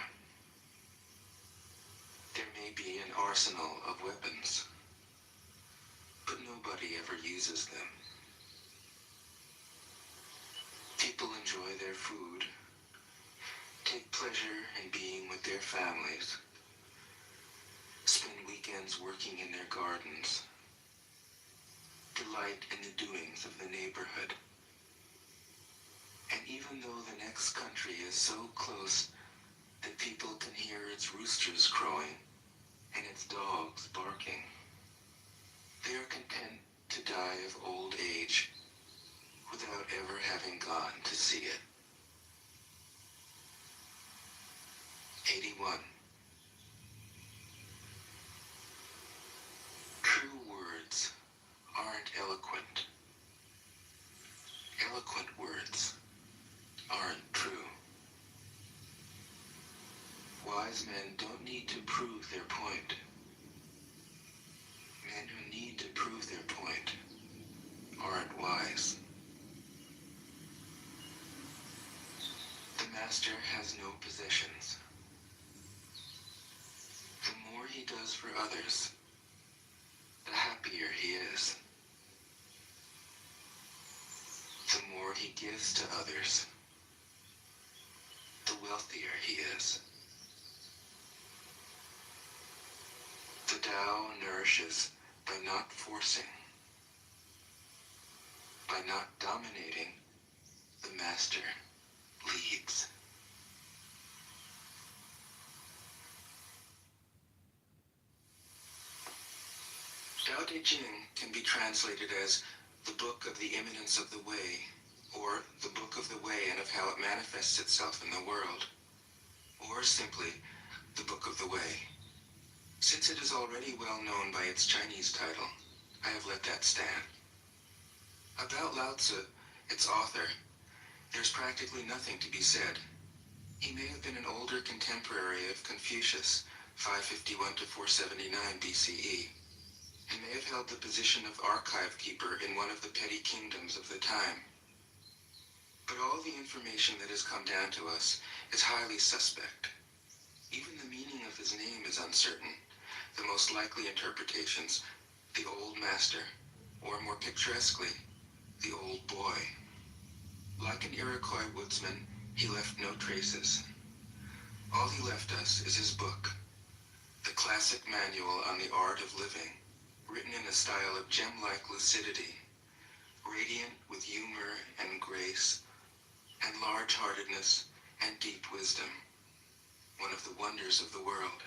There may be an arsenal of weapons, but nobody ever uses them. People enjoy their food, take pleasure in being with their families, spend weekends working in their gardens, delight in the doings of the neighborhood. And even though the next country is so close that people can hear its roosters crowing and its dogs barking, they are content to die of old age without ever having gone to see it. 81. True words aren't eloquent. Eloquent words aren't true. Wise men don't need to prove their point. Men who need to prove their point aren't wise. The master has no possessions. The more he does for others, the happier he is. The more he gives to others, the wealthier he is. The Tao nourishes by not forcing, by not dominating. The master leads. Tao Te Ching can be translated as the Book of the Imminence of the Way, or the Book of the Way and of how it manifests itself in the world, or simply the Book of the Way. Since it is already well known by its Chinese title, I have let that stand. About Lao Tzu, its author, there's practically nothing to be said. He may have been an older contemporary of Confucius, 551 to 479 BCE. He may have held the position of archive keeper in one of the petty kingdoms of the time. But all the information that has come down to us is highly suspect. Even the meaning of his name is uncertain. The most likely interpretations, the old master, or more picturesquely, the old boy. Like an Iroquois woodsman, he left no traces. All he left us is his book, the classic manual on the art of living, written in a style of gem-like lucidity, radiant with humor and grace, and large-heartedness and deep wisdom, one of the wonders of the world.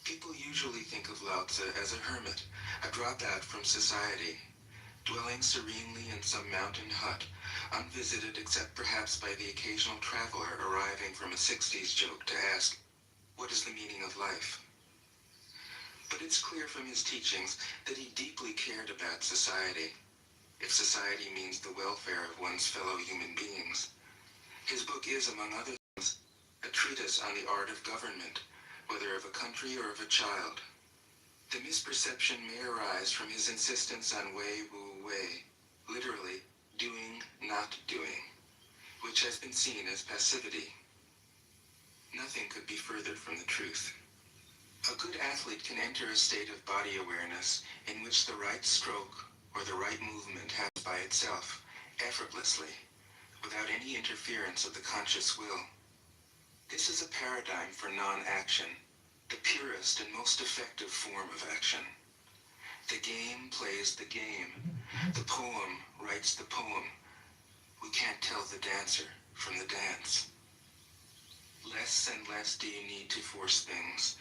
People usually think of Lao Tzu as a hermit, a dropout from society, dwelling serenely in some mountain hut, unvisited except perhaps by the occasional traveler arriving from a 60s joke to ask, what is the meaning of life? But it's clear from his teachings that he deeply cared about society, if society means the welfare of one's fellow human beings. His book is, among other things, a treatise on the art of government, whether of a country or of a child. The misperception may arise from his insistence on wei wu wei, literally, doing, not doing, which has been seen as passivity. Nothing could be further from the truth. A good athlete can enter a state of body awareness in which the right stroke or the right movement happens by itself, effortlessly, without any interference of the conscious will. This is a paradigm for non-action, the purest and most effective form of action. The game plays the game. The poem writes the poem. We can't tell the dancer from the dance. Less and less do you need to force things,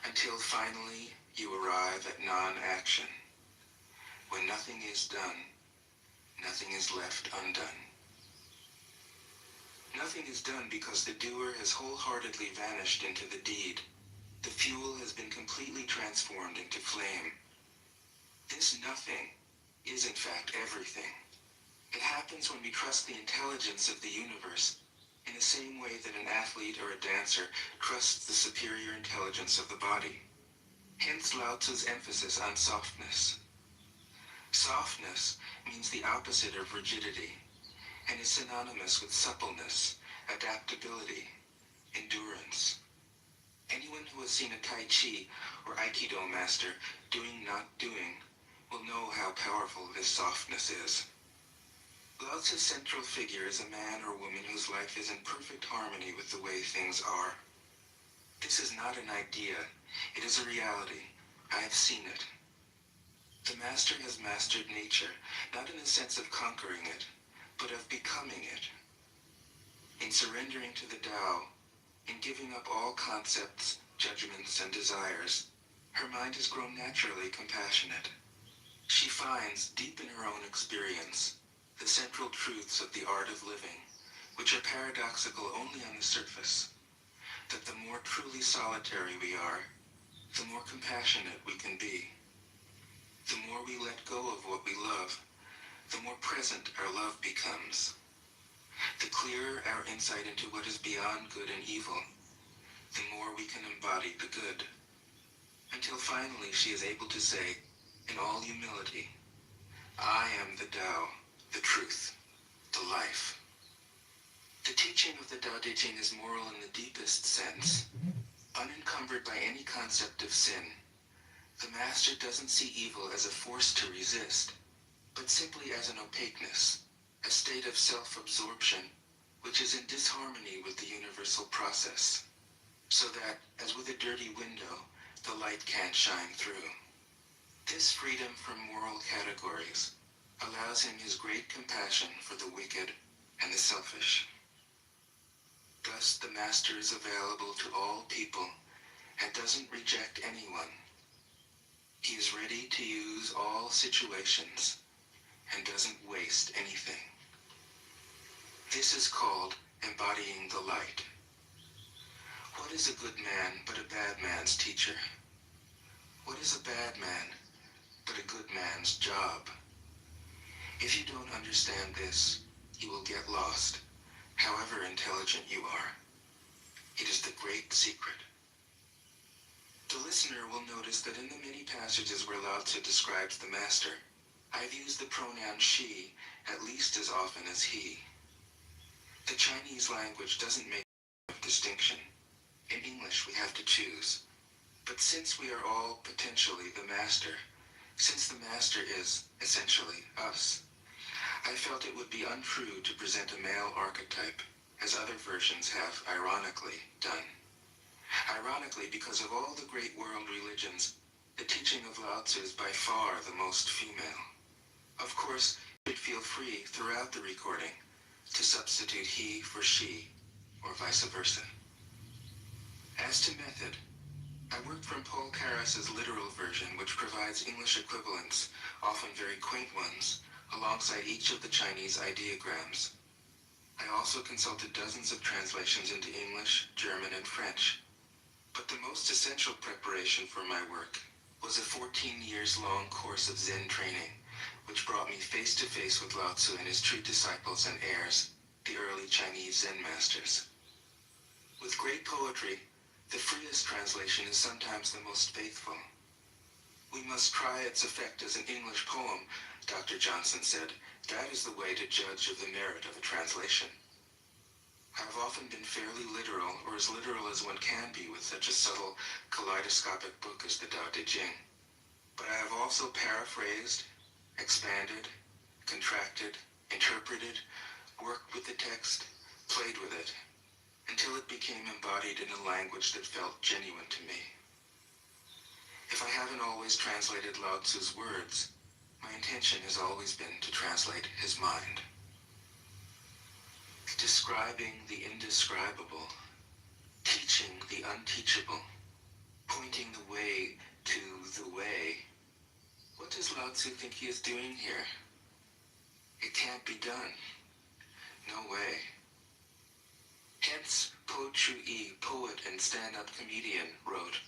until finally you arrive at non-action. When nothing is done, nothing is left undone. Nothing is done because the doer has wholeheartedly vanished into the deed. The fuel has been completely transformed into flame. This nothing is in fact everything. It happens when we trust the intelligence of the universe in the same way that an athlete or a dancer trusts the superior intelligence of the body. Hence Lao Tzu's emphasis on softness. Softness means the opposite of rigidity, and is synonymous with suppleness, adaptability, endurance. Anyone who has seen a Tai Chi or Aikido master doing not doing will know how powerful this softness is. Lao Tzu's central figure is a man or woman whose life is in perfect harmony with the way things are. This is not an idea, it is a reality. I have seen it. The master has mastered nature, not in the sense of conquering it, but of becoming it. In surrendering to the Tao, in giving up all concepts, judgments, and desires, her mind has grown naturally compassionate. She finds, deep in her own experience, the central truths of the art of living, which are paradoxical only on the surface, that the more truly solitary we are, the more compassionate we can be. The more we let go of what we love, the more present our love becomes. The clearer our insight into what is beyond good and evil, the more we can embody the good. Until finally she is able to say, in all humility, I am the Tao, the truth, the life. The teaching of the Tao Te Ching is moral in the deepest sense, unencumbered by any concept of sin. The master doesn't see evil as a force to resist, but simply as an opaqueness, a state of self-absorption, which is in disharmony with the universal process, so that, as with a dirty window, the light can't shine through. This freedom from moral categories allows him his great compassion for the wicked and the selfish. Thus, the master is available to all people and doesn't reject anyone. He is ready to use all situations and doesn't waste anything. This is called embodying the light. What is a good man but a bad man's teacher? What is a bad man but a good man's job? If you don't understand this, you will get lost, however intelligent you are. It is the great secret. The listener will notice that in the many passages where Lao Tzu describes the master, I've used the pronoun she at least as often as he. The Chinese language doesn't make a distinction. In English, we have to choose. But since we are all potentially the master, since the master is essentially us, I felt it would be untrue to present a male archetype, as other versions have ironically done. Ironically, because of all the great world religions, the teaching of Lao Tzu is by far the most female. Of course, you'd feel free throughout the recording to substitute he for she, or vice versa. As to method, I worked from Paul Karas's literal version, which provides English equivalents, often very quaint ones, alongside each of the Chinese ideograms. I also consulted dozens of translations into English, German, and French. But the most essential preparation for my work was a 14 years long course of Zen training, which brought me face to face with Lao Tzu and his true disciples and heirs, the early Chinese Zen masters. With great poetry, the freest translation is sometimes the most faithful. We must try its effect as an English poem, Dr. Johnson said. That is the way to judge of the merit of a translation. I have often been fairly literal, or as literal as one can be with such a subtle, kaleidoscopic book as the Tao Te Ching. But I have also paraphrased, expanded, contracted, interpreted, worked with the text, played with it, until it became embodied in a language that felt genuine to me. If I haven't always translated Lao Tzu's words, my intention has always been to translate his mind. Describing the indescribable, teaching the unteachable, pointing the way to the way. What does Lao Tzu think he is doing here? It can't be done. No way. Hence, Po Chu-yi, poet and stand-up comedian, wrote,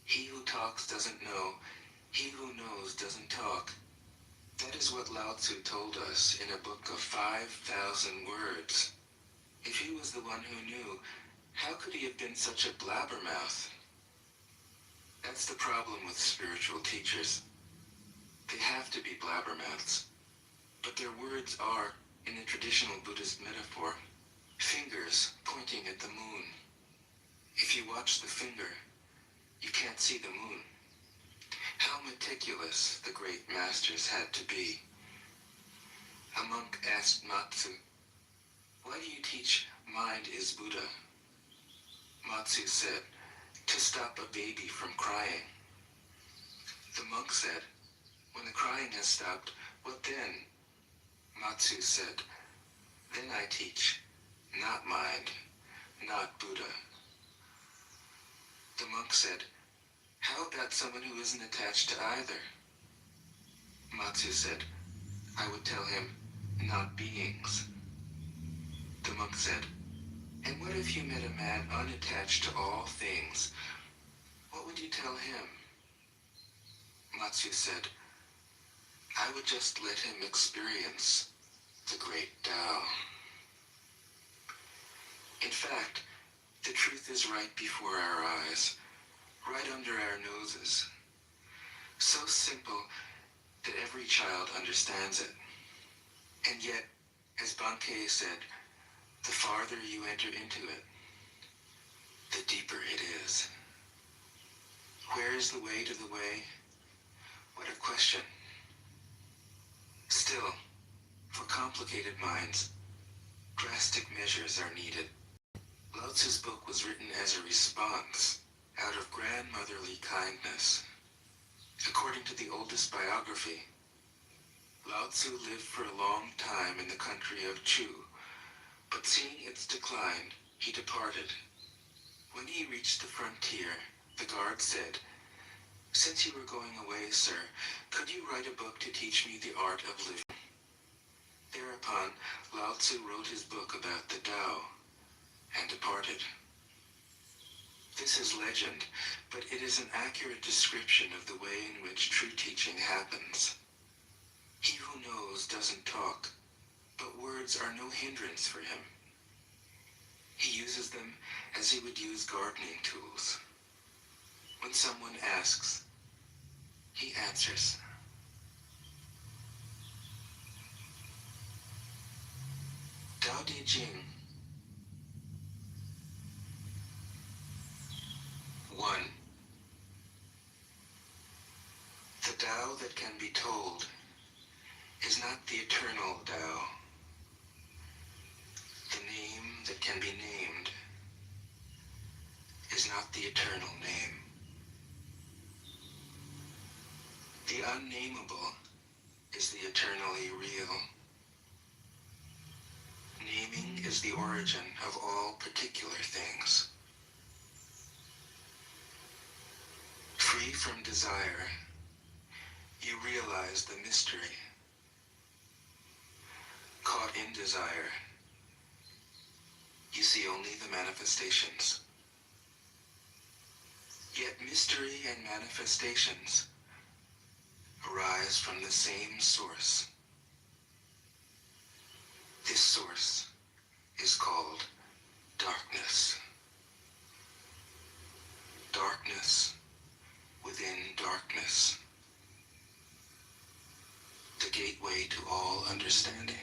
"He who talks doesn't know, he who knows doesn't talk." That is what Lao Tzu told us in a book of 5,000 words. If he was the one who knew, how could he have been such a blabbermouth? That's the problem with spiritual teachers. They have to be blabbermouths. But their words are, in the traditional Buddhist metaphor, fingers pointing at the moon. If you watch the finger, you can't see the moon. How meticulous the great masters had to be. A monk asked Matsu, "Why do you teach mind is Buddha?" Matsu said, "To stop a baby from crying." The monk said, "When the crying has stopped, what then?" Matsu said, "Then I teach, not mind, not Buddha. The monk said, how about someone who isn't attached to either? Matsu said, I would tell him, not beings. The monk said, and what if you met a man unattached to all things? What would you tell him? Matsu said, I would just let him experience the great Tao. In fact, the truth is right before our eyes, right under our noses. So simple that every child understands it. And yet, as Bankei said, the farther you enter into it, the deeper it is. Where is the way to the way? What a question. Still, for complicated minds, drastic measures are needed. Lao Tzu's book was written as a response out of grandmotherly kindness. According to the oldest biography, Lao Tzu lived for a long time in the country of Chu, but seeing its decline, he departed. When he reached the frontier, the guard said, since you were going away, sir, could you write a book to teach me the art of living? Thereupon, Lao Tzu wrote his book about the Tao and departed. This is legend, but it is an accurate description of the way in which true teaching happens. He who knows doesn't talk, but words are no hindrance for him. He uses them as he would use gardening tools. When someone asks, he answers. Tao De Jing. 1. The Tao that can be told is not the eternal Tao. The name that can be named is not the eternal name. The unnameable is the eternally real. Naming is the origin of all particular things. Free from desire, you realize the mystery. Caught in desire, you see only the manifestations. Yet mystery and manifestations arise from the same source. This source is called darkness. Darkness within darkness. The gateway to all understanding.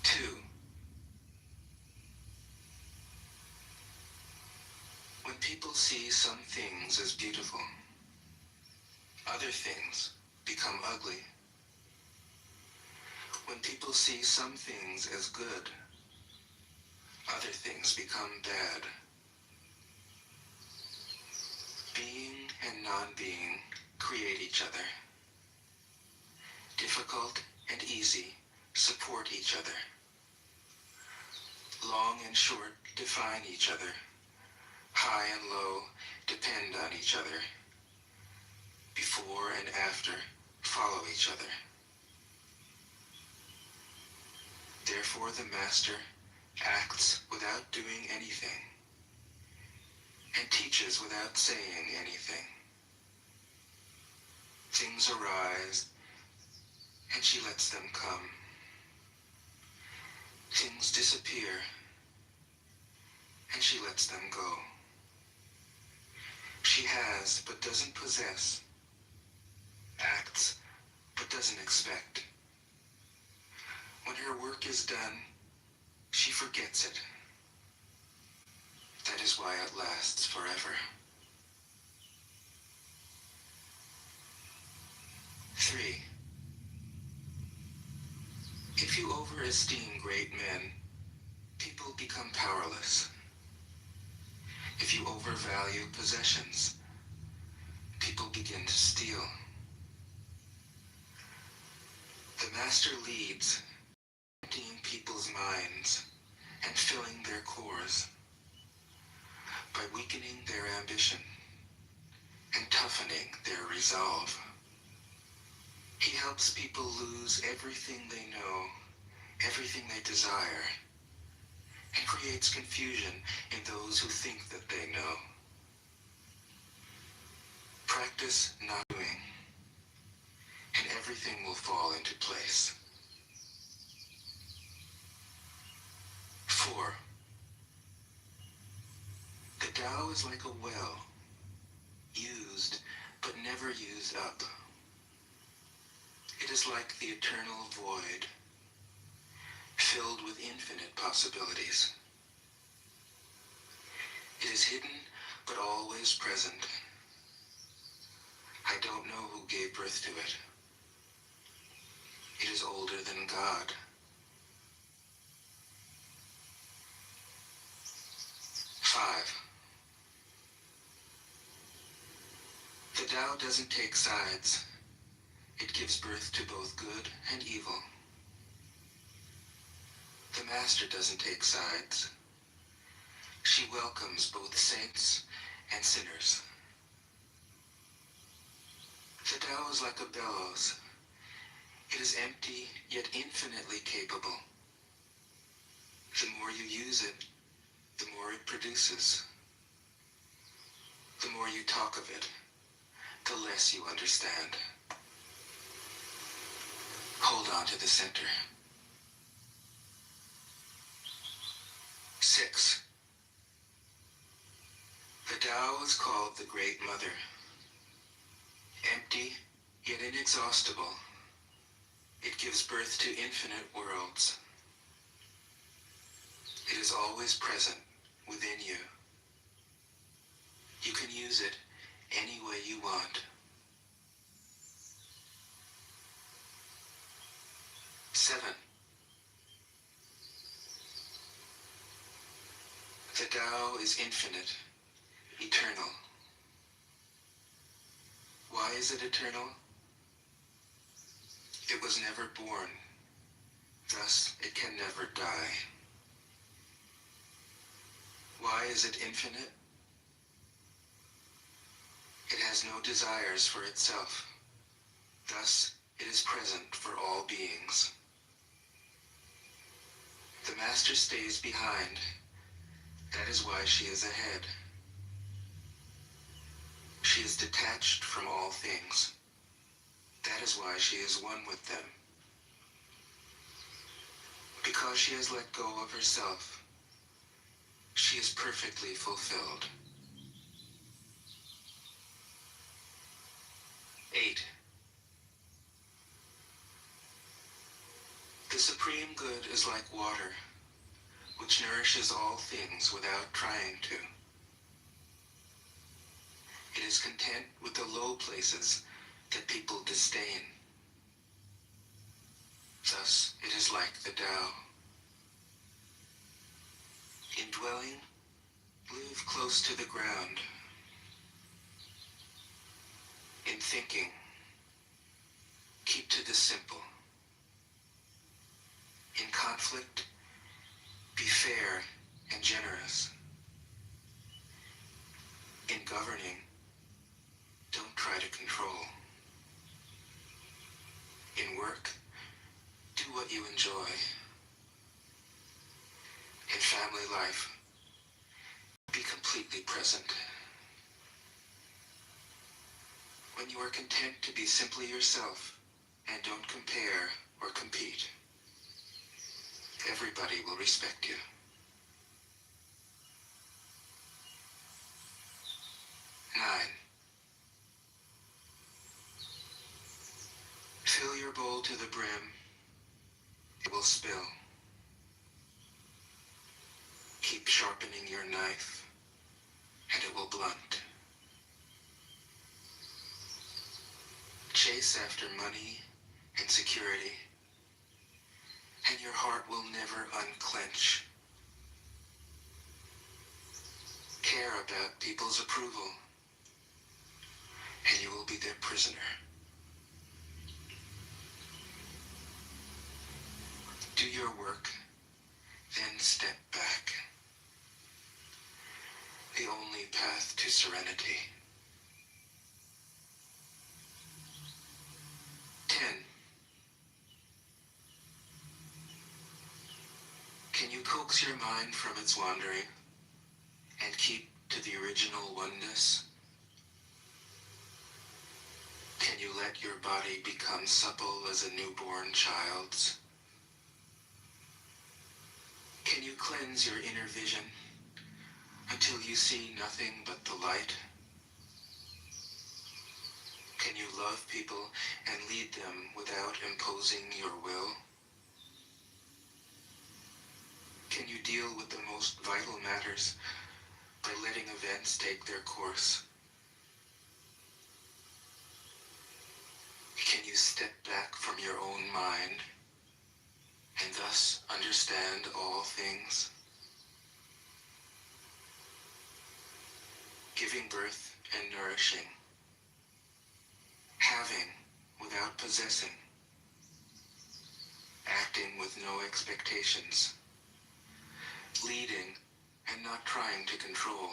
2. When people see some things as beautiful, other things become ugly. When people see some things as good, other things become bad. Being and non-being create each other. Difficult and easy support each other. Long and short define each other. High and low depend on each other. Before and after follow each other. Therefore the master acts without doing anything and teaches without saying anything. Things arise and she lets them come. Things disappear and she lets them go. She has but doesn't possess, acts but doesn't expect. When her work is done, she forgets it. That is why it lasts forever. 3. If you overesteem great men, people become powerless. If you overvalue possessions, people begin to steal. The Master leads, emptying people's minds and filling their cores by weakening their ambition and toughening their resolve. He helps people lose everything they know, everything they desire, and creates confusion in those who think that they know. Practice not doing, and everything will fall into place. 4. The Tao is like a well, used but never used up. It is like the eternal void, filled with infinite possibilities. It is hidden but always present. I don't know who gave birth to it. It is older than God. 5. The Tao doesn't take sides. It gives birth to both good and evil. The Master doesn't take sides. She welcomes both saints and sinners. The Tao is like a bellows. It is empty, yet infinitely capable. The more you use it, the more it produces. The more you talk of it, the less you understand. Hold on to the center. 6. The Tao is called the Great Mother. Empty, yet inexhaustible, it gives birth to infinite worlds. It is always present within you. You can use it any way you want. 7. The Tao is infinite, eternal. Why is it eternal? It was never born, thus it can never die. Why is it infinite? It has no desires for itself, thus it is present for all beings. The Master stays behind. That is why she is ahead. She is detached from all things. That is why she is one with them. Because she has let go of herself, she is perfectly fulfilled. 8. The supreme good is like water, which nourishes all things without trying to. It is content with the low places that people disdain. Thus, it is like the Tao. In dwelling, live close to the ground. In thinking, keep to the simple. In conflict, be fair and generous. In governing, don't try to control. In work, do what you enjoy. In family life, be completely present. When you are content to be simply yourself and don't compare or compete, everybody will respect you. 9. Fill your bowl to the brim. It will spill. Keep sharpening your knife, and it will blunt. Chase after money and security, and your heart will never unclench. Care about people's approval, and you will be their prisoner. Do your work, then step back. The only path to serenity. 10. Can you coax your mind from its wandering and keep to the original oneness? Can you let your body become supple as a newborn child's? Can you cleanse your inner vision until you see nothing but the light? Can you love people and lead them without imposing your will? Can you deal with the most vital matters by letting events take their course? Can you step back from your own mind and thus understand all things? Giving birth and nourishing. Having without possessing. Acting with no expectations. Leading and not trying to control.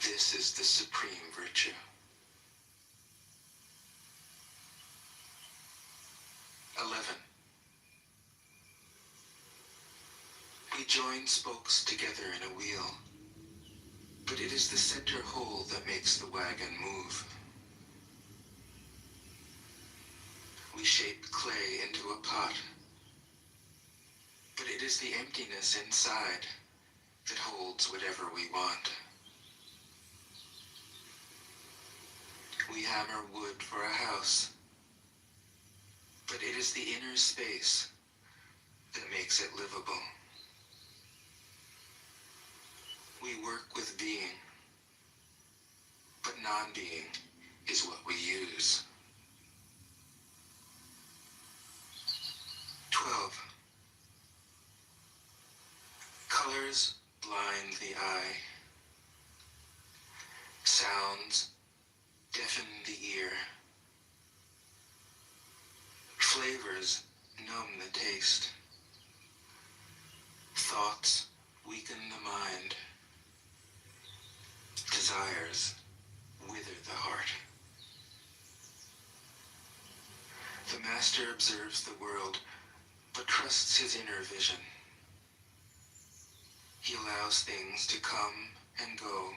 This is the supreme virtue. 11. We join spokes together in a wheel, but it is the center hole that makes the wagon move. We shape clay into a pot, but it is the emptiness inside that holds whatever we want. We hammer wood for a house, but it is the inner space that makes it livable. We work with being, but non-being is what we use. 12. Colors blind the eye. Sounds deafen the ear. Flavors numb the taste. Thoughts weaken the mind. Desires wither the heart. The master observes the world, but trusts his inner vision. He allows things to come and go.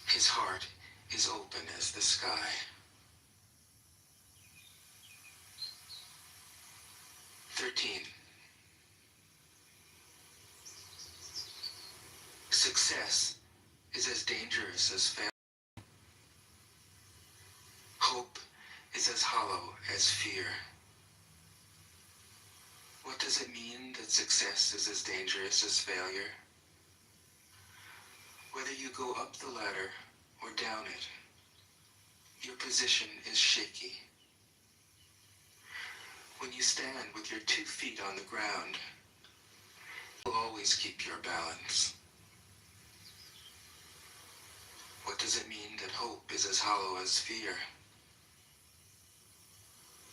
His heart is open as the sky. 13. Success is as dangerous as failure. Hope is as hollow as fear. What does it mean that success is as dangerous as failure? Whether you go up the ladder or down it, your position is shaky. When you stand with your 2 feet on the ground, you'll always keep your balance. What does it mean that hope is as hollow as fear?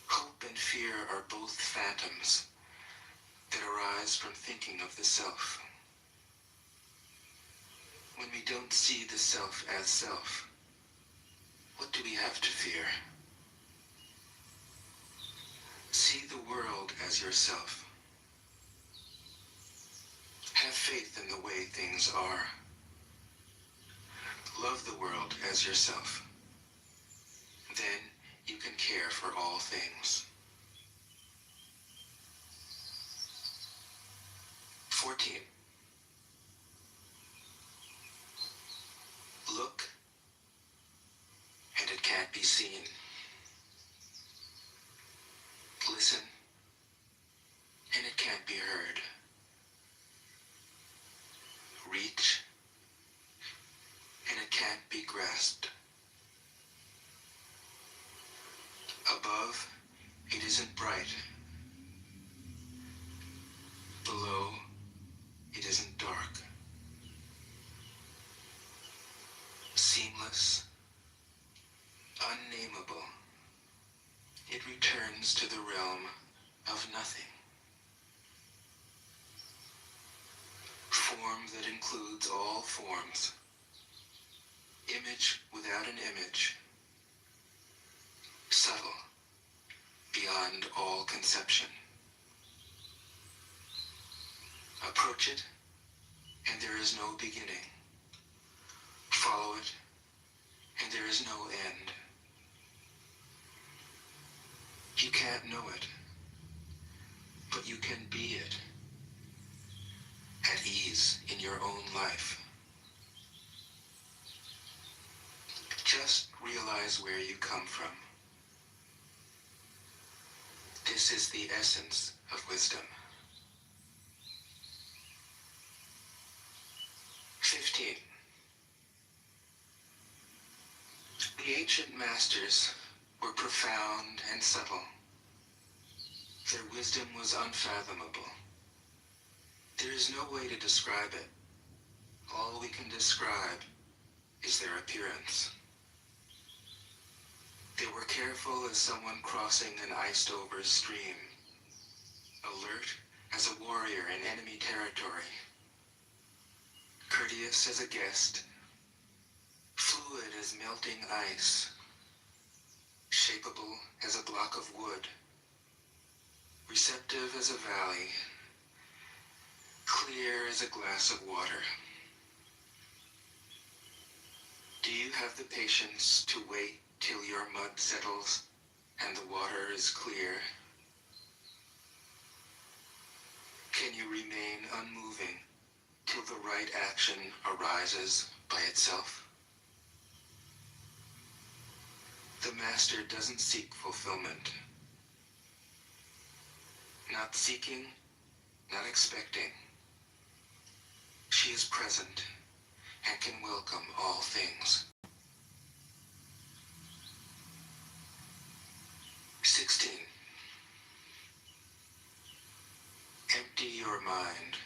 Hope and fear are both phantoms that arise from thinking of the self. When we don't see the self as self, what do we have to fear? See the world as yourself. Have faith in the way things are. Love the world as yourself. Then you can care for all things. 14. Look, and it can't be seen. Listen, and it can't be heard. Reach, and it can't be grasped. Above, it isn't bright. Below, it isn't dark. Seamless, unnameable, it returns to the realm of nothing. Form that includes all forms. Image without an image. Subtle, beyond all conception. Approach it, and there is no beginning. Follow it, and there is no end. You can't know it, but you can be it, at ease in your own life. Just realize where you come from. This is the essence of wisdom. 15. The ancient masters were profound and subtle. Their wisdom was unfathomable. There is no way to describe it. All we can describe is their appearance. They were careful as someone crossing an iced-over stream, alert as a warrior in enemy territory, courteous as a guest, fluid as melting ice, shapeable as a block of wood, receptive as a valley, clear as a glass of water. Do you have the patience to wait till your mud settles and the water is clear? Can you remain unmoving till the right action arises by itself? The master doesn't seek fulfillment. Not seeking, not expecting. She is present and can welcome all things. 16. Empty your mind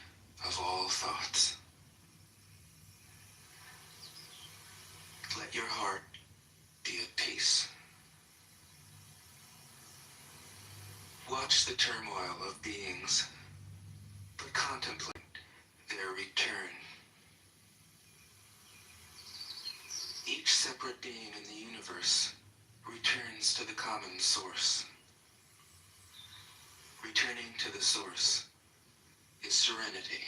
of all thoughts. Let your heart be at peace. Watch the turmoil of beings, but contemplate their return. Each separate being in the universe returns to the common source. Returning to the source is serenity.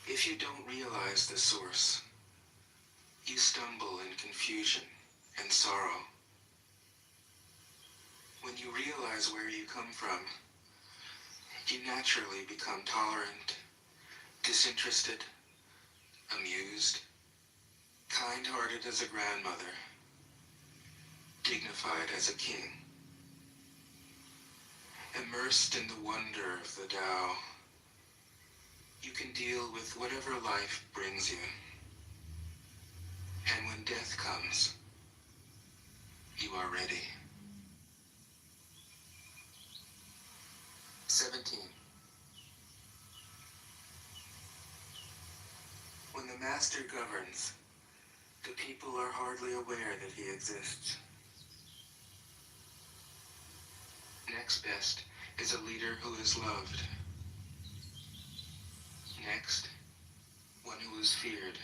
If you don't realize the source, you stumble in confusion and sorrow. When you realize where you come from, you naturally become tolerant, disinterested, amused, kind-hearted as a grandmother, dignified as a king. Immersed in the wonder of the Tao, you can deal with whatever life brings you. And when death comes, you are ready. 17. When the master governs, the people are hardly aware that he exists. Next best is a leader who is loved. Next, one who is feared.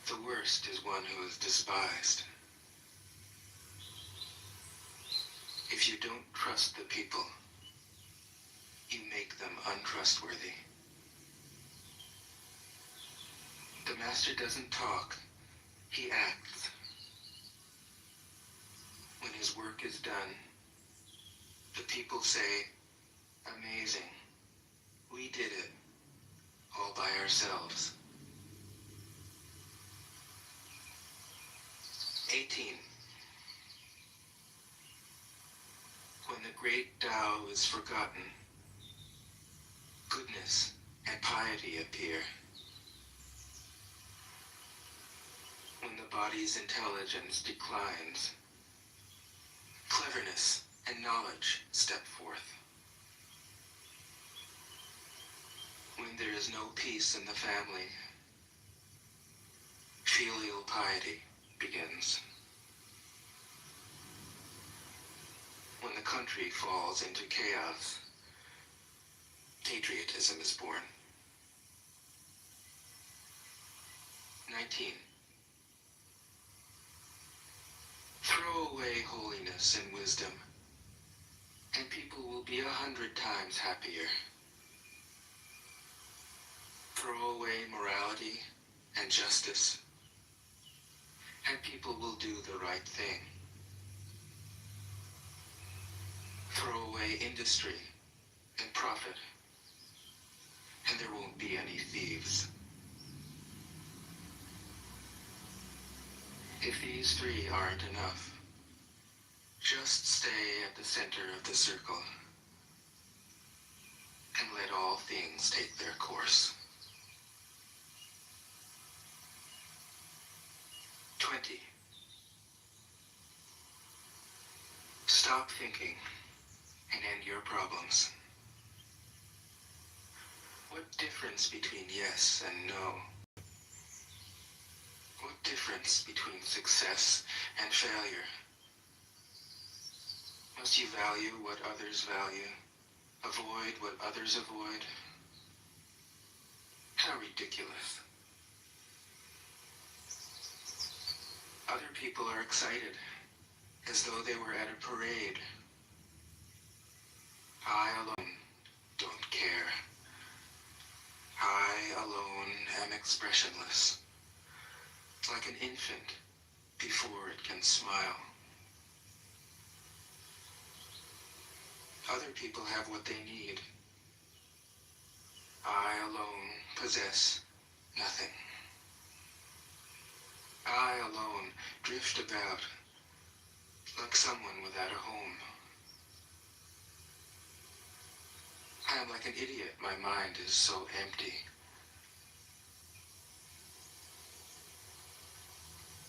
The worst is one who is despised. If you don't trust the people, you make them untrustworthy. The master doesn't talk, he acts. When his work is done, the people say, "Amazing, we did it, all by ourselves." 18. When the great Tao is forgotten, goodness and piety appear. When the body's intelligence declines, cleverness and knowledge step forth. When there is no peace in the family, filial piety begins. when the country falls into chaos, patriotism is born. 19. Throw away holiness and wisdom, and people will be 100 times happier. Throw away morality and justice, and people will do the right thing. Throw away industry and profit, and there won't be any thieves. If these three aren't enough, just stay at the center of the circle and let all things take their course. 20. Stop thinking and end your problems. What difference between yes and no? What difference between success and failure? Must you value what others value? Avoid what others avoid? How ridiculous. Other people are excited, as though they were at a parade. I alone don't care. I alone am expressionless, like an infant before it can smile. Other people have what they need. I alone possess nothing. I alone drift about like someone without a home. I am like an idiot. My mind is so empty.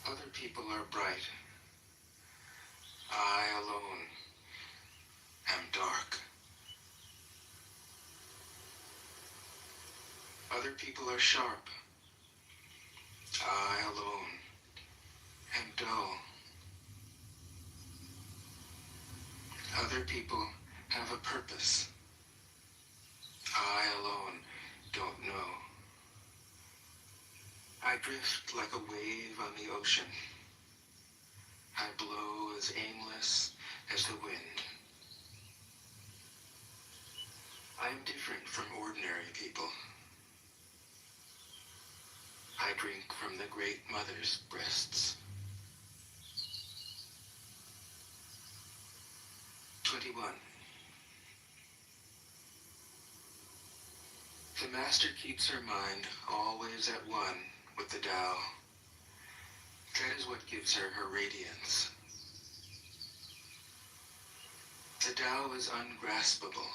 Other people are bright. I alone am dark. Other people are sharp. I alone am dull. Other people have a purpose. I alone don't know. I drift like a wave on the ocean. I blow as aimless as the wind. I am different from ordinary people. I drink from the Great Mother's breasts. 21. The Master keeps her mind always at one with the Tao. That is what gives her her radiance. The Tao is ungraspable.